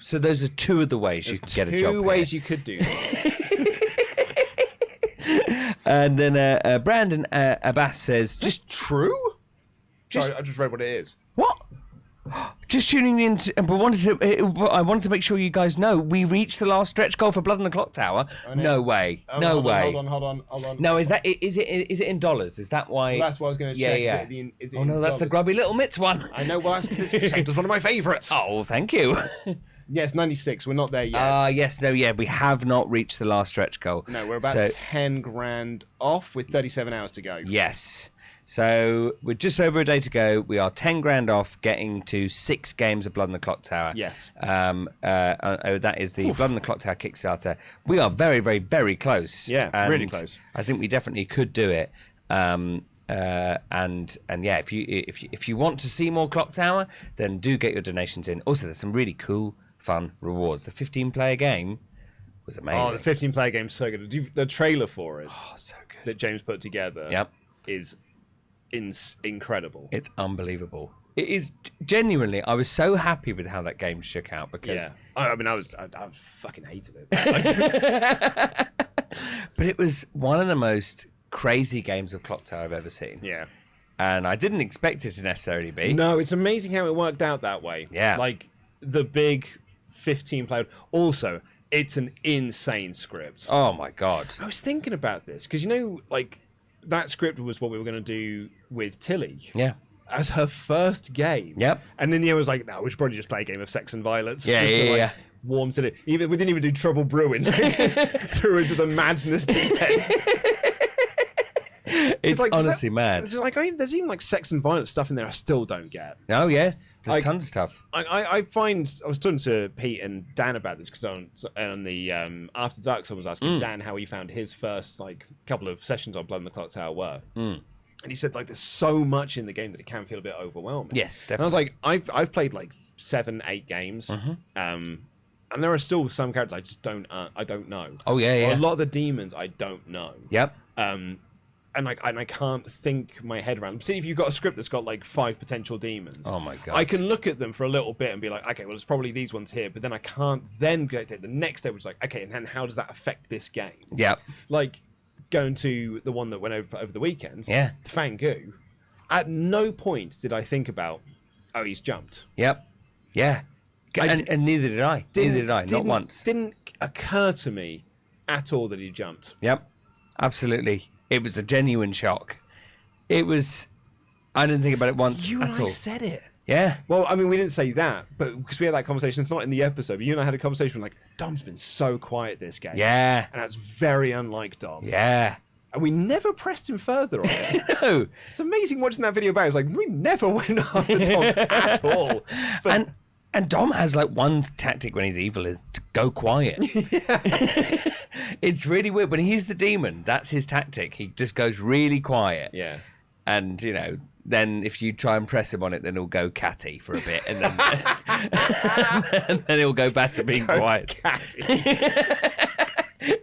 So those are two of the ways you could get a job. Two ways you could do this. And then Brandon Abbas says, "Just true." Sorry, I just read what it is. What? Just tuning in, but I wanted to make sure you guys know we reached the last stretch goal for Blood on the Clock Tower. No way, no way. Hold on. No, is it in dollars? Is that why? Well, that's what I was going to check. Yeah. Is it Oh no, that's the Grubby Little Mitts one. I know. Well, that's because it's saved as one of my favourites. Oh, thank you. Yes, 96. We're not there yet. Yes, no, yeah, we have not reached the last stretch goal. No, we're about 10 grand off with 37 hours to go. Yes. So we're just over a day to go. We are 10 grand off getting to 6 games of Blood on the Clock Tower. Yes. That is the Blood on the Clock Tower Kickstarter. We are very, very, very close. Yeah, and really close. I think we definitely could do it. And yeah, if you want to see more Clock Tower, then do get your donations in. Also, there's some really cool, fun rewards. The 15-player game was amazing. Oh, the 15-player game's so good. The trailer for it, so good, that James put together, is incredible. It's unbelievable. It is genuinely. I was so happy with how that game shook out because I fucking hated it. But it was one of the most crazy games of Clock Tower I've ever seen. Yeah. And I didn't expect it to necessarily be. No, it's amazing how it worked out that way. Yeah. Like the big 15-player. Also, it's an insane script. Oh my god. I was thinking about this because like that script was what we were going to do with Tilly. Yeah. As her first game. Yep. And in the end, I was like, no, we should probably just play a game of sex and violence. Yeah, just to, yeah. Warm to it. We didn't even do Trouble Brewing. Threw into the madness deep end. It's like, honestly mad. There's even like sex and violence stuff in there I still don't get. Oh yeah, there's tons of stuff. I find I was talking to Pete and Dan about this because on the After Dark, someone was asking Dan how he found his first couple of sessions on Blood on the Clock Tower were. And he said there's so much in the game that it can feel a bit overwhelming. Yes, definitely. And I was like, I've played 7-8 games. And there are still some characters I don't know. Oh yeah. Or a lot of the demons I don't know. Yep. And I can't think my head around. See, if you've got a script that's got 5 potential demons. Oh my god. I can look at them for a little bit and be like, okay, well, it's probably these ones here. But then I can't then go to the next step, which is like, okay, and then how does that affect this game? Yep. Like going to the one that went over the weekend. Yeah. The Fangu. At no point did I think about, oh, he's jumped. Yep. Yeah. And neither did I. Neither did I. Not once. Didn't occur to me at all that he jumped. Yep. Absolutely. It was a genuine shock. It was... I didn't think about it once You at and I all. said it. Yeah. Well, I mean, we didn't say that, but because we had that conversation, it's not in the episode, but you and I had a conversation like, Dom's been so quiet this game. Yeah. And that's very unlike Dom. Yeah. And we never pressed him further on it. No. It's amazing watching that video back. It's like, we never went after Dom at all. But And Dom has like one tactic when he's evil is to go quiet. It's really weird. When he's the demon, that's his tactic. He just goes really quiet. yeah. And, you know, then if you try and press him on it, then he'll go catty for a bit. And then, and then he'll go back to being quiet. Catty.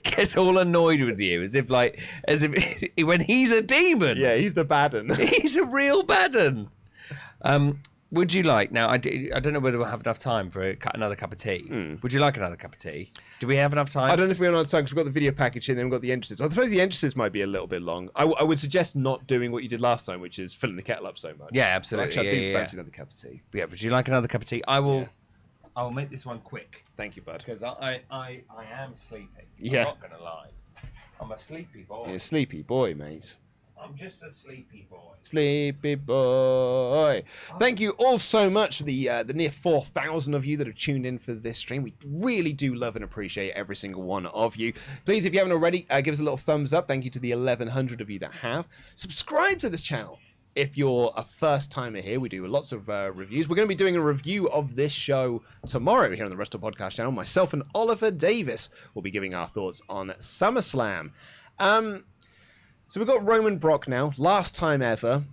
Gets all annoyed with you as if when he's a demon. Yeah, he's the bad one. He's a real bad one. Would you like, now I don't know whether we'll have enough time for another cup of tea. Would you like another cup of tea? Do we have enough time? I don't know if we have enough time because we've got the video package and then we've got the entrances. I suppose the entrances might be a little bit long. I would suggest not doing what you did last time, which is filling the kettle up so much. Yeah, absolutely. Actually, I do Yeah. fancy another cup of tea. Yeah, would you like another cup of tea? I will make this one quick. Thank you, bud. Because I am sleepy. Yeah. I'm not going to lie. I'm a sleepy boy. You're a sleepy boy, mate. I'm just a sleepy boy. Sleepy boy. Thank you all so much for the near 4,000 of you that have tuned in for this stream. We really do love and appreciate every single one of you. Please, if you haven't already, give us a little thumbs up. Thank you to the 1,100 of you that have. Subscribe to this channel. If you're a first timer here, we do lots of reviews. We're going to be doing a review of this show tomorrow here on the WrestleTalk Podcast channel. Myself and Oliver Davis will be giving our thoughts on SummerSlam. So we've got Roman Brock now, last time ever,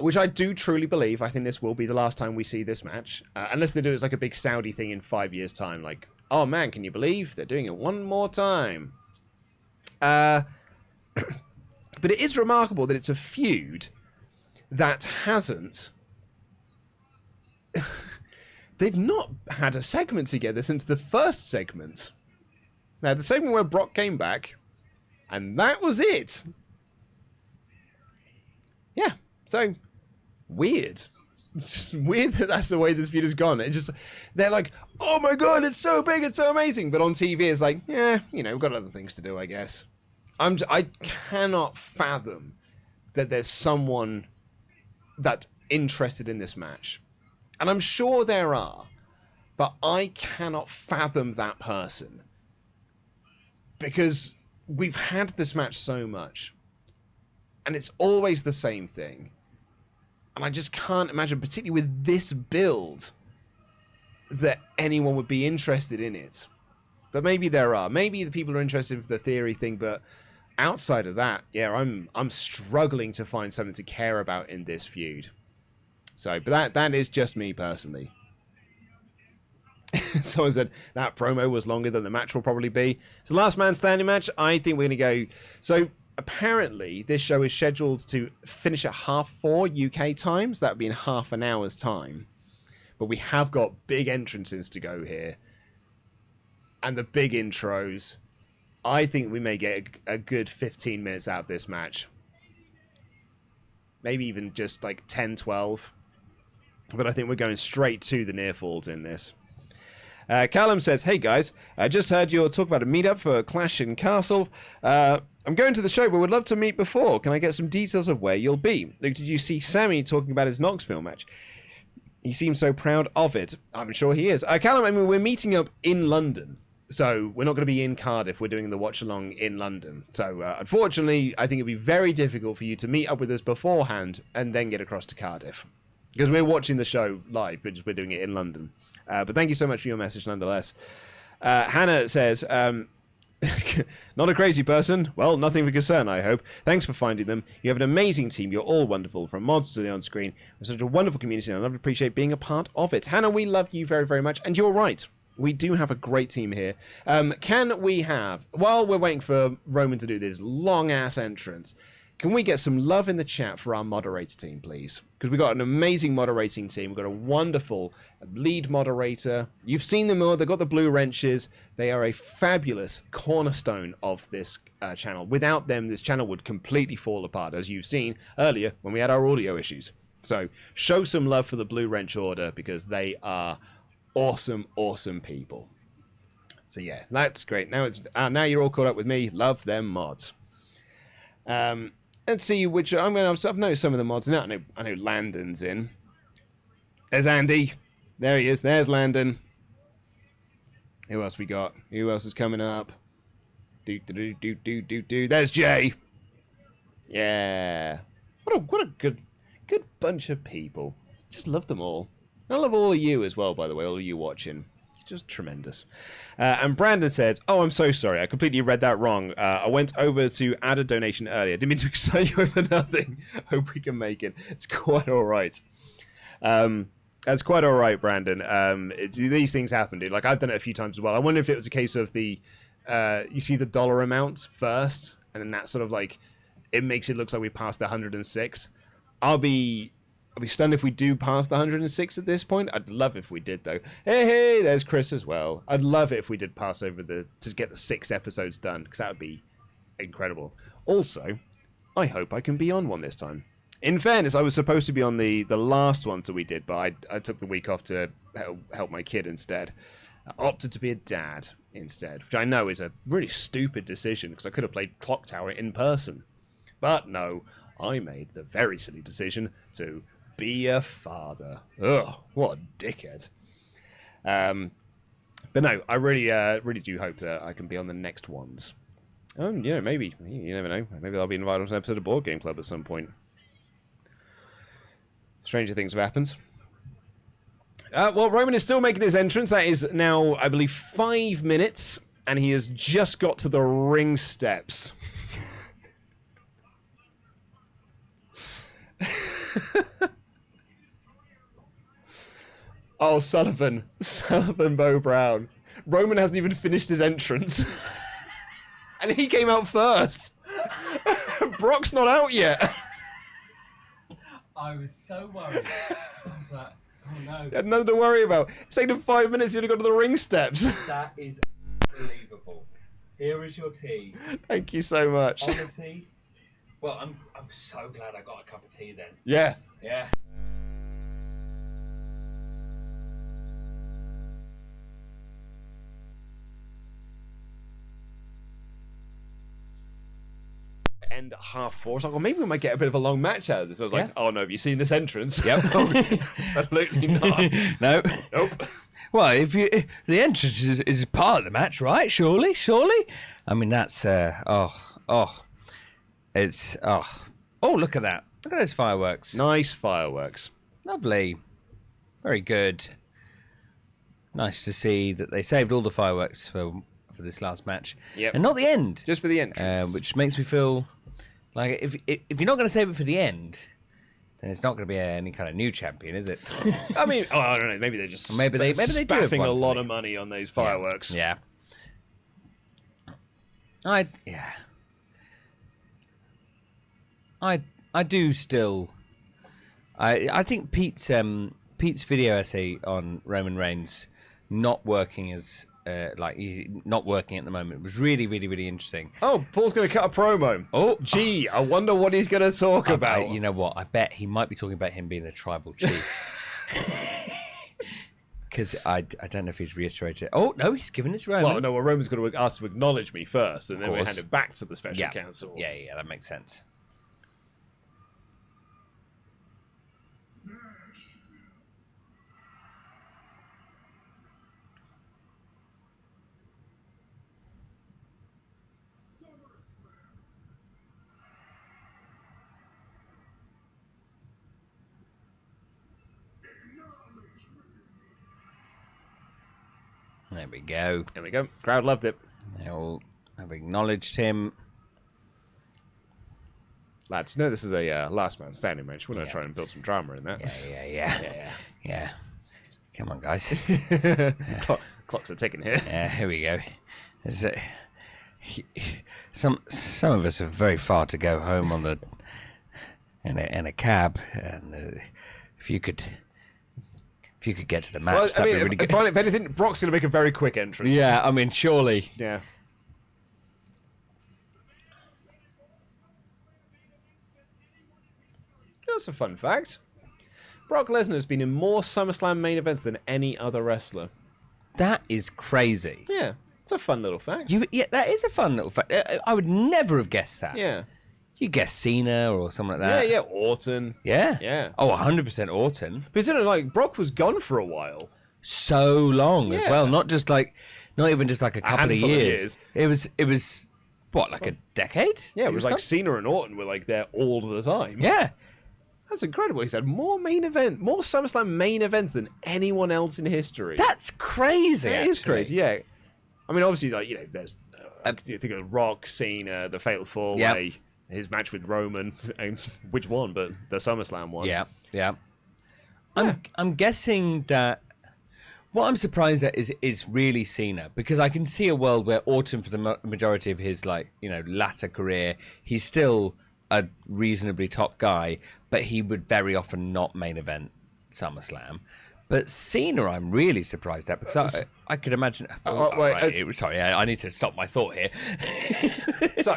which I do truly believe. I think this will be the last time we see this match. Unless they do it as like a big Saudi thing in 5 years' time. Like, oh man, can you believe they're doing it one more time? But it is remarkable that it's a feud that hasn't... They've not had a segment together since the first segment. Now, the segment where Brock came back, and that was it. Yeah, so weird. It's just weird that that's the way this feud has gone. It's just, they're like, oh my god, it's so big, it's so amazing. But on TV, it's like, yeah, you know, we've got other things to do, I guess. I cannot fathom that there's someone that's interested in this match. And I'm sure there are, but I cannot fathom that person. Because we've had this match so much. And it's always the same thing. And I just can't imagine, particularly with this build, that anyone would be interested in it. But maybe there are. Maybe the people are interested in the theory thing, but outside of that, yeah, I'm struggling to find something to care about in this feud. So, but that is just me personally. Someone said that promo was longer than the match will probably be. It's the last man standing match. I think we're going to go... So, apparently, this show is scheduled to finish at 4:30 UK time. So that would be in half an hour's time. But we have got big entrances to go here. And the big intros. I think we may get a good 15 minutes out of this match. Maybe even just like 10, 12. But I think we're going straight to the near falls in this. Callum says, hey guys, I just heard you talk about a meetup for Clash in Castle. I'm going to the show, but would love to meet before. Can I get some details of where you'll be? Luke, did you see Sammy talking about his Knoxville match? He seems so proud of it. I'm sure he is. Callum, I mean, we're meeting up in London. So we're not going to be in Cardiff. We're doing the watch along in London. So unfortunately, I think it'd be very difficult for you to meet up with us beforehand and then get across to Cardiff. Because we're watching the show live, but we're doing it in London. But thank you so much for your message nonetheless. Hannah says, not a crazy person. Well, nothing of concern, I hope. Thanks for finding them. You have an amazing team. You're all wonderful, from mods to the on-screen. We're such a wonderful community, and I love and appreciate being a part of it. Hannah, we love you very, very much. And you're right. We do have a great team here. Can we have, while we're waiting for Roman to do this long-ass entrance, can we get some love in the chat for our moderator team, please? Because we've got an amazing moderating team. We've got a wonderful lead moderator. You've seen them all. They've got the blue wrenches. They are a fabulous cornerstone of this channel. Without them, this channel would completely fall apart, as you've seen earlier when we had our audio issues. So show some love for the Blue Wrench Order, because they are awesome, awesome people. So yeah, that's great. Now now you're all caught up with me. Love them mods. Let's see which I've noticed some of the mods now. I know Landon's in. There's Andy. There he is. There's Landon. Who else we got? Who else is coming up? There's Jay. Yeah. What a good bunch of people. Just love them all. I love all of you as well, by the way, all of you watching. You're just tremendous. And Brandon said, "Oh, I'm so sorry. I completely read that wrong. I went over to add a donation earlier. Didn't mean to excite you over nothing. Hope we can make it. It's quite all right." That's quite all right, Brandon. These things happen, dude. Like, I've done it a few times as well. I wonder if it was a case of you see the dollar amount first, and then that sort of like, it makes it look like we passed the 106. I'll be stunned if we do pass the 106 at this point. I'd love if we did, though. Hey, there's Chris as well. I'd love it if we did pass over to get the 6 episodes done, because that would be incredible. Also, I hope I can be on one this time. In fairness, I was supposed to be on the last ones that we did, but I took the week off to help my kid instead. I opted to be a dad instead, which I know is a really stupid decision because I could have played Clock Tower in person. But no, I made the very silly decision to be a father. Ugh, what a dickhead. But no, I really do hope that I can be on the next ones. Maybe. You never know. Maybe I'll be invited on an episode of Board Game Club at some point. Stranger things have happened. Well, Roman is still making his entrance. That is now, I believe, 5 minutes, and he has just got to the ring steps. Oh, Sullivan Bo Brown. Roman hasn't even finished his entrance. And he came out first. Brock's not out yet. I was so worried. I was like, oh no. He had nothing to worry about. It's taken him 5 minutes. He only got to the ring steps. That is unbelievable. Here is your tea. Thank you so much. Honestly, well, I'm so glad I got a cup of tea then. Yeah. Yeah. End at 4:30. So, well, maybe we might get a bit of a long match out of this. I was like, oh no, have you seen this entrance? Yep. Absolutely not. Nope. Well, if the entrance is part of the match, right? Surely. I mean, that's it's look at that. Look at those fireworks. Nice fireworks. Lovely. Very good. Nice to see that they saved all the fireworks for this last match. Yep. And not the end. Just for the entrance. Which makes me feel like if you're not going to save it for the end, then it's not going to be any kind of new champion, is it? I mean, I don't know. Maybe they're just maybe they do spaffing a lot of money on those fireworks. Yeah. I do still. I think Pete's video essay on Roman Reigns not working as not working at the moment was really, really, really interesting. Oh, Paul's going to cut a promo. Oh, gee, I wonder what he's going to talk about. You know what? I bet he might be talking about him being a tribal chief. Because I don't know if he's reiterated. Oh, no, he's given it to Roman. Well, no, Roman's going to ask to acknowledge me first, and then we'll hand it back to the special counsel. Yeah, that makes sense. There we go. There we go. Crowd loved it. They all have acknowledged him. Lads, no, this is a last man standing match. We're going to try and build some drama in that. Yeah. Come on, guys. Clocks are ticking here. Yeah, here we go. Some of us have very far to go home on the in a cab, and if you could get to the match, that'd be really good. If anything, Brock's going to make a very quick entrance. Yeah, I mean, surely. Yeah. That's a fun fact. Brock Lesnar has been in more SummerSlam main events than any other wrestler. That is crazy. Yeah, it's a fun little fact. Yeah, that is a fun little fact. I would never have guessed that. Yeah. You guess Cena or something like that. Yeah, Orton. Yeah. Yeah. Oh, 100% Orton. But like Brock was gone for a while. So long as Yeah. well. Not even just like a couple of handful of years. It was what, like a decade? Yeah, it was like Cena and Orton were like there all the time. Yeah. That's incredible. He said more SummerSlam main events than anyone else in history. That's crazy. It is actually. crazy, yeah. I mean, obviously, like, there's you think of Rock, Cena, the Fatal 4-Way, his match with Roman, which one? But the SummerSlam one. Yeah. I'm guessing that what I'm surprised at is really Cena, because I can see a world where Orton, for the majority of his latter career, he's still a reasonably top guy, but he would very often not main event SummerSlam. But Cena, I'm really surprised at, because I could imagine. Sorry, I need to stop my thought here. So,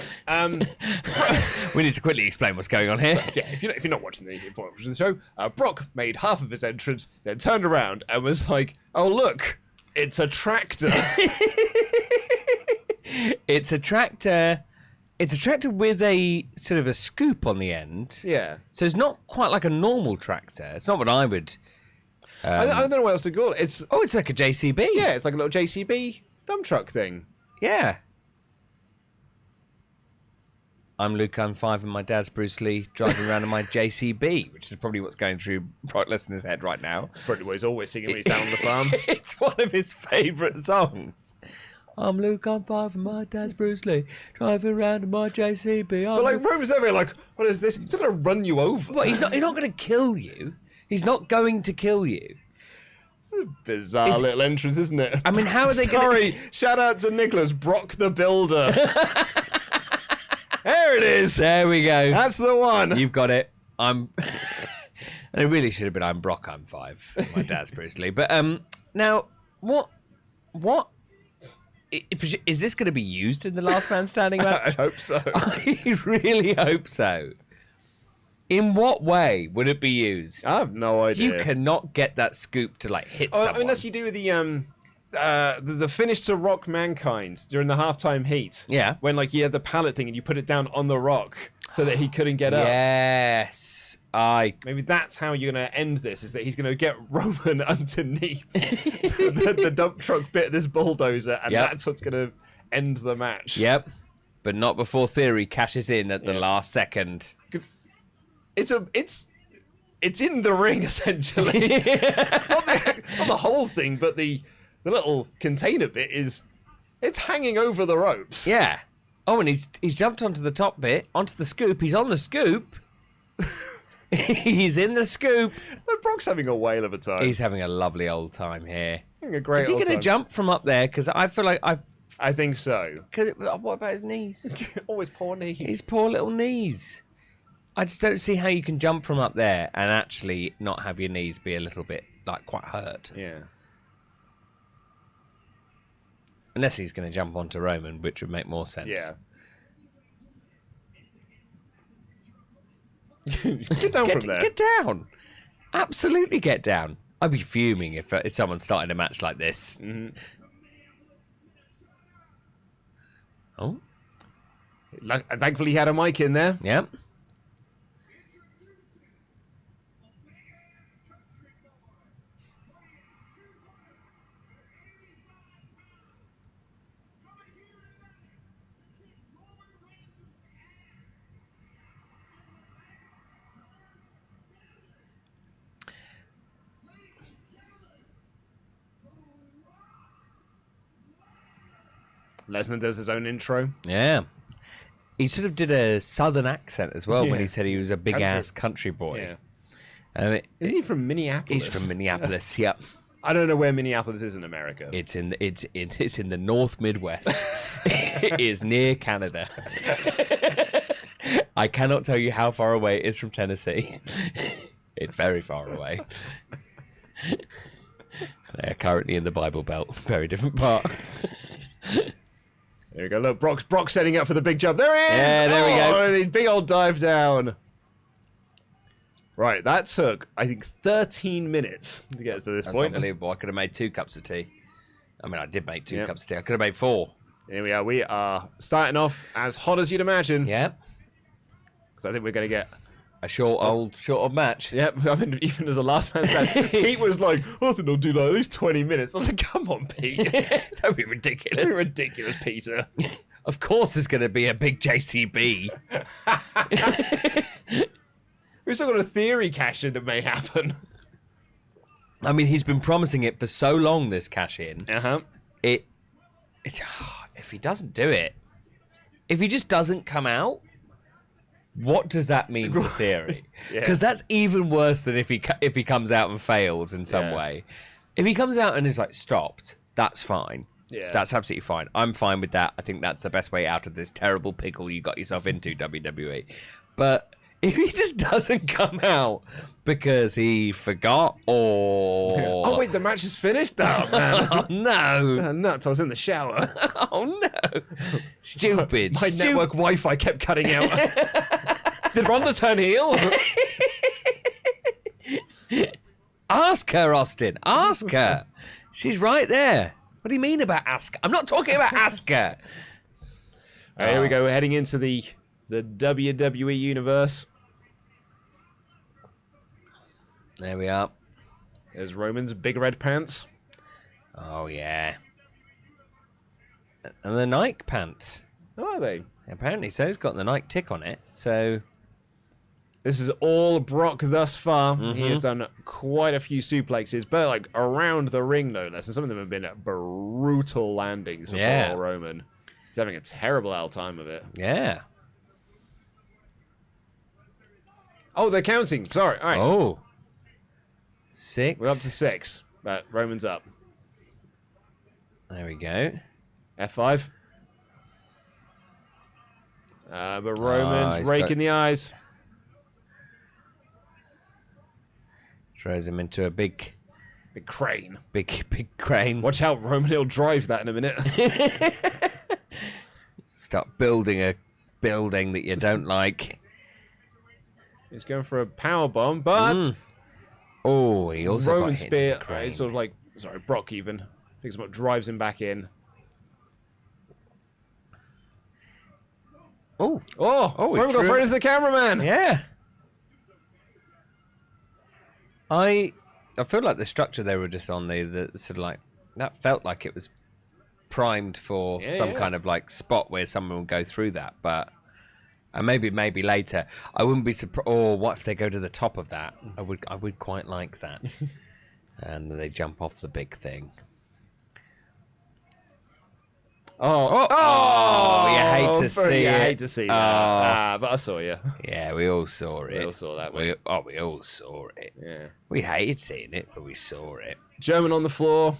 we need to quickly explain what's going on here. So, yeah, if you're not watching the show, Brock made half of his entrance, then turned around and was like, "Oh look, it's a tractor." It's a tractor. It's a tractor with a sort of a scoop on the end. Yeah. So it's not quite like a normal tractor. It's not what I would. I don't know what else to call it. It's like a JCB. Yeah, it's like a little JCB dump truck thing. Yeah. I'm Luke, I'm 5, and my dad's Bruce Lee, driving around in my JCB, which is probably what's going through Brock Lesnar's head right now. It's probably what he's always singing when he's down on the farm. It's one of his favourite songs. I'm Luke, I'm 5, and my dad's Bruce Lee, driving around in my JCB. But like Roman's there, like, what is this? He's not going to run you over. Well, he's not going to kill you. He's not going to kill you. It's a bizarre little entrance, isn't it? I mean, how are they going to... Sorry, shout out to Nicholas, Brock the Builder. There it is. There we go. That's the one. You've got it. And it really should have been I'm Brock, I'm 5. My dad's Bruce Lee. But now, what is this going to be used in the Last Man Standing match? I hope so. I really hope so. In what way would it be used? I have no idea. You cannot get that scoop to hit someone. Unless you do with the finish to Rock Mankind during the halftime heat. Yeah. When you had the pallet thing and you put it down on the Rock so that he couldn't get up. Yes. Maybe that's how you're going to end this, is that he's going to get Roman underneath the dump truck bit of this bulldozer, and that's what's going to end the match. Yep. But not before Theory cashes in at the last second. It's in the ring, essentially. not the whole thing, but the little container bit it's hanging over the ropes. Yeah. Oh, and he's jumped onto the top bit, onto the scoop. He's on the scoop. He's in the scoop. But Brock's having a whale of a time. He's having a lovely old time here. Having a great Is he old going to time. jump from up there? Because I feel like I think so. What about his knees? Oh, his poor knees. His poor little knees. I just don't see how you can jump from up there and actually not have your knees be a little bit, quite hurt. Yeah. Unless he's going to jump onto Roman, which would make more sense. Yeah. Get down from there. Get down. Absolutely get down. I'd be fuming if someone started a match like this. Mm-hmm. Oh. Thankfully, he had a mic in there. Yep. Lesnar does his own intro. Yeah. He sort of did a southern accent as well when he said he was a big-ass country boy. Yeah. Is he from Minneapolis? He's from Minneapolis, yep. I don't know where Minneapolis is in America. It's in the North Midwest. It is near Canada. I cannot tell you how far away it is from Tennessee. It's very far away. They're currently in the Bible Belt. Very different part. There we go. Look, Brock's setting up for the big jump. There he is! Yeah, there we go. And big old dive down. Right, that took, I think, 13 minutes to get us to this That's point. unbelievable. I could have made 2 cups of tea. I mean, I did make 2 cups of tea. I could have made 4. Here we are. We are starting off as hot as you'd imagine. Yeah. Because I think we're going to get... A short old match. Yep, I mean, even as a last man standing, Pete was like, I think I'll do like at least 20 minutes. I was like, come on, Pete. Don't be ridiculous. You're ridiculous, Peter. Of course there's going to be a big JCB. We've still got a theory cash-in that may happen. I mean, he's been promising it for so long, this cash-in. Uh-huh. It's if he doesn't do it, if he just doesn't come out, what does that mean for theory? Because that's even worse than if he comes out and fails in some way. If he comes out and is like stopped, that's fine. Yeah. That's absolutely fine. I'm fine with that. I think that's the best way out of this terrible pickle you got yourself into, WWE. But if he just doesn't come out because he forgot or... Oh, wait, the match is finished? Oh, man. Oh, no. Nuts, I was in the shower. Oh, no. Stupid. My network Wi-Fi kept cutting out. Did Ronda turn heel? Ask her, Austin. Ask her. She's right there. What do you mean about ask? I'm not talking about ask her. Right, here we go. We're heading into the WWE universe. There we are. There's Roman's big red pants. Oh, yeah. And the Nike pants. Oh, are they? Apparently so. It's got the Nike tick on it. So... This is all Brock thus far. He has done quite a few suplexes, but like around the ring, no less. And some of them have been brutal landings for poor Roman. He's having a terrible out time of it. Yeah. Oh, they're counting. Sorry. All right. Oh. 6. We're up to 6. But Roman's up. There we go. F5. But Roman's raking the eyes. Throws him into a big crane. Big crane. Watch out, Roman. He'll drive that in a minute. Start building a building that you don't like. He's going for a power bomb, but oh, he also Roman got hit into spear. the crane. It's sort of like Brock even picks him up, drives him back in. Oh, Roman got thrown into the cameraman. Yeah. I feel like the structure they were just on, the sort of like, that felt like it was primed for some kind of like spot where someone would go through that, but maybe later. I wouldn't be surprised. Or what if they go to the top of that? I would quite like that. And then they jump off the big thing. Oh, you hate to see it. I hate to see that. But I saw you. Yeah, we all saw it. We all saw that. We all saw it. Yeah. We hated seeing it, but we saw it. German on the floor.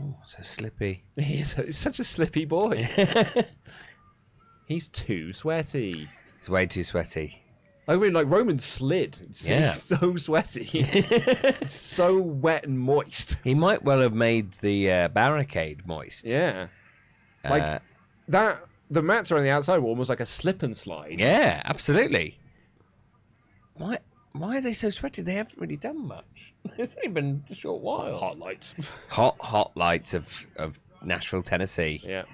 Oh, so slippy. He's such a slippy boy. He's too sweaty. He's way too sweaty. I mean, like Roman slid. He's so sweaty. So wet and moist. He might well have made the barricade moist. Yeah. Like that. The mats are on the outside were almost like a slip and slide. Yeah, absolutely. Why are they so sweaty? They haven't really done much. It's only been a short while. Hot lights. Hot lights of Nashville, Tennessee. Yeah.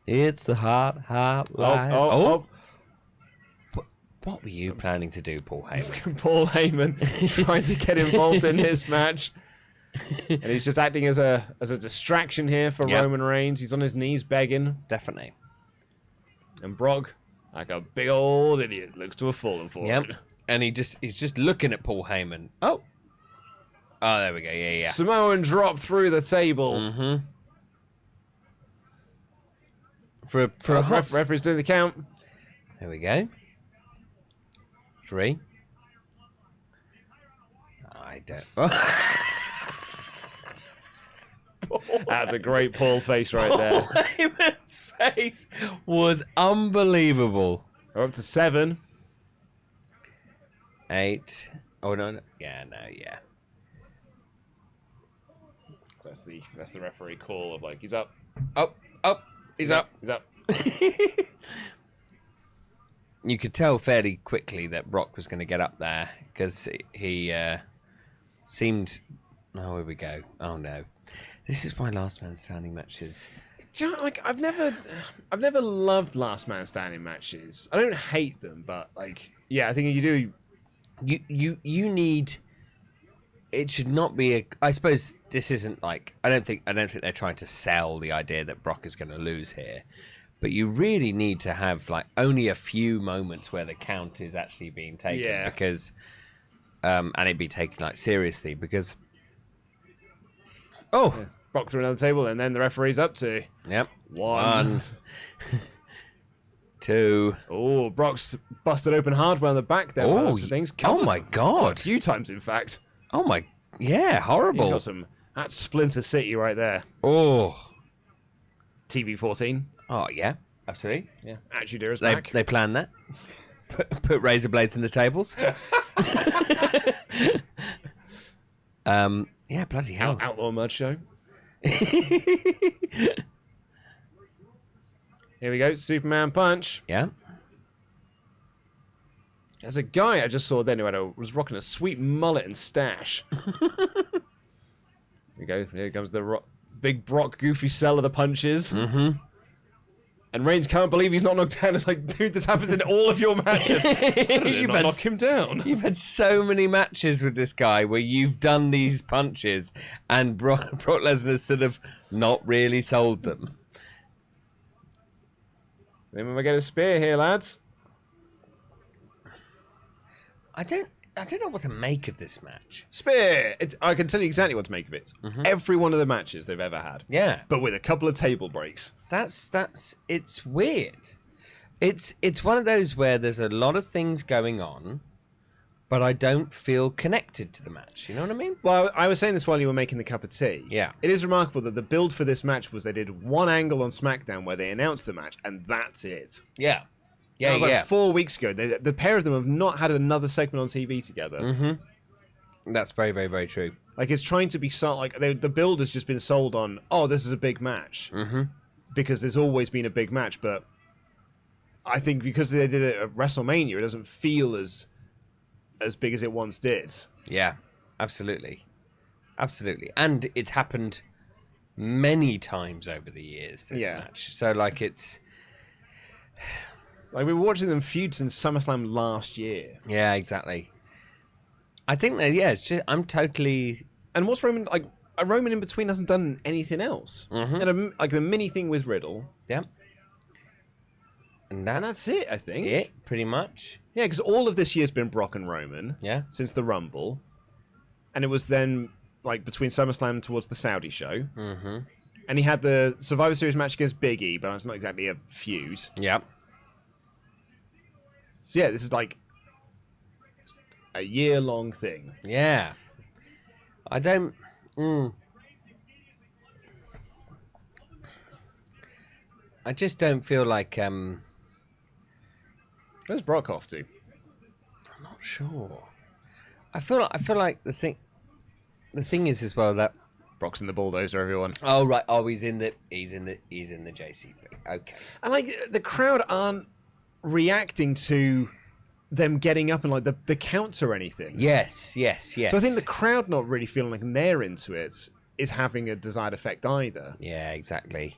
It's the hot light. Oh. What were you planning to do, Paul Heyman? Paul Heyman trying to get involved in this match. And he's just acting as a distraction here for Roman Reigns. He's on his knees begging. Definitely. And Brock, like a big old idiot, looks to have fallen for it. And he's just looking at Paul Heyman. Oh, there we go. Yeah. Samoan drop through the table. Mm-hmm. For a hot... referee's doing the count. There we go. 3. I don't... That's a great Paul face right there. Paul Heyman's face was unbelievable. We're up to 7. 8. Oh, no. Yeah. That's the referee call of like, he's up. He's up. He's up. you could tell fairly quickly that Brock was going to get up there because he seemed. Oh, here we go. Oh no, this is why last man standing matches. Do you know, like I've never loved last man standing matches. I don't hate them, but like, yeah, I think you do. You need. It should not be a. I suppose this isn't like. I don't think they're trying to sell the idea that Brock is going to lose here, but you really need to have like only a few moments where the count is actually being taken because, and it be taken like seriously because. Oh, Yes. Brock through another table, and then the referee's up to. Yep. One. 2. Oh, Brock's busted open hardware on the back there. by the looks of things. Oh my God. A few times, in fact. Oh my. Yeah, He's horrible. got some. That's Splinter City right there. Oh. TV14. Oh yeah, absolutely. Yeah. Attitude Era's They back. they planned that. Put razor blades in the tables. Yeah, bloody hell. Outlaw Mud Show. Here we go. Superman punch. Yeah. There's a guy I just saw then who was rocking a sweet mullet and stash. Here we go. Here comes the big Brock goofy sell of the punches. Mm-hmm. And Reigns can't believe he's not knocked down. It's like, dude, this happens in all of your matches. You've Not knock him down. You've had so many matches with this guy where you've done these punches and Brock Lesnar's sort of not really sold them. Then when we get a spear here, lads. I don't know what to make of this match. Spear! I can tell you exactly what to make of it. Mm-hmm. Every one of the matches they've ever had. Yeah. But with a couple of table breaks. It's weird. It's one of those where there's a lot of things going on, but I don't feel connected to the match. You know what I mean? Well, I was saying this while you were making the cup of tea. Yeah. It is remarkable that the build for this match was they did one angle on SmackDown where they announced the match, and that's it. Yeah. That was like 4 weeks ago. The pair of them have not had another segment on TV together. Mm-hmm. That's very, very, very true. Like, it's trying to be sold. Like, the build has just been sold on, oh, this is a big match. Mm-hmm. Because there's always been a big match, but I think because they did it at WrestleMania, it doesn't feel as big as it once did. Yeah, absolutely. Absolutely. And it's happened many times over the years, this match. So, like, it's... Like, we were watching them feud since SummerSlam last year. Yeah, exactly. I think that, yeah, it's just... I'm totally... And what's Roman... Like, Roman in between hasn't done anything else. Mm-hmm. And like, the mini thing with Riddle. Yeah. And that's it, I think. It, pretty much. Yeah, because all of this year's been Brock and Roman. Yeah. Since the Rumble. And it was then, like, between SummerSlam towards the Saudi show. Mm-hmm. And he had the Survivor Series match against Big E, but it's not exactly a feud. Yeah. So, yeah, this is, like, a year-long thing. Yeah. I don't... I just don't feel like... Where's Brock off to? I'm not sure. I feel like the thing is as well that Brock's in the bulldozer, everyone. oh right he's in the JCB. Okay. And like the crowd aren't reacting to them getting up and like the counts or anything. Yes. So I think the crowd not really feeling like they're into it is having a desired effect either. Yeah, exactly.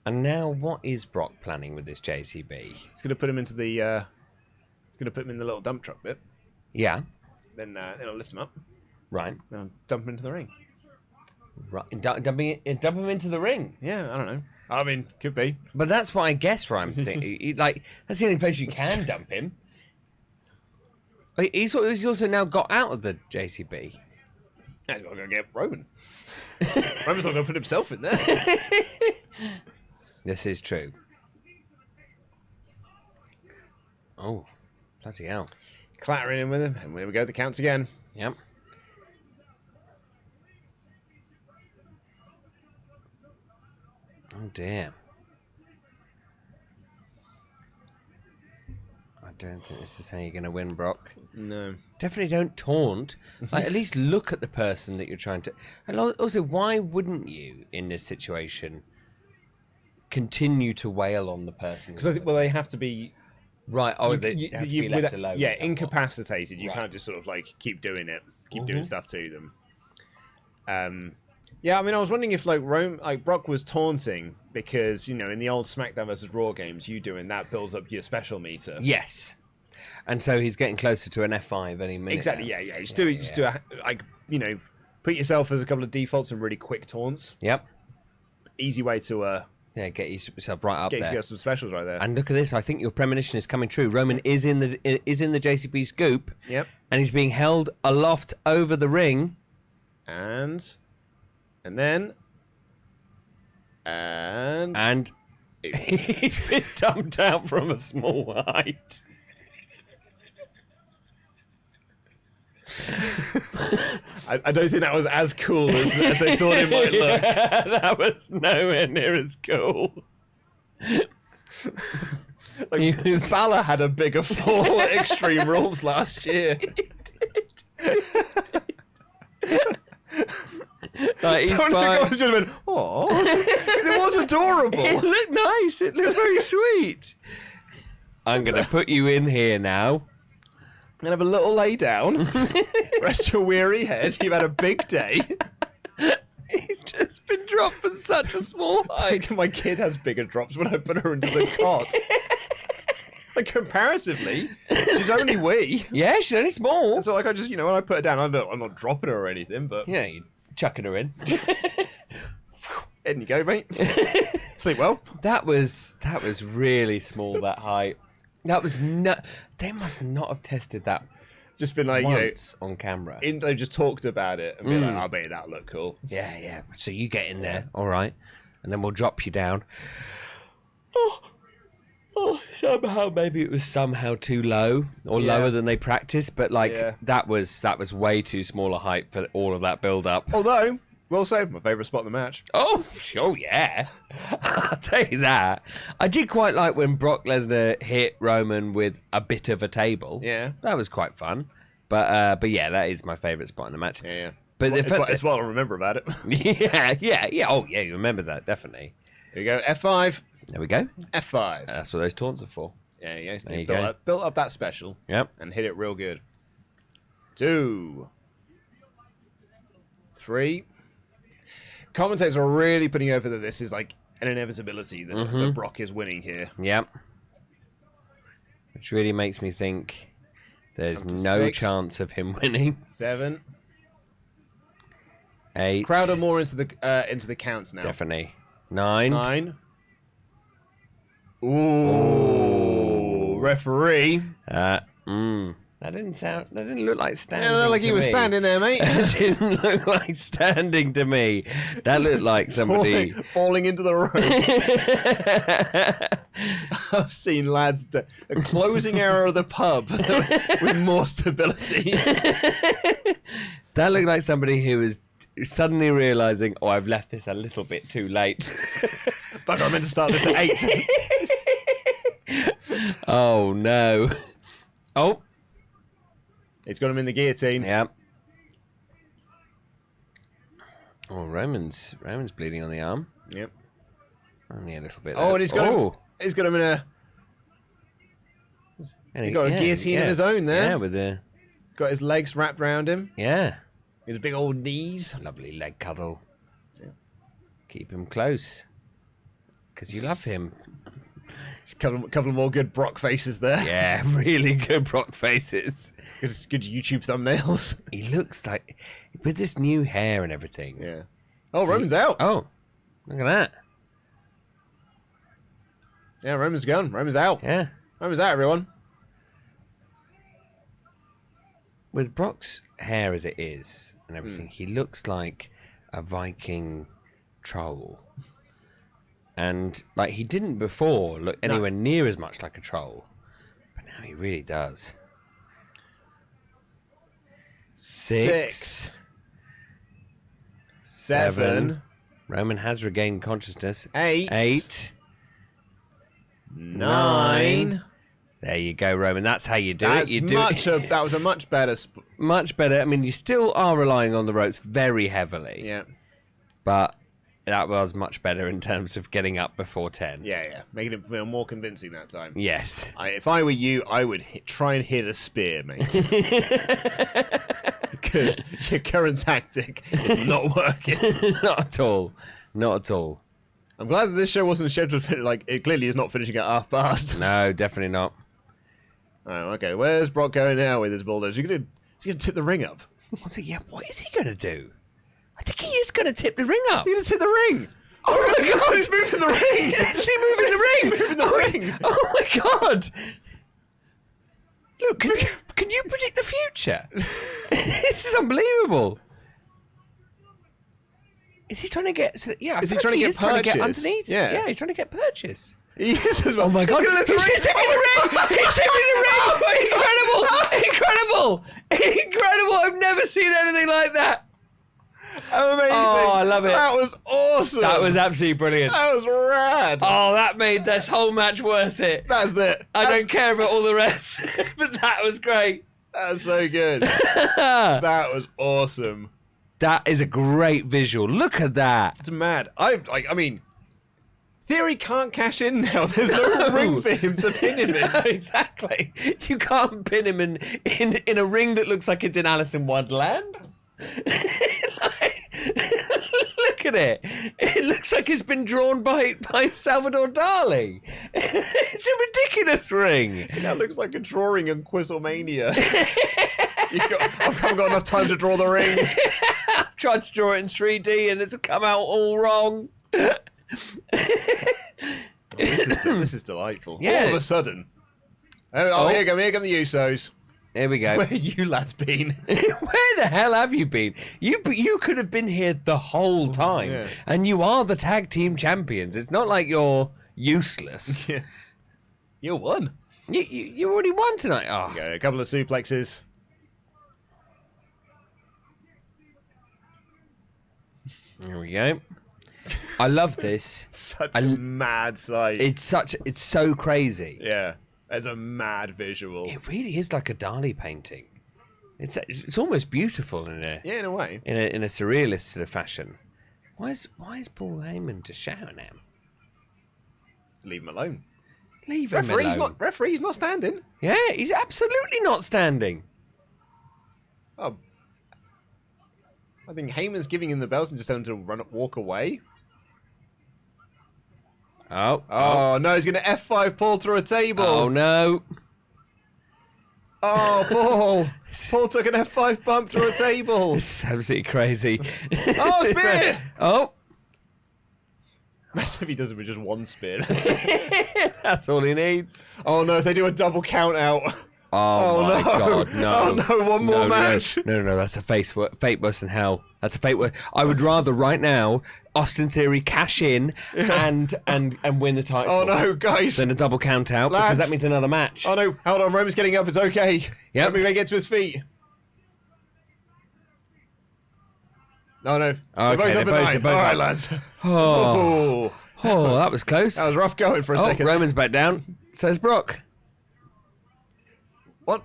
And now, what is Brock planning with this JCB? He's going to put him into the. He's going to put him in the little dump truck bit. Yeah. Then I'll lift him up. Right. Then I'll dump him into the ring. Right. Dump him into the ring. Yeah, I don't know. I mean, could be. But that's what I guess. Where I'm thinking, like, that's the only place you can dump him. He's also now got out of the JCB. Yeah, he's got to go get Roman. Roman's not going to put himself in there. This is true. Oh, bloody hell. Clattering in with him, and here we go, the counts again. Yep. Oh, dear. I don't think this is how you're going to win, Brock. No. Definitely don't taunt. Like, at least look at the person that you're trying to... And also, why wouldn't you, in this situation, continue to wail on the person? Because I think, well, they have to be Right. Oh, you have to be left alone. Yeah, at some point. incapacitated. You Right. can't just sort of like keep doing it, keep doing stuff to them. Yeah, I mean, I was wondering if like Brock was taunting because in the old SmackDown versus Raw games, you doing that builds up your special meter. Yes. And so he's getting closer to an F5 any minute. Exactly. now. Yeah. Just do it. Put yourself as a couple of defaults and really quick taunts. Yep. Easy way to get yourself right up get there. you some specials right there. And look at this. I think your premonition is coming true. Roman is in the JCB scoop. Yep. And he's being held aloft over the ring. And he's been dumped out from a small height. I don't think that was as cool as they thought it might look. Yeah, that was nowhere near as cool. Balor had a bigger fall at Extreme Rules last year. Like, he's Someone fine. just went, oh, it was adorable. It looked nice. It looked very sweet. I'm going to put you in here now. And have a little lay down. Rest your weary head. You've had a big day. He's just been dropped from such a small height. My kid has bigger drops when I put her into the cot. Like, comparatively, she's only wee. Yeah, she's only small. So, like, I just, when I put her down, I'm not dropping her or anything, but... Yeah, you're chucking her in. In you go, mate. Sleep well. That was really small, that height. That was they must not have tested that Just been like, once on camera. they just talked about it and be like, I bet that'll look cool. Yeah. So you get in there, all right, and then we'll drop you down. Oh, somehow maybe it was somehow too low or lower than they practiced, but that was way too small a height for all of that build up. Although, well said, my favourite spot in the match. Oh yeah, I'll tell you that. I did quite like when Brock Lesnar hit Roman with a bit of a table. Yeah. That was quite fun. But yeah, that is my favourite spot in the match. Yeah. But it's what I remember about it. yeah. Oh yeah, you remember that, definitely. Here we go, F5. There we go. F5. That's what those taunts are for. Yeah, yeah. There you go. Built up that special. Yep. And hit it real good. 2, 3. Commentators are really putting over that this is like an inevitability that Brock is winning here. Yep. Which really makes me think there's no 6. chance of him winning. 7. 8. Crowd are more into the counts now. Definitely. 9. 9. Ooh. Referee. That didn't look like standing. Yeah, like to he was me. standing there, mate. It didn't look like standing to me. That looked like somebody falling into the ropes. I've seen lads a closing hour of the pub with more stability. That looked like somebody who was suddenly realizing, oh, I've left this a little bit too late. But I meant to start this at 8. Oh no. Oh. He's got him in the guillotine. Yeah. Oh, Roman's bleeding on the arm. Yep. Only a little bit. Oh, there. and he's got him in a. And He got a guillotine of his own there. Yeah, with the. Got his legs wrapped around him. Yeah. His big old knees. Lovely leg cuddle. Yeah. Keep him close. Because you love him. Just a couple of more good Brock faces there. Yeah, really good Brock faces. Good YouTube thumbnails. He looks like, with this new hair and everything. Yeah. Oh, Roman's out. Oh, look at that. Yeah, Roman's gone. Roman's out. Yeah. Roman's out, everyone. With Brock's hair as it is and everything, he looks like a Viking troll. And like he didn't before look anywhere near as much like a troll. But now he really does. 6. 7. Roman has regained consciousness. 8. 9. 9. There you go, Roman. That's how you do it. You do it. That was a much better... Much better. I mean, you still are relying on the ropes very heavily. Yeah. But That was much better in terms of getting up before 10. Yeah. Making it feel more convincing that time. Yes. If I were you, I would try and hit a spear, mate. Because your current tactic is not working. Not at all. Not at all. I'm glad that this show wasn't scheduled for, like, it clearly is not finishing at past. No, definitely not. Oh, okay. Where's Brock going now with his bulldozer? Is he gonna tip the ring up? What is he going to do? I think he is going to tip the ring up. Is he gonna tip the ring? Oh my God! He's moving the ring! He's actually moving the ring! Moving the ring! Oh my God! Look, can you predict the future? This is unbelievable. Is he trying to get? Yeah, Is he trying to get purchase? underneath? Yeah, he's trying to get purchase. He is as well. Oh my God! He's tipping the ring! He's tipping the ring! Incredible! Incredible! I've never seen anything like that. Amazing! Oh, I love it. That was awesome. That was absolutely brilliant. That was rad. Oh, that made this whole match worth it. That's it. I don't care about all the rest, but that was great. That's so good. That was awesome. That is a great visual. Look at that. It's mad. I mean, Theory can't cash in now. There's no ring for him to pin him in. Exactly. You can't pin him in a ring that looks like it's in Alice in Wonderland. Look at it. It looks like it's been drawn by Salvador Dali. It's a ridiculous ring. That looks like a drawing in Quizlemania. I haven't got enough time to draw the ring. I've tried to draw it in 3D and it's come out all wrong. This is delightful. Yeah. All of a sudden. Here come the Usos. There we go. Where you lads been? Where the hell have you been? You could have been here the whole time, Yeah. and you are the tag team champions. It's not like you're useless. Yeah. You won. You already won tonight. Oh, Okay, a couple of suplexes. here we go. I love this. Such a mad sight. It's so crazy. Yeah. There's a mad visual. It really is like a Dali painting. It's almost beautiful in a way. in a surrealist sort of fashion. Why is Paul Heyman just shouting at him? Leave him alone. Leave him alone. Referee's not standing. Yeah, he's absolutely not standing. Oh. I think Heyman's giving him the belts and just telling him to walk away. Oh no, he's going to F5 Paul through a table. Oh no. Oh, Paul. Paul took an F5 bump through a table. It's absolutely crazy. Oh, spear. Oh. Imagine if he does it with just one spear. That's all he needs. Oh no, if they do a double count out. Oh my no. God, no. Oh no, one more match. No, that's a fate worse than hell. That's a fate worse. I would rather right now Austin Theory cash in and win the title. Oh no, guys. Than a double count out, Lads. because that means another match. Oh no, hold on, Roman's getting up, it's okay. Yep. Roman may get to his feet. No. Okay, They're both up at 9. All right, up. lads. Oh, that was close. That was rough going for a second. Roman's back down. So's Brock. What?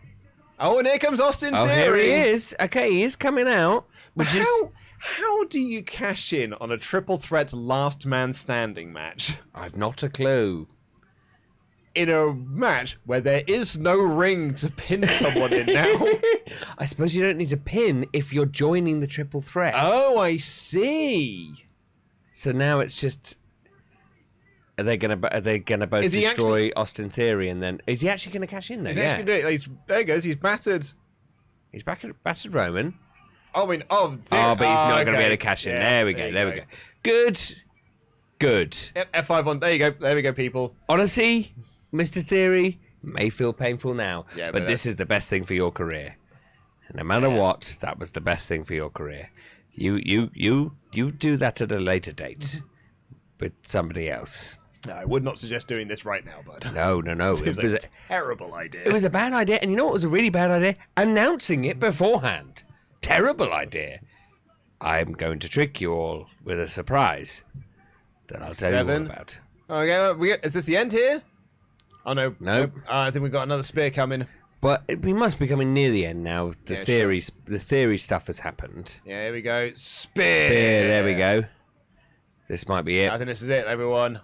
Oh, and here comes Austin Oh, Theory. here he is. Okay, he is coming out. How do you cash in on a triple threat last man standing match? I've not a clue. In a match where there is no ring to pin someone in now. I suppose you don't need to pin if you're joining the triple threat. Oh, I see. So now it's just... Are they gonna both Is he destroy Austin Theory and then... Is he actually going to cash in though? He's actually doing it. There he goes. He's battered. He's battered Roman. Oh, I mean, But he's not going to be able to cash in. Yeah, there we go. Good. Yep, F5 on. There you go. There we go, people. Honestly, Mr. Theory may feel painful now, Yeah, but this is the best thing for your career. No matter what, that was the best thing for your career. You do that at a later date with somebody else. No, I would not suggest doing this right now, bud. No. It was a terrible idea. It was a bad idea, and you know what was a really bad idea? Announcing it beforehand. Terrible idea. I'm going to trick you all with a surprise that I'll tell you all about. Okay, is this the end here? Oh, no. Nope. I think we've got another spear coming. But we must be coming near the end now. The Yeah, theory stuff has happened. Yeah, here we go. Spear. There we go. This might be it. I think this is it, everyone.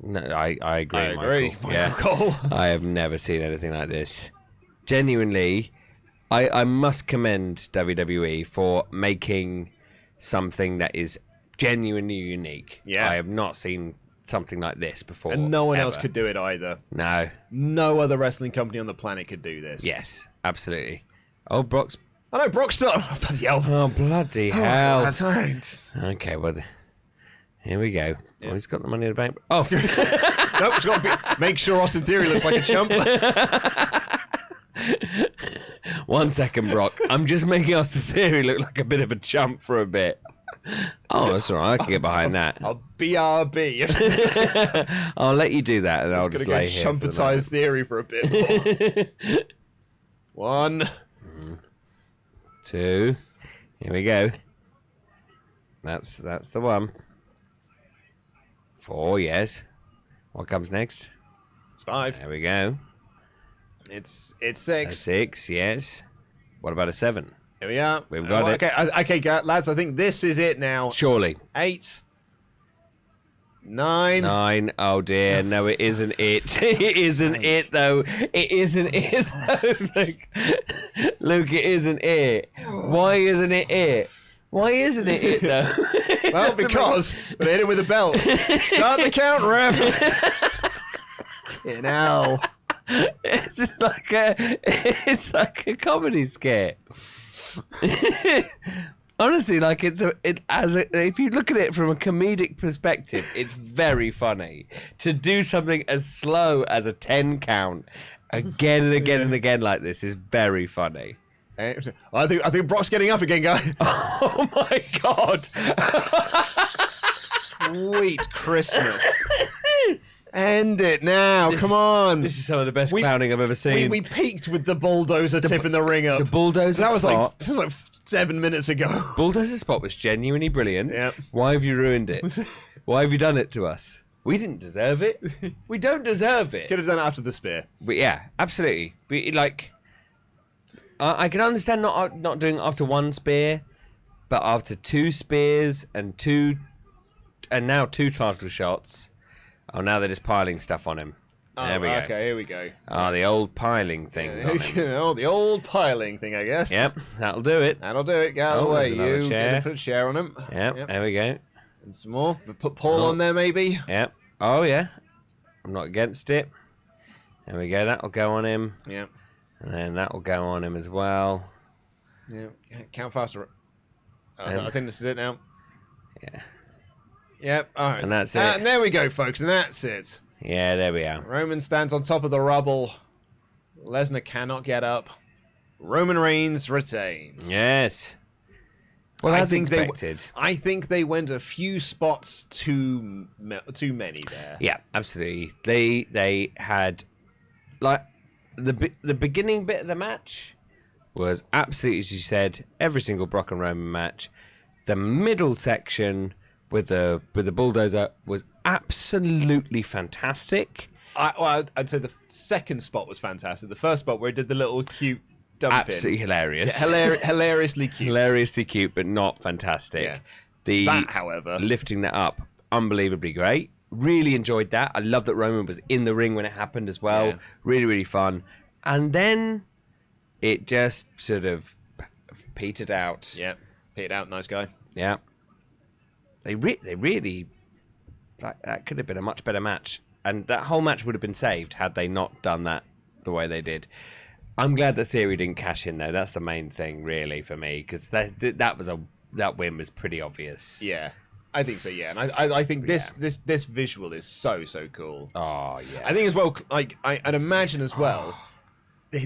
No, I agree. I agree. Michael. Yeah. Michael. I have never seen anything like this. Genuinely, I must commend WWE for making something that is genuinely unique. Yeah. I have not seen something like this before. And no one else ever. could do it either. No. No other wrestling company on the planet could do this. Yes, absolutely. Oh, Brock's. I know, Brock's still. Oh, bloody hell. Oh, bloody hell. That's right. Okay, well, here we go. Yeah. Oh, he's got the money in the bank. Oh. Nope, it's got to make sure Austin Theory looks like a chump. 1 second, Brock. I'm just making Austin Theory look like a bit of a chump for a bit. Oh, that's all right. I can get behind that. I'll BRB. I'll let you do that, and I'll just lay here. Chumpetize Theory for a bit more. 1, 2. Here we go. That's the one. 4, yes. What comes next? It's 5. There we go. It's A 6. 6, yes. What about a 7? Here we are. We've got it. Okay, lads. I think this is it now. Surely. 8, 9. 9. Oh dear, no, it isn't it. It isn't it though. It isn't it though. Luke, it isn't it. Why isn't it it? Why isn't it though? Well, because they hit him with a belt. Start the count, ref. You know. It's just like a comedy skit. Honestly, like if you look at it from a comedic perspective, it's very funny to do something as slow as a 10 count again and again and again like this is very funny. I think Brock's getting up again, guys. Oh my god! Sweet Christmas. End it now. Come on. This is some of the best clowning I've ever seen. We peaked with the bulldozer tipping the ring up. The bulldozer that was spot. like 7 minutes ago. Bulldozer spot was genuinely brilliant. Yep. Why have you ruined it? Why have you done it to us? We didn't deserve it. We don't deserve it. Could have done it after the spear. But yeah, absolutely. But like, I can understand not doing it after 1 spear, but after 2 spears and now 2 title shots. Oh, now they're just piling stuff on him. There we go. Okay, here we go. Oh, the old piling things on him. Oh, the old piling thing, I guess. Yep, that'll do it. That'll do it. Get out of the way. There's another chair. Put a chair on him. Yep, there we go. And some more. Put Paul on there, maybe. Yep. Oh, yeah. I'm not against it. There we go. That'll go on him. Yep. And then that'll go on him as well. Yeah. Count faster. I think this is it now. Yeah. Yep. All right. And that's it. And there we go, folks. And that's it. Yeah, there we are. Roman stands on top of the rubble. Lesnar cannot get up. Roman Reigns retains. Yes. Well, that's expected. I think they went a few spots too many there. Yeah, absolutely. They had like the beginning bit of the match was absolutely, as you said, every single Brock and Roman match. The middle section with the bulldozer was absolutely fantastic. I'd say the second spot was fantastic. The first spot where he did the little cute dump absolutely in. hilarious. Yeah, hilariously cute. Hilariously cute, but not fantastic. Yeah. That, however, lifting that up, unbelievably great. Really enjoyed that. I love that Roman was in the ring when it happened as well. Yeah. Really, really fun. And then it just sort of petered out. Yeah, petered out. Nice guy. Yeah. They really, like, that could have been a much better match. And that whole match would have been saved had they not done that the way they did. I'm glad that Theory didn't cash in, though. That's the main thing, really, for me, because that win was pretty obvious. Yeah, I think so. Yeah, and I think this visual is so cool. Oh yeah. I think as well, like I'd imagine as well.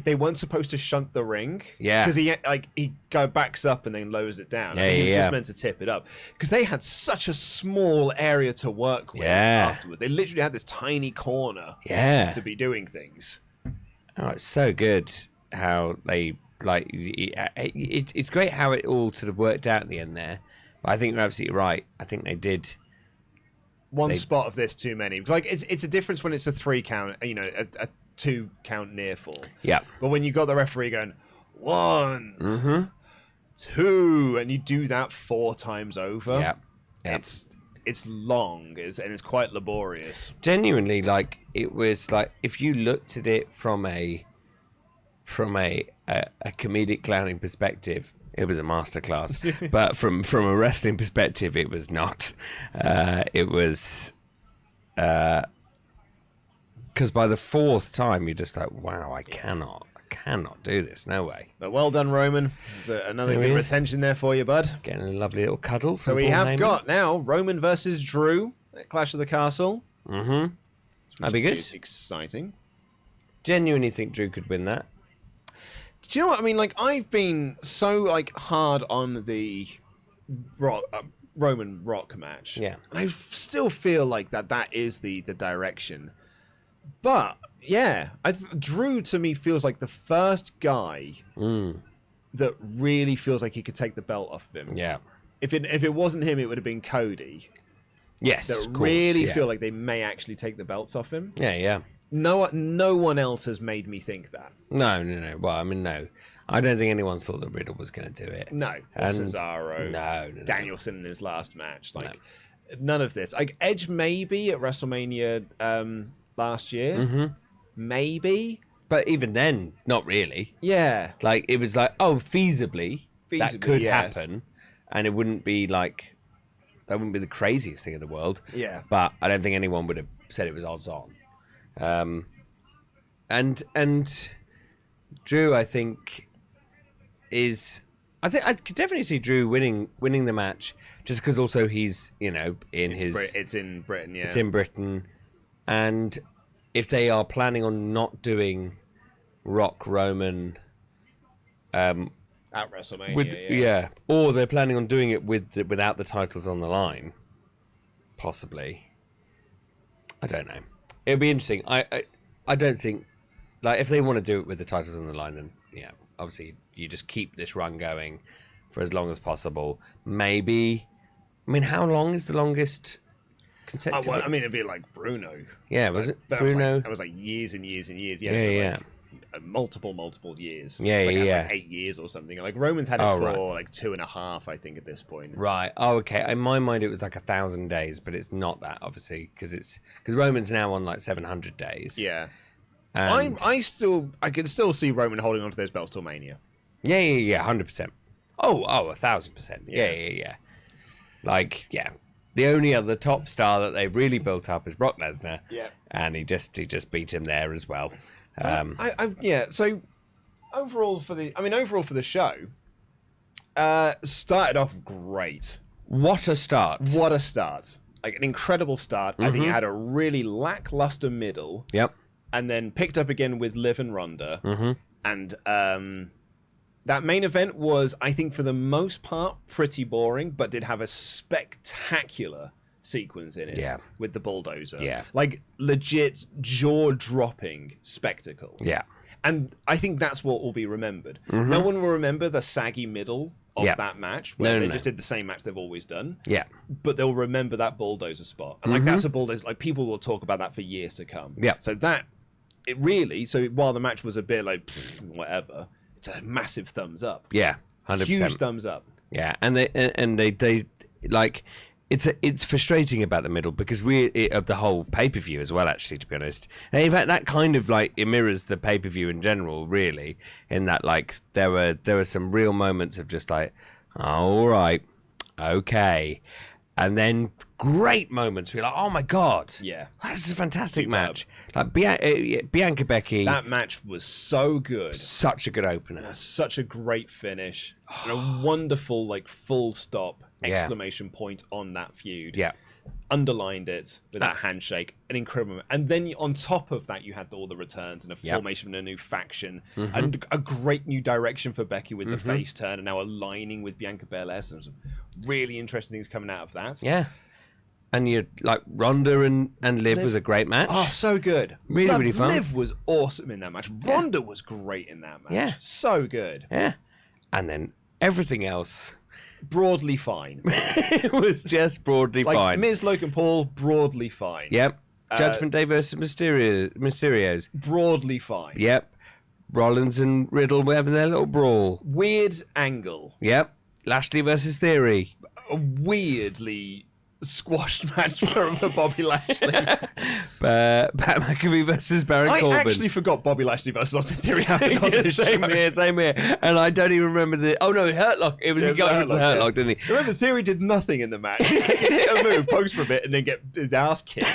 They weren't supposed to shunt the ring. Yeah. Because he backs up and then lowers it down. Yeah, I think he was yeah. just meant to tip it up. Because they had such a small area to work with Yeah. afterward. They literally had this tiny corner Yeah. to be doing things. Oh, it's so good how they, like, it's great how it all sort of worked out in the end there. But I think you're absolutely right. I think they did. One spot of this too many. Like it's a difference when it's a 3 count, a 2 count near fall. Yeah. But when you got the referee going 1, 2, and you do that 4 times over. Yeah. It's long, and it's quite laborious. Genuinely, like, it was like, if you looked at it from a comedic clowning perspective, it was a masterclass. But from a wrestling perspective, it was not. It was because by the 4th time, you're just like, wow, I cannot do this. No way. But well done, Roman. There's another good retention there for you, bud. Getting a lovely little cuddle. So we have got now Roman versus Drew at Clash of the Castle. Mm-hmm. That'd be good. Exciting. Genuinely think Drew could win that. Do you know what I mean? Like, I've been so like hard on the Roman Rock match. Yeah. And I still feel like that is the direction. But yeah, Drew to me feels like the first guy that really feels like he could take the belt off of him. Yeah. If it wasn't him, it would have been Cody. Yes. That of course, really feel like they may actually take the belts off him. Yeah. No one else has made me think that. No. Well, I mean, no. I don't think anyone thought that Riddle was going to do it. No. Cesaro. No. Danielson in his last match. Like, none of this. Like, Edge maybe at WrestleMania last year. Mm-hmm. Maybe. But even then, not really. Yeah. Like, it was like, feasibly that could happen. And it wouldn't be like, that wouldn't be the craziest thing in the world. Yeah. But I don't think anyone would have said it was odds on. And Drew, I think I could definitely see Drew winning the match, just because also he's it's in Britain, yeah. It's in Britain, and if they are planning on not doing Rock Roman at WrestleMania, or they're planning on doing it without the titles on the line, possibly. I don't know. It'll be interesting. I don't think, like, if they want to do it with the titles on the line, then obviously you just keep this run going for as long as possible. Maybe, I mean, how long is the longest consecutive? I mean, it'd be like Bruno. Yeah, was it but Bruno? It was like years and years and years. Yeah. Multiple years. Yeah. Like 8 years or something. Like Roman's had it for like 2.5, I think, at this point. Right. Oh, okay. In my mind, it was like 1,000 days, but it's not that, obviously, because Roman's now on like 700 days. Yeah. And I can still see Roman holding onto those belts till Mania. Yeah, 100%. Oh, 1,000%. Yeah. Like, yeah. The only other top star that they've really built up is Brock Lesnar. Yeah. And he just beat him there as well. So overall for the show, started off great. What a start. Like an incredible start. I think it had a really lackluster middle. Yep. And then picked up again with Liv and Ronda. Mm-hmm. And that main event was, I think, for the most part, pretty boring, but did have a spectacular sequence in it with the bulldozer. Yeah. Like, legit jaw-dropping spectacle. Yeah. And I think that's what will be remembered. Mm-hmm. No one will remember the saggy middle of that match, where they just did the same match they've always done. Yeah. But they'll remember that bulldozer spot. And, like, that's a bulldozer. Like, people will talk about that for years to come. Yeah. So while the match was a bit like, whatever, it's a massive thumbs up. Yeah, 100%. Huge thumbs up. Yeah, and they like, it's frustrating about the middle, because of the whole pay-per-view as well, actually, to be honest. And in fact, that kind of like, it mirrors the pay-per-view in general, really, in that, like, there were some real moments of just like, all right, okay. And then great moments where you're like, oh my God. Yeah. This is a fantastic match. Like Bianca Becky. That match was so good. Such a good opener. Such a great finish. And a wonderful, like, full stop exclamation point on that feud. Yeah. Underlined it with that handshake. An incredible. And then on top of that, you had all the returns and a formation of a new faction and a great new direction for Becky with the face turn, and now aligning with Bianca Belair. Some really interesting things coming out of that. Yeah. And you like Ronda and Liv was a great match. Oh, so good. Really fun. Liv was awesome in that match. Ronda was great in that match. Yeah. So good. Yeah. And then everything else, broadly fine. It was just broadly fine. Miz, Logan Paul, broadly fine. Yep. Judgment Day versus Mysterios. Broadly fine. Yep. Rollins and Riddle were having their little brawl. Weird angle. Yep. Lashley versus Theory. A weirdly squashed match for Bobby Lashley. Pat McAfee versus Baron Corbin. I actually forgot Bobby Lashley versus Austin Theory happened on this same here. And I don't even remember the... Oh, no, Hurt Lock. It was he got into the Hurt Lock, didn't he? Remember, Theory did nothing in the match. He hit a move, pose for a bit, and then get his ass kicked.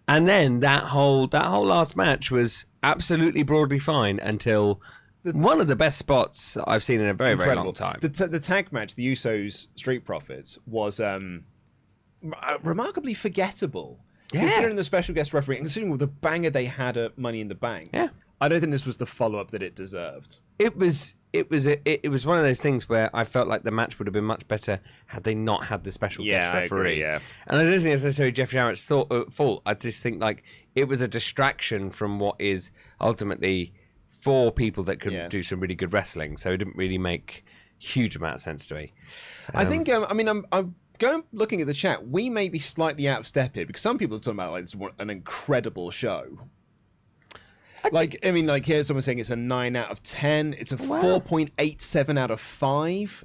And then that whole last match was absolutely broadly fine until... one of the best spots I've seen in a very, very long time. The tag match, the Usos Street Profits, was remarkably forgettable. Yeah. Considering the special guest referee, considering the banger they had at Money in the Bank. Yeah. I don't think this was the follow-up that it deserved. It was one of those things where I felt like the match would have been much better had they not had the special guest referee. I agree, yeah. And I don't think it's necessarily Jeff Jarrett's fault. I just think like it was a distraction from what is ultimately for people that could do some really good wrestling. So it didn't really make huge amount of sense to me. I think, I'm going looking at the chat. We may be slightly out of step here because some people are talking about like it's an incredible show. Here's someone saying it's a 9 out of 10. It's a 4.87 out of 5.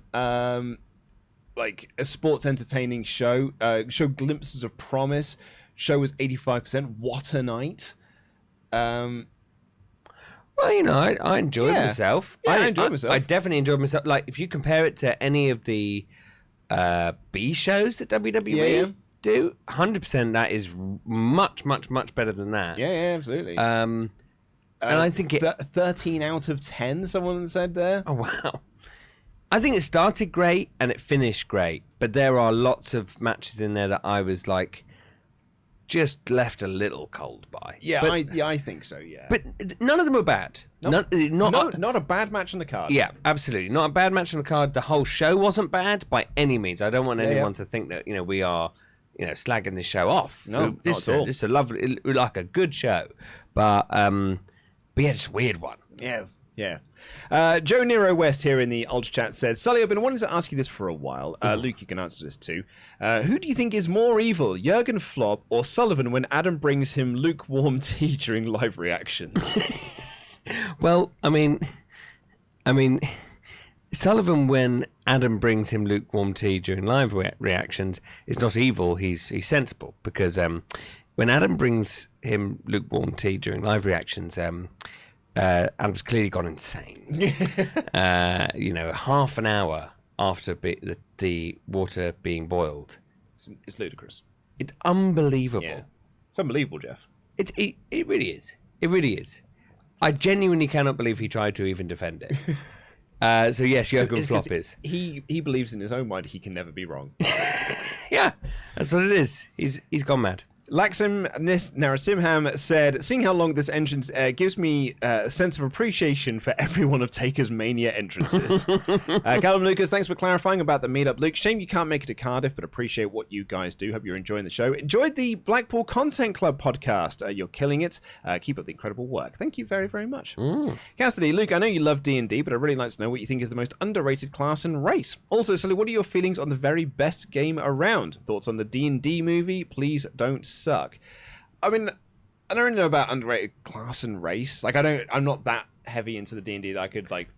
Like a sports entertaining show. Show glimpses of promise. Show was 85%. What a night. Well, you know, I enjoyed myself. Yeah, I enjoyed myself. I definitely enjoyed myself. Like, if you compare it to any of the B shows that WWE do, 100% that is much, much, much better than that. Yeah, absolutely. And I think it... 13 out of 10, someone said there. Oh, wow. I think it started great and it finished great. But there are lots of matches in there that I was like... just left a little cold by. Yeah, I think so, yeah. But none of them were bad. Not a bad match on the card. Yeah, absolutely. Not a bad match on the card. The whole show wasn't bad by any means. I don't want anyone to think that, we are, slagging this show off. No, not at all. This is a lovely, like a good show. But yeah, it's a weird one. Yeah. Joe Nero West here in the Ultrachats says, Sully, I've been wanting to ask you this for a while. Luke, you can answer this too. Who do you think is more evil, Jurgen Flop or Sullivan when Adam brings him lukewarm tea during live reactions? Well, I mean, Sullivan when Adam brings him lukewarm tea during live reactions is not evil. He's sensible because when Adam brings him lukewarm tea during live reactions, Adam's clearly gone insane. Half an hour after the water being boiled. It's ludicrous. It's unbelievable. Yeah. It's unbelievable, Jeff. It really is. It really is. I genuinely cannot believe he tried to even defend it. So yes, Jurgen Flop is. He believes in his own mind he can never be wrong. Yeah, that's what it is. He's gone mad. Laxim Narasimham said, seeing how long this entrance gives me a sense of appreciation for every one of Taker's Mania entrances. Callum Lucas, thanks for clarifying about the meetup. Luke, shame you can't make it to Cardiff, but appreciate what you guys do. Hope you're enjoying the show. Enjoyed the Blackpool Content Club podcast. You're killing it. Keep up the incredible work. Thank you very, very much. Cassidy, Luke, I know you love D&D, but I'd really like to know what you think is the most underrated class and race. Also, Sully, what are your feelings on the very best game around? Thoughts on the D&D movie? Please don't suck. I mean, I don't really know about underrated class and race. Like, I'm not that heavy into the D&D that I could, like,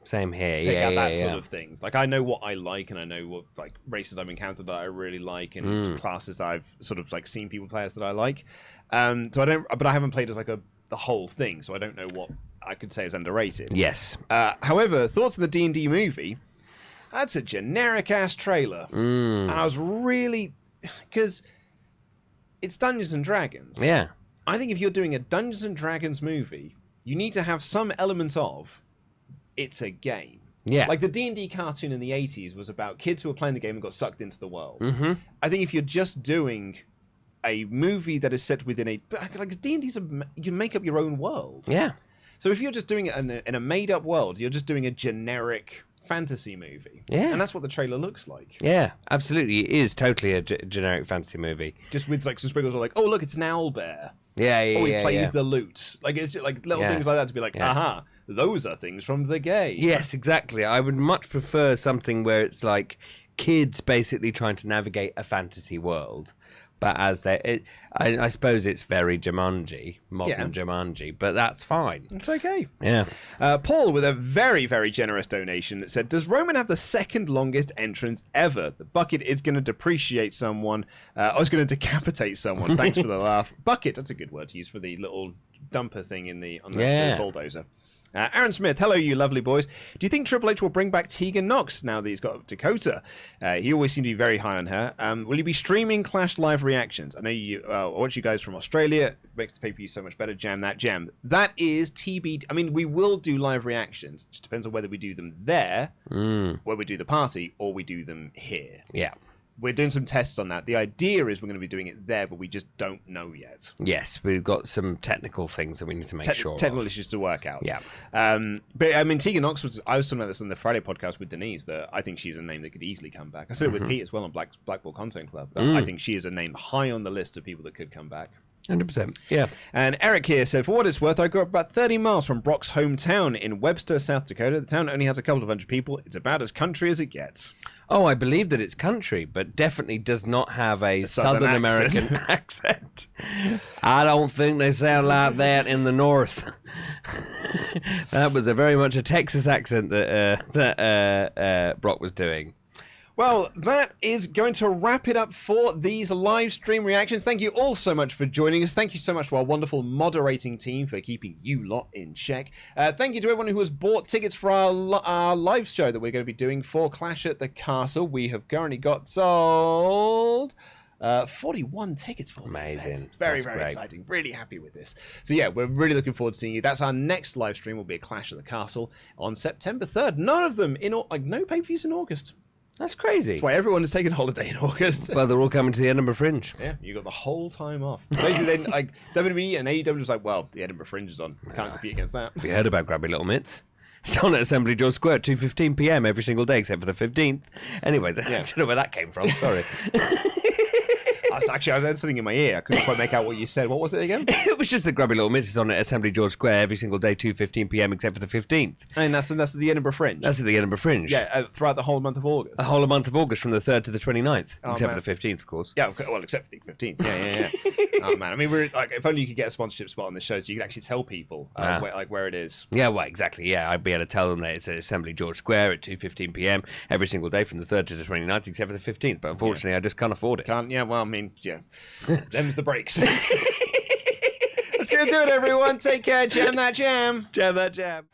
same here. pick out that sort of things. Like, I know what I like, and I know what, like, races I've encountered that I really like, and classes that I've sort of, like, seen people play as that I like. So I haven't played as, like, the whole thing, so I don't know what I could say is underrated. Yes. However, thoughts on the D&D movie? That's a generic-ass trailer. And I was really... Because... it's Dungeons and Dragons. Yeah. I think if you're doing a Dungeons and Dragons movie, you need to have some element of it's a game. Yeah. Like the D&D cartoon in the 80s was about kids who were playing the game and got sucked into the world. I think if you're just doing a movie that is set within a... like D&D's you make up your own world. Yeah. So if you're just doing it in a made-up world, you're just doing a generic... fantasy movie. Yeah. And that's what the trailer looks like. Yeah, absolutely. It is totally a generic fantasy movie. Just with like some sprinkles of like, oh look, it's an owlbear. Yeah, Oh, he plays the lute. Like it's just like little things like that to be like, aha, those are things from the game. Yes, exactly. I would much prefer something where it's like kids basically trying to navigate a fantasy world But I suppose it's very Jumanji, modern Jumanji, but that's fine. It's okay. Yeah. Paul, with a very, very generous donation, said, does Roman have the second longest entrance ever? The bucket is going to depreciate someone. I was going to decapitate someone. Thanks for the laugh. Bucket, that's a good word to use for the little dumper thing on the bulldozer. Aaron Smith, hello, you lovely boys. Do you think Triple H will bring back Tegan Nox now that he's got Dakota? He always seemed to be very high on her. Will you be streaming Clash live reactions? I know you. I watch you guys from Australia. It makes the pay-per-view so much better. Jam that jam. That is TBD. I mean, we will do live reactions. It just depends on whether we do them there, where we do the party, or we do them here. Yeah. We're doing some tests on that. The idea is we're going to be doing it there, but we just don't know yet. Yes, we've got some technical things that we need to make sure technical of. issues to work out. Yeah. But I mean, Tegan Nox I was talking about this on the Friday podcast with Denise, that I think she's a name that could easily come back. I said it with Pete as well on Blackpool Content Club. I think she is a name high on the list of people that could come back. 100%. Yeah. And Eric here said, for what it's worth, I grew up about 30 miles from Brock's hometown in Webster, South Dakota. The town only has a couple of hundred people. It's about as country as it gets. Oh, I believe that it's country, but definitely does not have a Southern American accent. I don't think they sound like that in the North. That was very much a Texas accent that Brock was doing. Well, that is going to wrap it up for these live stream reactions. Thank you all so much for joining us. Thank you so much to our wonderful moderating team for keeping you lot in check. Thank you to everyone who has bought tickets for our live show that we're going to be doing for Clash at the Castle. We have currently got sold 41 tickets for amazing. Very exciting. Really happy with this. So yeah, we're really looking forward to seeing you. That's our next live stream. Will be a Clash at the Castle on September 3rd. None of them no pay-per-views in August. That's crazy. That's why everyone is taking holiday in August. Well, they're all coming to the Edinburgh Fringe. Yeah, you got the whole time off. Basically, then like WWE and AEW was like, well, the Edinburgh Fringe is on. We can't compete against that. Have you heard about Grabby Little Mitts? It's on at Assembly George Square at 2:15 p.m. every single day except for the 15th. Anyway, I don't know where that came from. Sorry. Actually, I had something in my ear. I couldn't quite make out what you said. What was it again? It was just the Grabby Little Mitts is on at Assembly George Square every single day, 2:15 p.m. except for the 15th. And that's the Edinburgh Fringe. That's at the Edinburgh Fringe. Yeah, throughout the whole month of August. The whole month of August from the 3rd to the 29th, except for the 15th, of course. Yeah, well, except for the 15th. Yeah. Oh man, I mean, we're like, if only you could get a sponsorship spot on this show, so you could actually tell people where it is. Yeah, well, exactly. Yeah, I'd be able to tell them that it's at Assembly George Square at 2:15 p.m. every single day from the 3rd to the 29th, except for the 15th. But unfortunately, I just can't afford it. Can't. Yeah. Well, I mean, yeah. Them's the breaks. Let's go do it, everyone. Take care. Jam that jam. Jam that jam.